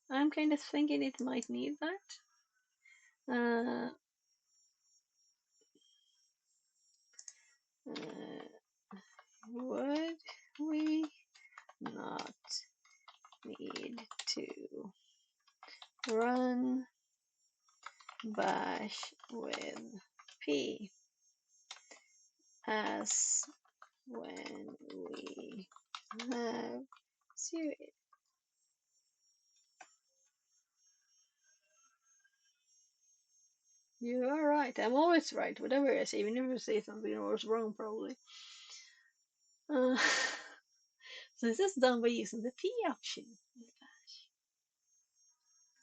I'm kind of thinking it might need that. Would we not need to run bash with P as when we have series? You are right. I'm always right, whatever I say, even if I say something I was wrong, probably. So this is done by using the P option.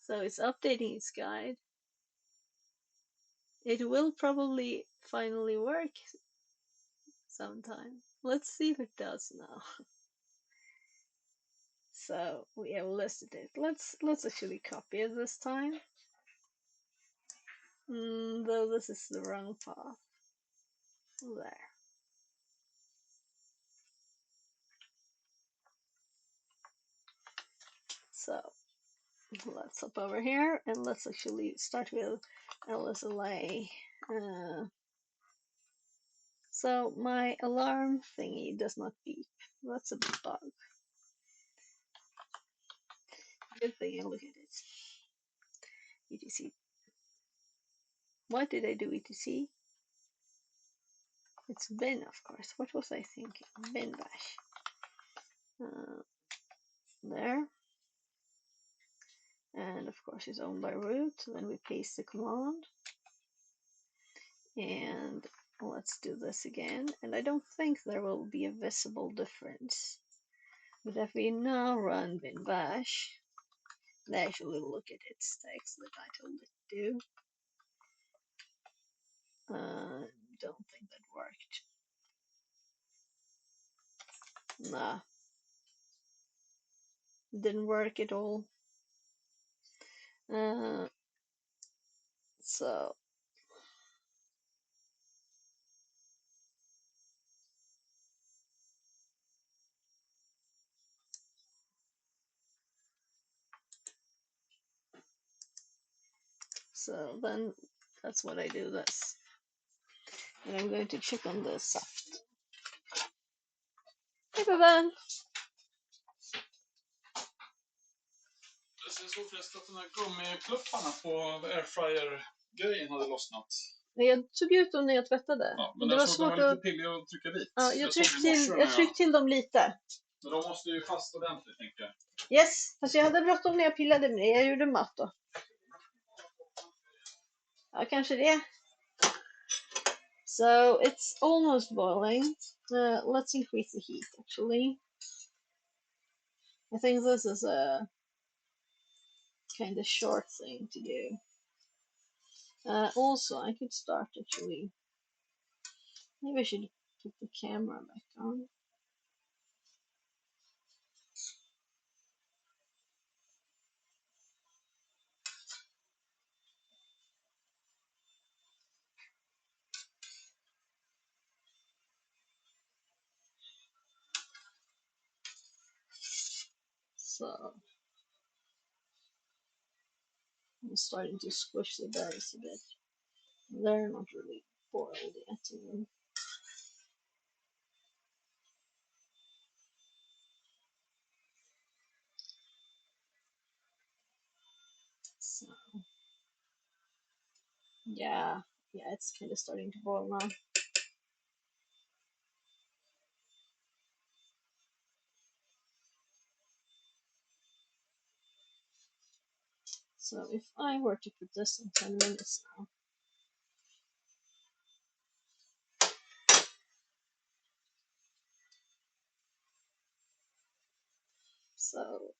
So it's updating its guide. It will probably finally work sometime. Let's see if it does now. So we have listed it. Let's actually copy it this time. Though this is the wrong path. There. So let's hop over here and let's actually start with LSLA. So my alarm thingy does not beep. That's a bug. Good thing I look at it. ETC. What did I do, ETC? It's bin, of course. What was I thinking? Bin bash. There. And of course it's owned by root. Then we paste the command. And let's do this again. And I don't think there will be a visible difference. But if we now run bin bash, and actually look at its text that I told it to do. Don't think that worked. Nah, didn't work at all. So then that's what I do this. And I'm going to check on the soft. Hey, Pavan! Jag såg förresten att de här gummipluffarna på airfryer-grejen hade lossnat. Jag tog ut dem när jag tvättade. Ja, men det var svårt svårt att... De var att... lite pilliga att trycka dit. Ja, jag tryckte till dem lite. Men de måste ju fast ordentligt, tänker jag. Yes, fast jag hade bråttom när jag pillade med det. Jag gjorde matt då. Ja, kanske det. So, it's almost boiling. Let's increase the heat, actually. I think this is a kind of short thing to do. Also, I could start actually. Maybe I should put the camera back on. So, I'm starting to squish the berries a bit. They're not really boiled yet. Even. So, yeah, it's kind of starting to boil now. So if I were to put this in 10 minutes now, so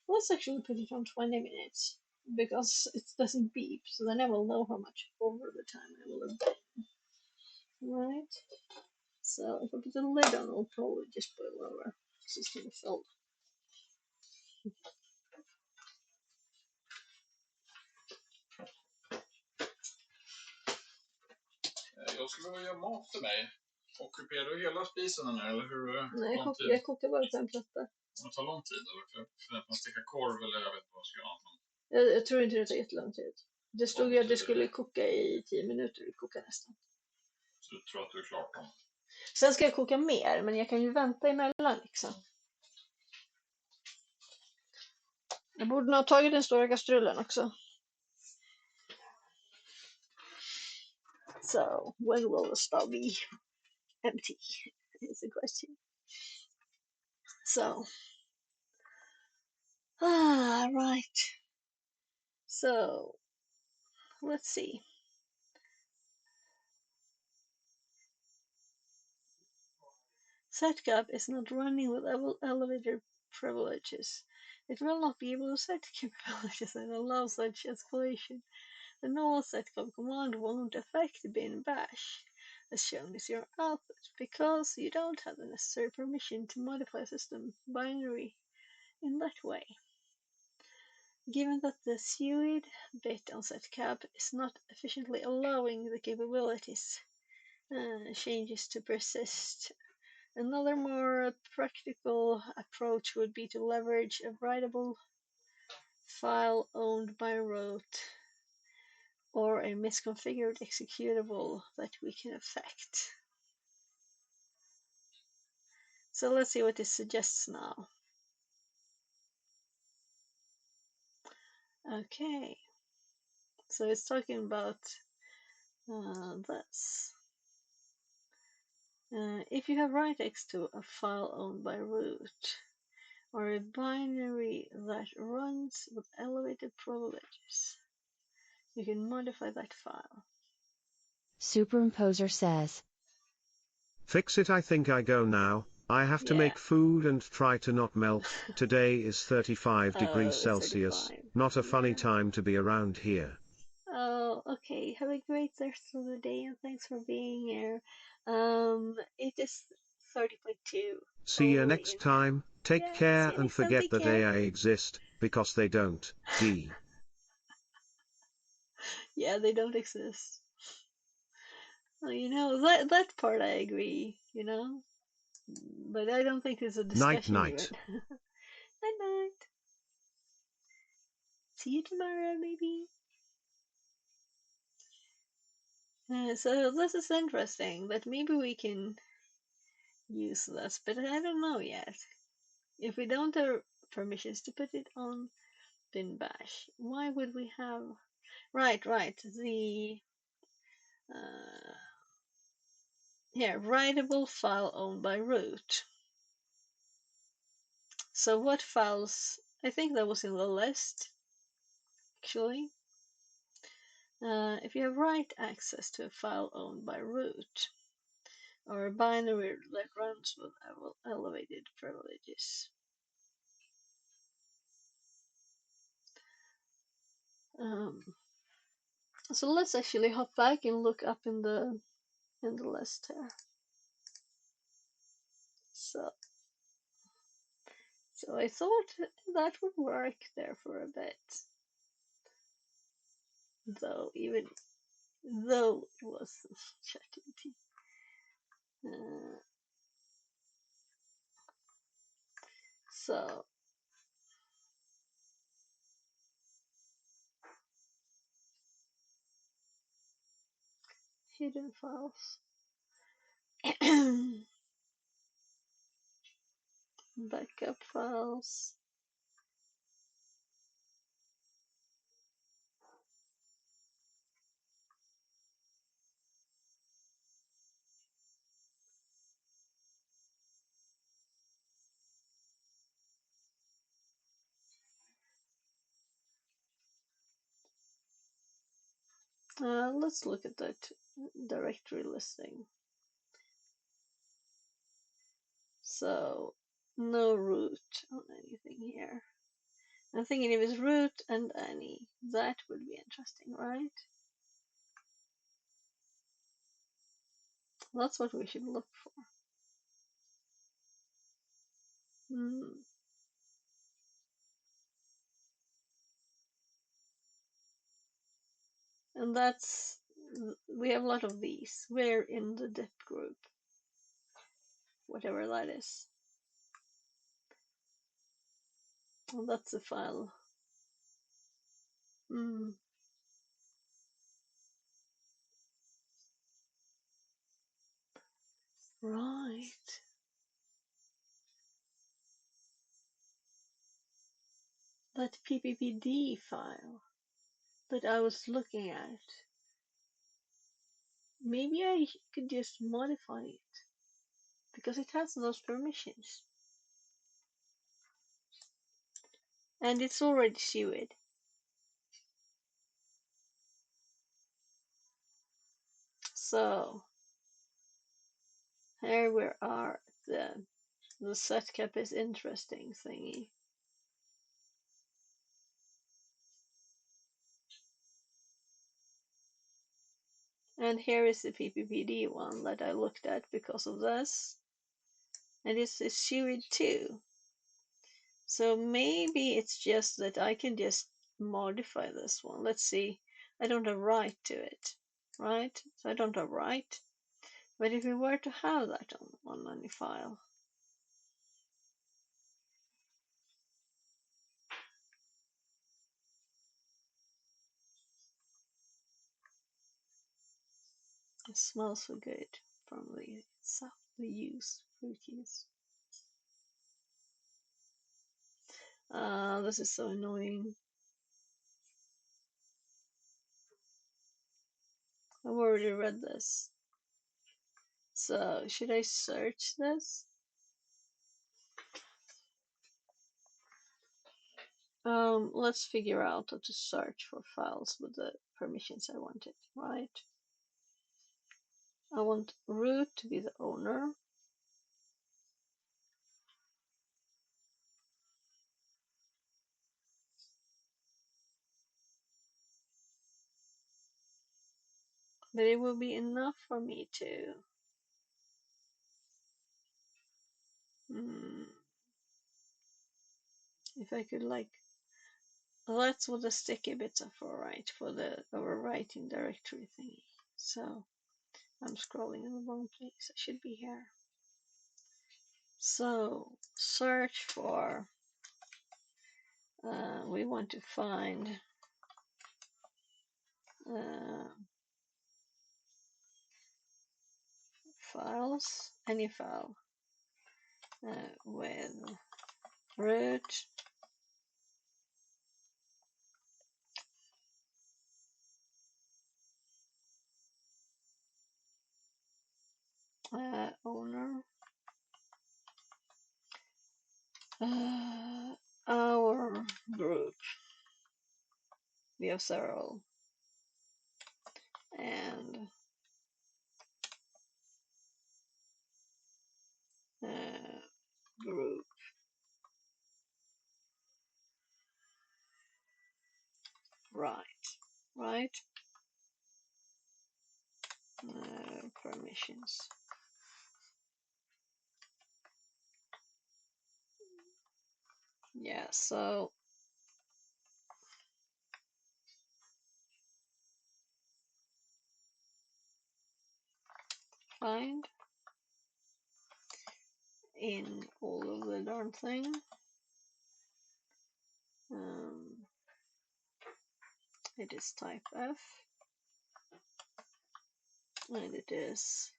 let's actually put it on 20 minutes because it doesn't beep, so then I will know how much over the time I will have been. Right. So if I put the lid on, it'll probably just boil over. System filled. Jag skulle vilja göra mat till mig. Ockuperar du hela spisen nu eller hur Nej, lång tid? jag kokar bara 5 plattor. Det tar lång tid eller? För att man stekar korv eller jag vet inte vad jag ska göra. Jag tror inte det tar jättelång tid. Det stod ju att det skulle koka i 10 minuter. Det kokar nästan. Så du tror att du är klart då? Sen ska jag koka mer, men jag kan ju vänta emellan liksom. Jag borde nog ha tagit den stora kastrullen också. So, when will the stove be empty? Is the question. So, right. So, let's see. SetCap is not running with elevator privileges. It will not be able to set capabilities and allow such escalation. The normal setcap command won't affect bin bash, as shown as your output, because you don't have the necessary permission to modify system binary in that way. Given that the SUID bit on setcap is not efficiently allowing the capabilities changes to persist, another more practical approach would be to leverage a writable file owned by root or a misconfigured executable that we can affect. So let's see what this suggests now. Okay, so it's talking about this. If you have write-X to a file owned by root, or a binary that runs with elevated privileges, you can modify that file. Superimposer says. Fix it, I think I go now. I have to make food and try to not melt. Today is 35 degrees Celsius. 35. Not a funny time to be around here. Oh, okay. Have a great rest of the day and thanks for being here. It is 30.2. See you next time. Take Yeah, care see you and next time. forget Take that care. AI exist, because they don't. D. Yeah, they don't exist. Well, you know, that part I agree, you know? But I don't think it's a Night discussion even. night. Night night. See you tomorrow, maybe. So this is interesting, that maybe we can use this, but I don't know yet. If we don't have permissions to put it on bin bash, why would we have... Right, the... here, writable file owned by root. So what files... I think that was in the list, actually. If you have write access to a file owned by root, or a binary that runs with elevated privileges. So let's actually hop back and look up in the list here. So I thought that would work there for a bit, though even though it was ChatGPT. So hidden files, backup files. Let's look at that directory listing. So no root on anything here. I'm thinking if it's root and any, that would be interesting, right? That's what we should look for. And that's, we have a lot of these. We're in the dip group, whatever that is. And that's the file. Right. That PPPD file that I was looking at. Maybe I could just modify it because it has those permissions. And it's already sewered. So here we are. The setcap is interesting thingy. And here is the PPPD one that I looked at because of this. And it's sewered too. So maybe it's just that I can just modify this one. Let's see. I don't have right to it, right? So I don't have right. But if we were to have that on any file, it smells so good from the use, fruit use. This is so annoying. I've already read this. So should I search this? Let's figure out how to search for files with the permissions I wanted, right? I want root to be the owner. But it will be enough for me to if I could like, that's what the sticky bits are for, right? For the overwriting directory thingy. So I'm scrolling in the wrong place. I should be here. So search for, we want to find files, any file with root owner, our group. We have several, and group, right, permissions. Yeah, so find in all of the darn thing. It is type F, and it is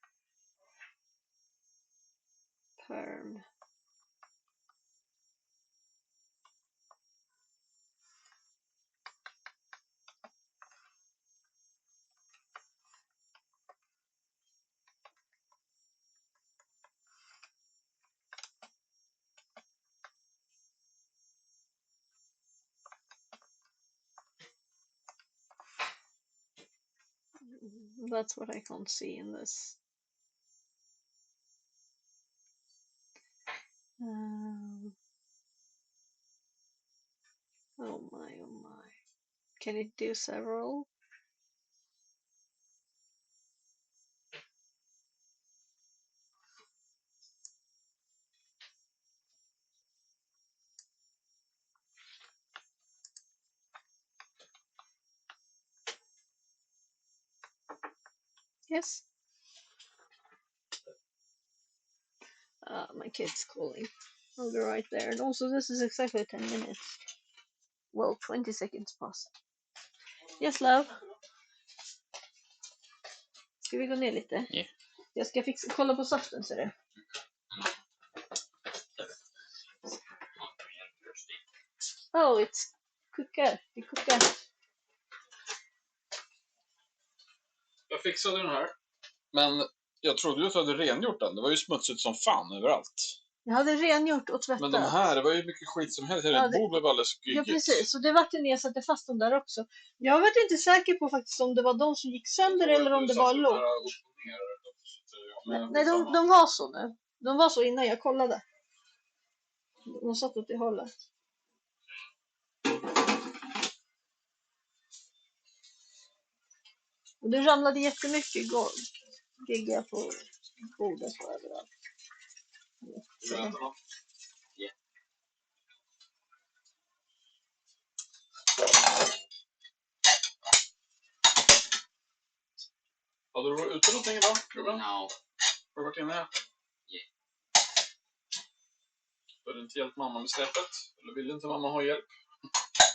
perm. That's what I can't see in this. Oh my, oh my. Can it do several? Yes. My kid's calling. I'll be right there. And also, this is exactly 10 minutes. Well, 20 seconds past. Yes, love. Ska vi gå ner lite? Yeah. Jag ska kolla på saften, ser du. Oh, it's cooker. Det kokar. Jag fixade den här. Men jag trodde ju att du hade rengjort den. Det var ju smutsigt som fan överallt. Jag hade rengjort och tvättat. Men de här, det var ju mycket skit som helst. Ja, det blev alldeles skyggigt. Ja, precis. Och det var ju när jag satte fast dem där också. Jag var inte säker på faktiskt om det var de som gick sönder eller om det var lågt. Nej, de var så nu. De var så innan jag kollade. De satt åt det hållet. Och det ramlade jättemycket gegga på bordet och överallt. Ja. Hade du varit ute någonting idag? No. Har du varit inne här? Yeah. Har du inte hjälpt mamma med släpet? Eller vill inte mamma ha hjälp?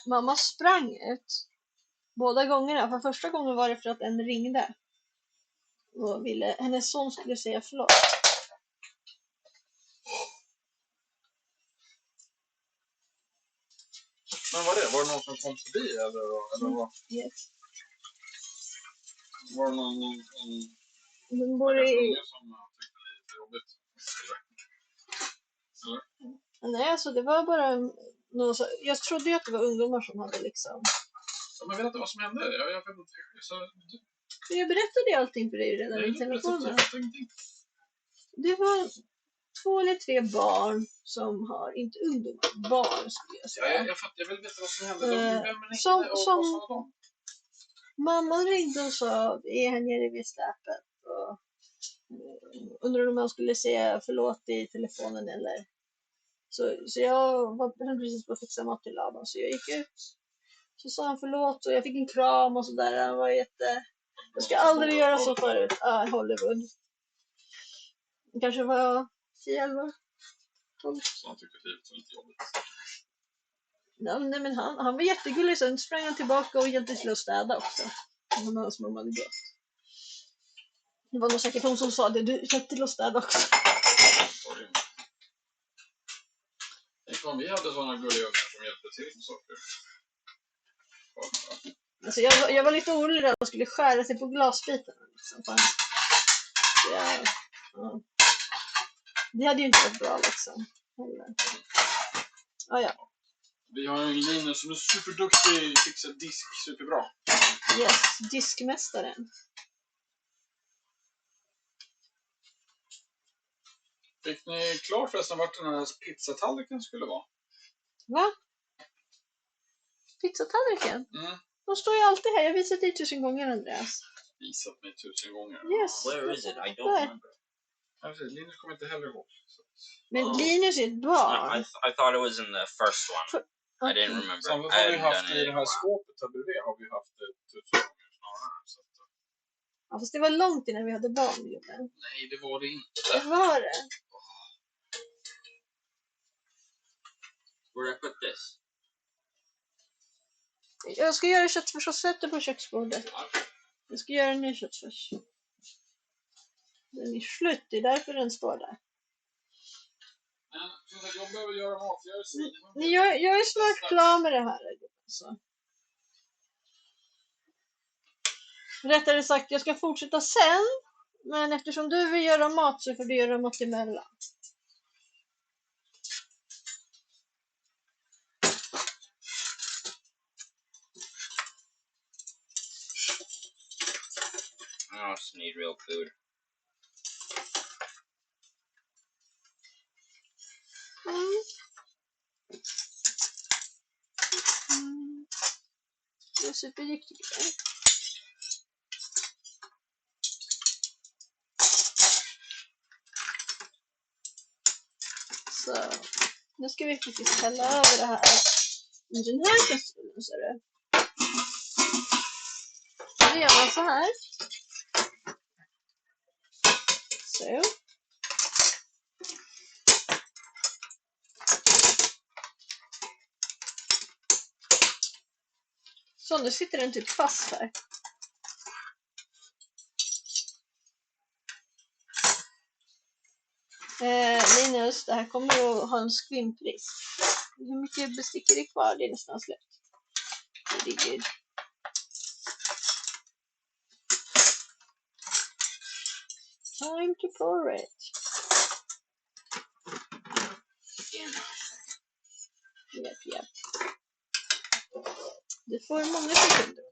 Mamma sprang ut. Båda gångerna. För första gången var det för att en ringde. Och hennes son skulle säga förlåt. Men vad är det? Var det någon som kom förbi? Eller vad? Yes. Var det någon Hon bor i... som tyckte det är jobbigt? Eller? Nej, alltså det var bara jag trodde ju att det var ungdomar som hade liksom... Ja, men vet inte vad som hände? Jag vet inte. Jag berättade allting för dig redan i telefonen. Det var 2 eller 3 barn som har, inte ungdomar, barn skulle jag säga. Ja, jag vill veta vad som hände. Mamman ringde och sa, är han nere vid släpet? Och undrade om man skulle säga förlåt i telefonen eller... Så jag var precis på att fixa mat till Laban, så jag gick ut. Så sa han förlåt och jag fick en kram och sådär. Han var jag ska aldrig göra så förut. Hollywood. Kanske var 10, 11, 12. Så han tyckte det var lite jobbigt. Nej, men han var jättegullig, sen sprang han tillbaka och hjälpte till att städa också. Hans mamma hade gått. Det var nog säkert hon som sa det, du hjälpte till att städa också. Tänk om vi hade sådana gulliga ungar som hjälpte till med saker. Alltså jag var lite orolig att de skulle skära sig på glasbitarna. Liksom. Ja. Det hade ju inte varit bra liksom. Ja. Vi har en Linus som är superduktig, fixar disk superbra. Yes, diskmästaren. Fick ni klart förresten vart den här pizzatallriken skulle vara? Va? Pizzatallriken? Mm. De står ju alltid här. Jag har visat dig 1000 gånger, Andreas. Visat mig 1000 gånger. Yes. Where is it? I don't remember. Linus kommer inte heller ihåg. Men Linus är ett barn. I thought it was in the first one. I didn't remember. Samtidigt har vi haft i det här skåpet här bredvid har vi haft det 1000 gånger snarare. Så att... Ja, fast det var långt innan vi hade barn. Nej, det var det inte. Det var det. Where do I put this? Jag ska göra köttfärs och sätta på köksbordet. Jag ska göra en ny köttfärs. Den är slut, det är därför den står där. Jag behöver göra mat. Jag är snart klar med det här. Så. Rättare sagt, jag ska fortsätta sen. Men eftersom du vill göra mat så får du göra mat emellan. I also need real food. Det är superduktigt. Så, nu ska vi faktiskt hälla över det här i den här kastrullen, ser du. Så gör man så här. So. Så, nu sitter den typ fast här. Linus, det här kommer att ha en skvimpris. Hur mycket bestick är det kvar? Det är nästan slut. Det är good. Time to pour it. Japp. Du får många sekunder.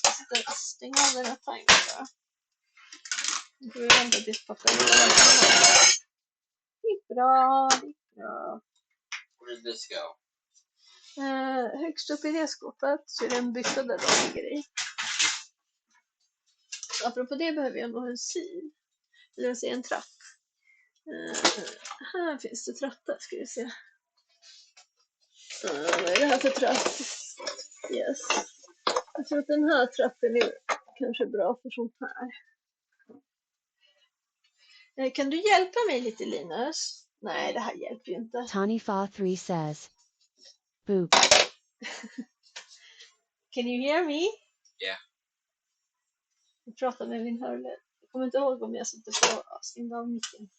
Jag ska stänga av den här timern. Nu får vi vänta tills pappa är Det är bra. Where did this go? Högst upp i det skåpet så är det en bytta där de ligger i. Så apropå det behöver jag nog en sil. Det vill säga en trapp. Här finns det trappor, ska vi se. Vad är det här för trapp? Yes. Jag tror att den här trappen är kanske bra för sånt här. Kan du hjälpa mig lite, Linus? Nej, det här hjälper ju inte. Tani3 says. Boop. Can you hear me? Yeah. Jag pratar med min hörlur. Jag kommer inte ihåg om jag sitter på stängd av micken.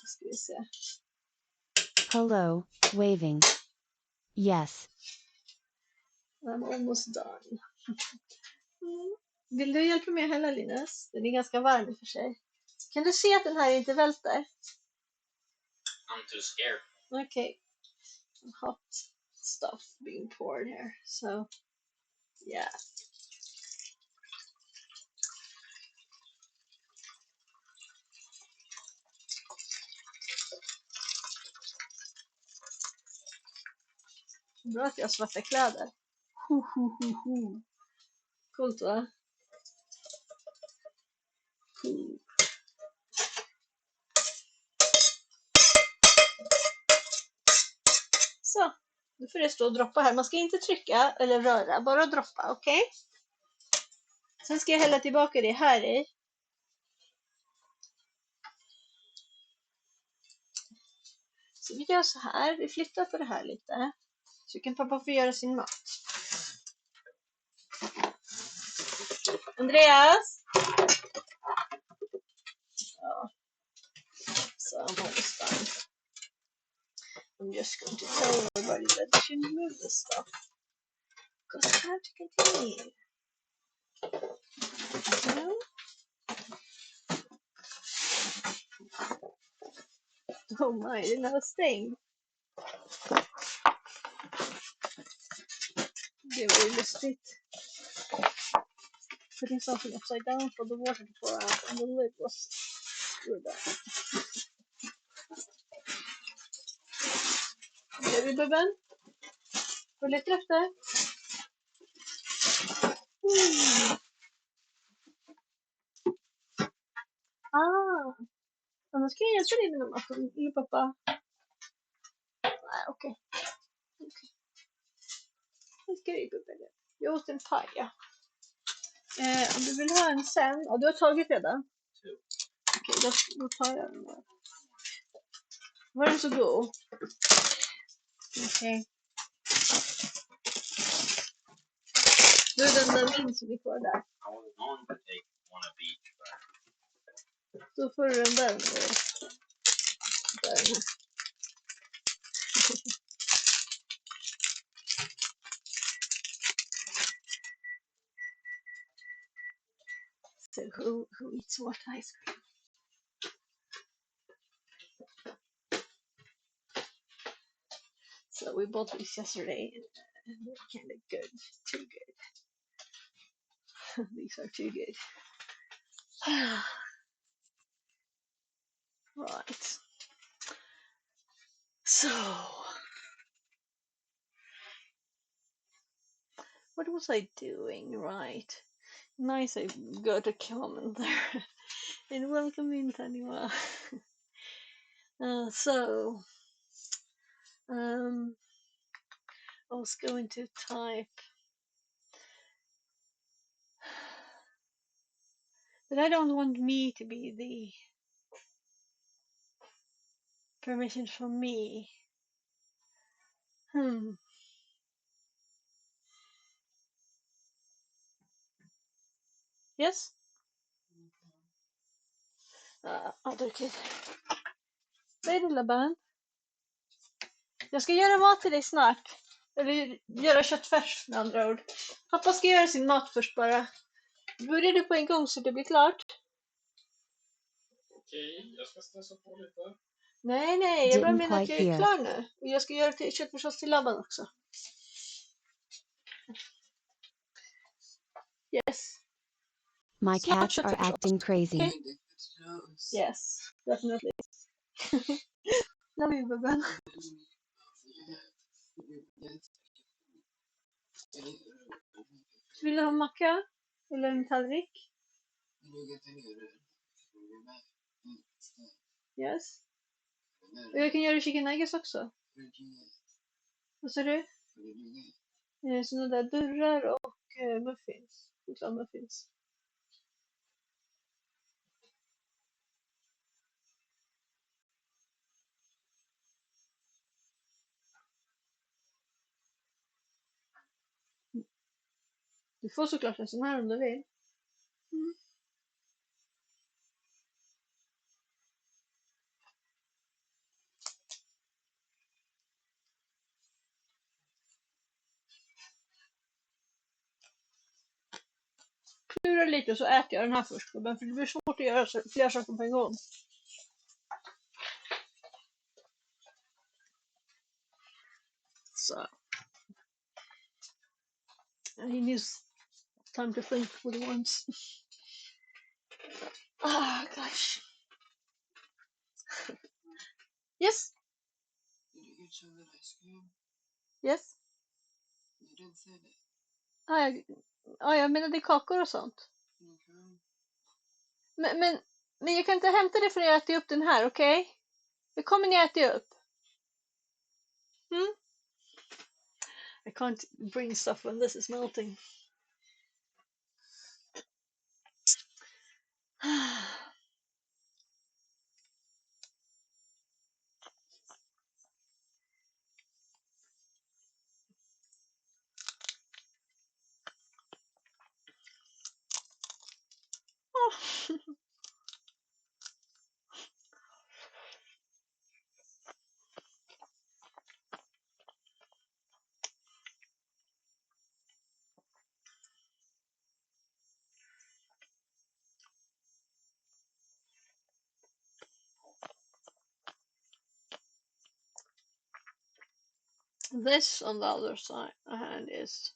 Ska vi se. Hello, waving. Yes. I'm almost done. Vill du hjälpa mig att hälla, Linus? Den är ganska varm i och för sig. Kan du se att den här inte välter? I'm too scared. Okay. Hot stuff being poured here. So, yeah. Bra att jag har svarta kläder. Coolt, va? Så, nu får det stå och droppa här. Man ska inte trycka eller röra, bara droppa, okej? Okay? Sen ska jag hälla tillbaka det här i. Så vi gör så här, vi flyttar på det här lite. Så kan pappa få göra sin mat. Andreas? Ja. So I'm almost done. I'm just going to tell everybody that they should move this stuff. Because I have to continue. So. Oh my, det är nära stängd. Det var ju lustigt. Putting something upside down for the water to pour out and the lid was screwed up. Gör vi bubben? Får lite efter. Annars kan jag hjälpa dig med någon maskin. Eller pappa. Nej, okej. Nu ska vi bubben. Jag åt en paj, ja. Om du vill ha en sen. Ja, du har tagit redan. Okej, då tar jag den där. Var den så god? Okej. Då är den där min som är kvar där. Då får du den där. Där. So who eats what ice cream? So we bought these yesterday and they're kind of good. Too good. These are too good. Right. So, what was I doing? Right. Nice, I got a comment there. And welcome in, Taniwa. So, I was going to type But I don't want me to be the permission from me. Yes? Other kid. Vad är det lilla barn? Jag ska göra mat till dig snart. Eller göra köttfärs med andra ord. Pappa ska göra sin mat först bara. Börjar du på en gång så det blir klart? Okej, jag ska stressa på lite. Nej, jag bara Didn't menar att quite jag är hear. klar nu. Och jag ska göra köttfärssås till labban också. Yes. My Snart cats are köttfärssås. acting crazy. Okay? Yes, definitely. Love you, Bubben. Vill du ha macka? Eller en tallrik? Yes. Och jag kan göra chicken nuggets också. Vad sa du? Såna där dörrar och muffins. Chokladmuffins. Du får såklart en sån här om du vill. Klura lite så äter jag den här först. För det blir svårt att göra flera saker på en gång. Så. He needs time to think what he wants. Gosh. Yes. Yes. Jag menade kakor och sånt. Men jag kan inte hämta det för att jag äter upp den här, okej? Okay? Det kommer ni äta upp. I can't bring stuff when this is melting. This on the other side hand is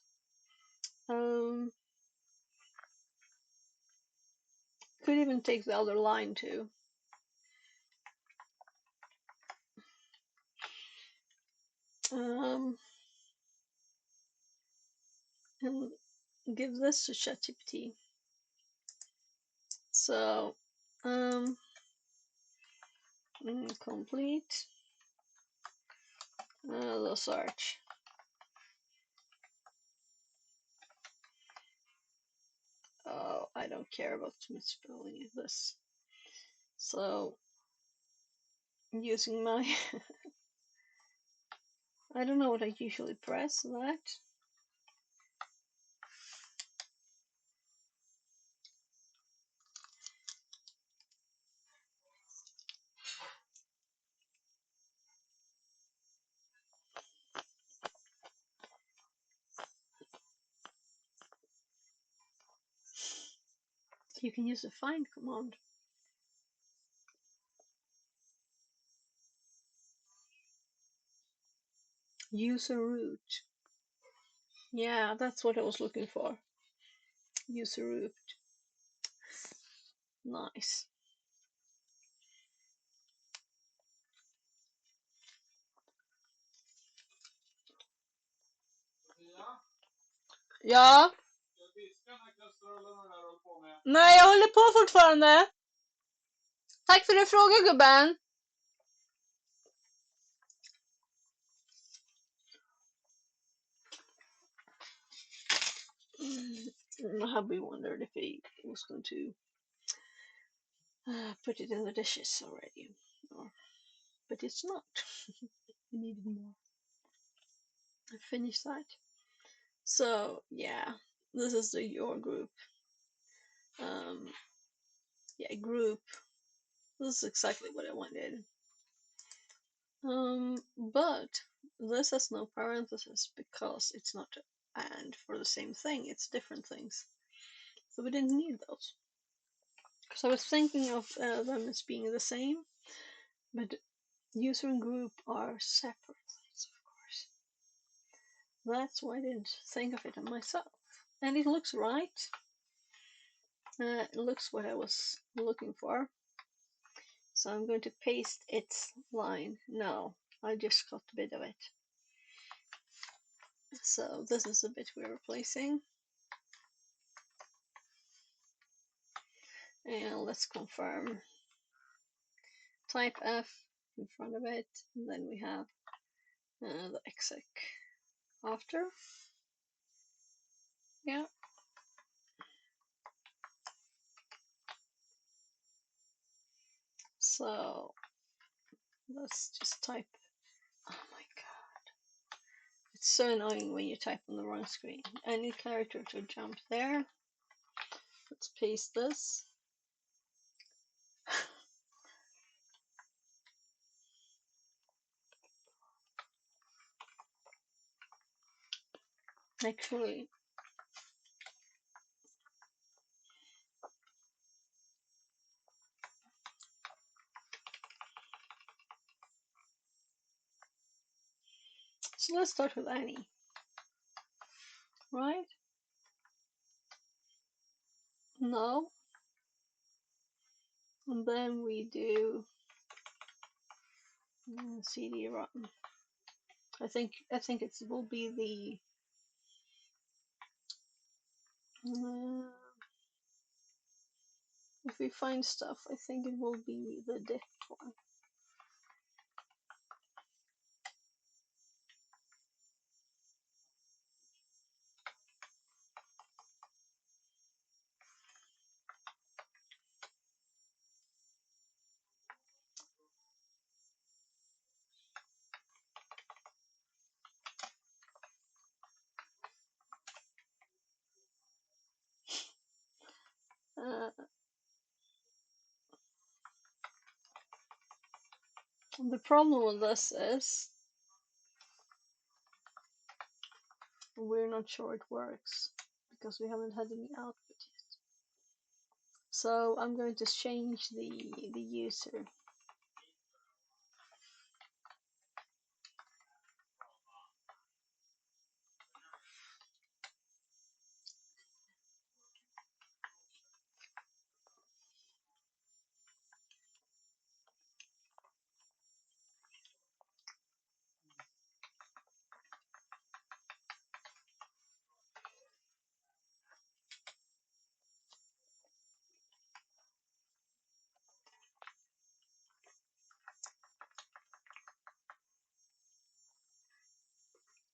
could even take the other line too. And give this to ChatGPT. So complete the search. Oh, I don't care about misspelling this. So using my I don't know what I usually press that. You can use the find command. User root. Yeah, that's what I was looking for. User root. Nice. Ja. Nej, jag håller på fortfarande. Tack för din fråga, gubben. My hubby wondered if he was going to put it in the dishes already. But it's not. I needed more. I finished that. So yeah, this is the your group. Yeah, group. This is exactly what I wanted. But this has no parentheses because it's not and for the same thing. It's different things. So we didn't need those. Because I was thinking of them as being the same, but user and group are separate things, of course. That's why I didn't think of it myself. And it looks right. It looks what I was looking for. So I'm going to paste its line. No, I just got a bit of it. So this is the bit we're replacing. And let's confirm. Type F in front of it. And then we have the exec after. Yeah. So let's just type. Oh my god. It's so annoying when you type on the wrong screen. I need character to jump there. Let's paste this. Actually, so let's start with Annie, right? No. And then we do CD run. I think it will be the if we find stuff, I think it will be the diff one. The problem with this is we're not sure it works because we haven't had any output yet. So I'm going to change the user.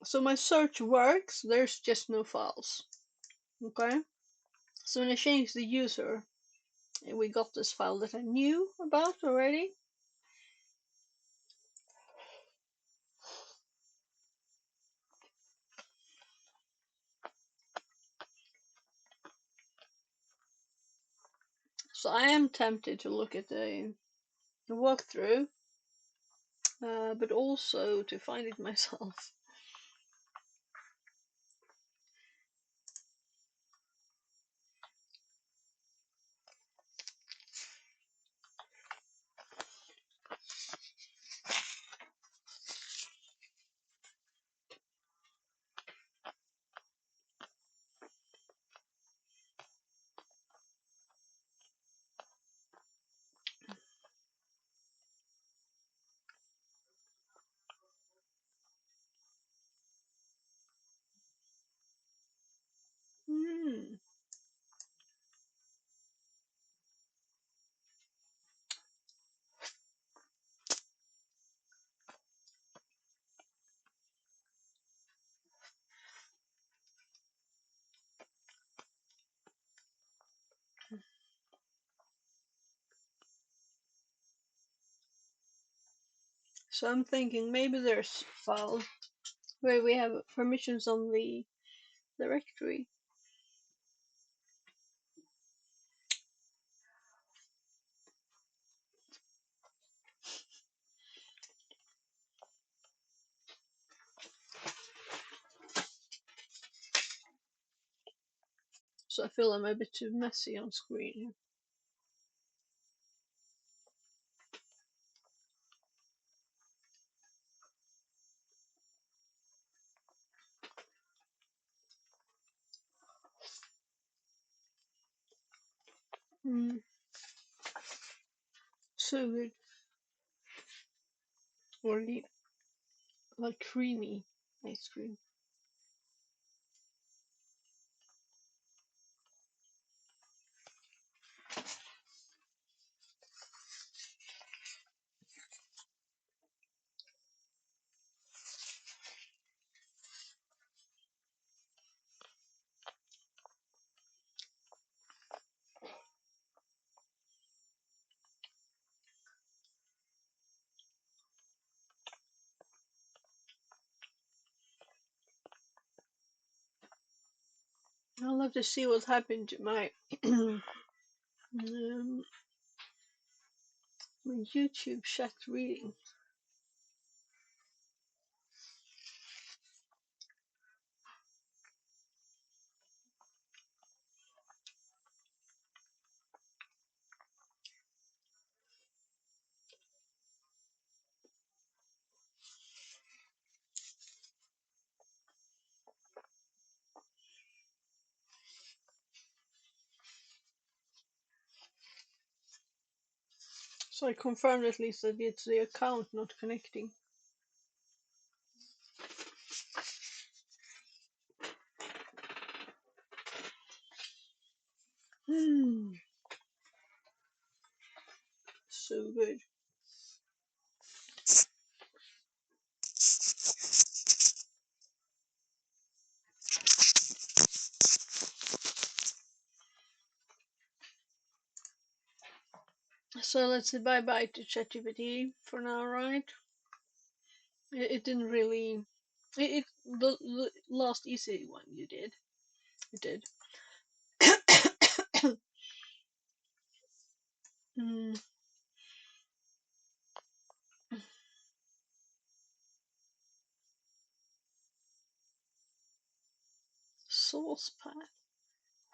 So my search works, there's just no files. Okay? So when I change the user, we got this file that I knew about already. So I am tempted to look at the walkthrough, but also to find it myself. So I'm thinking maybe there's files where we have permissions on the directory. So I feel I'm a bit too messy on screen. Mm. So good. Or like creamy ice cream. I'll have to see what happened to my my YouTube chat reading. So I confirmed at least that it's the account not connecting. So good. So let's say bye bye to ChatGPT for now, right? It didn't really. The last easy one you did. It did. mm, saucepan.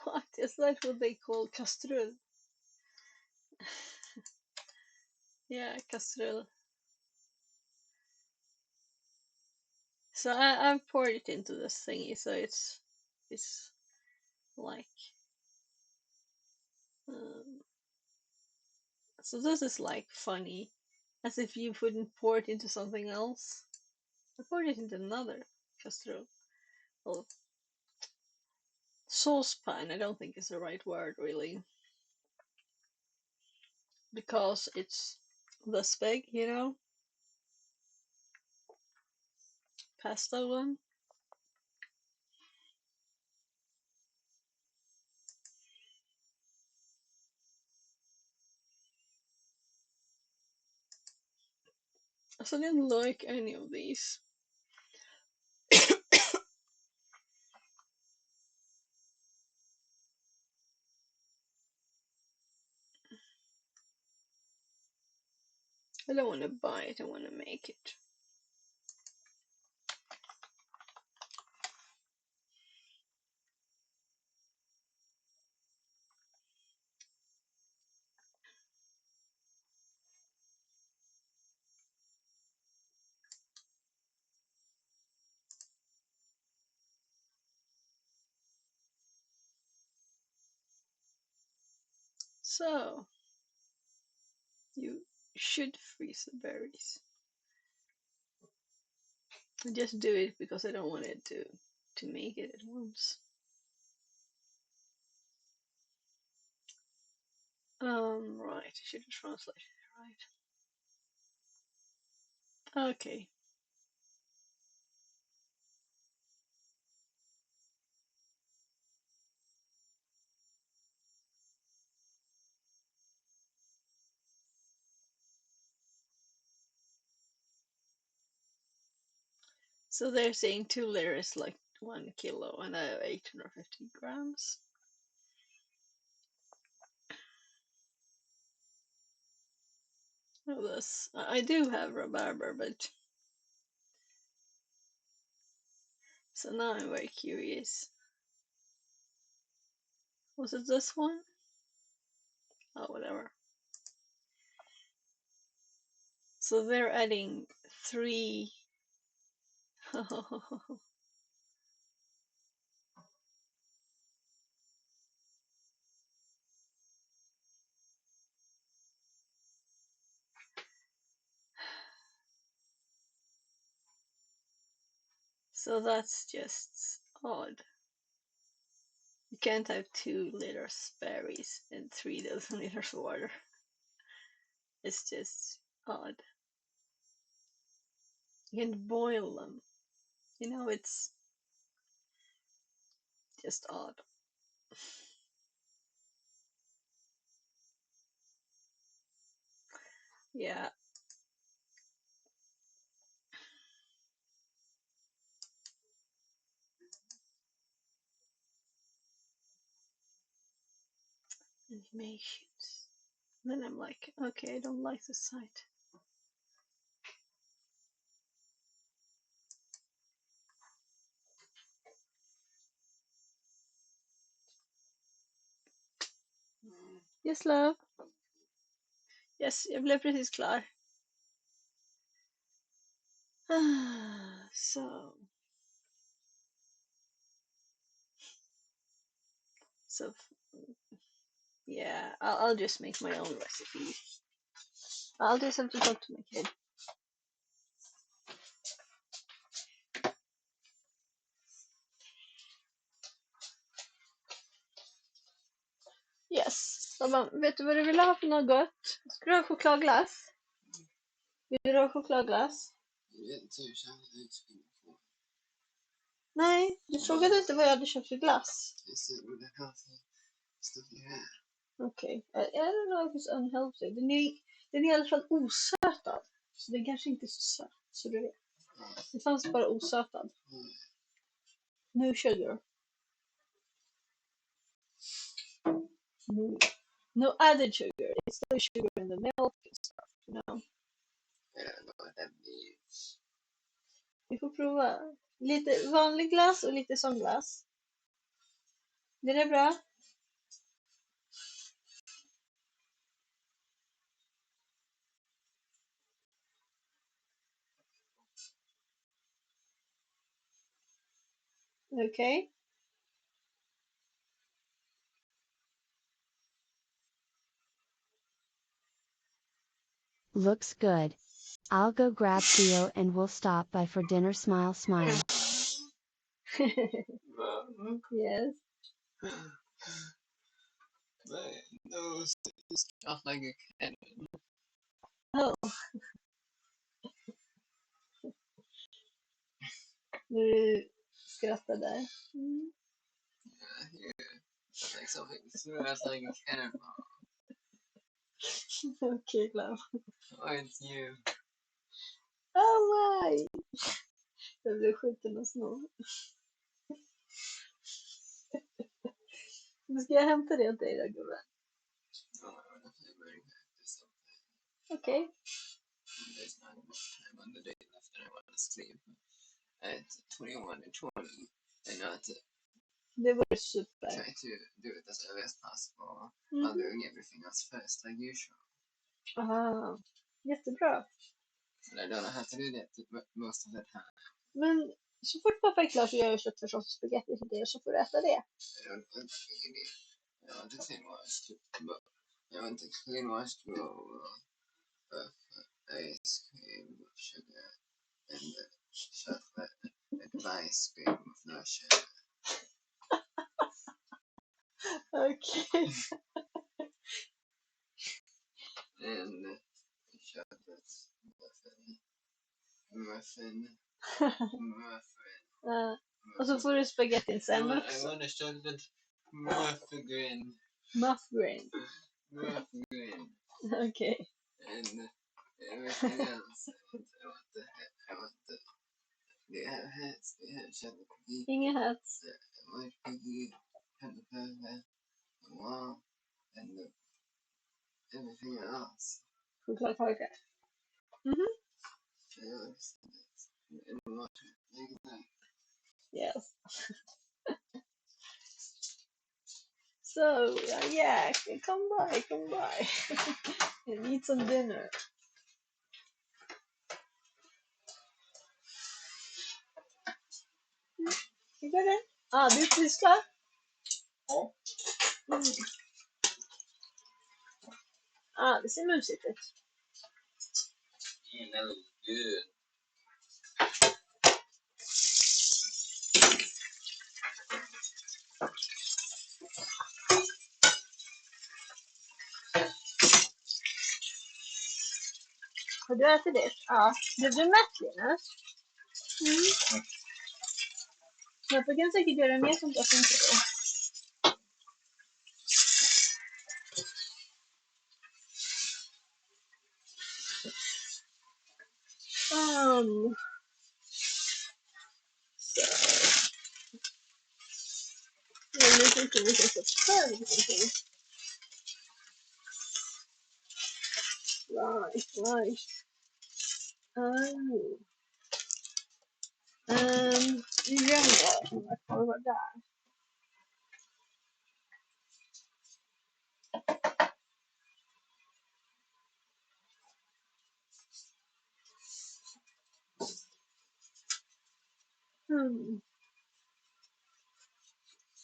What is that? What they call kastrull? Yeah, kastrull. So I've poured it into this thingy, so it's like so this is like funny, as if you wouldn't pour it into something else. I poured it into another kastrull. Well, saucepan I don't think is the right word really, because it's this big, you know, pasta one. So I didn't like any of these. I don't want to buy it, I want to make it. So you should freeze the berries. I just do it because I don't want it to make it at once. Right, I should have translated it right. Okay. So they're saying 2 liters is like 1 kilo, and I have 850 grams. Oh, this I do have rhubarber, but so now I'm very curious. Was it this one? Oh, whatever. So they're adding 3. So that's just odd. You can't have 2 liters berries and 3 dozen liters water. It's just odd. You can boil them. You know, it's just odd. Yeah. Animations. Then I'm like, okay, I don't like this site. Yes, love. Yes, jag blev precis klar. So yeah, I'll just make my own recipe. I'll just have to talk to my kid. Yes. De bara, vet du vad du vill ha för något gott? Ska du ha chokladglass? Vill du ha chokladglass? Nej, du frågade inte vad jag hade köpt för glass. Okej. I don't know if it's unhealthy. Den är i alla fall osötad. Så den kanske inte är så söt. Så du vet. Det fanns bara osötad. No sugar. No added sugar. It's still sugar in the milk and stuff, you know. Vi får prova. Lite vanlig glass och lite sån glass. Det är bra. Okay. Looks good. I'll go grab Theo and we'll stop by for dinner. Smile, smile. Yes. Those stuff like a cannon. Oh. Nu skrattar där. Yeah, like something smells like a cannonball. Okay, love. Oh, it's you. Oh my! Jag blev skjuten och snor. Nu ska jag hämta det åt dig då, gubben. Okay. There's not much time on the day left and I want to sleep at 21 and 20 and not to Det vore super. try to do it as early as possible while doing everything else first like usual. Aha, jättebra. And I don't have to do that most of the time. Men så fort pappa är klar så gör jag köttfärssås och spagetti till dig så får du äta det. I want to clean wash but I want to clean wash bowl of ice cream with sugar and chocolate and ice cream with no sugar. Okay. And chocolate muffin. Och så får du spagettin sen I också. want a chocolate muffin. Muffin. Muffin. Okay. And everything else I want the hats, the hat shot the cookie, Inga hats. the white cookie, and the panda, the wall, and the everything else. Chokladkaka. Mhm. And water, like that. Yes. So yeah, come by, and eat some dinner. You got it? Ah, du är precis klar? Ja. Mm. Ah, det ser mysigt ut. That looks good. Har du ätit det? Ja. Blev du mätt, Linus? Mm. Men jag kan säkert göra mer sånt där funkar det. Så. Jag vet inte vilken sorts färg det finns. Right. Igen då. Vad var där?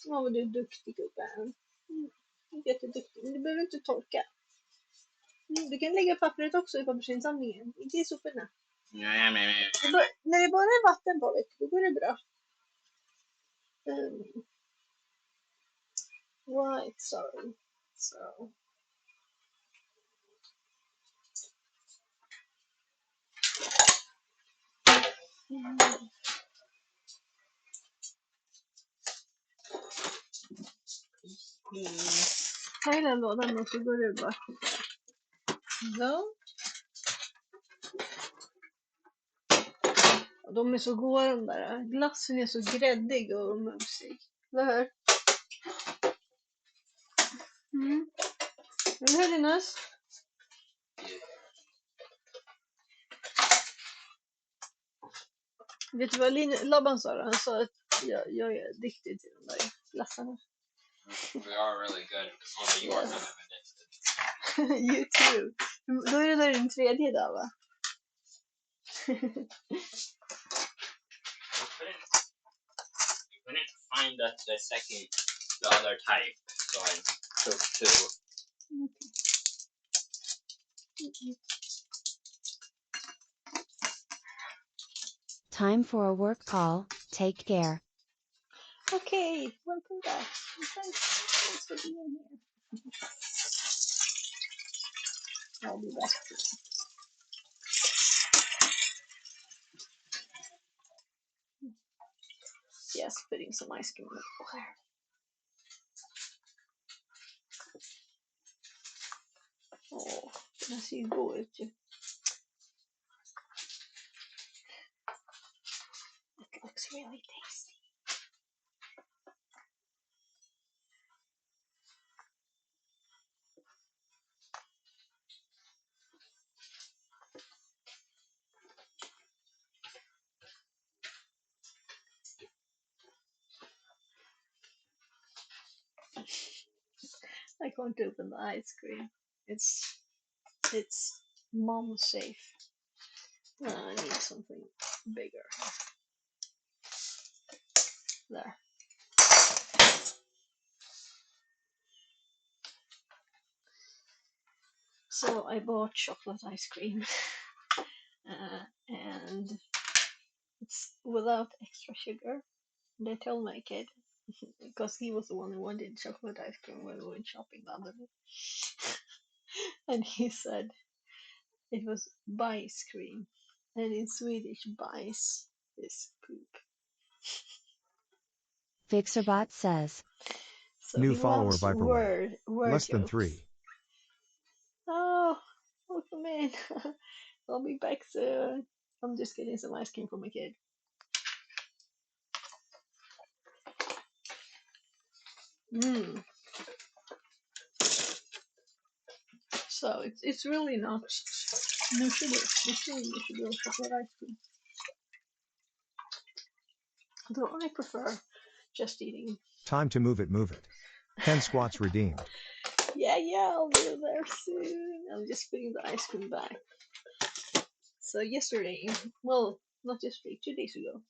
Ja, vad du är duktig gubben. Jätteduktig. Men du behöver inte torka. Du kan lägga pappret också i pappersinsamlingen. Inte i soporna. Ja, men. När det bara är vatten på, då går det bra. Right, sorry. So. Ta i den lådan och så går det bara. Så. De är så goda de där. Glassen är så gräddig och mumsig. Eller hur? Eller hur, Linus? Vet du vad Labban sa då? Han sa att jag är addicted till de där glassarna. We are really good. Well, you are kind of addicted. You too. Då är det där din tredje dag, va? We couldn't find the other type, so I took two. Time for a work call. Take care. Okay, welcome back. Thanks for being here. I'll be back soon. Yes, putting some ice cream in the bowl there. Åh, den här ser ju god ut ju. It looks really tasty. I can't open the ice cream. It's mom safe. I need something bigger. There. So I bought chocolate ice cream and it's without extra sugar. And I told my kid because he was the one who wanted chocolate ice cream when we went shopping the other day. And he said it was bajs cream, and in Swedish bajs is poop. Fixerbot says. So New he follower loves Viperware. word Less than jokes. 3. Oh, welcome in. I'll be back soon. I'm just getting some ice cream for my kid. Mm. So it's really not no sugar. It's really no sugar chocolate ice cream. Though I prefer just eating. Time to move it, move it. 10 squats redeemed. Yeah, I'll be there soon. I'm just putting the ice cream back. So yesterday, well, not yesterday, 2 days ago,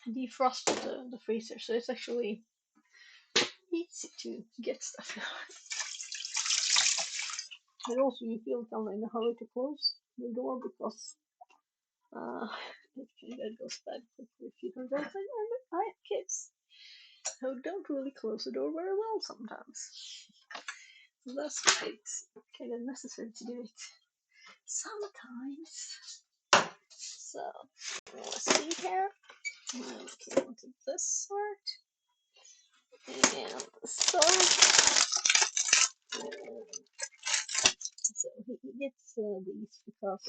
defrosted the freezer, so it's actually easy to get stuff now. And also, you feel kind of in a hurry to close the door because it kind of goes bad quickly if you don't open. And I have kids who don't really close the door very well sometimes. So that's why it's kind of necessary to do it sometimes. So let's see here. Okay, onto this sort and this sort. So he gets these because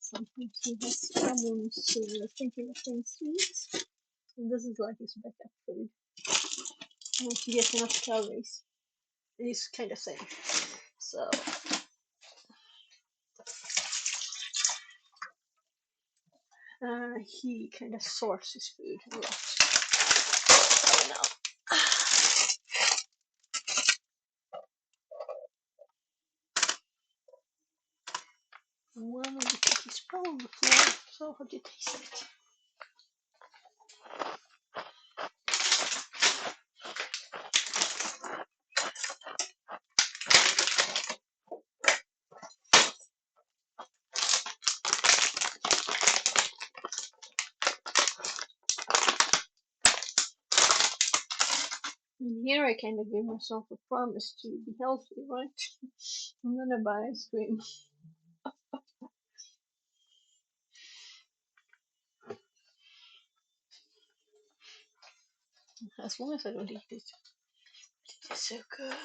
sometimes he has problems thinking of things sweet, and this is like his backup food. And he gets enough calories. And he's kind of safe. So he kind of sorts his food a lot. I know. One of the cookies fell on the floor, so how do you taste it? And here I kind of gave myself a promise to be healthy, right? I'm gonna buy ice cream. As long as I don't eat it. It is so good.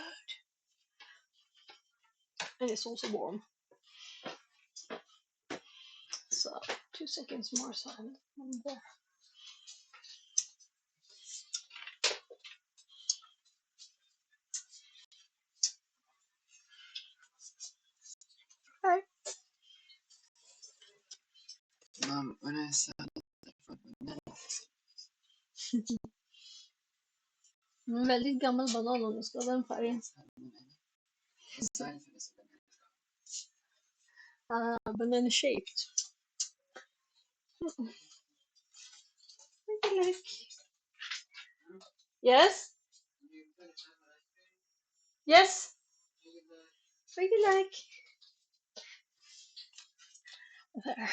And it's also warm. So, 2 seconds more so I'm there. Alright. When I said Väldigt gammal banan om du ska ha den färgen. Banana shaped. Like. Yes? Yes? What do you like? There.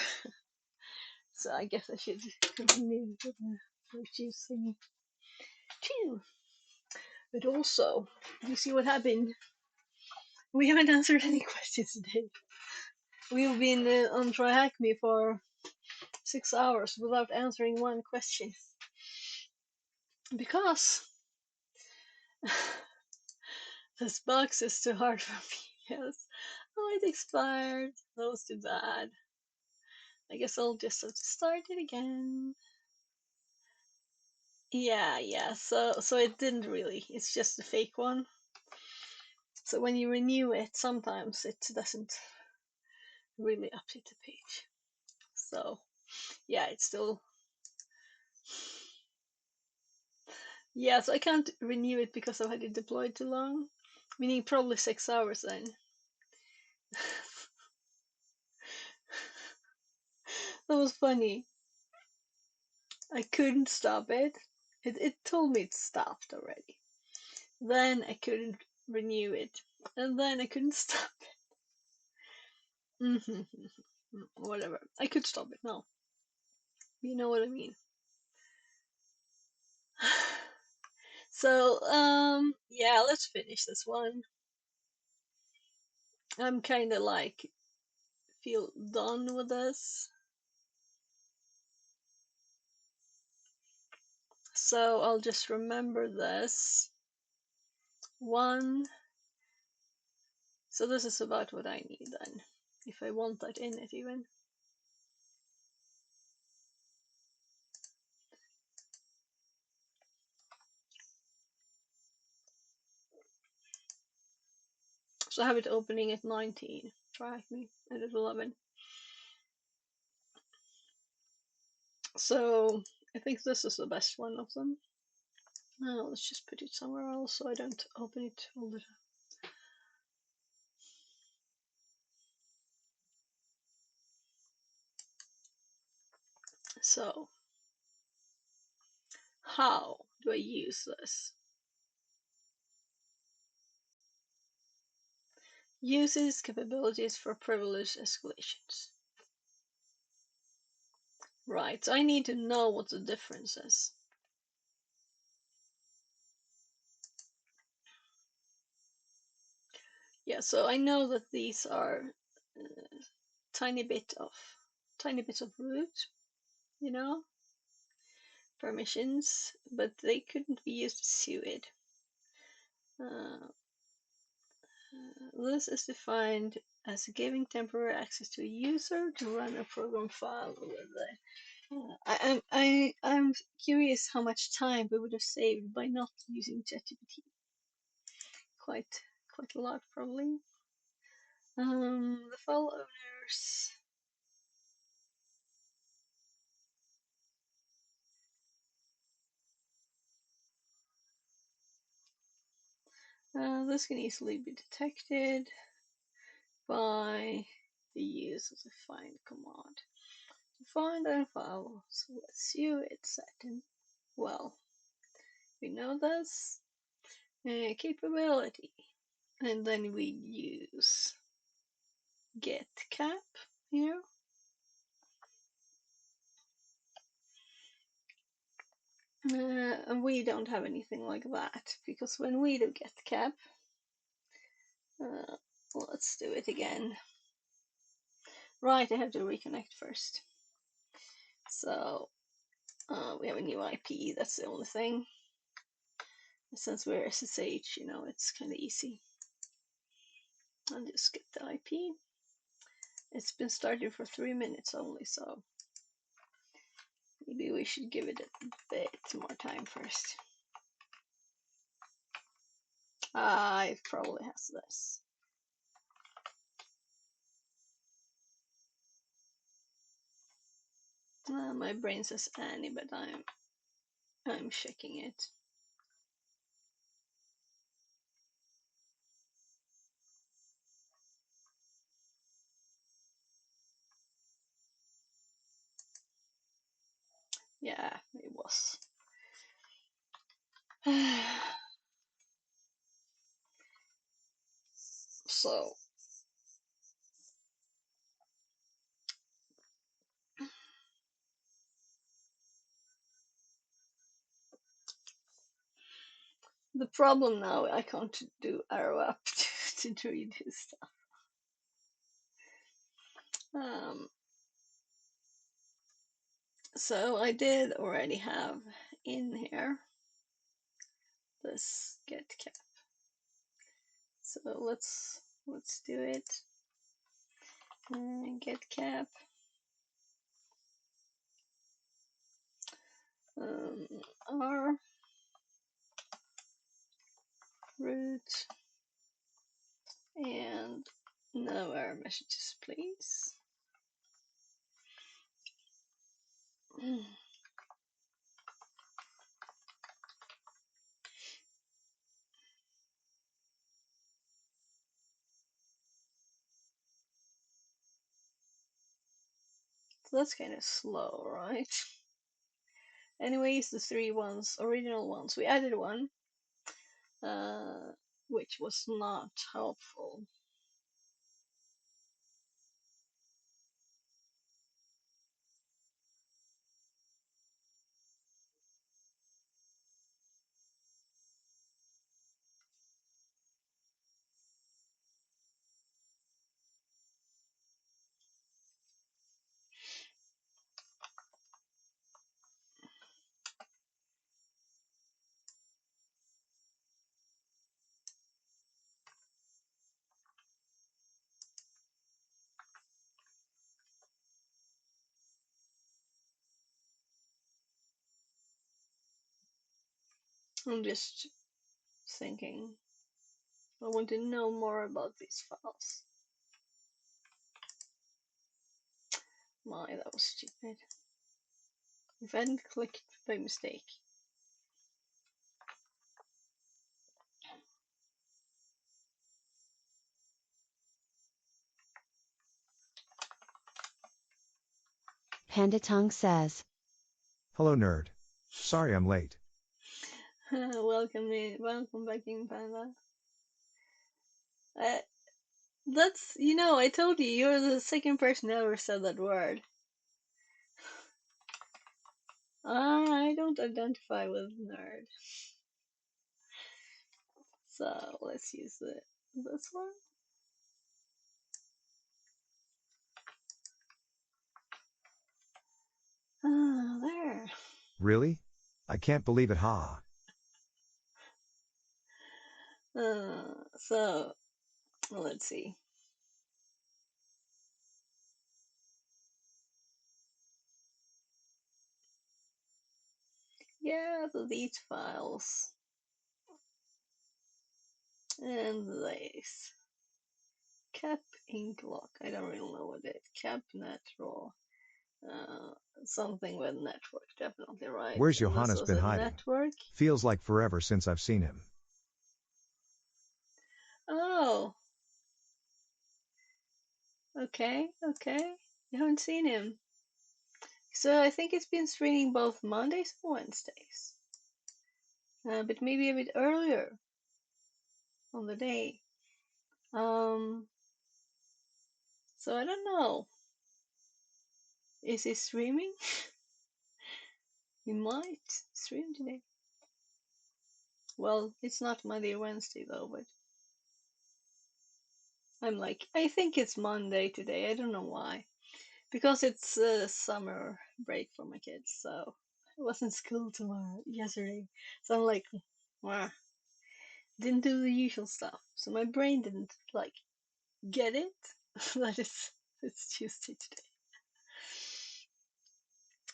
So I guess I should continue with the juice thingy too. But also, you see what happened? We haven't answered any questions today. We've been on TryHackMe for 6 hours without answering one question. Because this box is too hard for me. Yes. Oh, it expired. That was too bad. I guess I'll just have to start it again. Yeah. So it didn't really. It's just a fake one. So when you renew it, sometimes it doesn't really update the page. So yeah, it's still. Yeah, so I can't renew it because I've had it deployed too long. Meaning probably 6 hours then. That was funny. I couldn't stop it. It told me it stopped already. Then I couldn't renew it. And then I couldn't stop it. Whatever. I could stop it now. You know what I mean. So, yeah, let's finish this one. I'm kinda like feel done with this. So I'll just remember this. One. So this is about what I need then. If I want that in it even. So I have it opening at 19. TryHackMe and at 11. So I think this is the best one of them. Now let's just put it somewhere else so I don't open it all the time. So how do I use this? Uses capabilities for privilege escalations. Right, so I need to know what the difference is. Yeah, so I know that these are tiny bits of root, you know, permissions, but they couldn't be used to sue it. This is defined as giving temporary access to a user to run a program file with it. I'm curious how much time we would have saved by not using ChatGPT. Quite a lot probably. The file owners. This can easily be detected by the use of the find command. To find a file, so let's view it setting. Well, we know this capability, and then we use get cap here. And we don't have anything like that because when we do get cap, let's do it again. Right, I have to reconnect first. So we have a new IP, that's the only thing. Since we're SSH, you know, it's kind of easy. I'll just get the IP. It's been started for 3 minutes only, so maybe we should give it a bit more time first. It probably has this. My brain says Annie, but I'm checking it. Yeah, it was. So the problem now, I can't do arrow up to read his stuff. So I did already have in here this get cap. So let's do it. Get cap. R root and no error messages, please. So that's kind of slow, right? Anyways, the original ones, we added one, which was not helpful. I'm just thinking I want to know more about these files. My, that was stupid. If I hadn't clicked by mistake. Panda Tongue says, Hello, nerd. Sorry I'm late. Welcome back in, Panda. That's, I told you, you're the second person who ever said that word. I don't identify with nerd. So let's use this one. There. Really? I can't believe it, ha. So let's see. Yeah, so these files and this cap ink lock. I don't really know what it is. Cap net raw. Something with network, definitely right. Where's And this Johannes was been a hiding? network. Feels like forever since I've seen him. Oh. Okay. You haven't seen him. So I think it's been streaming both Mondays and Wednesdays. But maybe a bit earlier on the day. So I don't know. Is he streaming? He might stream today. Well, it's not Monday or Wednesday though, but I'm like, I think it's Monday today. I don't know why. Because it's summer break for my kids, so I was in school yesterday. So I'm like, wow, didn't do the usual stuff. So my brain didn't like get it. That it's Tuesday today.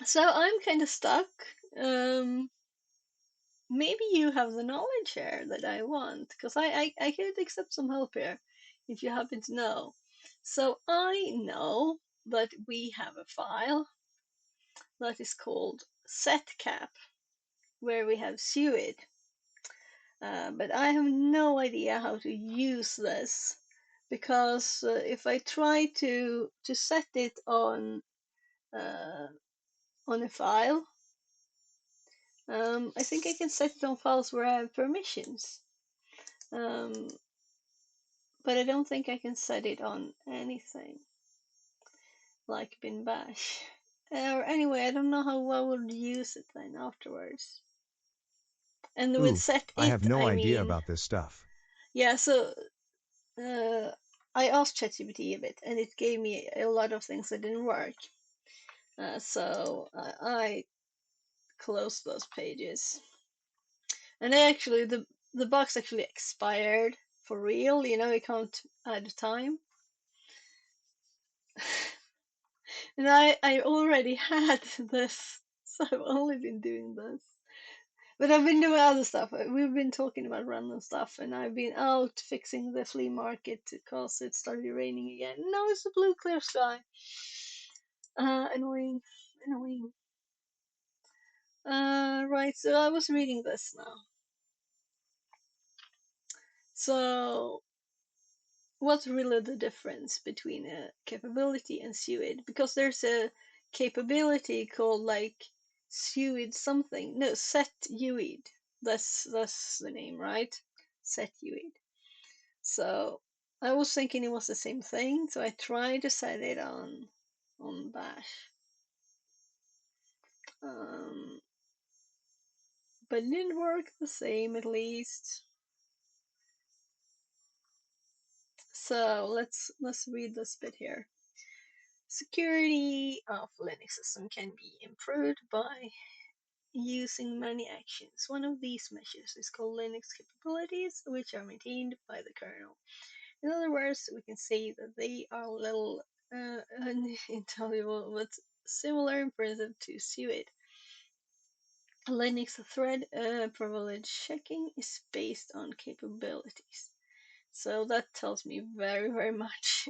So I'm kind of stuck. Maybe you have the knowledge here that I want, because I could accept some help here if you happen to know. So I know that we have a file that is called setcap, where we have suid. But I have no idea how to use this, because if I try to set it on a file, I think I can set it on files where I have permissions. But I don't think I can set it on anything like bin bash. Or anyway, I don't know how I would use it then afterwards. And with Oof, set I have it, no I idea mean, about this stuff. yeah, so I asked ChatGPT a bit, and it gave me a lot of things that didn't work. So I closed those pages. And the box actually expired for real. You can't add time. And I already had this, so I've only been doing this. But I've been doing other stuff. We've been talking about random stuff, and I've been out fixing the flea market because it started raining again. Now it's a blue clear sky. Annoying. Right, so I was reading this now. So, what's really the difference between a capability and SUID? Because there's a capability called like SUID something. No, set UID. That's the name, right? Set UID. So I was thinking it was the same thing, so I tried to set it on Bash. But it didn't work the same, at least. So let's read this bit here. Security of Linux system can be improved by using many actions. One of these measures is called Linux capabilities, which are maintained by the kernel. In other words, we can say that they are a little unintelligible, but similar in principle to SUID. Linux thread privilege checking is based on capabilities. So that tells me very, very much.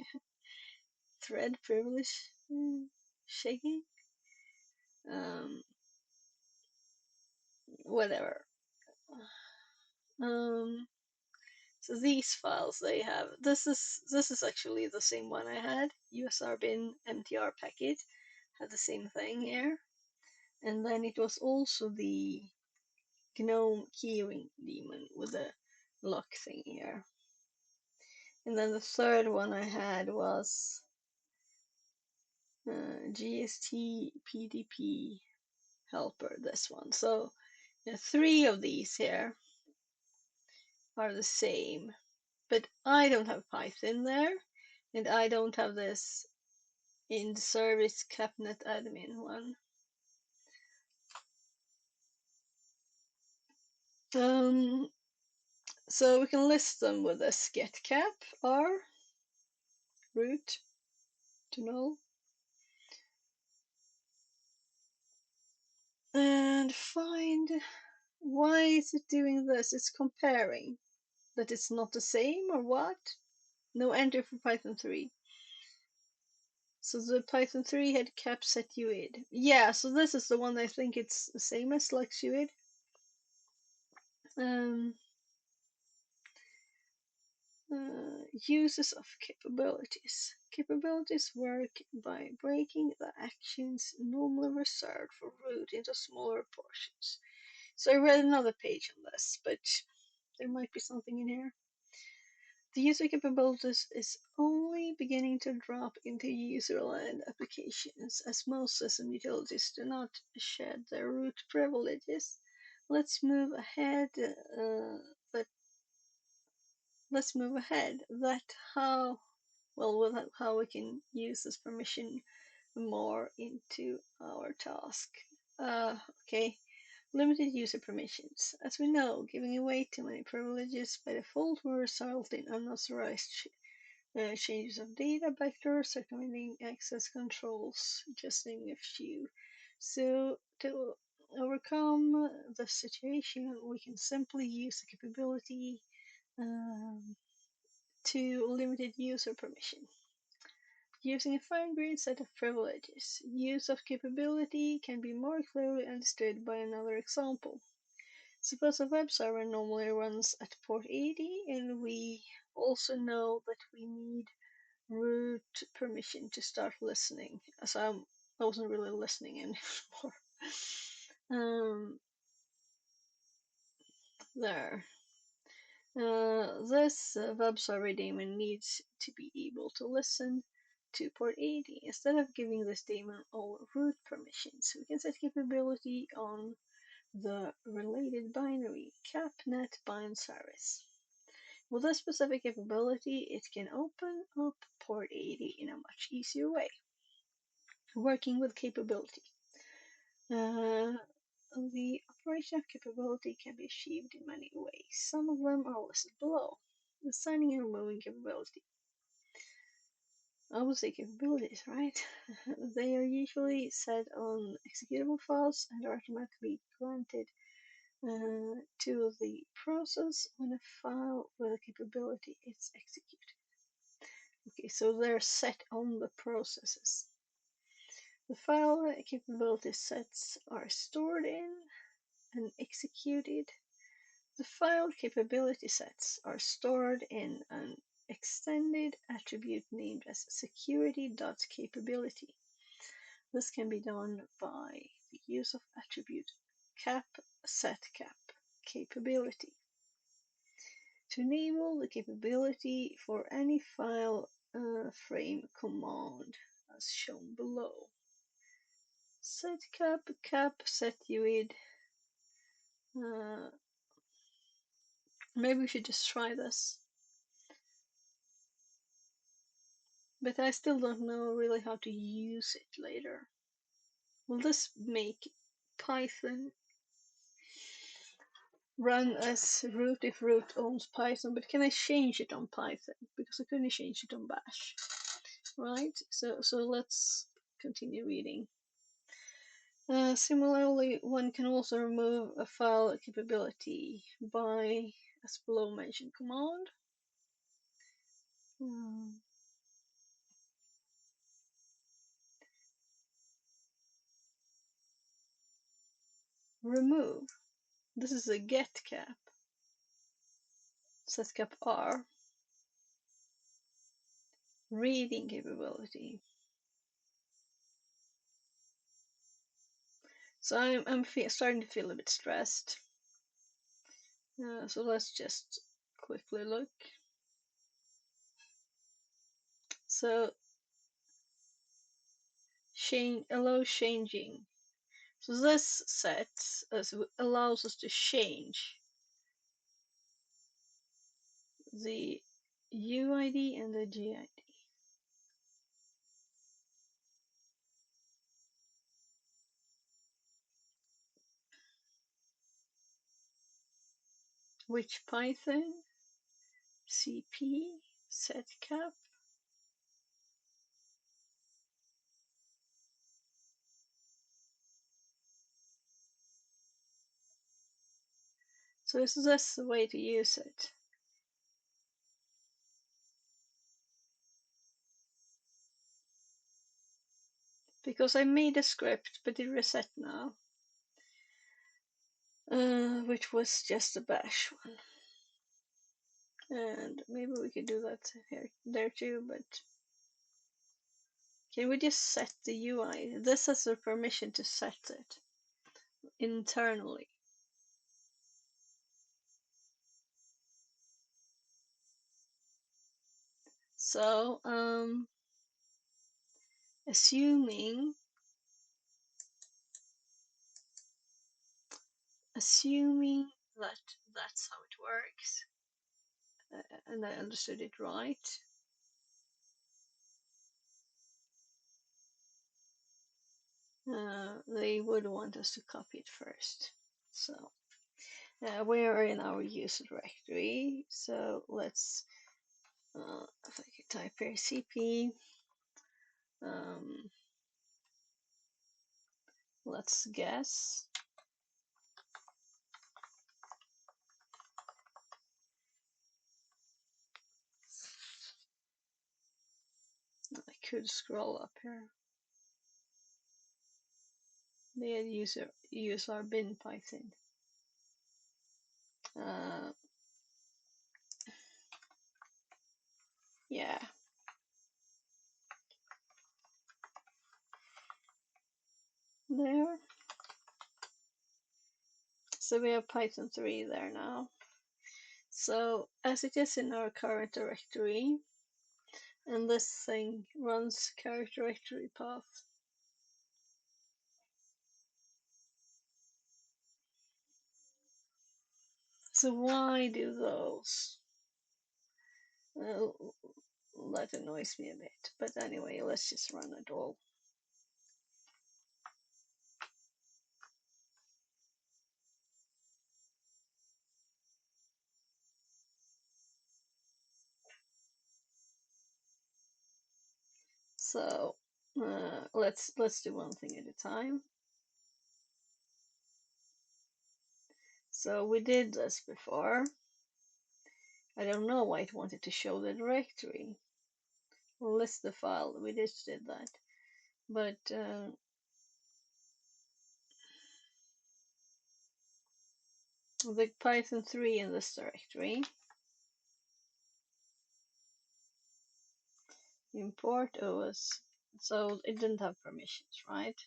Thread privilege shaking. Whatever. So these files they have. This is actually the same one I had. USR bin mtr packet had the same thing here, and then it was also the GNOME keyring daemon with a lock thing here. And then the third one I had was GST PDP helper, this one. So three of these here are the same, but I don't have Python there, and I don't have this in the service capnet admin one. So we can list them with this getcap r root to null, and find why is it doing this. It's comparing that it's not the same, or what? No enter for Python 3. So the Python 3 had cap set UID. Yeah, so this is the one I think it's the same as like UID. Uses of capabilities. Capabilities work by breaking the actions normally reserved for root into smaller portions. So I read another page on this, but there might be something in here. The user capabilities is only beginning to drop into userland applications, as most system utilities do not shed their root privileges. Let's move ahead. That how how we can use this permission more into our task. Okay. Limited user permissions. As we know, giving away too many privileges by default will result in unauthorized changes of data vectors, circumventing access controls, just naming a few. So to overcome the situation, we can simply use the capability to limited user permission. Using a fine-grained set of privileges, use of capability can be more clearly understood by another example. Suppose a web server normally runs at port 80, and we also know that we need root permission to start listening, as I wasn't really listening anymore. There. This web server daemon needs to be able to listen to port 80. Instead of giving this daemon all root permissions, we can set capability on the related binary capnet bind service. With this specific capability, it can open up port 80 in a much easier way. Working with capability. The operation of capability can be achieved in many ways. Some of them are listed below. Assigning and removing capability. I would say capabilities, right? They are usually set on executable files and are automatically granted to the process when a file with a capability is executed. Okay, so they're set on the processes. The file capability sets are stored in and executed. The file capability sets are stored in an extended attribute named as security.capability. This can be done by the use of attribute cap setCap capability. To enable the capability for any file frame command as shown below. Setcap cap setuid. Maybe we should just try this. But I still don't know really how to use it later. Will this make Python run as root if root owns Python? But can I change it on Python? Because I couldn't change it on Bash. Right? So let's continue reading. Similarly, one can also remove a file capability by, as below mentioned, command. Um, remove. This is a get cap. Set cap R. Reading capability. So I'm starting to feel a bit stressed. So let's just quickly look. So allow changing. So this set allows us to change the UID and the GID. Which Python, CP, setcap. So is this the way to use it? Because I made a script, but it reset now, which was just a bash one. And maybe we could do that there too, but can we just set the UI? This has the permission to set it internally. So, assuming that that's how it works, and I understood it right, they would want us to copy it first. So we are in our user directory. So let's, if I could type here cp, let's guess. I could scroll up here. They use our bin Python. Yeah. There. So we have Python 3 there now. So as it is in our current directory, and this thing runs current directory path. So why do those? That annoys me a bit. But anyway, let's just run it all. So let's do one thing at a time. So we did this before. I don't know why it wanted to show the directory. List the file. We just did that. But the Python 3 in this directory. Import OS. So it didn't have permissions, right?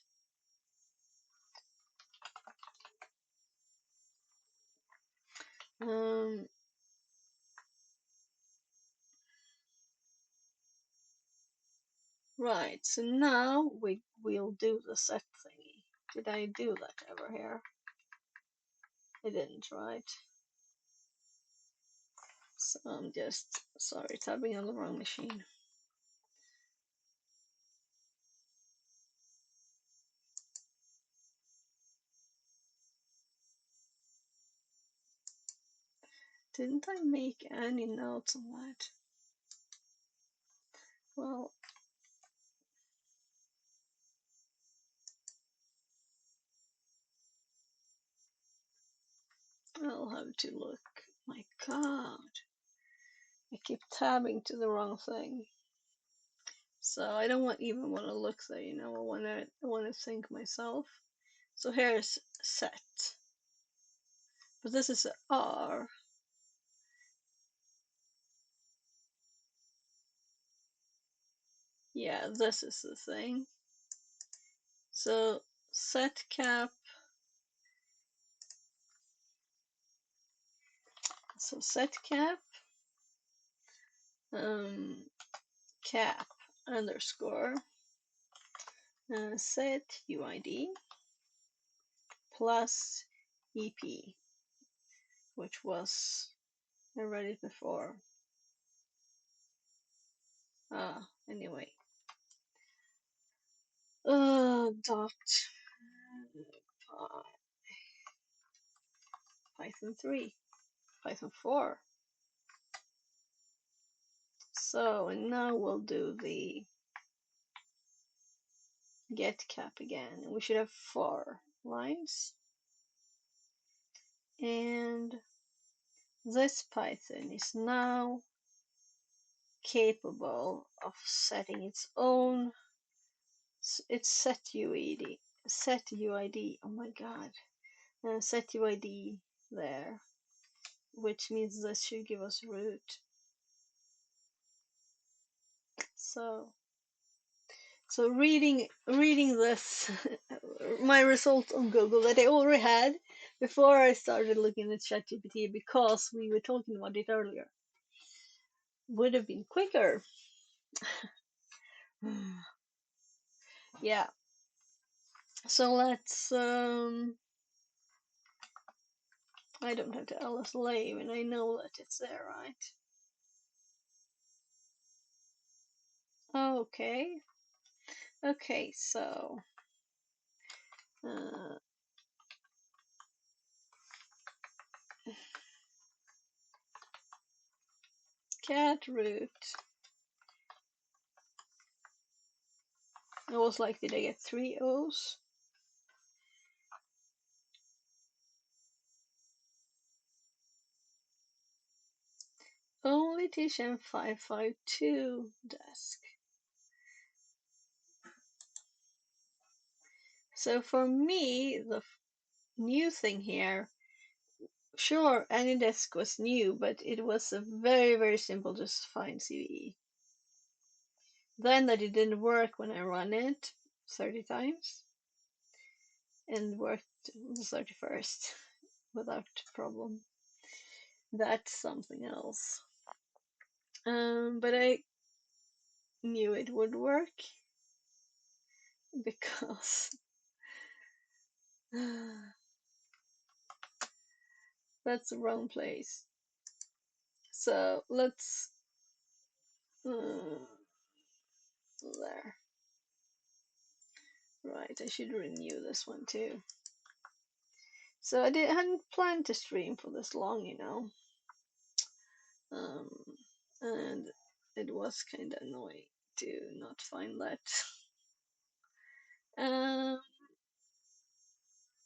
Right, so now we'll do the set thingy. Did I do that ever here? I didn't, right? So I'm just, sorry, tabbing on the wrong machine. Didn't I make any notes on that? Well, I'll have to look. My God. I keep tabbing to the wrong thing. So I don't even want to look there, you know. I want to think myself. So here's set, but this is a R. Yeah, this is the thing. So set cap. So set cap. Cap underscore set UID plus EP, which was, I read it before. Anyway. Dot Python 3, Python 4. So, and now we'll do the get cap again. We should have 4 lines. And this Python is now capable of setting its own, it's set UID, oh my god, set UID there, which means this should give us root. So reading this, my results on Google that I already had before I started looking at ChatGPT, because we were talking about it earlier, would have been quicker. Yeah. So let's I don't have to ls lave, and I know that it's there, right? Okay. Okay, so cat root. I was like, did I get 3 O's? Only TSM 552 desk. So for me, the new thing here, sure, AnyDesk was new, but it was a very, very simple just find CVE. Then that it didn't work when I ran it 30 times, and worked the 31st without problem. That's something else. But I knew it would work because that's the wrong place. So let's there. Right, I should renew this one too. So I hadn't planned to stream for this long, you know. And it was kind of annoying to not find that.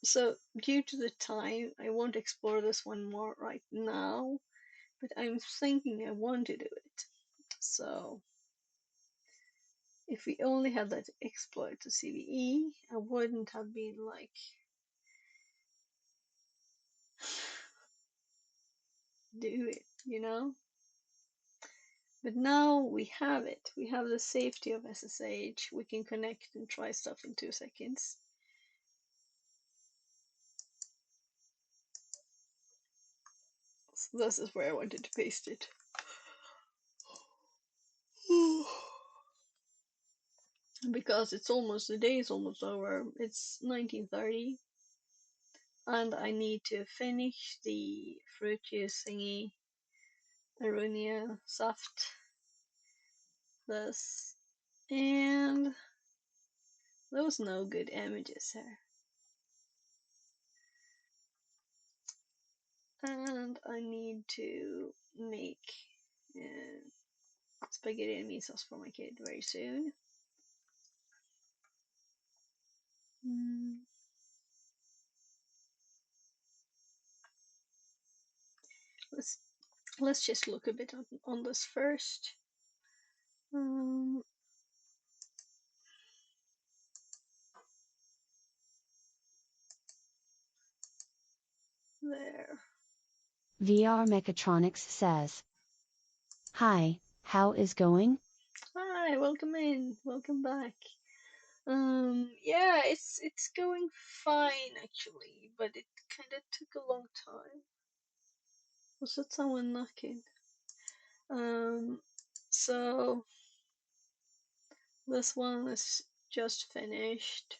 So due to the time, I won't explore this one more right now, but I'm thinking I want to do it. So if we only had that exploit to CVE, I wouldn't have been like do it, you know. But now we have it. We have the safety of SSH. We can connect and try stuff in 2 seconds. So this is where I wanted to paste it. Because it's almost, the day is almost over. It's 19:30. And I need to finish the fruit juice thingy. Arunia soft. This. And there was no good images here. And I need to make spaghetti and meat sauce for my kid very soon. Let's just look a bit on this first. There. VR Mechatronics says, "Hi, how is going?" Hi, welcome in, welcome back. Yeah, it's going fine actually, but it kind of took a long time. Was that someone knocking? So this one is just finished,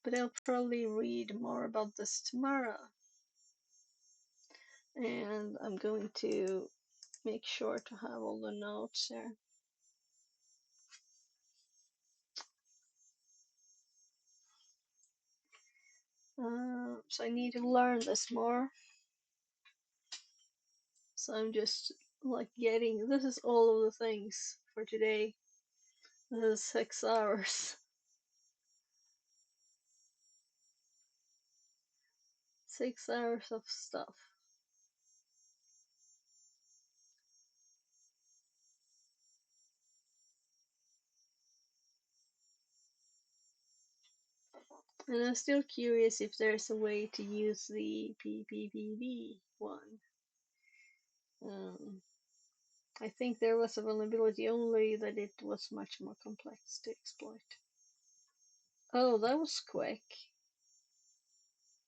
but I'll probably read more about this tomorrow. And I'm going to make sure to have all the notes there. So I need to learn this more. So I'm just like getting, this is all of the things for today. This is 6 hours. 6 hours of stuff. And I'm still curious if there's a way to use the PPPD one. I think there was a vulnerability, only that it was much more complex to exploit. Oh, that was quick.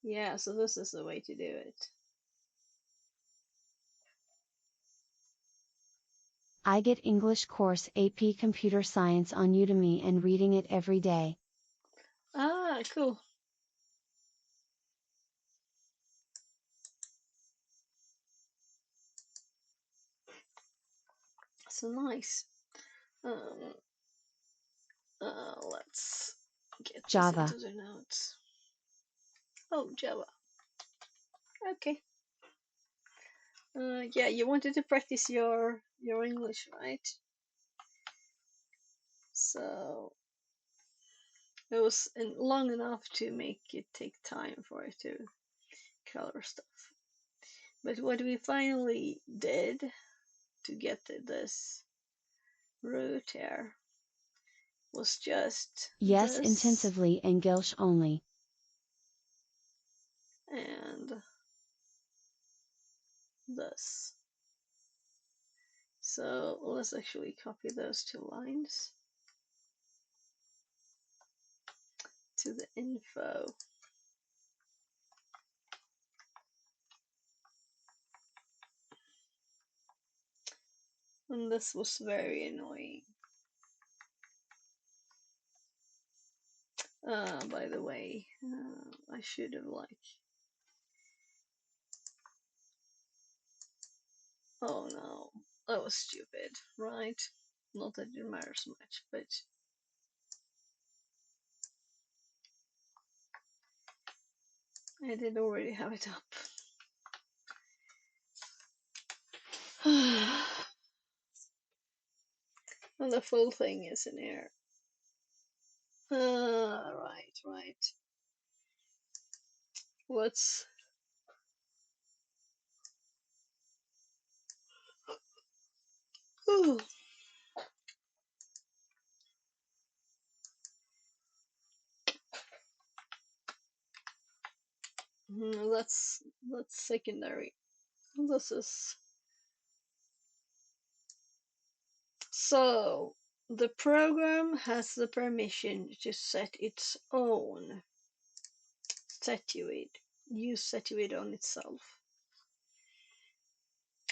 Yeah, so this is the way to do it. I get English course AP Computer Science on Udemy and reading it every day. Ah, cool. So nice. Let's get this Java. into the notes. Oh, Java. Okay. Yeah, you wanted to practice your English, right? So it was long enough to make it take time for it to color stuff. But what we finally did to get this root here was just Yes, this intensively English only. and this. So let's actually copy those two lines to the info. And this was very annoying. By the way, I should have oh no, that was stupid, right? Not that it matters much, but I did already have it up. And the full thing is in here. Right. What's ooh. That's secondary. This is so the program has the permission to set its own use Setuid on itself.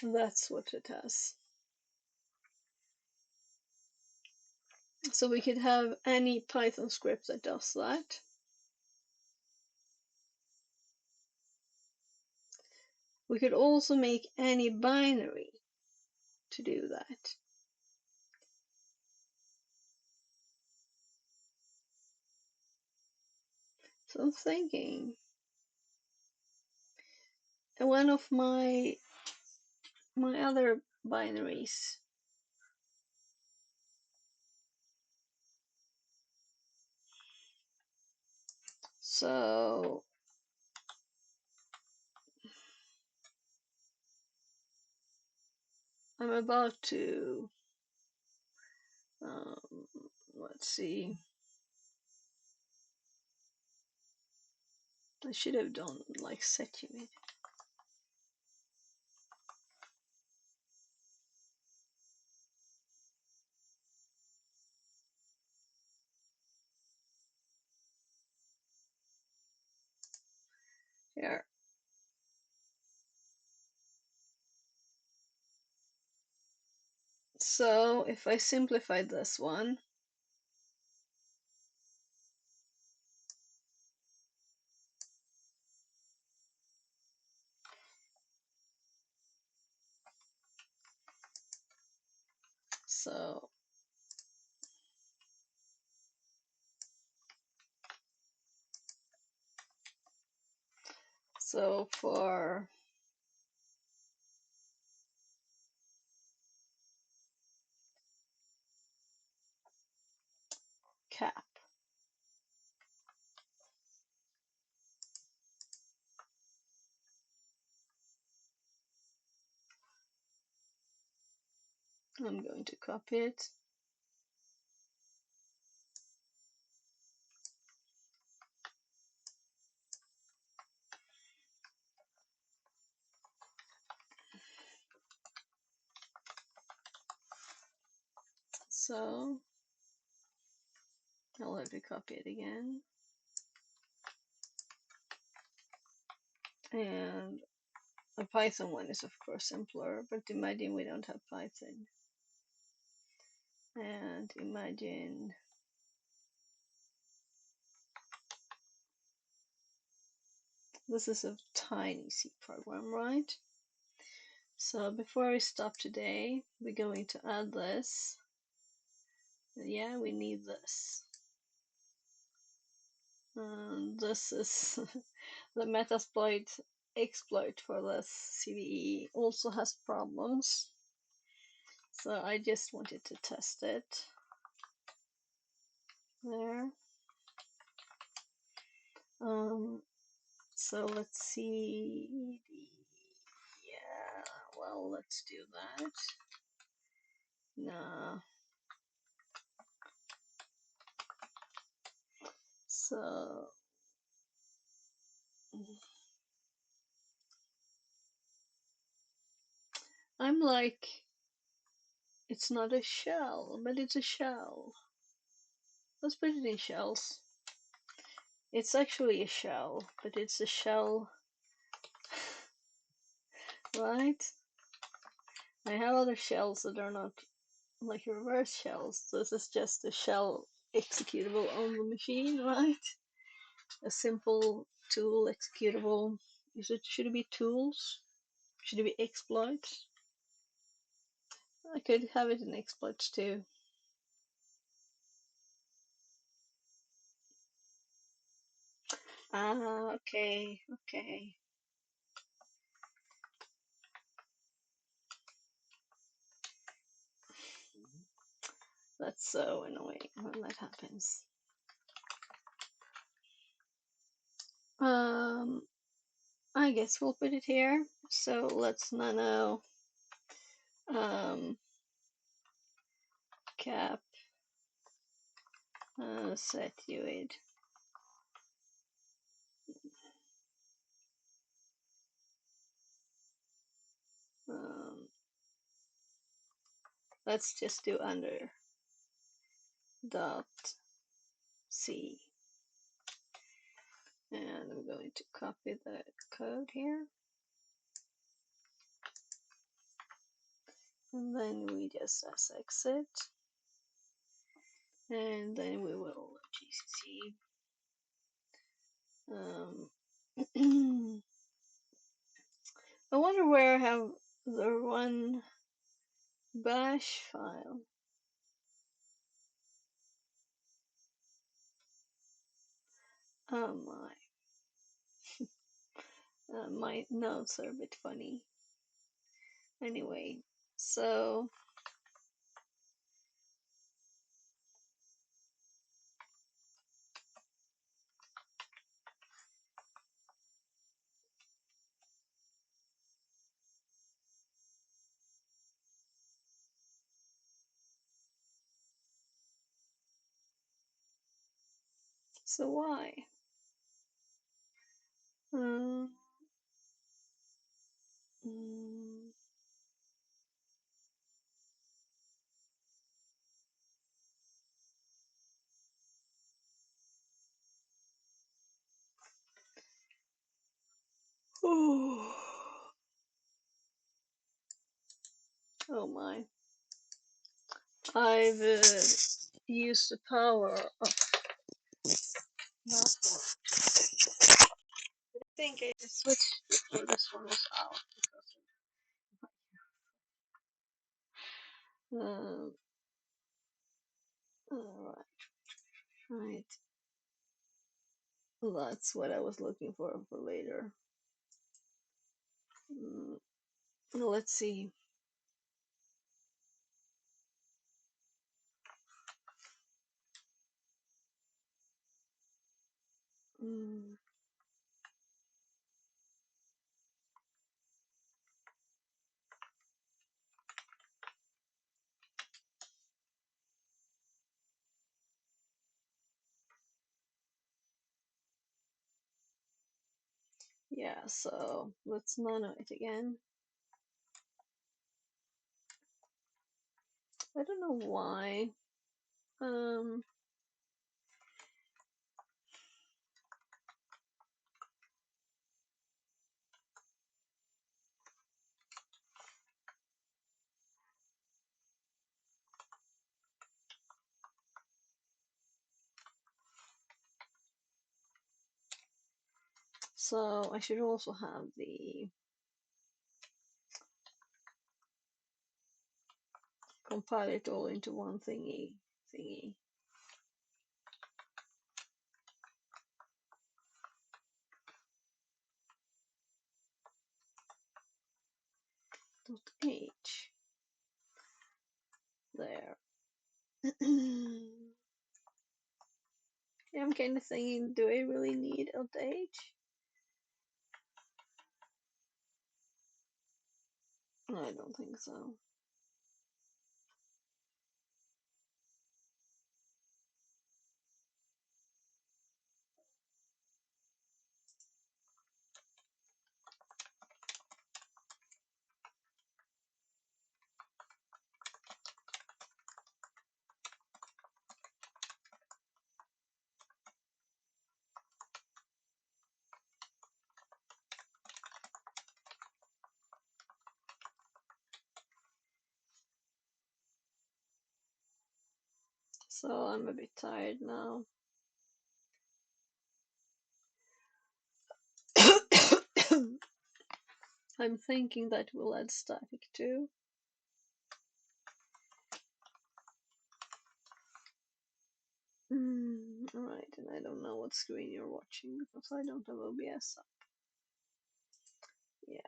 That's what it has. So we could have any Python script that does that. We could also make any binary to do that. So I'm thinking, one of my other binaries. So I'm about to, let's see. I should have done like set unit. Here. So if I simplify this one, so for cap, I'm going to copy it. So I'll have to copy it again. And a Python one is of course simpler, but imagine we don't have Python. And imagine this is a tiny C program, right? So before we stop today, we're going to add this. Yeah, we need this. This is the Metasploit exploit for this CVE also has problems. So I just wanted to test it. There. So let's see. Yeah, well, let's do that. No. So I'm like, it's not a shell, but it's a shell. Let's put it in shells. It's actually a shell, but it's a shell, right? I have other shells that are not like reverse shells. This is just a shell executable on the machine, right? A simple tool executable. Should it be tools? Should it be exploits? I could have it in exploits too. Ah, okay, okay. That's so annoying when that happens. I guess we'll put it here. So let's nano cap set UID. Let's just do under dot C. And I'm going to copy the code here. And then we just exit. And then we will GCC. I wonder where I have the one bash file. Oh my. My notes are a bit funny. Anyway, so So why? Mm, mm, oh, oh my. I've used the power of that one. I think I switched before this one was out. Alright. Right. That's what I was looking for later. Let's see. Yeah, so let's mono it again. I don't know why. So I should also have the compile it all into one thingy. .h. There. Yeah, I'm kind of thinking, do I really need .h? I don't think so. So I'm a bit tired now. I'm thinking that we'll add static too. Alright, and I don't know what screen you're watching because I don't have OBS up. Yeah.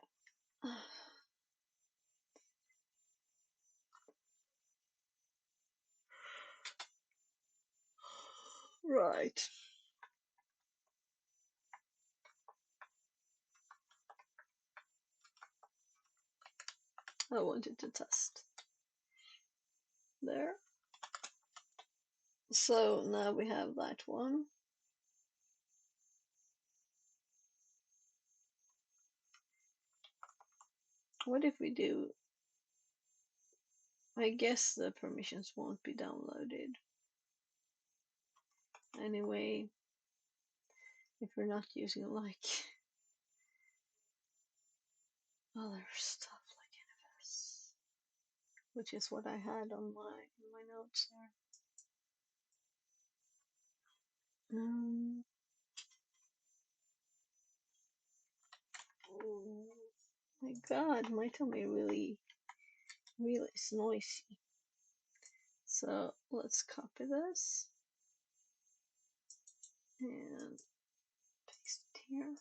Right. I wanted to test. There. So now we have that one. What if we do? I guess the permissions won't be downloaded. Anyway, if we're not using like other stuff like NFS, which is what I had on my notes there. Oh my god, my tummy really is noisy. So let's copy this and paste it here.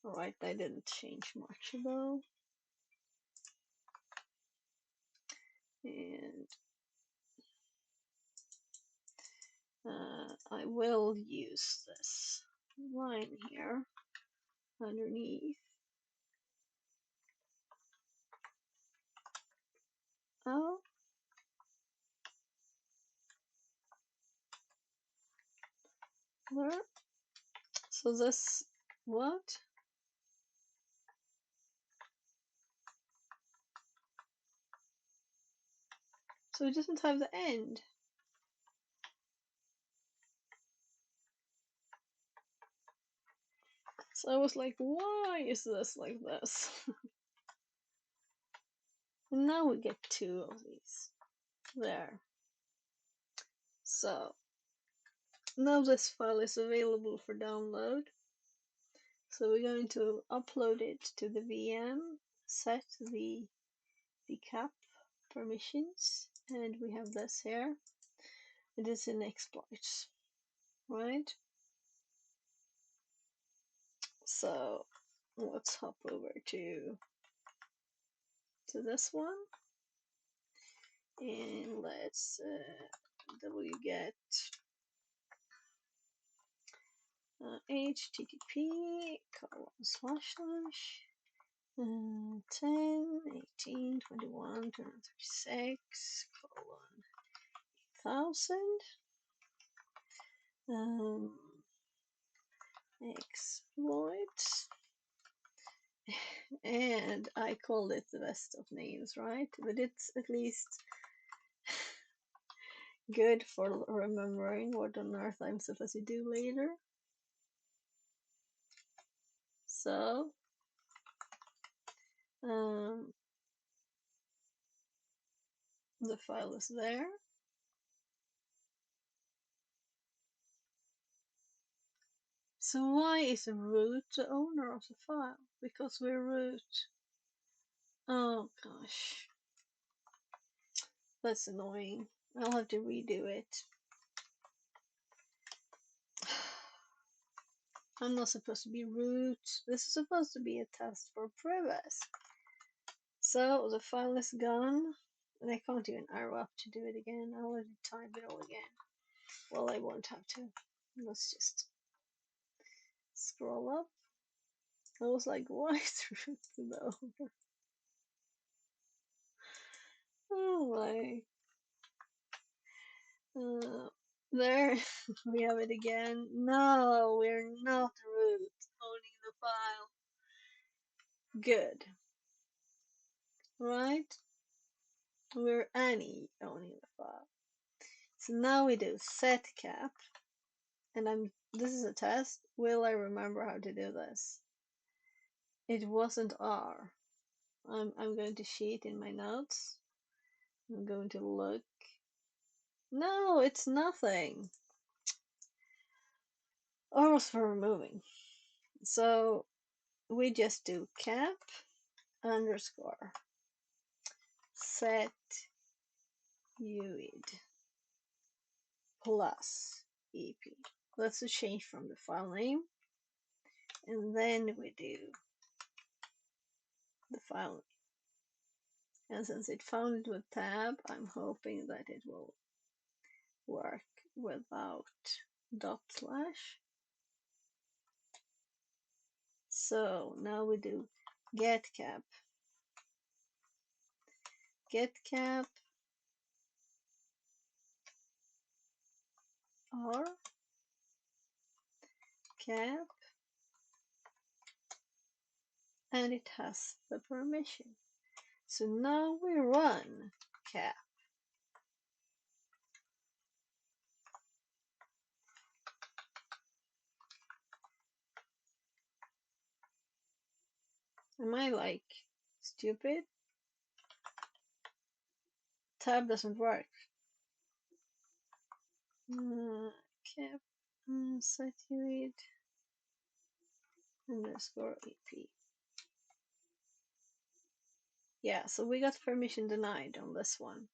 Alright, I didn't change much though. And I will use this line here underneath. Oh, There. So this, what? So it doesn't have the end. So I was like, why is this like this? And now we get 2 of these. There. So now this file is available for download. So we're going to upload it to the VM, set the cap permissions, and we have this here. It is in exploits, right? So let's hop over to this one, and let's wget http :// 10 18 21 236 1000 exploits, and I called it the best of names, right? But it's at least good for remembering what on earth I'm supposed to do later. So the file is there. So why is root the owner of the file? Because we're root. Oh gosh, that's annoying. I'll have to redo it. I'm not supposed to be root. This is supposed to be a test for previous. So the file is gone, and I can't even arrow up to do it again. I'll have to type it all again. Well, I won't have to. Let's just scroll up. I was like, why is root the owner? Oh my. There we have it again. No, we're not root owning the file. Good. Right? We're Annie owning the file. So now we do set cap, and this is a test. Will I remember how to do this? It wasn't R. I'm going to sheet in my notes. I'm going to look. No, it's nothing. R was for removing. So we just do cap underscore set uid plus ep. That's a change from the file name. And then we do the file name. And since it found it with tab, I'm hoping that it will work without dot slash. So now we do get cap or cap, and it has the permission. So now we run cap. Am I like stupid? Tab doesn't work. Cap set uid underscore ep. Yeah, so we got permission denied on this one.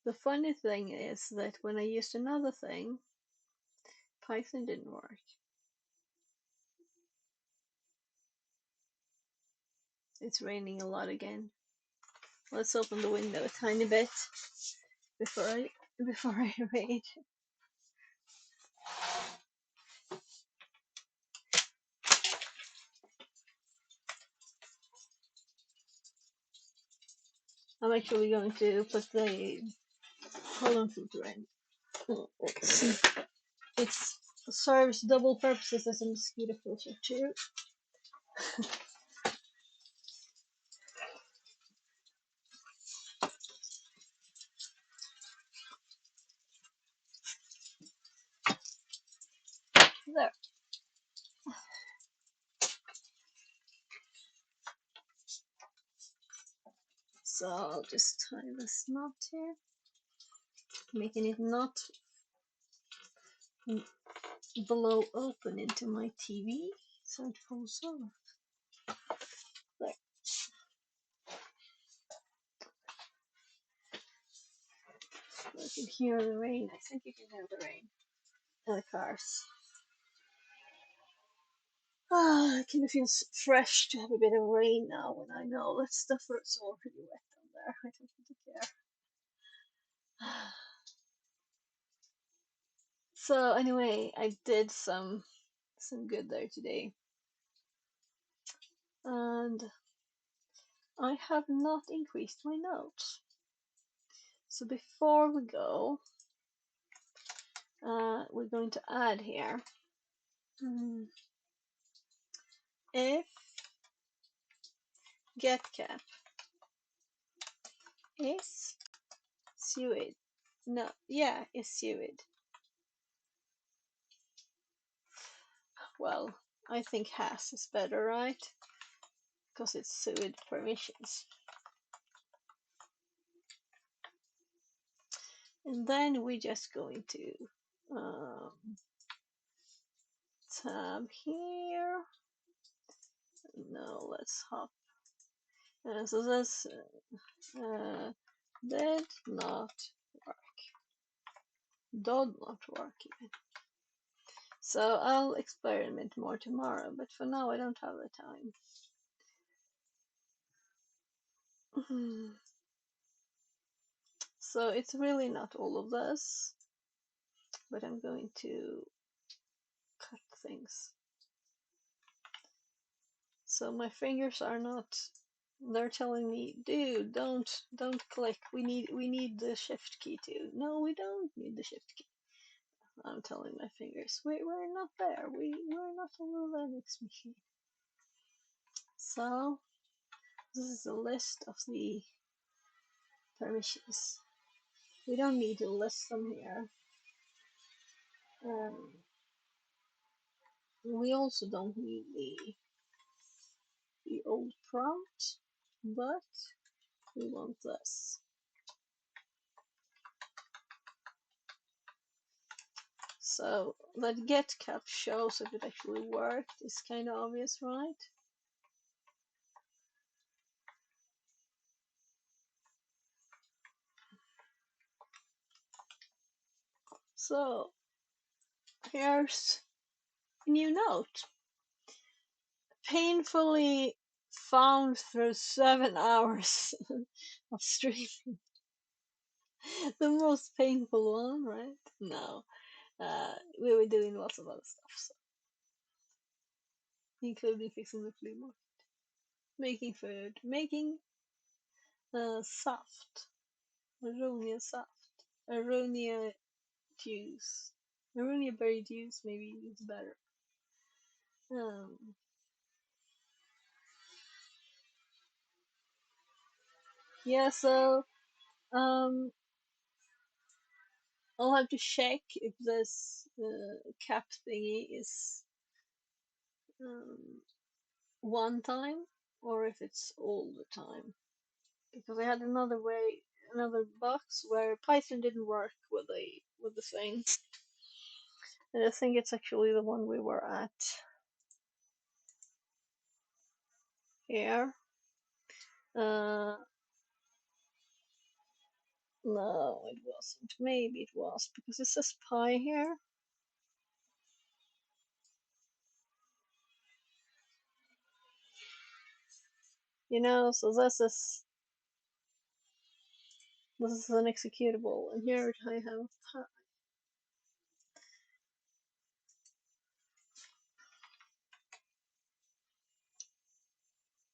The funny thing is that when I used another thing, Python didn't work. It's raining a lot again. Let's open the window a tiny bit before I read. I'm actually going to put the pollen filter in. It serves double purposes as a mosquito filter too. There. So I'll just tie this knot here, making it not blow open into my TV so it falls over. There. I can hear the rain. I think you can hear the rain and the cars. Ah, it kind of feels fresh to have a bit of rain now when I know that stuff is already wet down there. I don't really care. So anyway, I did some good there today, and I have not increased my notes. So before we go, we're going to add here if getCap is suid. No, yeah, is suid. Well, I think has is better, right? Because it's suid permissions. And then we're just going to tab here. No, let's hop. So this did not work. Did not work even. So I'll experiment more tomorrow, but for now I don't have the time. So it's really not all of this, but I'm going to cut things. So my fingers are not, they're telling me, dude, don't click. We need the shift key too. No, we don't need the shift key. I'm telling my fingers, we're not there. We're not on the Linux machine. So this is a list of the permissions. We don't need to list them here. We also don't need the old prompt, but we want this. So that getCap shows if it actually worked is kind of obvious, right? So here's a new note. Painfully found through 7 hours of streaming. The most painful one, right? No. We were doing lots of other stuff, so. Including fixing the flea market. Making food. Making soft. Aronia soft. Aronia juice. Aronia berry juice maybe is better. Yeah, so I'll have to check if this cap thingy is one time or if it's all the time. Because I had another box where Python didn't work with the thing. And I think it's actually the one we were at here. No, it wasn't. Maybe it was because it says pi here. You know, so this is an executable, and here I have pi.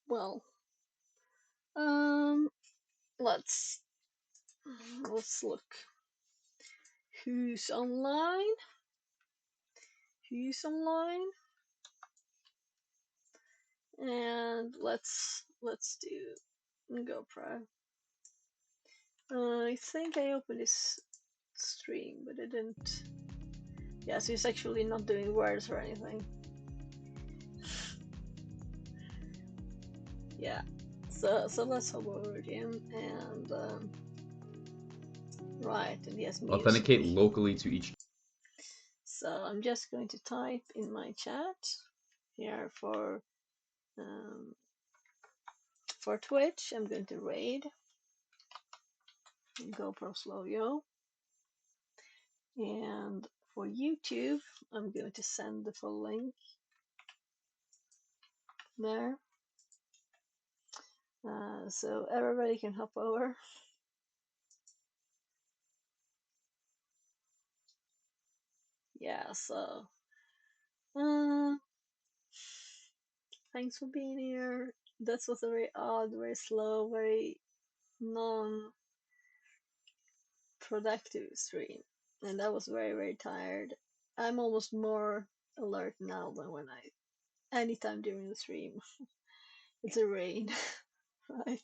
Well, let's look. Who's online? Who's online? And let's do GoPro. I think I opened this stream, but I didn't. Yeah, so it's actually not doing words or anything. Yeah, so let's hop over to him and right, and he has music. Authenticate locally to each. So I'm just going to type in my chat here for Twitch. I'm going to raid GoPro Slow Yo, and for YouTube I'm going to send the full link there, so everybody can hop over. Yeah, so thanks for being here. That was a very odd, very slow, very non-productive stream, and I was very, very tired. I'm almost more alert now than when anytime during the stream. It's a rain, right?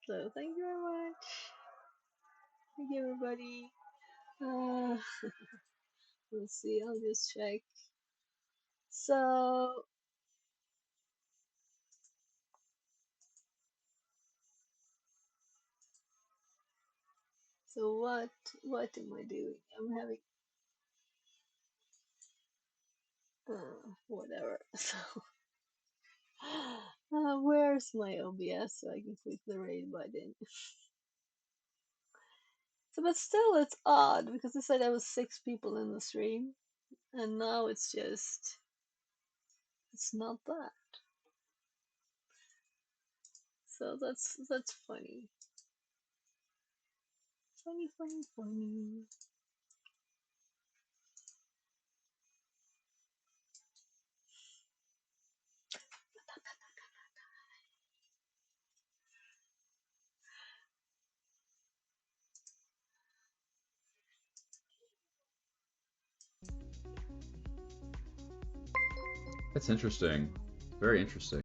So thank you very much. Thank you, everybody. Let's see, I'll just check. So what am I doing? I'm having whatever. So where's my OBS so I can click the raid button? So, but still, it's odd because it said there was 6 people in the stream, and now it's not that. So that's funny. Funny, funny, funny. That's interesting. Very interesting.